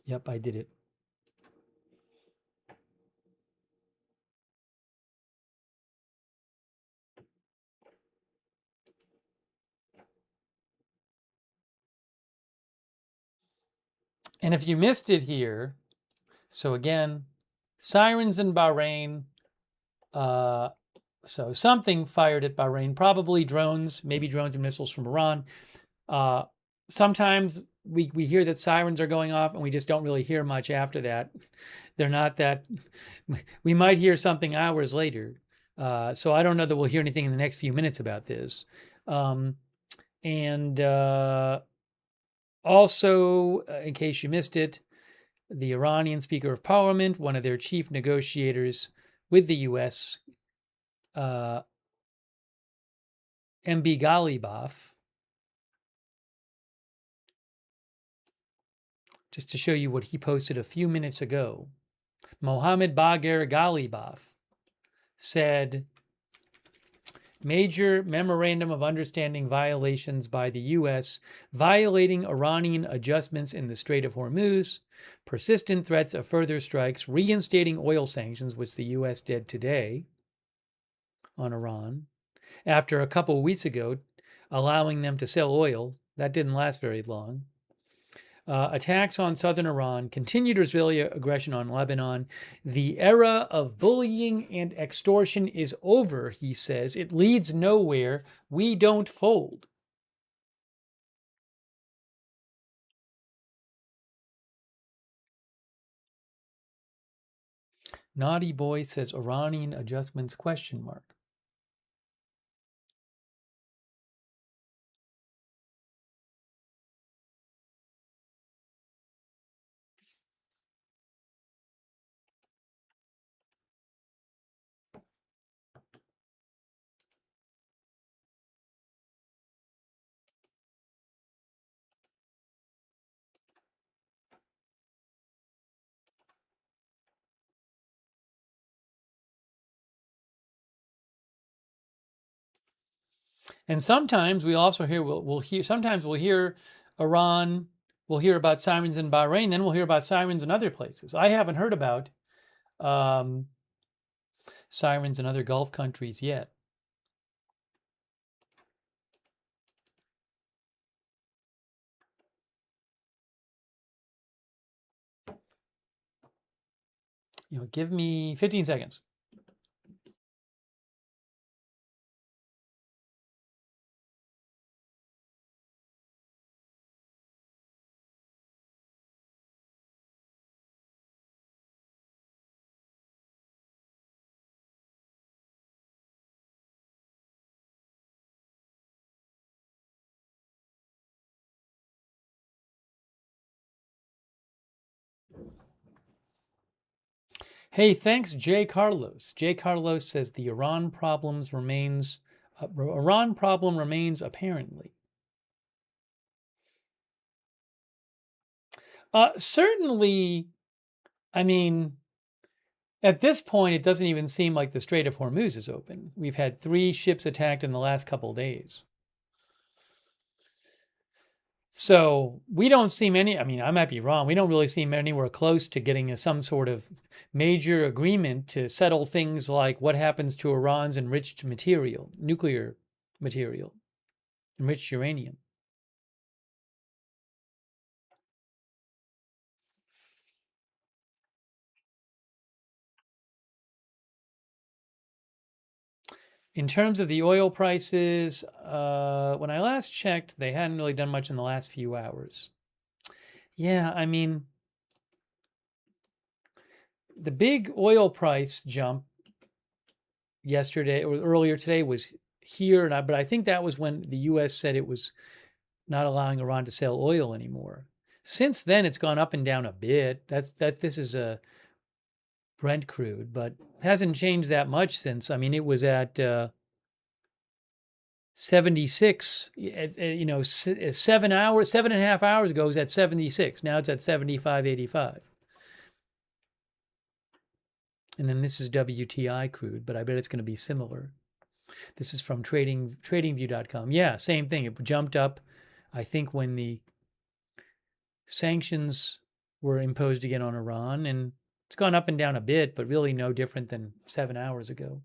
Yep, I did it. And if you missed it here, so again, sirens in Bahrain. So something fired at Bahrain, probably drones, maybe drones and missiles from Iran. Uh, Sometimes we hear that sirens are going off and we just don't really hear much after that. They're not that, we might hear something hours later. So I don't know that we'll hear anything in the next few minutes about this. And Also, in case you missed it, the Iranian Speaker of Parliament, one of their chief negotiators with the U.S., MB Ghalibaf, just to show you what he posted a few minutes ago. Mohammed Bagher Ghalibaf said, major memorandum of understanding violations by the U.S., violating Iranian adjustments in the Strait of Hormuz, persistent threats of further strikes, reinstating oil sanctions, which the U.S. did today on Iran, after a couple of weeks ago allowing them to sell oil. That didn't last very long. Attacks on southern Iran, continued Israeli aggression on Lebanon. The era of bullying and extortion is over, he says. It leads nowhere. We don't fold. Naughty boy says Iranian adjustments question mark. And sometimes we also hear we'll hear sometimes we'll hear Iran, we'll hear about sirens in Bahrain, then we'll hear about sirens in other places. I haven't heard about um, sirens in other Gulf countries yet. Give me 15 seconds. Hey, thanks, Jay Carlos. Jay Carlos says the Iran problem remains apparently. Certainly, I mean, at this point, it doesn't even seem like the Strait of Hormuz is open. We've had 3 ships attacked in the last couple of days. So we don't seem I mean, I might be wrong. We don't really seem anywhere close to getting some sort of major agreement to settle things like what happens to Iran's enriched material, nuclear material, enriched uranium. In terms of the oil prices, when I last checked, they hadn't really done much in the last few hours. Yeah, I mean, the big oil price jump yesterday or earlier today was here, but I think that was when the U.S. said it was not allowing Iran to sell oil anymore. Since then, it's gone up and down a bit. This is a Brent crude, but hasn't changed that much since. I mean, it was at 76, 7 hours, 7.5 hours ago, it was at 76. Now it's at 75.85. And then this is WTI crude, but I bet it's going to be similar. This is from tradingview.com. Yeah, same thing. It jumped up, I think, when the sanctions were imposed again on Iran, and it's gone up and down a bit, but really no different than 7 hours ago.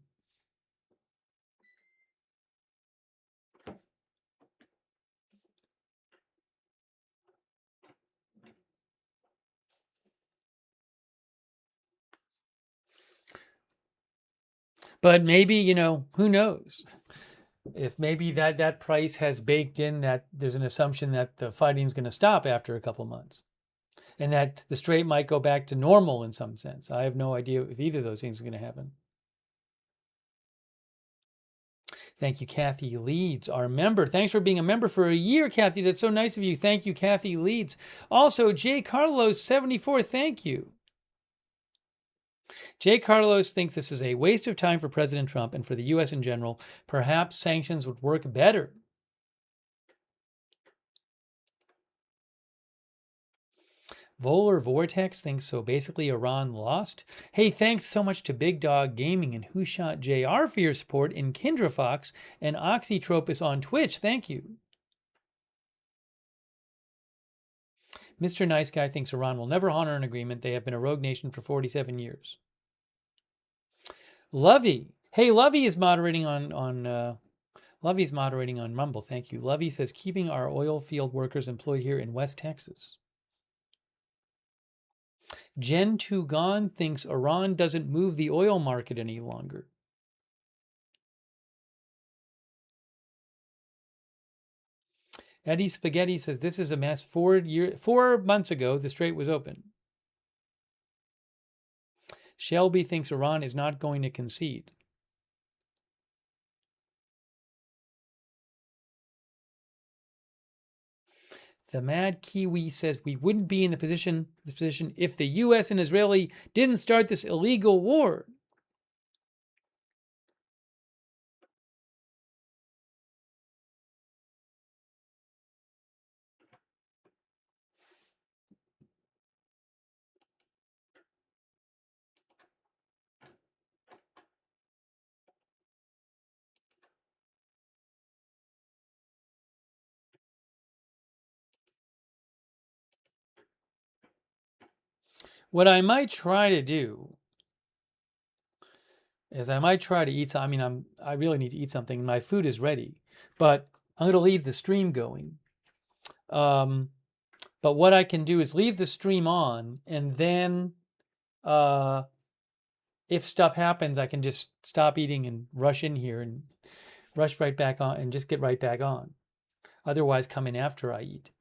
But maybe, who knows? If maybe that price has baked in that there's an assumption that the fighting is going to stop after a couple months, and that the strait might go back to normal in some sense. I have no idea if either of those things are going to happen. Thank you, Kathy Leeds, our member. Thanks for being a member for a year, Kathy. That's so nice of you. Thank you, Kathy Leeds. Also, J. Carlos 74, thank you. J. Carlos thinks this is a waste of time for President Trump and for the U.S. in general. Perhaps sanctions would work better. Volar Vortex thinks so. Basically, Iran lost. Hey, thanks so much to Big Dog Gaming and Who Shot JR for your support in Kindra Fox and Oxytropus on Twitch. Thank you. Mr. Nice Guy thinks Iran will never honor an agreement. They have been a rogue nation for 47 years. Lovey. Hey, Lovey is moderating on Lovey's moderating on Rumble. Thank you. Lovey says keeping our oil field workers employed here in West Texas. Jen Tugan thinks Iran doesn't move the oil market any longer. Eddie Spaghetti says this is a mess. 4 months ago, the strait was open. Shelby thinks Iran is not going to concede. The Mad Kiwi says we wouldn't be in this position if the U.S. and Israeli didn't start this illegal war. What I might try to do is I might try to eat some. I mean, I really need to eat something. My food is ready, but I'm going to leave the stream going. But what I can do is leave the stream on, and then if stuff happens, I can just stop eating and rush in here and rush right back on and just get right back on. Otherwise, come in after I eat.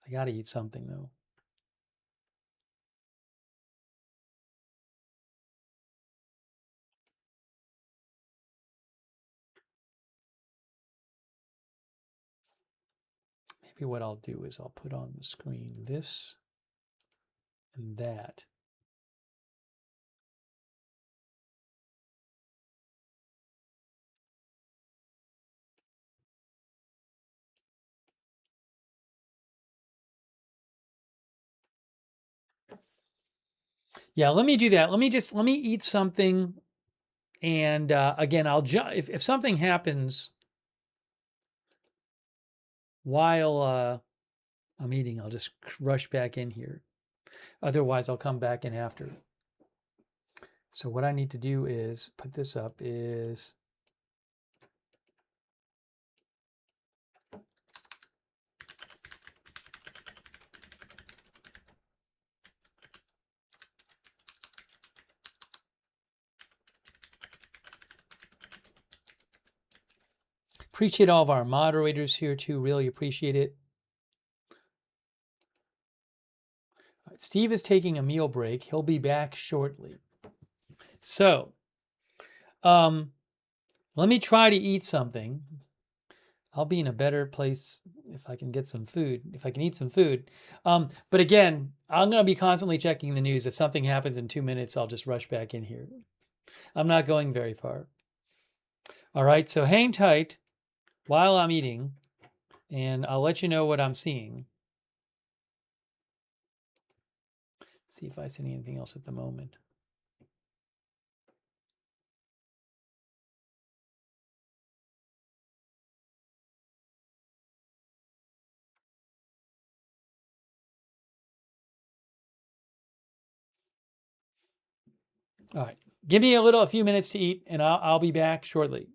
I got to eat something, though. Maybe what I'll do is I'll put on the screen this and that. Yeah, let me do that. Let me eat something, and again, if something happens while I'm eating, I'll just rush back in here. Otherwise, I'll come back in after. So what I need to do is put this up is appreciate all of our moderators here too. Really appreciate it. Steve is taking a meal break. He'll be back shortly. So, let me try to eat something. I'll be in a better place if I can get some food, if I can eat some food. But again, I'm going to be constantly checking the news. If something happens in 2 minutes, I'll just rush back in here. I'm not going very far. All right, so hang tight while I'm eating, and I'll let you know what I'm seeing. See if I see anything else at the moment. All right, give me a few minutes to eat, and I'll be back shortly.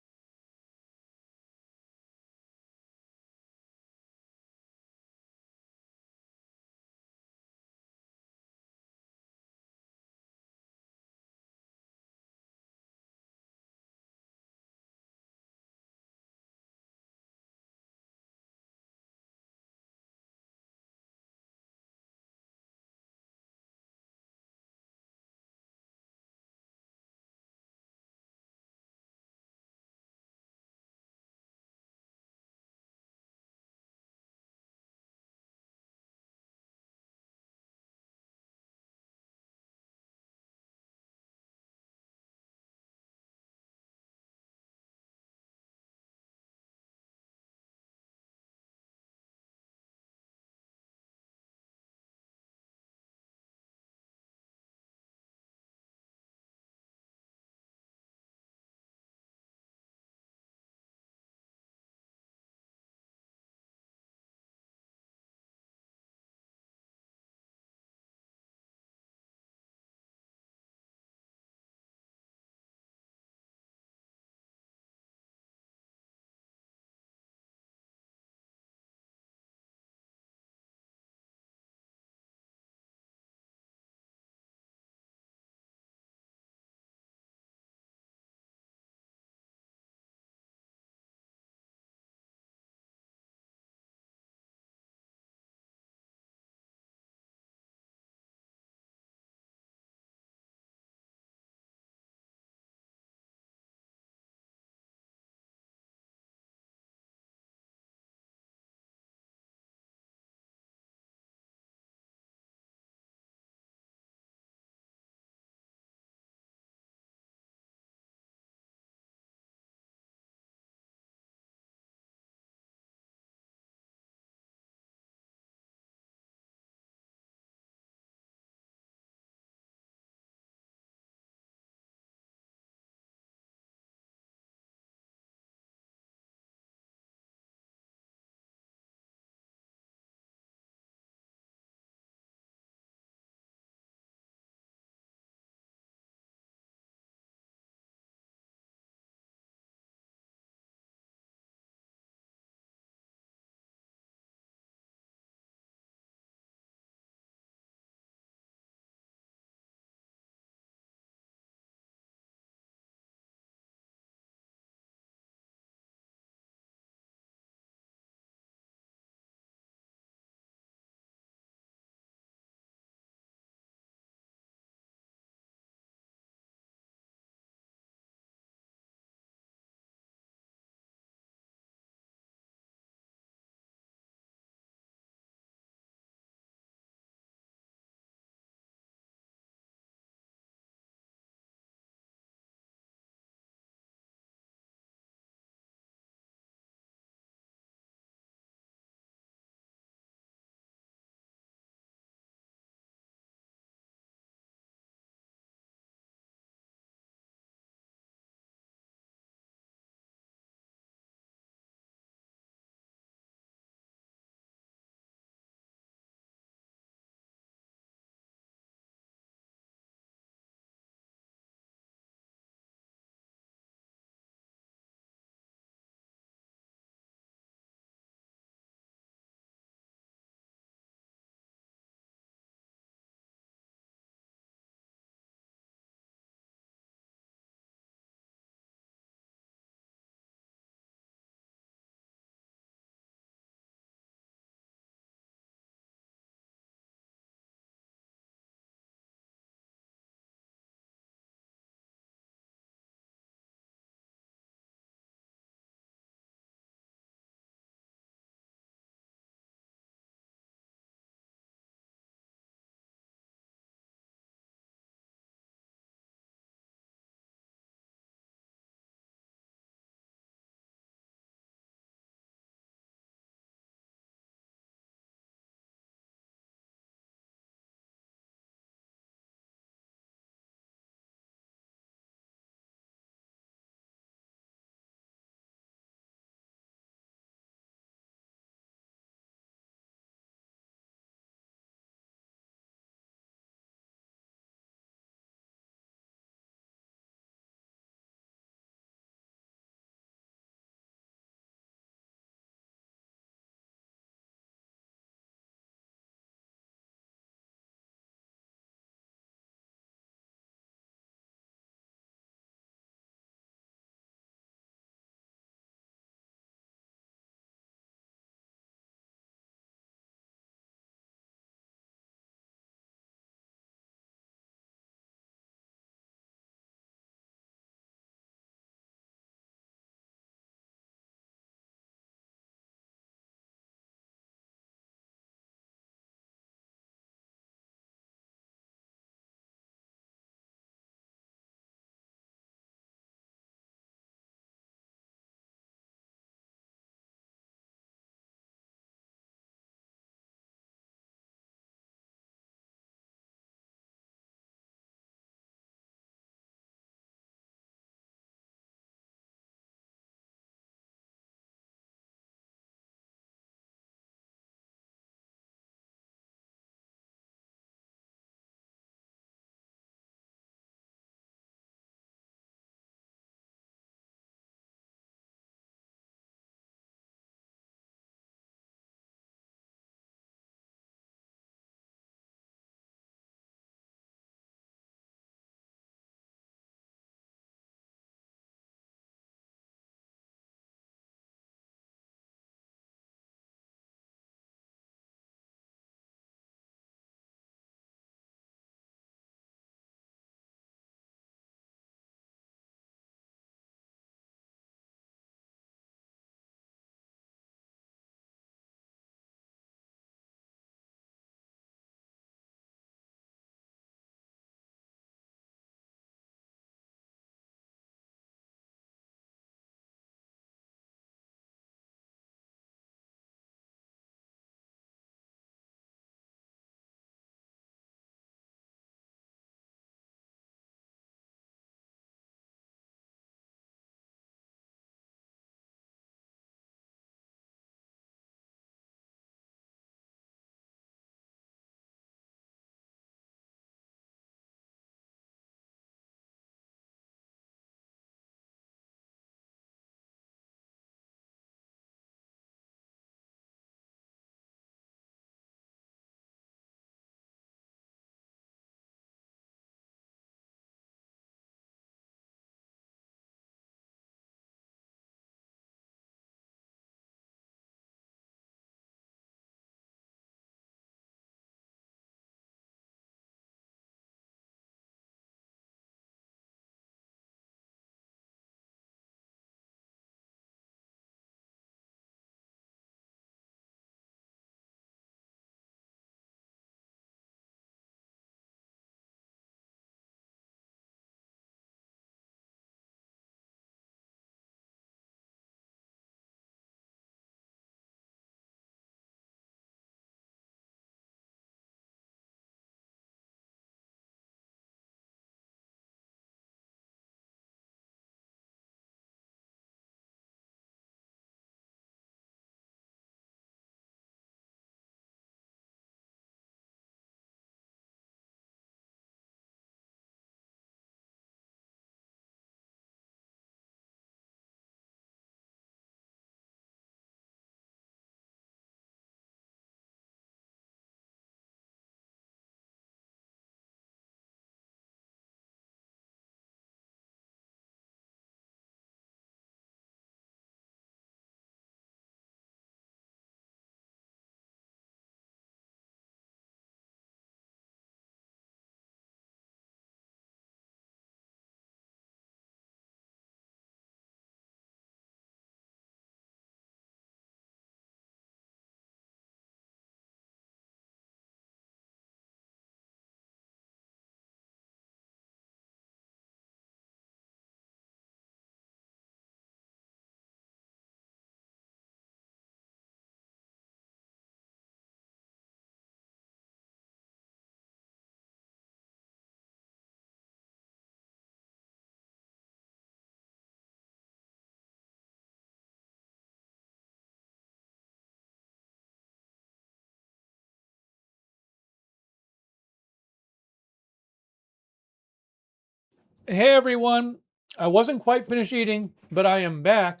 Hey everyone, I wasn't quite finished eating, but I am back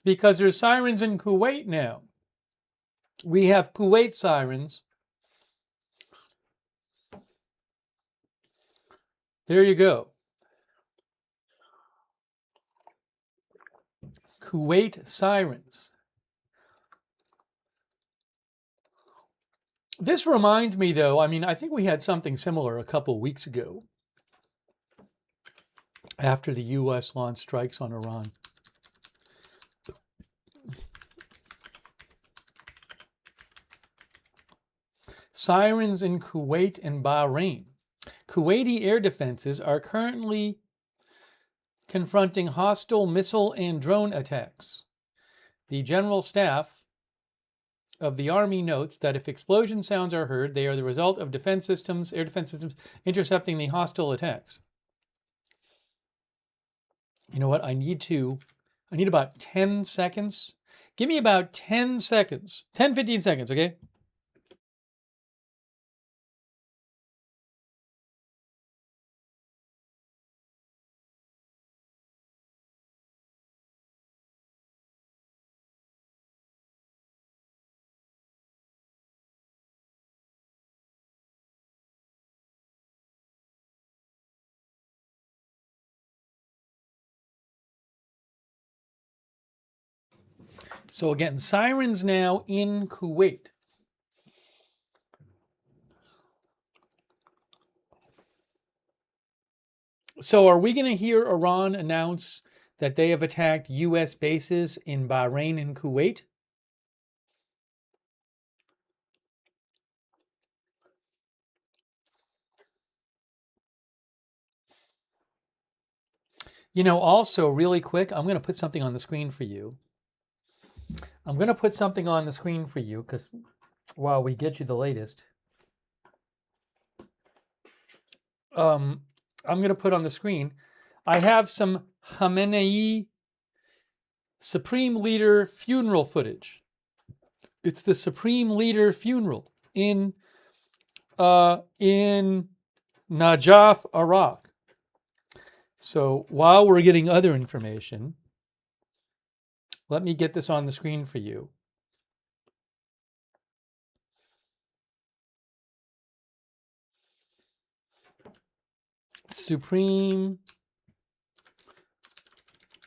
because there's sirens in Kuwait now. We have Kuwait sirens. There you go. Kuwait sirens. This reminds me though, I think we had something similar a couple weeks ago after the US launched strikes on Iran. Sirens in Kuwait and Bahrain. Kuwaiti air defenses are currently confronting hostile missile and drone attacks. The General Staff of the Army notes that if explosion sounds are heard, they are the result of air defense systems intercepting the hostile attacks. You know what? I need about 10 seconds. Give me about 10 seconds, 10, 15 seconds, okay? So again, sirens now in Kuwait. So are we going to hear Iran announce that they have attacked U.S. bases in Bahrain and Kuwait? Also really quick, I'm going to put something on the screen for you. Because while we get you the latest, I'm going to put on the screen, I have some Khamenei Supreme Leader funeral footage. It's the Supreme Leader funeral in Najaf, Iraq. So while we're getting other information, let me get this on the screen for you.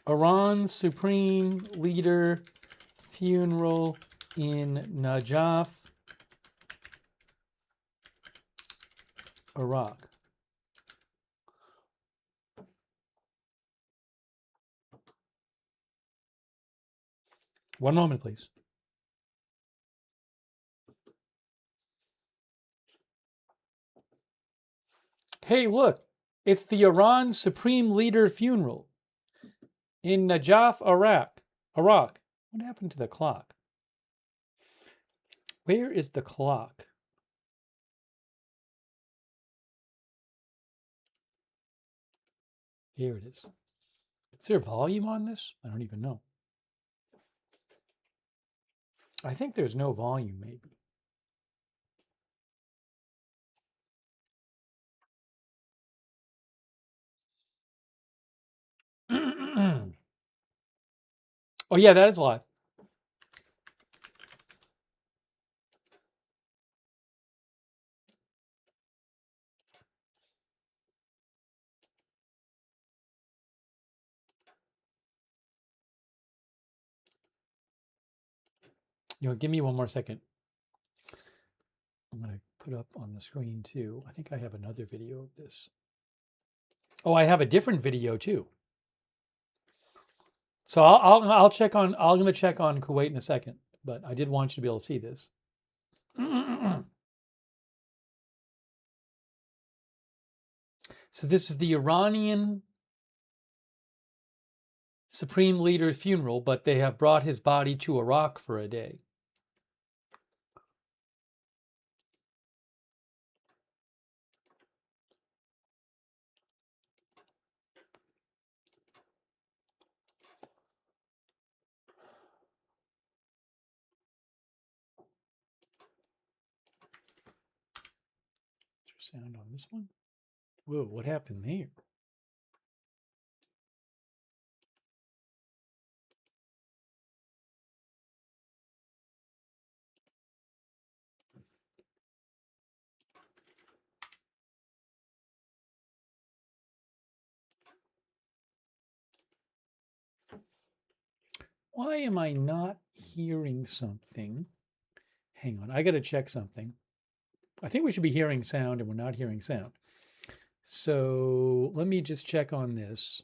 Iran's Supreme Leader funeral in Najaf, Iraq. One moment, please. Hey, look, it's the Iran Supreme Leader funeral in Najaf, Iraq. What happened to the clock? Where is the clock? Here it is. Is there volume on this? I don't even know. I think there's no volume, maybe. Oh, yeah, that is live. Give me one more second. I'm going to put up on the screen too. I think I have another video of this. Oh, I have a different video too. So I'll check on. I'm going to check on Kuwait in a second, but I did want you to be able to see this. So this is the Iranian Supreme Leader's funeral, but they have brought his body to Iraq for a day. Is there sound on this one? Whoa, what happened there? Why am I not hearing something? Hang on, I got to check something. I think we should be hearing sound and we're not hearing sound. So let me just check on this.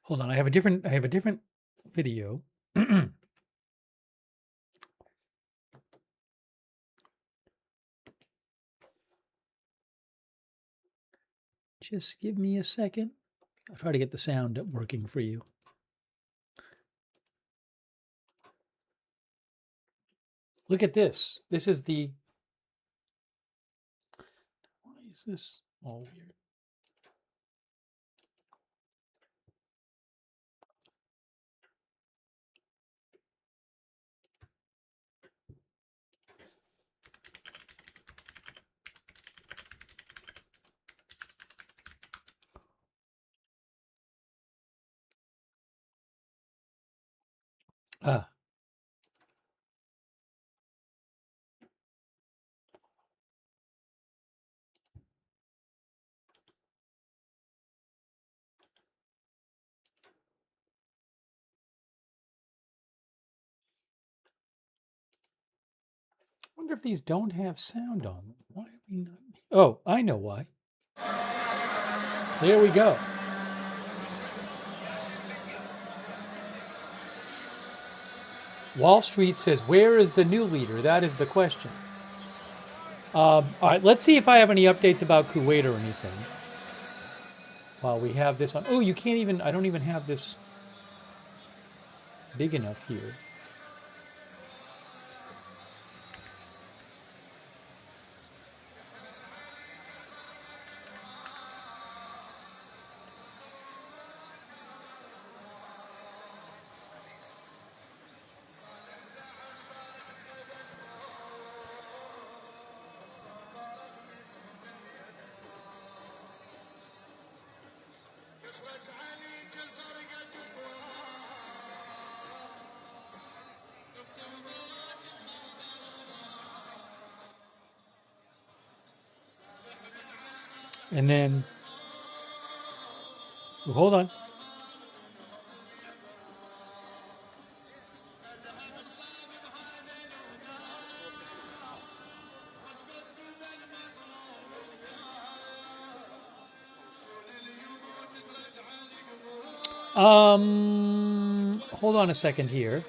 Hold on, I have a different video. Just give me a second. I'll try to get the sound working for you. Look at this. This is the. Why is this all weird? Ah, I wonder if these don't have sound on them. Why are we not? Oh, I know why. There we go. Wall Street says, where is the new leader? That is the question. All right, let's see if I have any updates about Kuwait or anything. While we have this on. Oh, you can't even, I don't even have this big enough here. And then, hold on. Hold on a second here.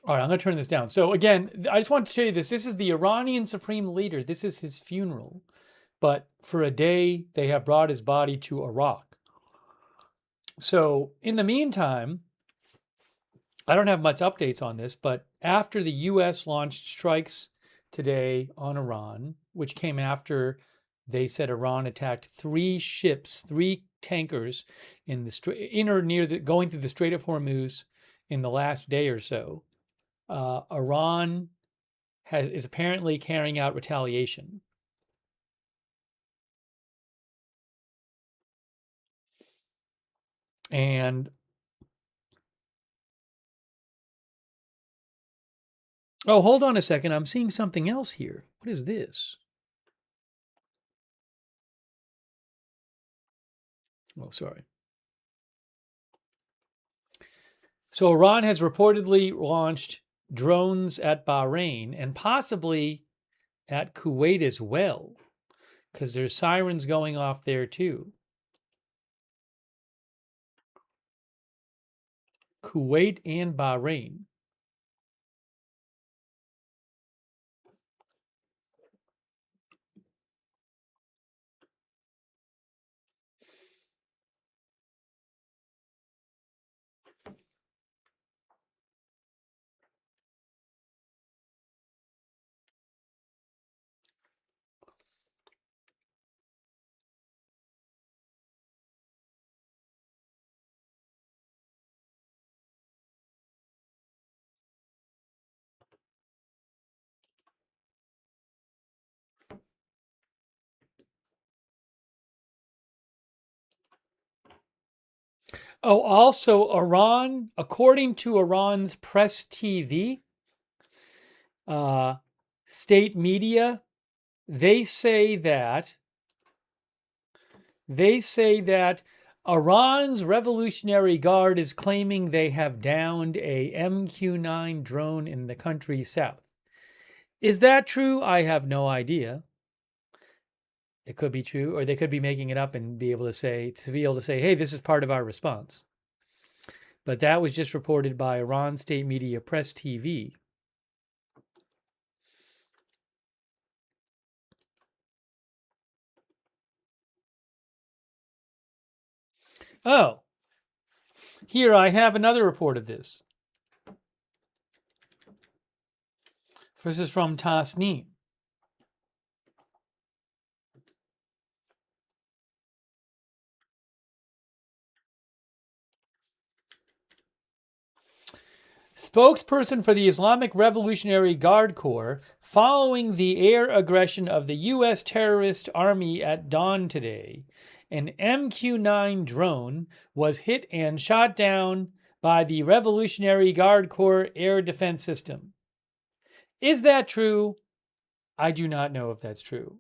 All right, I'm going to turn this down. So again, I just want to show you this. This is the Iranian supreme leader. This is his funeral. But for a day, they have brought his body to Iraq. So in the meantime, I don't have much updates on this, but after the U.S. launched strikes today on Iran, which came after they said Iran attacked 3 ships, 3 tankers in the in or near the going through the Strait of Hormuz in the last day or so, Iran is apparently carrying out retaliation. And oh, hold on a second. I'm seeing something else here. What is this? Oh, sorry. So Iran has reportedly launched drones at Bahrain and possibly at Kuwait as well, because there's sirens going off there too. Kuwait and Bahrain. Oh, also Iran, according to Iran's press TV, uh, state media, they say that Iran's Revolutionary Guard is claiming they have downed a MQ-9 drone in the country's south. Is that true? I have no idea. It could be true, or they could be making it up and be able to say, hey, this is part of our response. But that was just reported by Iran state media Press TV. Oh, here I have another report of this. This is from Tasnim. Spokesperson for the Islamic Revolutionary Guard Corps, following the air aggression of the U.S. terrorist army at dawn today, an MQ-9 drone was hit and shot down by the Revolutionary Guard Corps air defense system. Is that true? I do not know if that's true.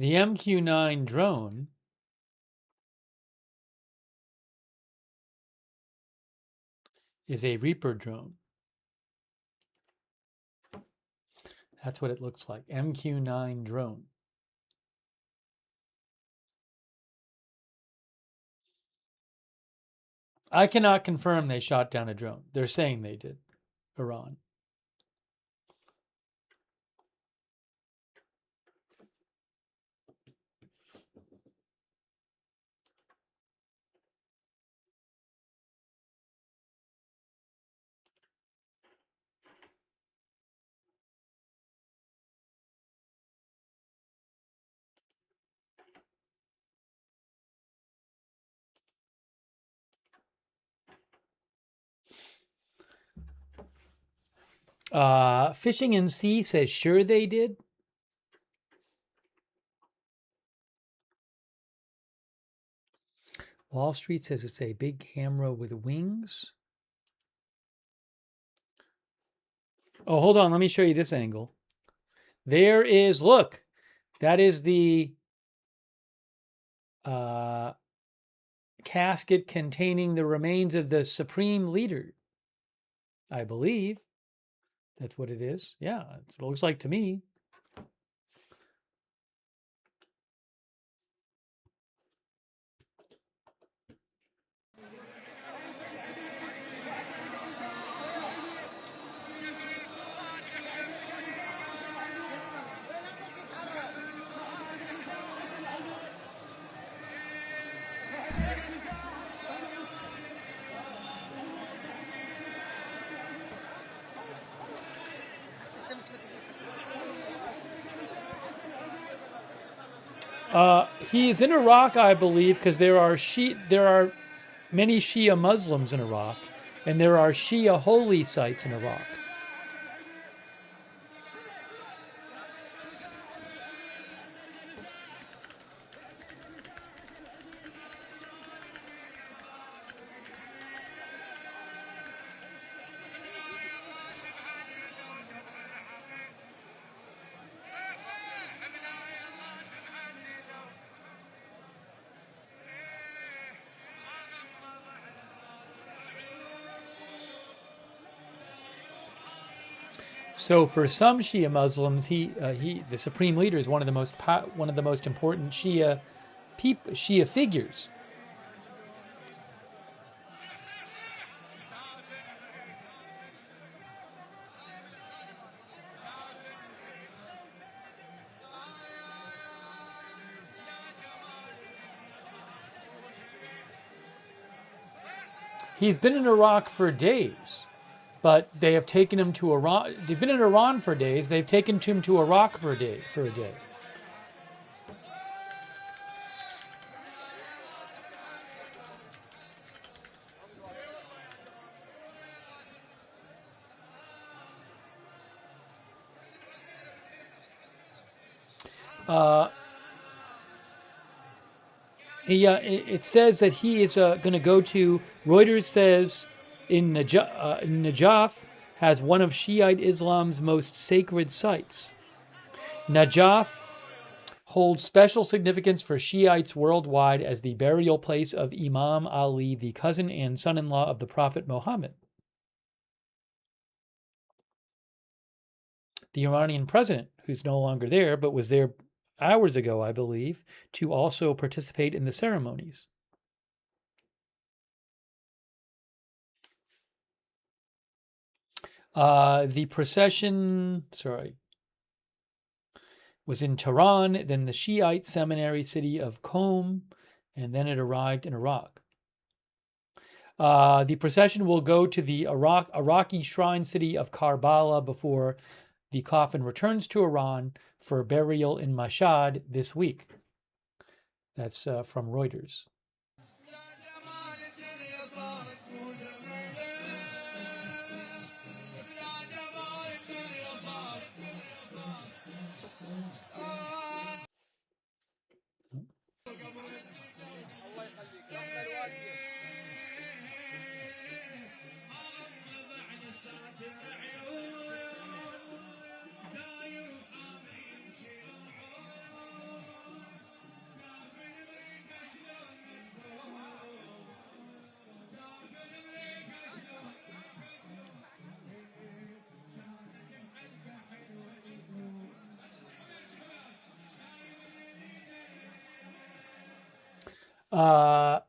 The MQ-9 drone is a Reaper drone. That's what it looks like. MQ-9 drone. I cannot confirm they shot down a drone. They're saying they did. Iran. Fishing and Sea says sure they did. Wall Street says it's a big camera with wings. Oh, hold on. Let me show you this angle. There is, look, that is the casket containing the remains of the supreme leader. I believe that's what it is. Yeah, that's what it looks like to me. He is in Iraq, I believe, because there are many Shia Muslims in Iraq, and there are Shia holy sites in Iraq. So for some Shia Muslims, the supreme leader, is one of the most important Shia figures. He's been in Iraq for days. But they have taken him to Iran. They've been in Iran for days. They've taken him to Iraq for a day. Uh, it says that he is going to go to. Reuters says in Najaf has one of Shiite Islam's most sacred sites. Najaf holds special significance for Shiites worldwide as the burial place of Imam Ali, the cousin and son-in-law of the Prophet Muhammad. The Iranian president, who's no longer there, but was there hours ago, I believe, to also participate in the ceremonies. The procession, was in Tehran, then the Shiite seminary city of Qom, and then it arrived in Iraq. The procession will go to the Iraqi shrine city of Karbala before the coffin returns to Iran for burial in Mashhad this week. That's from Reuters.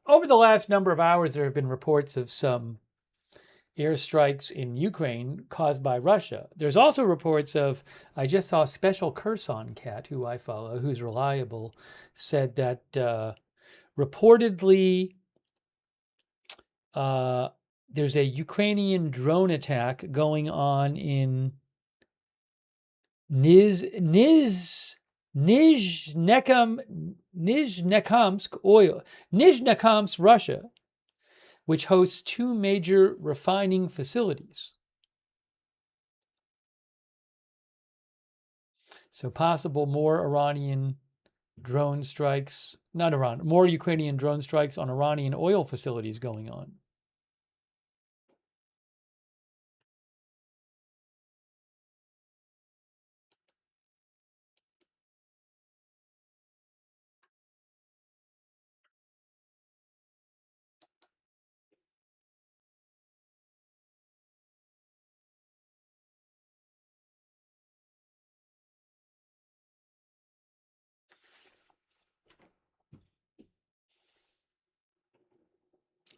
Over the last number of hours, there have been reports of some airstrikes in Ukraine caused by Russia. There's also reports of, I just saw Special Kherson Cat, who I follow, who's reliable, said that reportedly there's a Ukrainian drone attack going on in Nizhnekamsk, Russia, which hosts two major refining facilities. So possible more Iranian drone strikes, more Ukrainian drone strikes on Iranian oil facilities going on.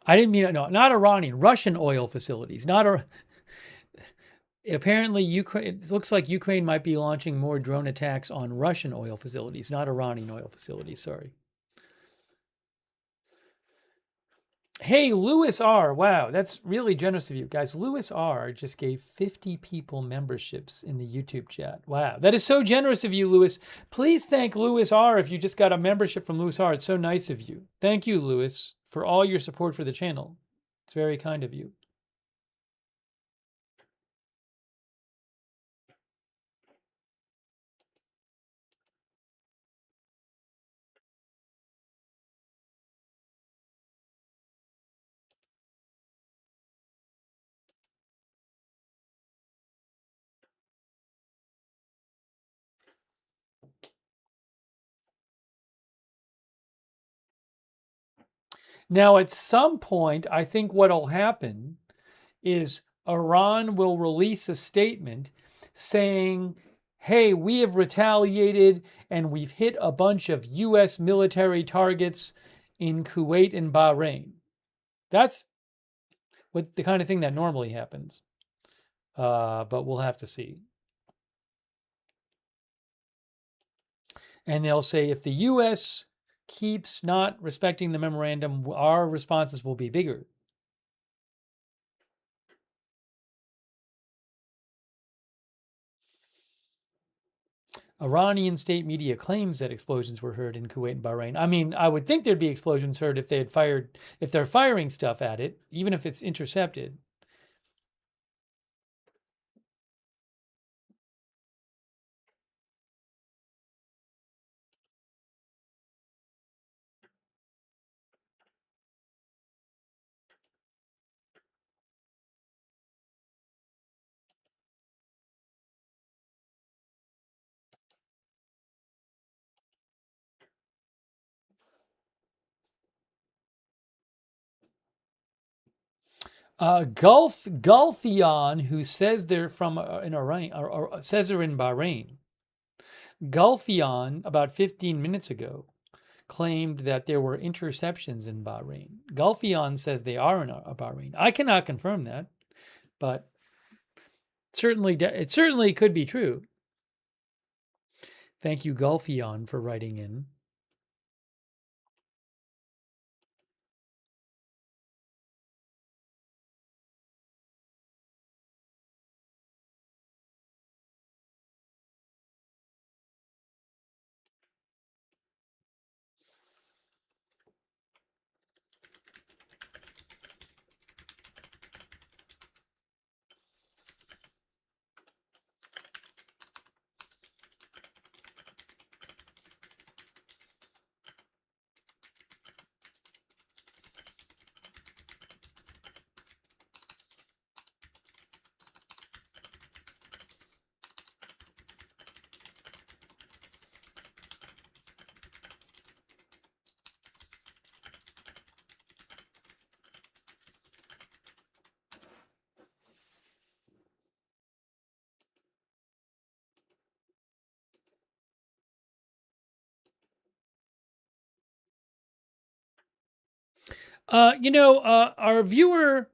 I didn't mean, no, not Iranian, Russian oil facilities. Apparently, it looks like Ukraine might be launching more drone attacks on Russian oil facilities, not Iranian oil facilities. Sorry. Hey, Lewis R. Wow, that's really generous of you. Guys, Lewis R. just gave 50 people memberships in the YouTube chat. Wow, that is so generous of you, Lewis. Please thank Lewis R. if you just got a membership from Lewis R. It's so nice of you. Thank you, Lewis, for all your support for the channel. It's very kind of you. Now, at some point, I think what'll happen is Iran will release a statement saying, hey, we have retaliated and we've hit a bunch of U.S. military targets in Kuwait and Bahrain. That's what the kind of thing that normally happens. But we'll have to see. And they'll say, if the U.S. keeps not respecting the memorandum, our responses will be bigger. Iranian state media claims that explosions were heard in Kuwait and Bahrain. I mean, I would think there'd be explosions heard if they're firing stuff at it, even if it's intercepted. Gulfion, who says they're from in Iran, or says they're in Bahrain. Gulfion, about 15 minutes ago, claimed that there were interceptions in Bahrain. Gulfion says they are in Bahrain. I cannot confirm that, but it certainly could be true. Thank you, Gulfion, for writing in. Our viewer,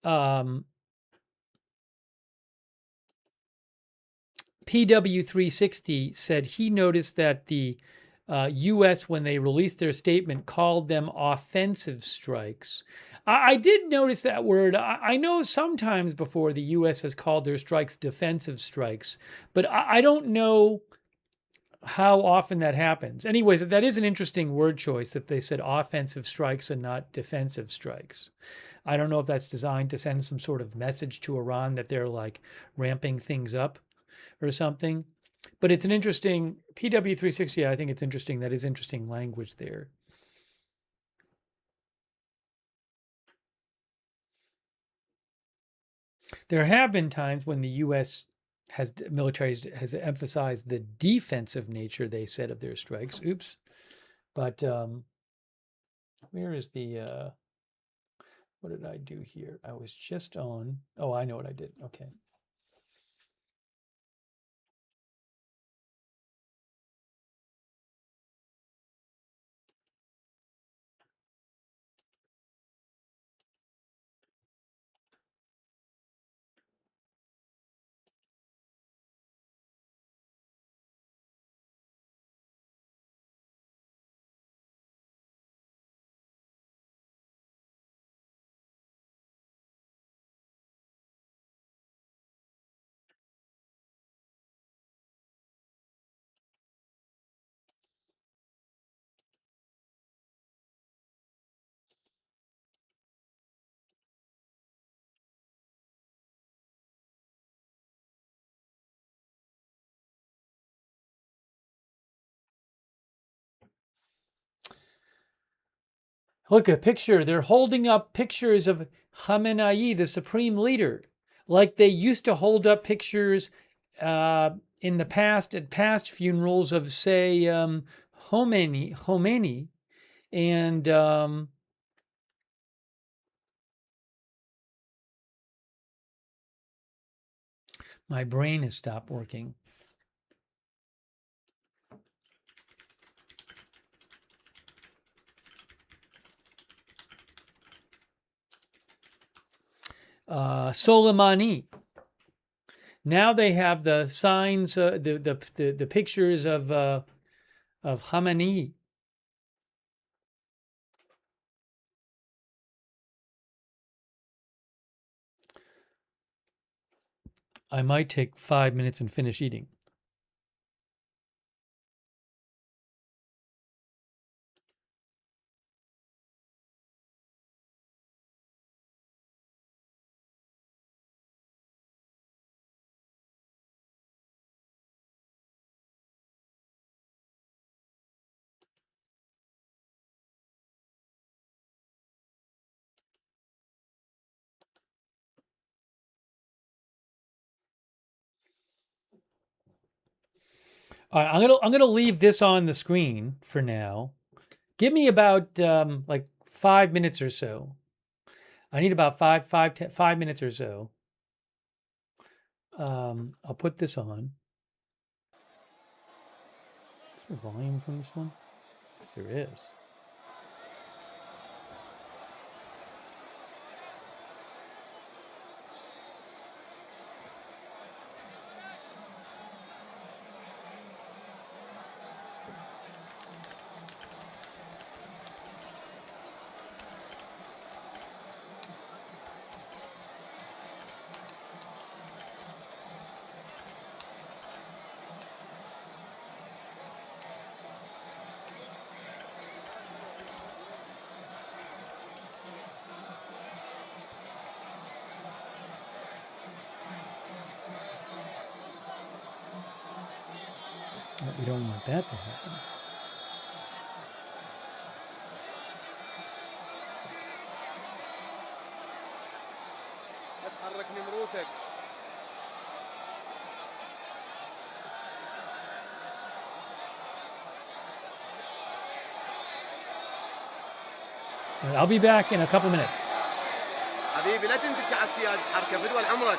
um, PW360, said he noticed that the U.S., when they released their statement, called them offensive strikes. I did notice that word. I know sometimes before the U.S. has called their strikes defensive strikes, but I don't know how often that happens. Anyways, that is an interesting word choice that they said offensive strikes and not defensive strikes. I don't know if that's designed to send some sort of message to Iran that they're like ramping things up or something. But it's an interesting PW360. I think it's interesting. That is interesting language there. There have been times when the U.S. has emphasized the defensive nature, they said, of their strikes. Oops. But where is the what did I do here? I was just on. Oh, I know what I did. Okay. Look, a picture. They're holding up pictures of Khamenei, the supreme leader, like they used to hold up pictures in the past at past funerals of, say, Khomeini, and my brain has stopped working. Soleimani. Now they have the signs, the pictures of Khamenei. I might take 5 minutes and finish eating. All right, I'm gonna leave this on the screen for now. Give me about like 5 minutes or so. I need about 5 minutes or so. I'll put this on. Is there volume from this one? Yes, there is. But we don't want that to happen. I'll be back in a couple minutes. حبيبي لا تنتشي على السياج حركة بدول عمرك.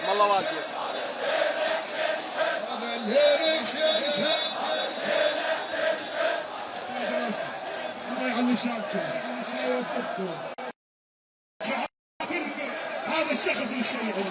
والله واجب هذا الشخص الشيعي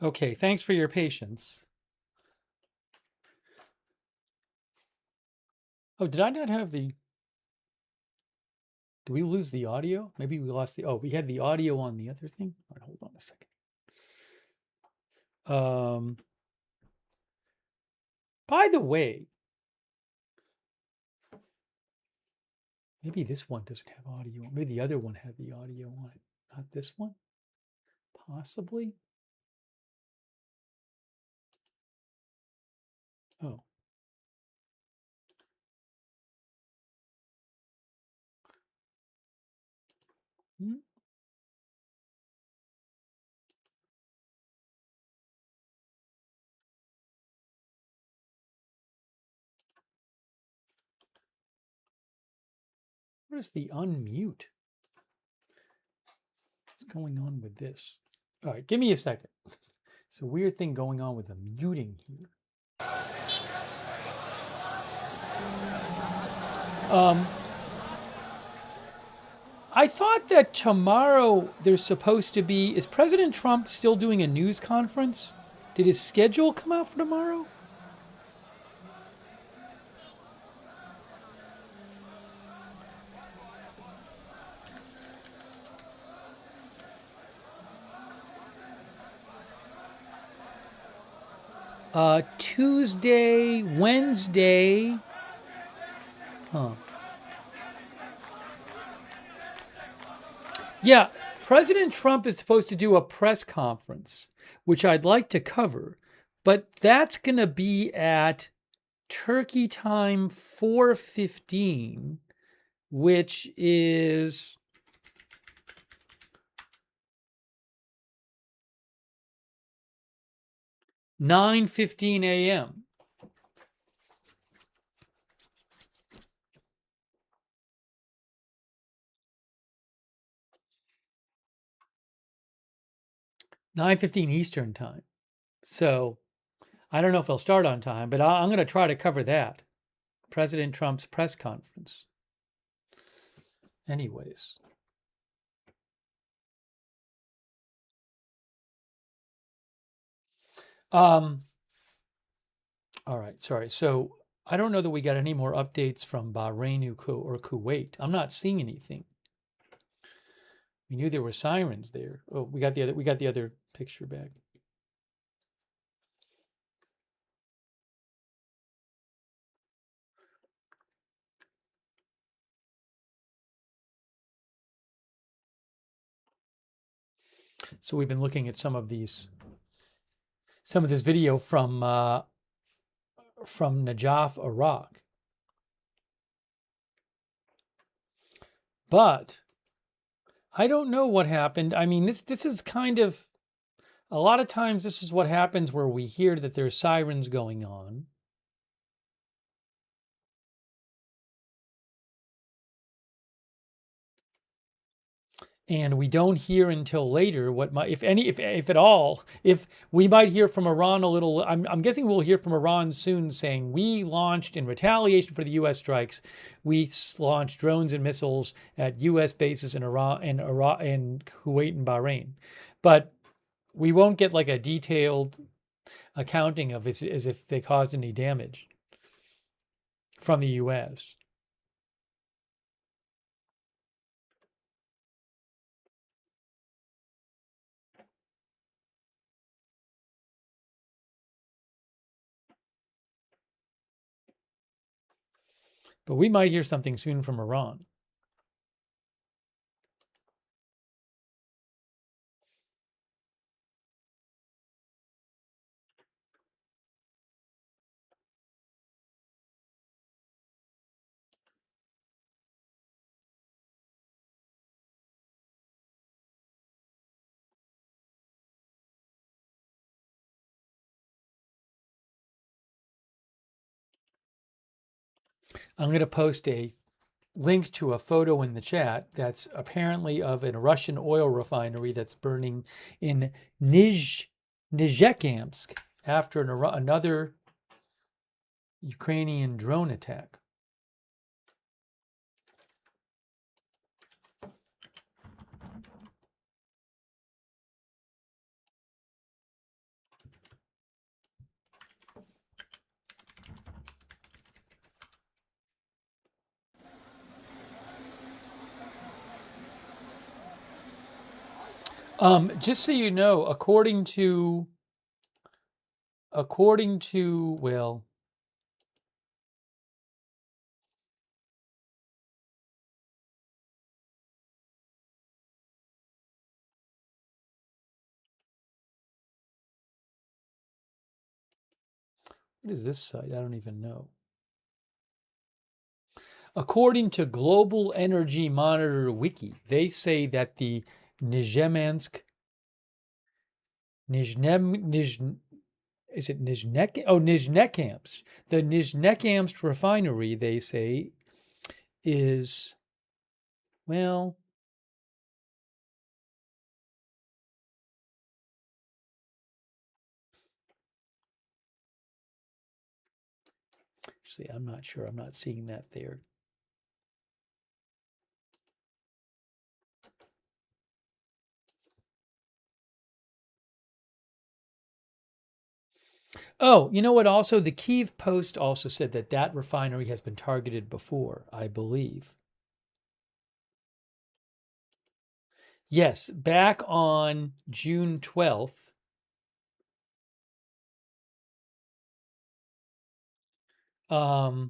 Okay, thanks for your patience. Oh, did I not have the... Did we lose the audio? Maybe we lost the... Oh, we had the audio on the other thing. All right, hold on a second. By the way, maybe this one doesn't have audio. Maybe the other one had the audio on it. Not this one? Possibly? Oh. Hmm? What is the unmute? What's going on with this? All right, give me a second. It's a weird thing going on with the muting here. I thought that tomorrow there's supposed to be... Is President Trump still doing a news conference? Did his schedule come out for tomorrow? Tuesday, Wednesday. Huh. Yeah, President Trump is supposed to do a press conference, which I'd like to cover, but that's going to be at Turkey time 4:15, which is 9:15 a.m. Eastern time. So I don't know if they'll start on time, but I'm going to try to cover that. President Trump's press conference. Anyways. All right, sorry. So I don't know that we got any more updates from Bahrain or Kuwait. I'm not seeing anything. We knew there were sirens there. Oh, we got the other picture back. So we've been looking at some of this video from Najaf, Iraq. But I don't know what happened. I mean, this is kind of, a lot of times this is what happens where we hear that there's sirens going on. And we don't hear until later what might, if at all, if we might hear from Iran a little. I'm guessing we'll hear from Iran soon, saying we launched in retaliation for the U.S. strikes. We launched drones and missiles at U.S. bases in Iran and Kuwait and Bahrain, but we won't get like a detailed accounting of it as if they caused any damage from the U.S. But we might hear something soon from Iran. I'm going to post a link to a photo in the chat that's apparently of a Russian oil refinery that's burning in Nizhnekamsk after another Ukrainian drone attack. Just so you know, according to well, what is this site? I don't even know. According to Global Energy Monitor Wiki, they say that the Nizhnemansk, Nizhnem, Nizh, is it Nizhnek? Oh, Nizhnekamsk. The Nizhnekamsk refinery, they say, is, well, see, I'm not sure. I'm not seeing that there. Oh, you know what? Also, the Kyiv Post also said that that refinery has been targeted before, I believe. Yes, back on June 12th, the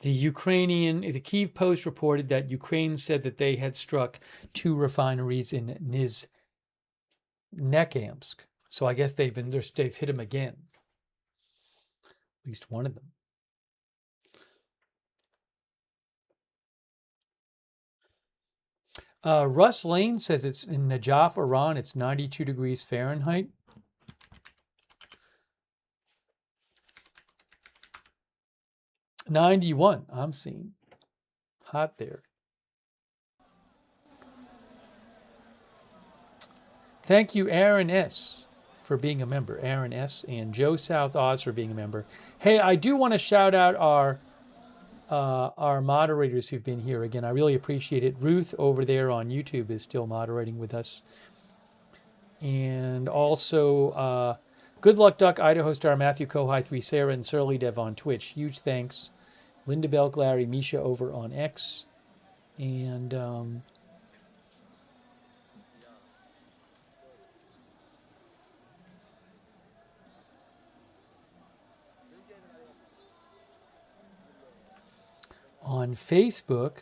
Kyiv Post reported that Ukraine said that they had struck 2 refineries in Nizhnekamsk. So I guess they've hit them again, at least one of them. Russ Lane says it's in Najaf, Iran. It's 92 degrees Fahrenheit. 91, I'm seeing. Hot there. Thank you, Aaron S., for being a member. Aaron S. and Joe South Oz for being a member. Hey, I do want to shout out our moderators who've been here again. I really appreciate it. Ruth over there on YouTube is still moderating with us. And also, Good Luck Duck, Idaho Star, Matthew Kohai 3, Sarah, and Surly Dev on Twitch. Huge thanks. Linda Belk, Larry, Misha over on X. And on Facebook,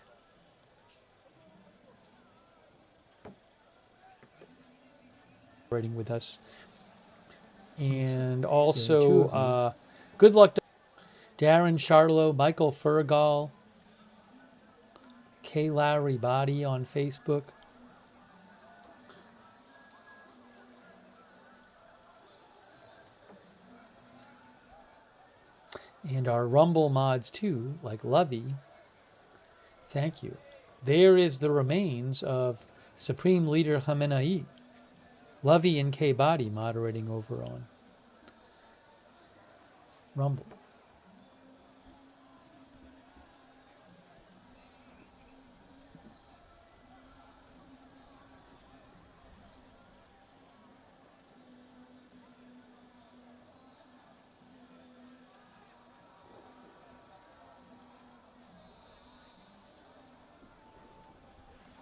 with us. And also, Good Luck, Darren Charlo, Michael Furgal, K. Larry Body on Facebook. And our Rumble mods too, like Lovey. Thank you. There is the remains of Supreme Leader Khamenei. Lovey and K. Body moderating over on Rumble.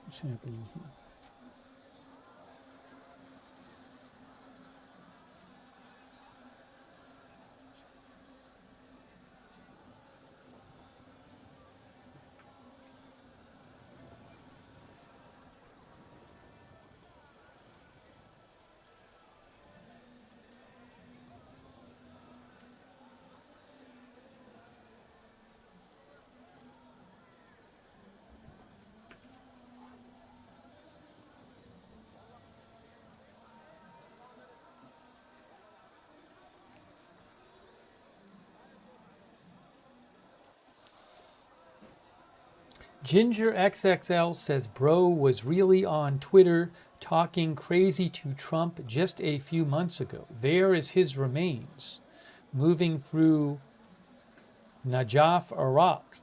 What's happening here? Ginger XXL says bro was really on Twitter talking crazy to Trump just a few months ago. There is his remains moving through Najaf, Iraq.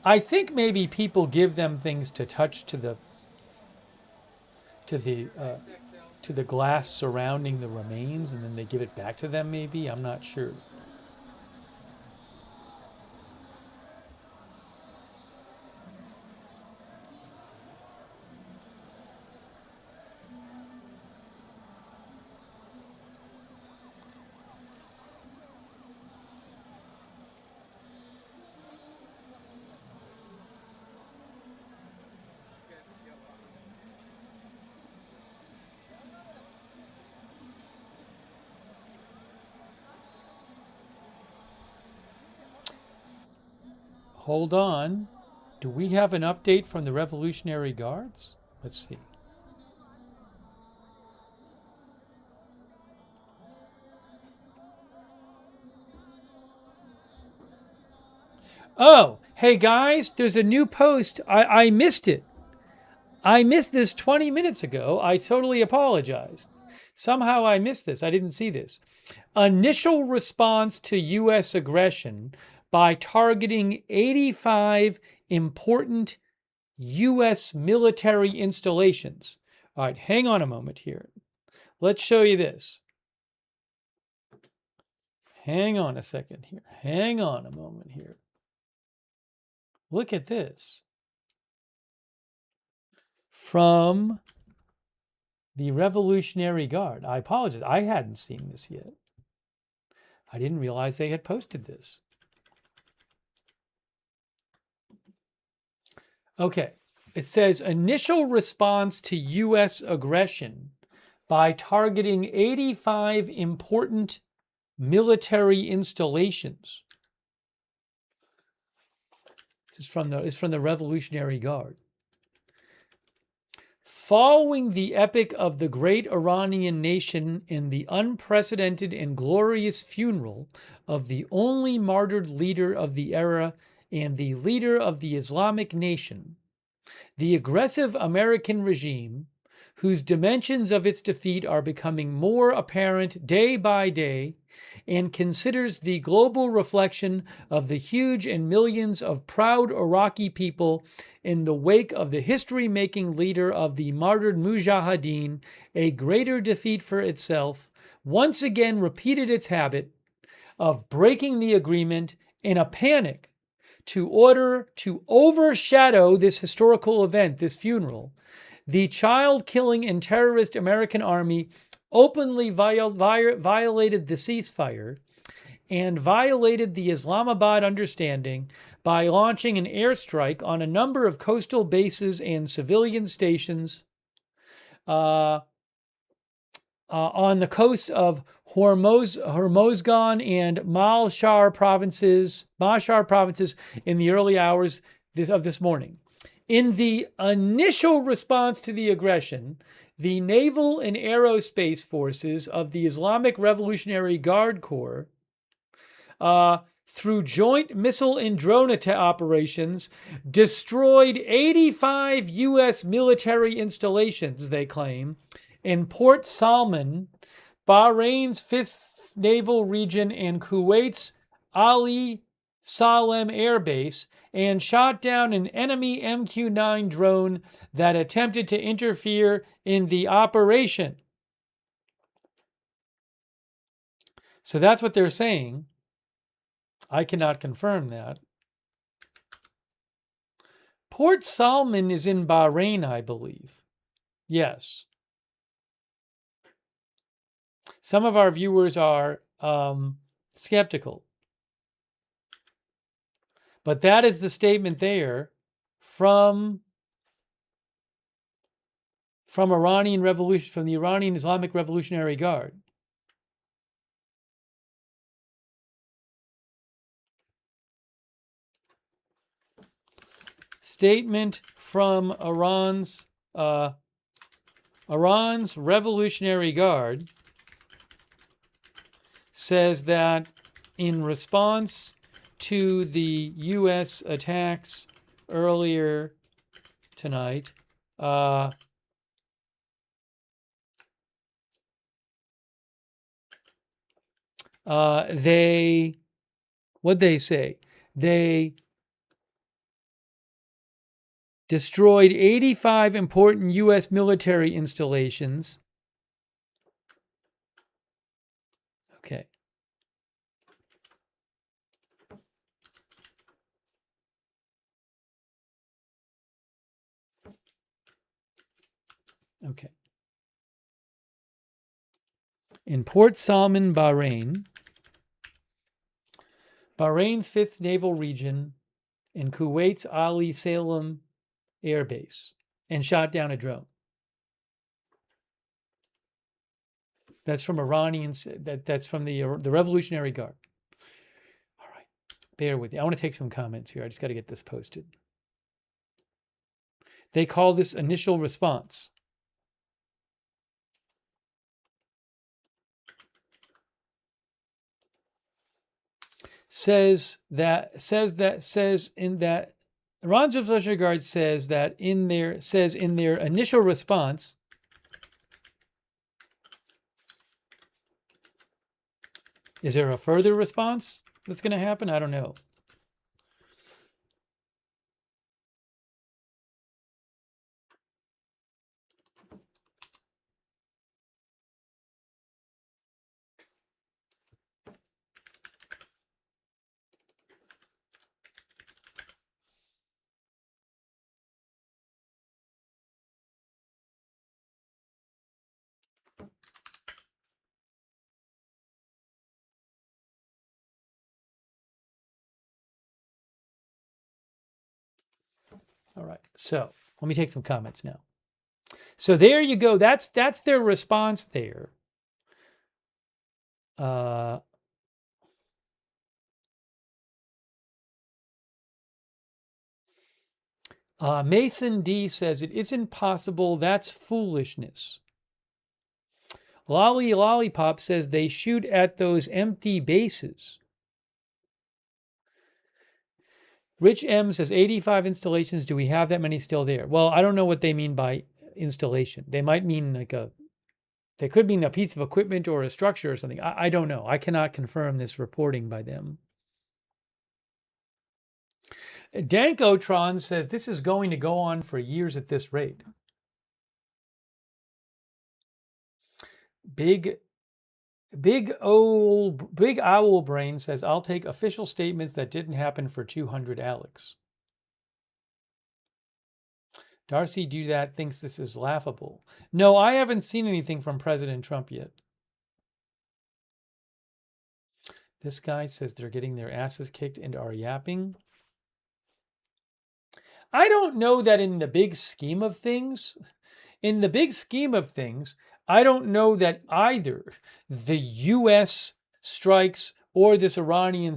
I think maybe people give them things to touch to the glass surrounding the remains, and then they give it back to them. Maybe, I'm not sure. Hold on. Do we have an update from the Revolutionary Guards? Let's see. Oh, hey guys, there's a new post. I missed it. I missed this 20 minutes ago. I totally apologize. Somehow I missed this. I didn't see this. Initial response to U.S. aggression by targeting 85 important U.S. military installations. All right, hang on a moment here. Let's show you this. Hang on a second here. Hang on a moment here. Look at this. From the Revolutionary Guard. I apologize. I hadn't seen this yet. I didn't realize they had posted this. Okay. It says initial response to U.S. aggression by targeting 85 important military installations. This is from the Revolutionary Guard. Following the epic of the great Iranian nation in the unprecedented and glorious funeral of the only martyred leader of the era and the leader of the Islamic nation, the aggressive American regime, whose dimensions of its defeat are becoming more apparent day by day, and considers the global reflection of the huge and millions of proud Iraqi people in the wake of the history-making leader of the martyred Mujahideen a greater defeat for itself, once again repeated its habit of breaking the agreement in a panic to order to overshadow this historical event, this funeral. The child-killing and terrorist American army openly violated the ceasefire and violated the Islamabad understanding by launching an airstrike on a number of coastal bases and civilian stations on the coasts of Hormozgan and Mashar provinces in the early hours of this morning. In the initial response to the aggression, the naval and aerospace forces of the Islamic Revolutionary Guard Corps, through joint missile and drone operations, destroyed 85 U.S. military installations, they claim, in Port Salman, Bahrain's 5th Naval Region, and Kuwait's Ali Salem Air Base, and shot down an enemy MQ-9 drone that attempted to interfere in the operation. So that's what they're saying. I cannot confirm that. Port Salman is in Bahrain, I believe. Yes. Some of our viewers are skeptical. But that is the statement there from the Iranian Islamic Revolutionary Guard. Statement from Iran's Revolutionary Guard says that in response to the U.S. attacks earlier tonight, what'd they say? They destroyed 85 important U.S. military installations. Okay. Okay. In Port Salman, Bahrain, Bahrain's 5th Naval Region, in Kuwait's Ali Salem Air Base, and shot down a drone. That's from Iranians. That's from the Revolutionary Guard. All right. Bear with me. I want to take some comments here. I just got to get this posted. They call this initial response. Says in that Iran's Social Guard says in their initial response. Is there a further response that's going to happen? I don't know. All right. So let me take some comments now. So there you go. That's their response there. Mason D says it isn't possible. That's foolishness. Lolly Lollipop says they shoot at those empty bases. Rich M says 85 installations. Do we have that many still there? Well, I don't know what they mean by installation. They might mean they could mean a piece of equipment or a structure or something. I don't know. I cannot confirm this reporting by them. Dankotron says this is going to go on for years at this rate. Big Owl Brain says, I'll take official statements that didn't happen for 200 Alex. Darcy Do That thinks this is laughable. No, I haven't seen anything from President Trump yet. This guy says they're getting their asses kicked and are yapping. I don't know that in the big scheme of things, I don't know that either the U.S. strikes or this Iranian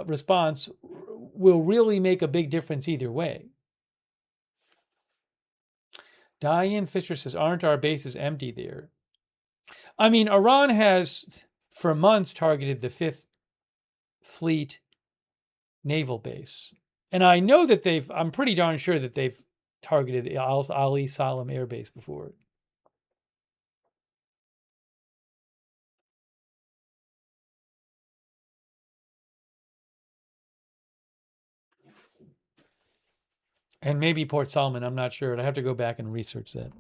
response will really make a big difference either way. Diane Fisher says, aren't our bases empty there? I mean, Iran has for months targeted the 5th Fleet naval base. And I know that I'm pretty darn sure that they've targeted the Ali Salam Air Base before. And maybe Port Solomon, I'm not sure. I have to go back and research that.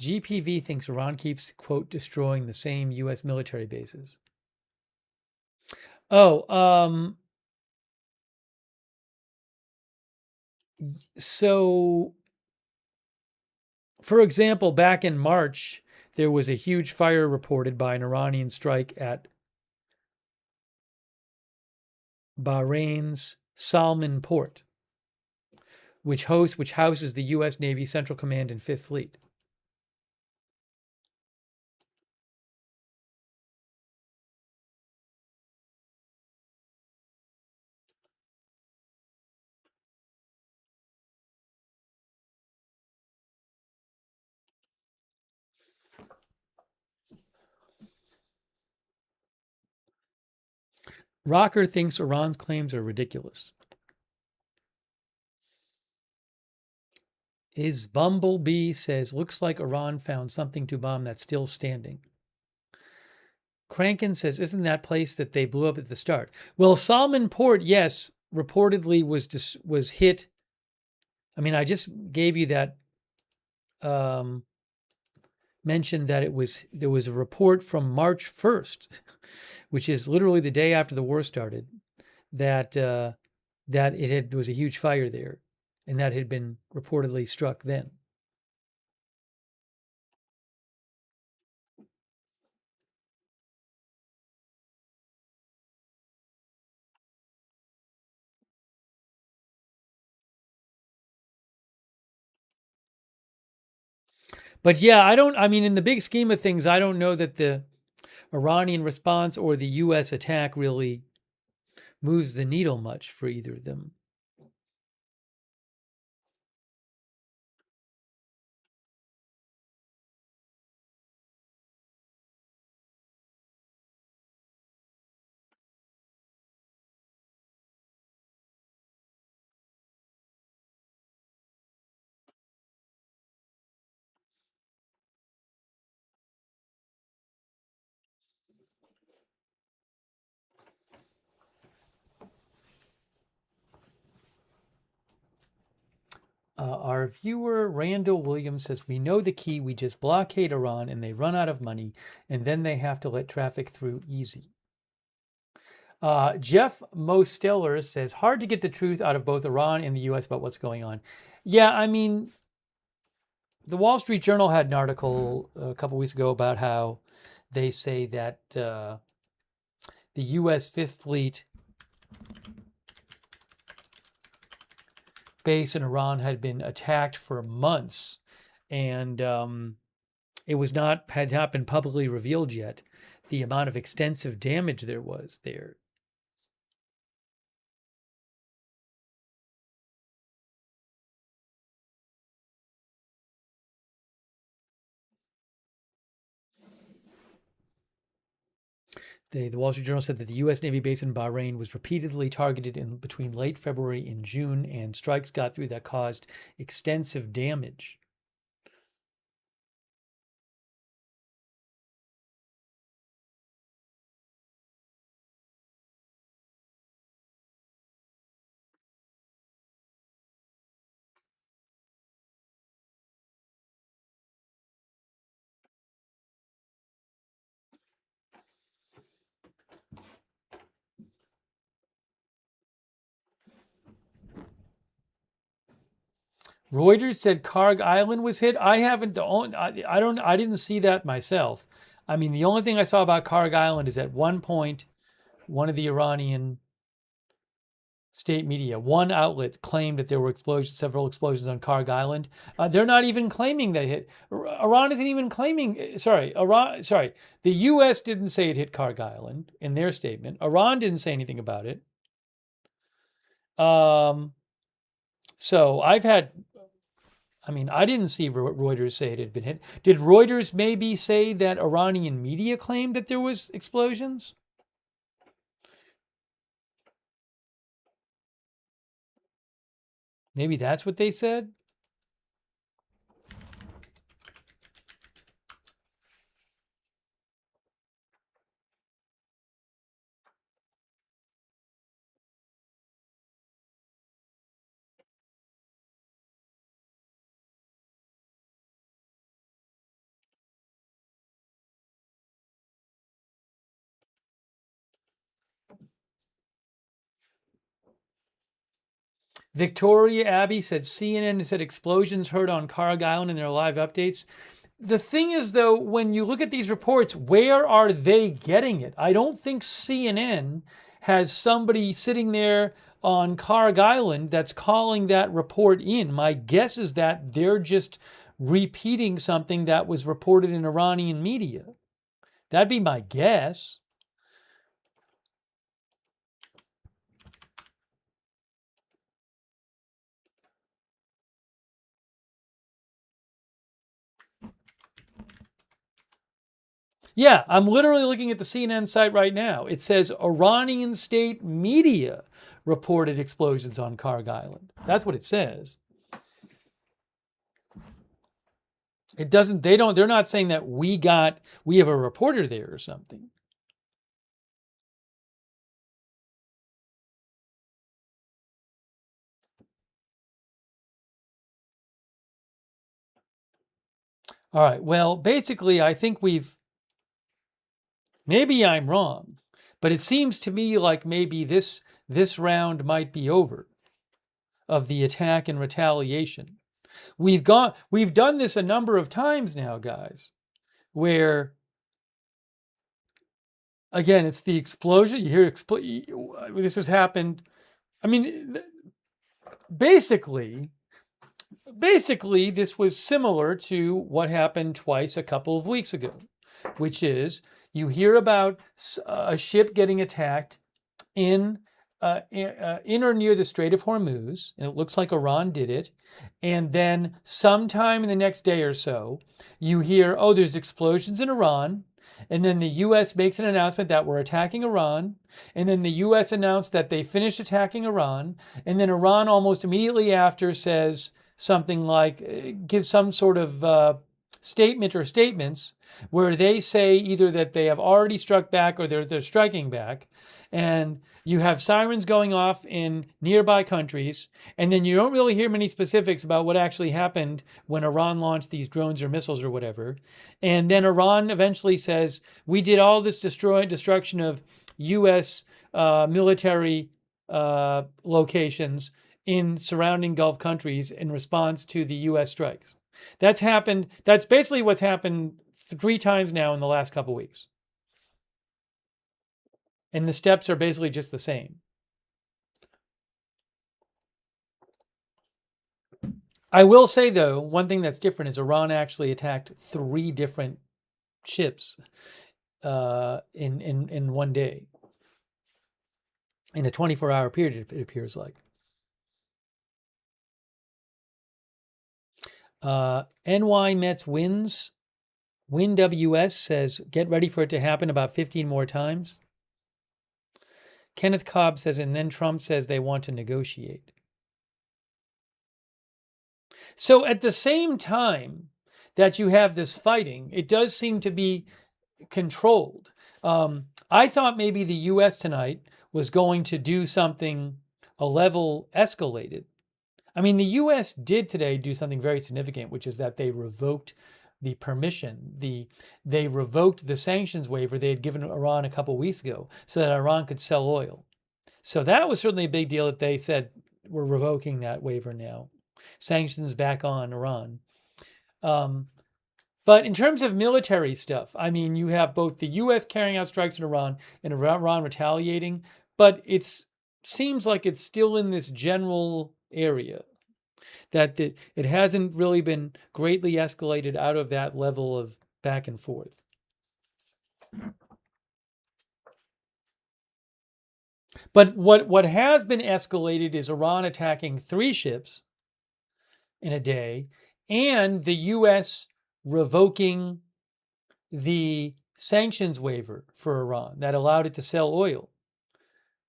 GPV thinks Iran keeps, quote, destroying the same U.S. military bases. Oh, so, for example, back in March, there was a huge fire reported by an Iranian strike at Bahrain's Salman Port, which houses the U.S. Navy Central Command and 5th Fleet. Rocker thinks Iran's claims are ridiculous. His Bumblebee says, looks like Iran found something to bomb that's still standing. Kranken says, isn't that place that they blew up at the start? Well, Salman Port, yes, reportedly was hit. I mean, I just gave you that mention that there was a report from March 1st, which is literally the day after the war started, that was a huge fire there, and that had been reportedly struck then. But yeah, I mean, in the big scheme of things, I don't know that the Iranian response or the US attack really moves the needle much for either of them. Our viewer Randall Williams says, "We know the key. We just blockade Iran and they run out of money, and then they have to let traffic through easy." Jeff Mosteller says, "Hard to get the truth out of both Iran and the U.S. about what's going on." Yeah, I mean, the Wall Street Journal had an article a couple weeks ago about how they say that the U.S. Fifth Fleet base in Iran had been attacked for months, and it had not been publicly revealed yet the amount of extensive damage there was there. The Wall Street Journal said that the U.S. Navy base in Bahrain was repeatedly targeted in between late February and June, and strikes got through that caused extensive damage. Reuters said Karg Island was hit. I haven't. I didn't see that myself. I mean, the only thing I saw about Karg Island is at one point, one of the Iranian state media, one outlet claimed that there were several explosions on Karg Island. They're not even claiming they hit. Iran isn't even claiming. The U.S. didn't say it hit Karg Island in their statement. Iran didn't say anything about it. So I've had. I mean, I didn't see Reuters say it had been hit. Did Reuters maybe say that Iranian media claimed that there was explosions? Maybe that's what they said? Victoria Abbey said CNN said explosions heard on Karg Island in their live updates. The thing is, though, when you look at these reports, where are they getting it? I don't think CNN has somebody sitting there on Karg Island that's calling that report in. My guess is that they're just repeating something that was reported in Iranian media. That'd be my guess. Yeah, I'm literally looking at the CNN site right now. It says Iranian state media reported explosions on Karg Island. That's what it says. It doesn't, they're not saying that we have a reporter there or something. All right. Well, basically, I think maybe I'm wrong, but it seems to me like maybe this round might be over of the attack and retaliation. We've done this a number of times now, guys, where again, it's the explosion. You hear this has happened. I mean, basically, basically, this was similar to what happened twice a couple of weeks ago, which is you hear about a ship getting attacked in in or near the Strait of Hormuz, and it looks like Iran did it. And then sometime in the next day or so, you hear, oh, there's explosions in Iran. And then the U.S. makes an announcement that we're attacking Iran. And then the U.S. announced that they finished attacking Iran. And then Iran almost immediately after says something like, gives some sort of statement or statements where they say either that they have already struck back or they're striking back. And you have sirens going off in nearby countries, and then you don't really hear many specifics about what actually happened when Iran launched these drones or missiles or whatever. And then Iran eventually says, we did all this destruction of U.S. Military locations in surrounding Gulf countries in response to the U.S. strikes. That's happened. That's basically what's happened 3 times now in the last couple of weeks. And the steps are basically just the same. I will say, though, one thing that's different is Iran actually attacked 3 different ships in one day. In a 24-hour period, it appears like. NY Mets wins. WinWS says, get ready for it to happen about 15 more times. Kenneth Cobb says, and then Trump says they want to negotiate. So at the same time that you have this fighting, it does seem to be controlled. I thought maybe the U.S. tonight was going to do something a level escalated. I mean, the U.S. did today do something very significant, which is that they revoked the permission. They revoked the sanctions waiver they had given Iran a couple weeks ago so that Iran could sell oil. So that was certainly a big deal that they said we're revoking that waiver now. Sanctions back on Iran. But in terms of military stuff, I mean, you have both the U.S. carrying out strikes in Iran and Iran retaliating, but it seems like it's still in this general area that it hasn't really been greatly escalated out of that level of back and forth. But what has been escalated is Iran attacking 3 ships in a day and the U.S. revoking the sanctions waiver for Iran that allowed it to sell oil.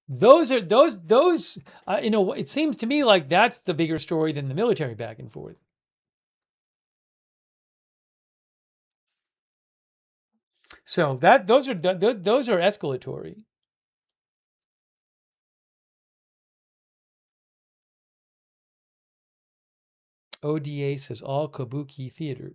Those it seems to me like that's the bigger story than the military back and forth. So those are escalatory. ODA says all kabuki theater.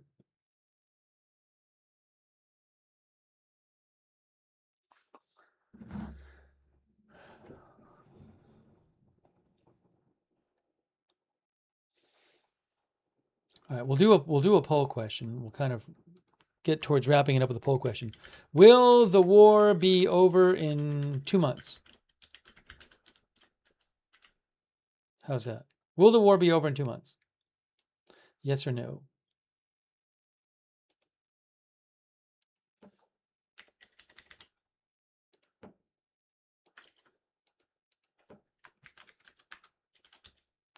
All right, we'll do a poll question. We'll kind of get towards wrapping it up with a poll question. Will the war be over in 2 months? How's that? Will the war be over in 2 months? Yes or no?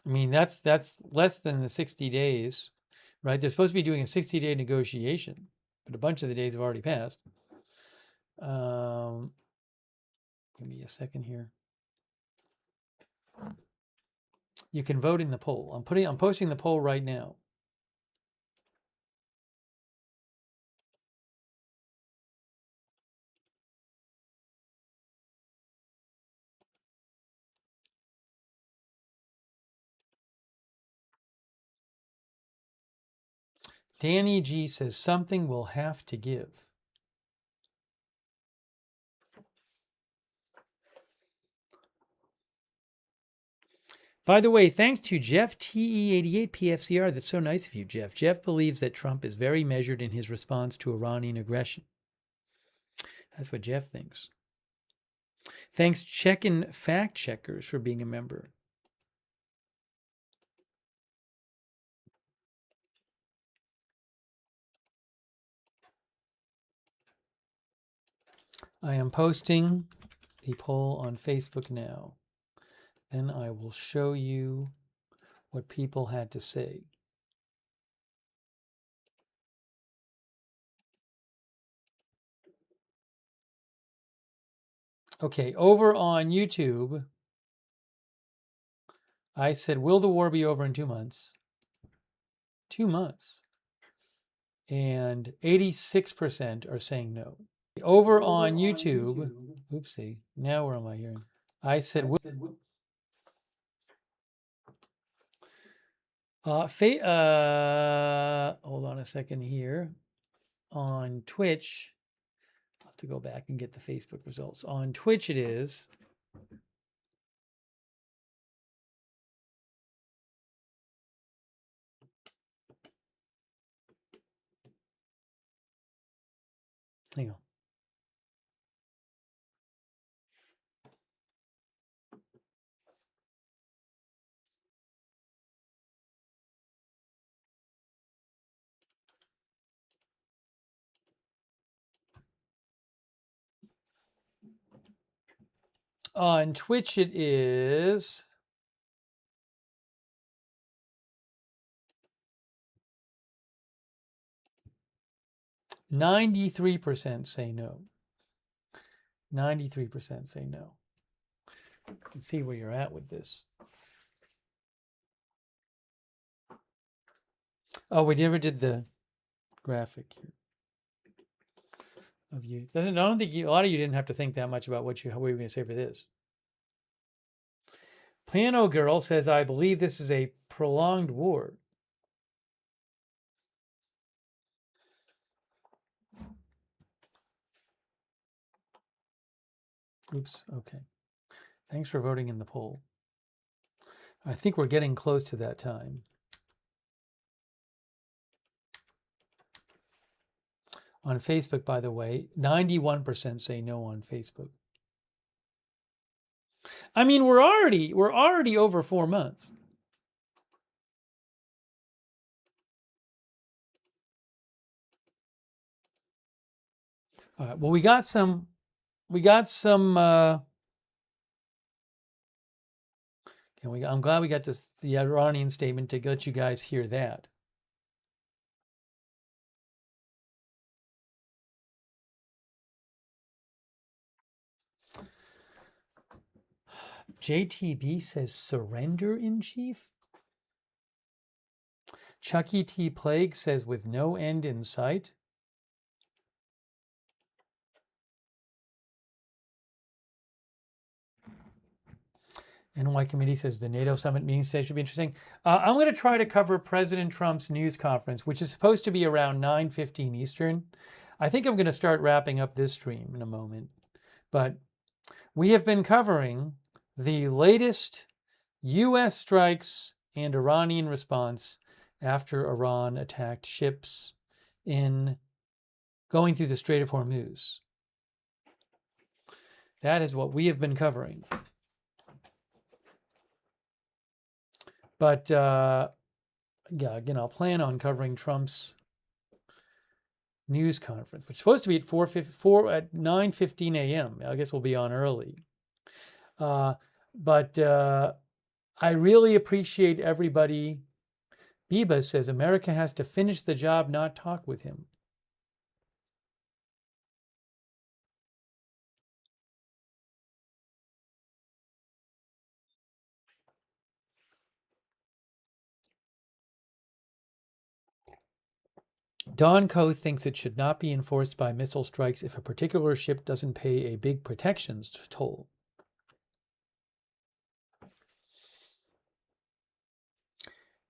I mean, that's less than the 60 days, right? They're supposed to be doing a 60-day negotiation, but a bunch of the days have already passed. Give me a second here. You can vote in the poll. I'm posting the poll right now. Danny G says something will have to give. By the way, thanks to Jeff TE88 PFCR. That's so nice of you, Jeff. Jeff believes that Trump is very measured in his response to Iranian aggression. That's what Jeff thinks. Thanks, Checkin' Fact Checkers, for being a member. I am posting the poll on Facebook now. Then I will show you what people had to say. Okay, over on YouTube, I said, will the war be over in 2 months? 2 months. And 86% are saying no. Over on YouTube, oopsie, now where am I hearing? I said, hold on a second here. On Twitch, I'll have to go back and get the Facebook results. On Twitch it is. Hang on. On Twitch it is 93% say no. 93% say no. You can see where you're at with this. Oh, we never did the graphic here of you. I don't think a lot of you didn't have to think that much about what you were going to say for this. Piano Girl says, I believe this is a prolonged war. Oops, okay. Thanks for voting in the poll. I think we're getting close to that time. On Facebook, by the way, 91% say no on Facebook. I mean, we're already over 4 months. All right. Well, we got some. I'm glad we got the Iranian statement to let you guys hear that. JTB says surrender in chief. Chucky T Plague says with no end in sight. NY Committee says the NATO summit meeting today should be interesting. I'm going to try to cover President Trump's news conference, which is supposed to be around 9:15 Eastern. I think I'm going to start wrapping up this stream in a moment. But we have been covering the latest U.S. strikes and Iranian response after Iran attacked ships in going through the Strait of Hormuz. That is what we have been covering. But yeah, again, I'll plan on covering Trump's news conference, which is supposed to be at 9:15 a.m. I guess we'll be on early. But I really appreciate everybody. Biba says America has to finish the job, not talk with him. Don Coe thinks it should not be enforced by missile strikes if a particular ship doesn't pay a big protections toll.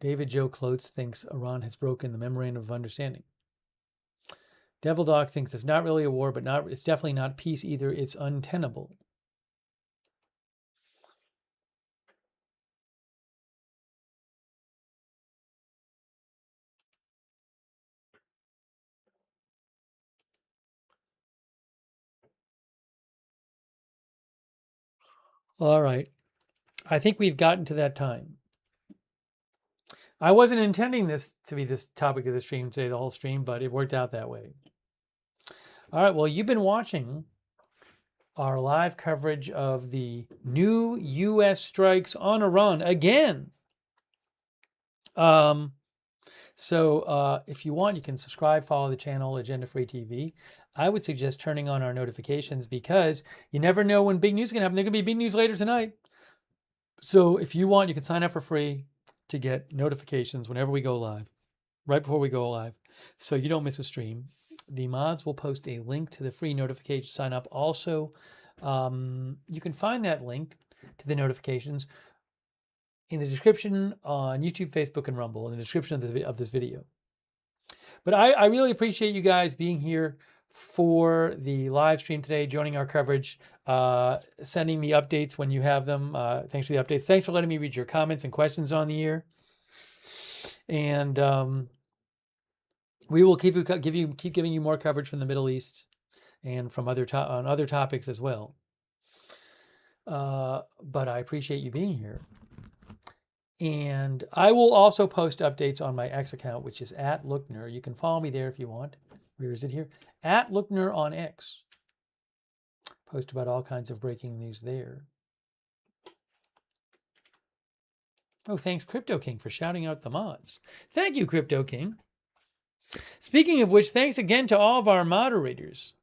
David Joe Clotz thinks Iran has broken the memorandum of understanding. Devil Dog thinks it's not really a war, but it's definitely not peace either. It's untenable. All right. I think we've gotten to that time. I wasn't intending this to be this topic of the stream today, the whole stream, but it worked out that way. All right. Well, you've been watching our live coverage of the new U.S. strikes on Iran again. So if you want, you can subscribe, follow the channel, Agenda Free TV. I would suggest turning on our notifications because you never know when big news is going to happen. There's going to be big news later tonight. So if you want, you can sign up for free to get notifications whenever we go live, right before we go live, so you don't miss a stream. The mods will post a link to the free notification sign up. Also, you can find that link to the notifications in the description on YouTube, Facebook, and Rumble, in the description of this video. But I really appreciate you guys being here for the live stream today, joining our coverage, sending me updates when you have them. Thanks for the updates. Thanks for letting me read your comments and questions on the air. And we will keep giving you more coverage from the Middle East and from other topics as well. But I appreciate you being here. And I will also post updates on my X account, which is @Lookner. You can follow me there if you want. Where is it here? @Lookner on X. Post about all kinds of breaking news there. Oh, thanks, Crypto King, for shouting out the mods. Thank you, Crypto King. Speaking of which, thanks again to all of our moderators.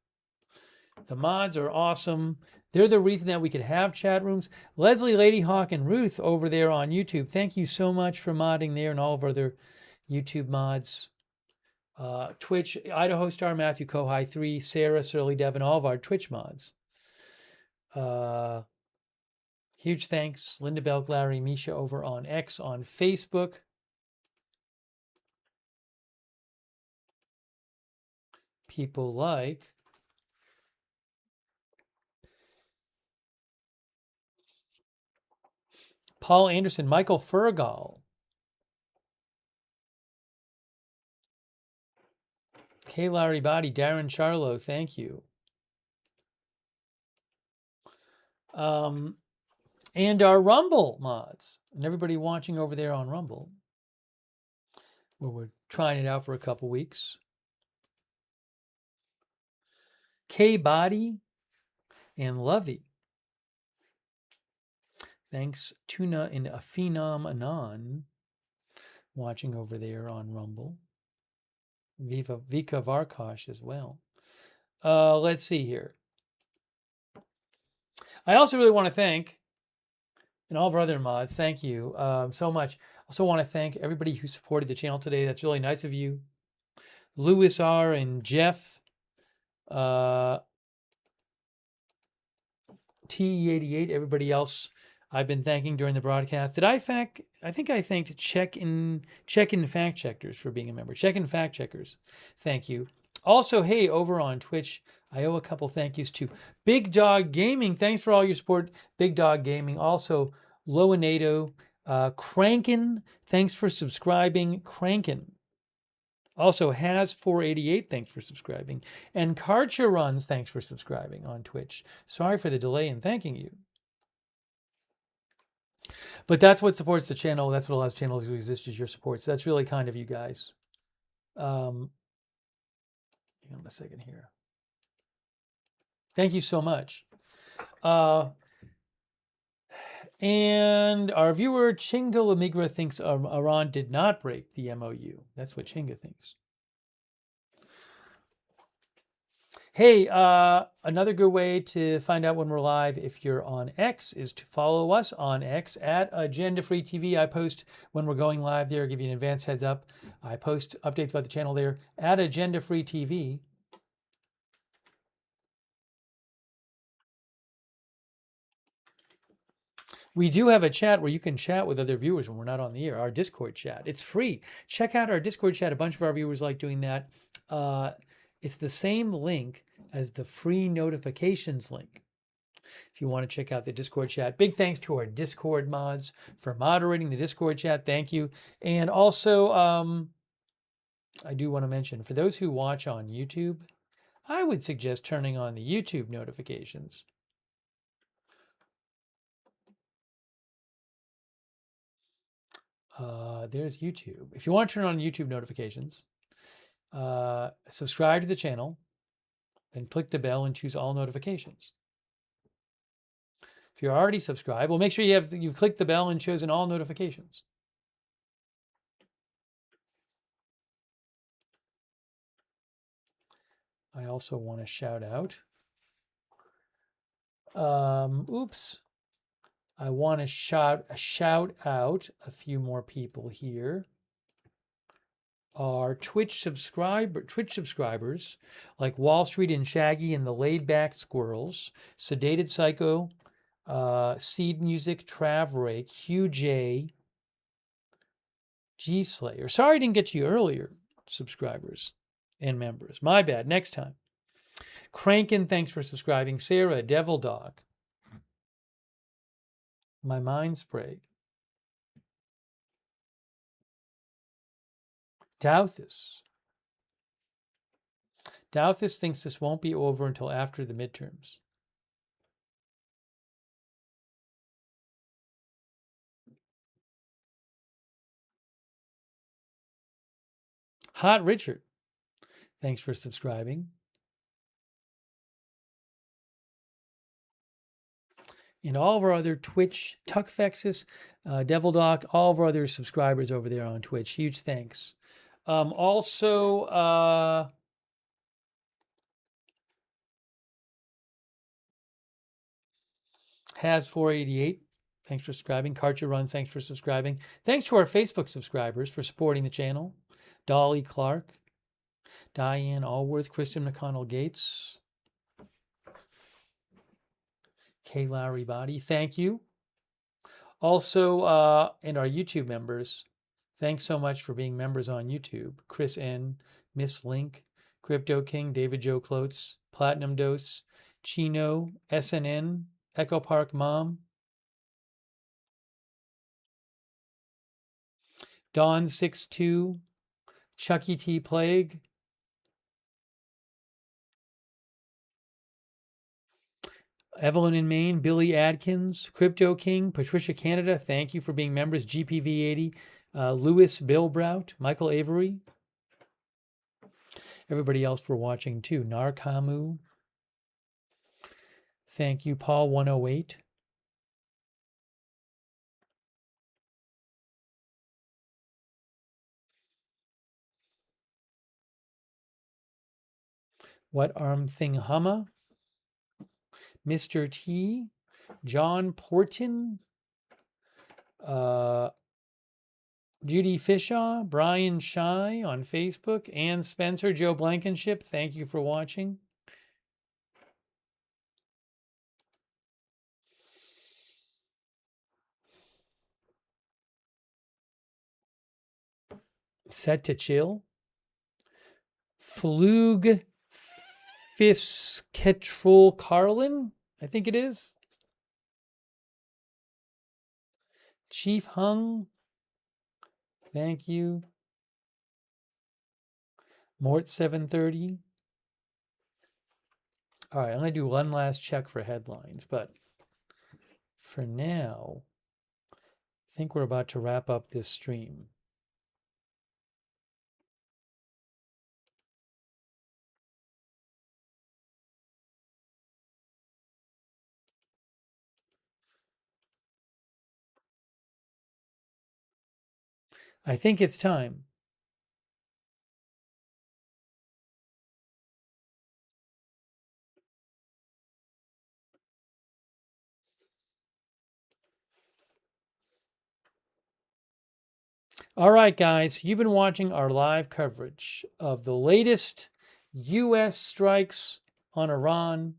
The mods are awesome. They're the reason that we could have chat rooms. Leslie, Lady Hawk, and Ruth over there on YouTube. Thank you so much for modding there and all of our other YouTube mods. Twitch, Idaho Star, Matthew Kohai 3, Sarah, Surly Devin, all of our Twitch mods. Huge thanks, Linda Belk, Larry, Misha over on X, on Facebook. People like Paul Anderson, Michael Fergal, K. Larry Body, Darren Charlo, thank you. And our Rumble mods, and everybody watching over there on Rumble, where we're trying it out for a couple weeks. K. Body and Lovey. Thanks, Tuna and Aphenom Anon, watching over there on Rumble. Vika Varkosh as well. Let's see here. I also really want to thank, and all of our other mods, thank you so much. Also want to thank everybody who supported the channel today. That's really nice of you. Louis R. and Jeff. T88, everybody else I've been thanking during the broadcast. Did I thank? I think I thanked Check-in Fact Checkers for being a member. Check-in Fact Checkers, thank you. Also, hey, over on Twitch, I owe a couple thank yous to Big Dog Gaming. Thanks for all your support, Big Dog Gaming. Also, Loanado, Crankin, thanks for subscribing, Crankin. Also, Has488, thanks for subscribing. And Karcher Runs, thanks for subscribing on Twitch. Sorry for the delay in thanking you. But that's what supports the channel. That's what allows channels to exist, is your support. So that's really kind of you guys. Hang on a second here. Thank you so much. And our viewer, Chinga Lamigra, thinks Iran did not break the MOU. That's what Chinga thinks. Hey, another good way to find out when we're live, if you're on X, is to follow us on X @Agenda Free TV. I post when we're going live there, give you an advance heads up. I post updates about the channel there @Agenda Free TV. We do have a chat where you can chat with other viewers when we're not on the air, our Discord chat. It's free. Check out our Discord chat. A bunch of our viewers like doing that. It's the same link as the free notifications link, if you want to check out the Discord chat. Big thanks to our Discord mods for moderating the Discord chat. Thank you. And also, I do want to mention, for those who watch on YouTube, I would suggest turning on the YouTube notifications. There's YouTube. If you want to turn on YouTube notifications, subscribe to the channel, then click the bell and choose all notifications. If you're already subscribed, well, make sure you've clicked the bell and chosen all notifications. I also want to shout out. Oops. I want to shout out a few more people here. Our Twitch subscribers like Wall Street and Shaggy and the Laid Back Squirrels, Sedated Psycho, Seed Music, Trav Rake, Hugh J, G Slayer. Sorry I didn't get to you earlier, subscribers and members. My bad. Next time. Crankin, thanks for subscribing. Sarah, Devil Dog. My Mind Spray. Douthis. Douthis thinks this won't be over until after the midterms. Hot Richard, thanks for subscribing. And all of our other Twitch, Tuckfexus, Devil Doc, all of our other subscribers over there on Twitch. Huge thanks. Also, Has488, thanks for subscribing. Karcher Runs, thanks for subscribing. Thanks to our Facebook subscribers for supporting the channel. Dolly Clark, Diane Allworth, Kristen McConnell Gates, K. Larry Body, thank you. Also, and our YouTube members, thanks so much for being members on YouTube. Chris N, Miss Link, Crypto King, David Joe Klotz, Platinum Dose, Chino, SNN, Echo Park Mom, Dawn62, Chucky T Plague, Evelyn in Maine, Billy Adkins, Crypto King, Patricia Canada, thank you for being members. GPV80, Louis Bilbrout, Michael Avery, everybody else for watching too. Narkamu, thank you. Paul 108. What Arm Thing Humma, Mr. T, John Porton, Judy Fishaw, Brian Shy on Facebook, Ann Spencer, Joe Blankenship, thank you for watching. Set to Chill, Flug Fisketrol Carlin, I think it is. Chief Hung, thank you. Mort 730. All right, I'm going to do one last check for headlines, but for now, I think we're about to wrap up this stream. I think it's time. All right, guys, you've been watching our live coverage of the latest U.S. strikes on Iran.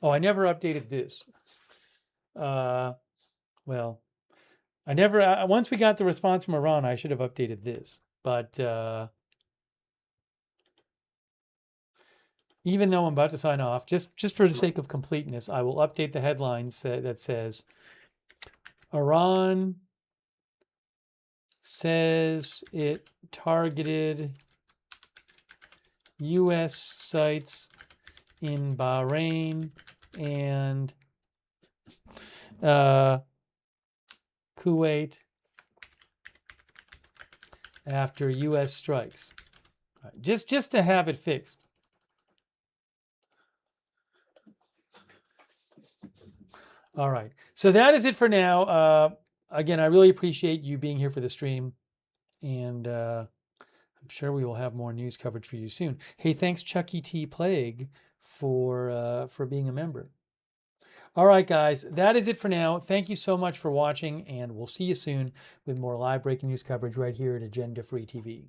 Oh, I never updated this. Well, I never, once we got the response from Iran, I should have updated this. But even though I'm about to sign off, just for the sake of completeness, I will update the headlines that says, Iran says it targeted U.S. sites in Bahrain and Kuwait after U.S. strikes. Right, just to have it fixed. All right. So that is it for now. Again, I really appreciate you being here for the stream, and I'm sure we will have more news coverage for you soon. Hey, thanks Chucky T Plague for being a member. All right, guys, that is it for now. Thank you so much for watching, and we'll see you soon with more live breaking news coverage right here at Agenda Free TV.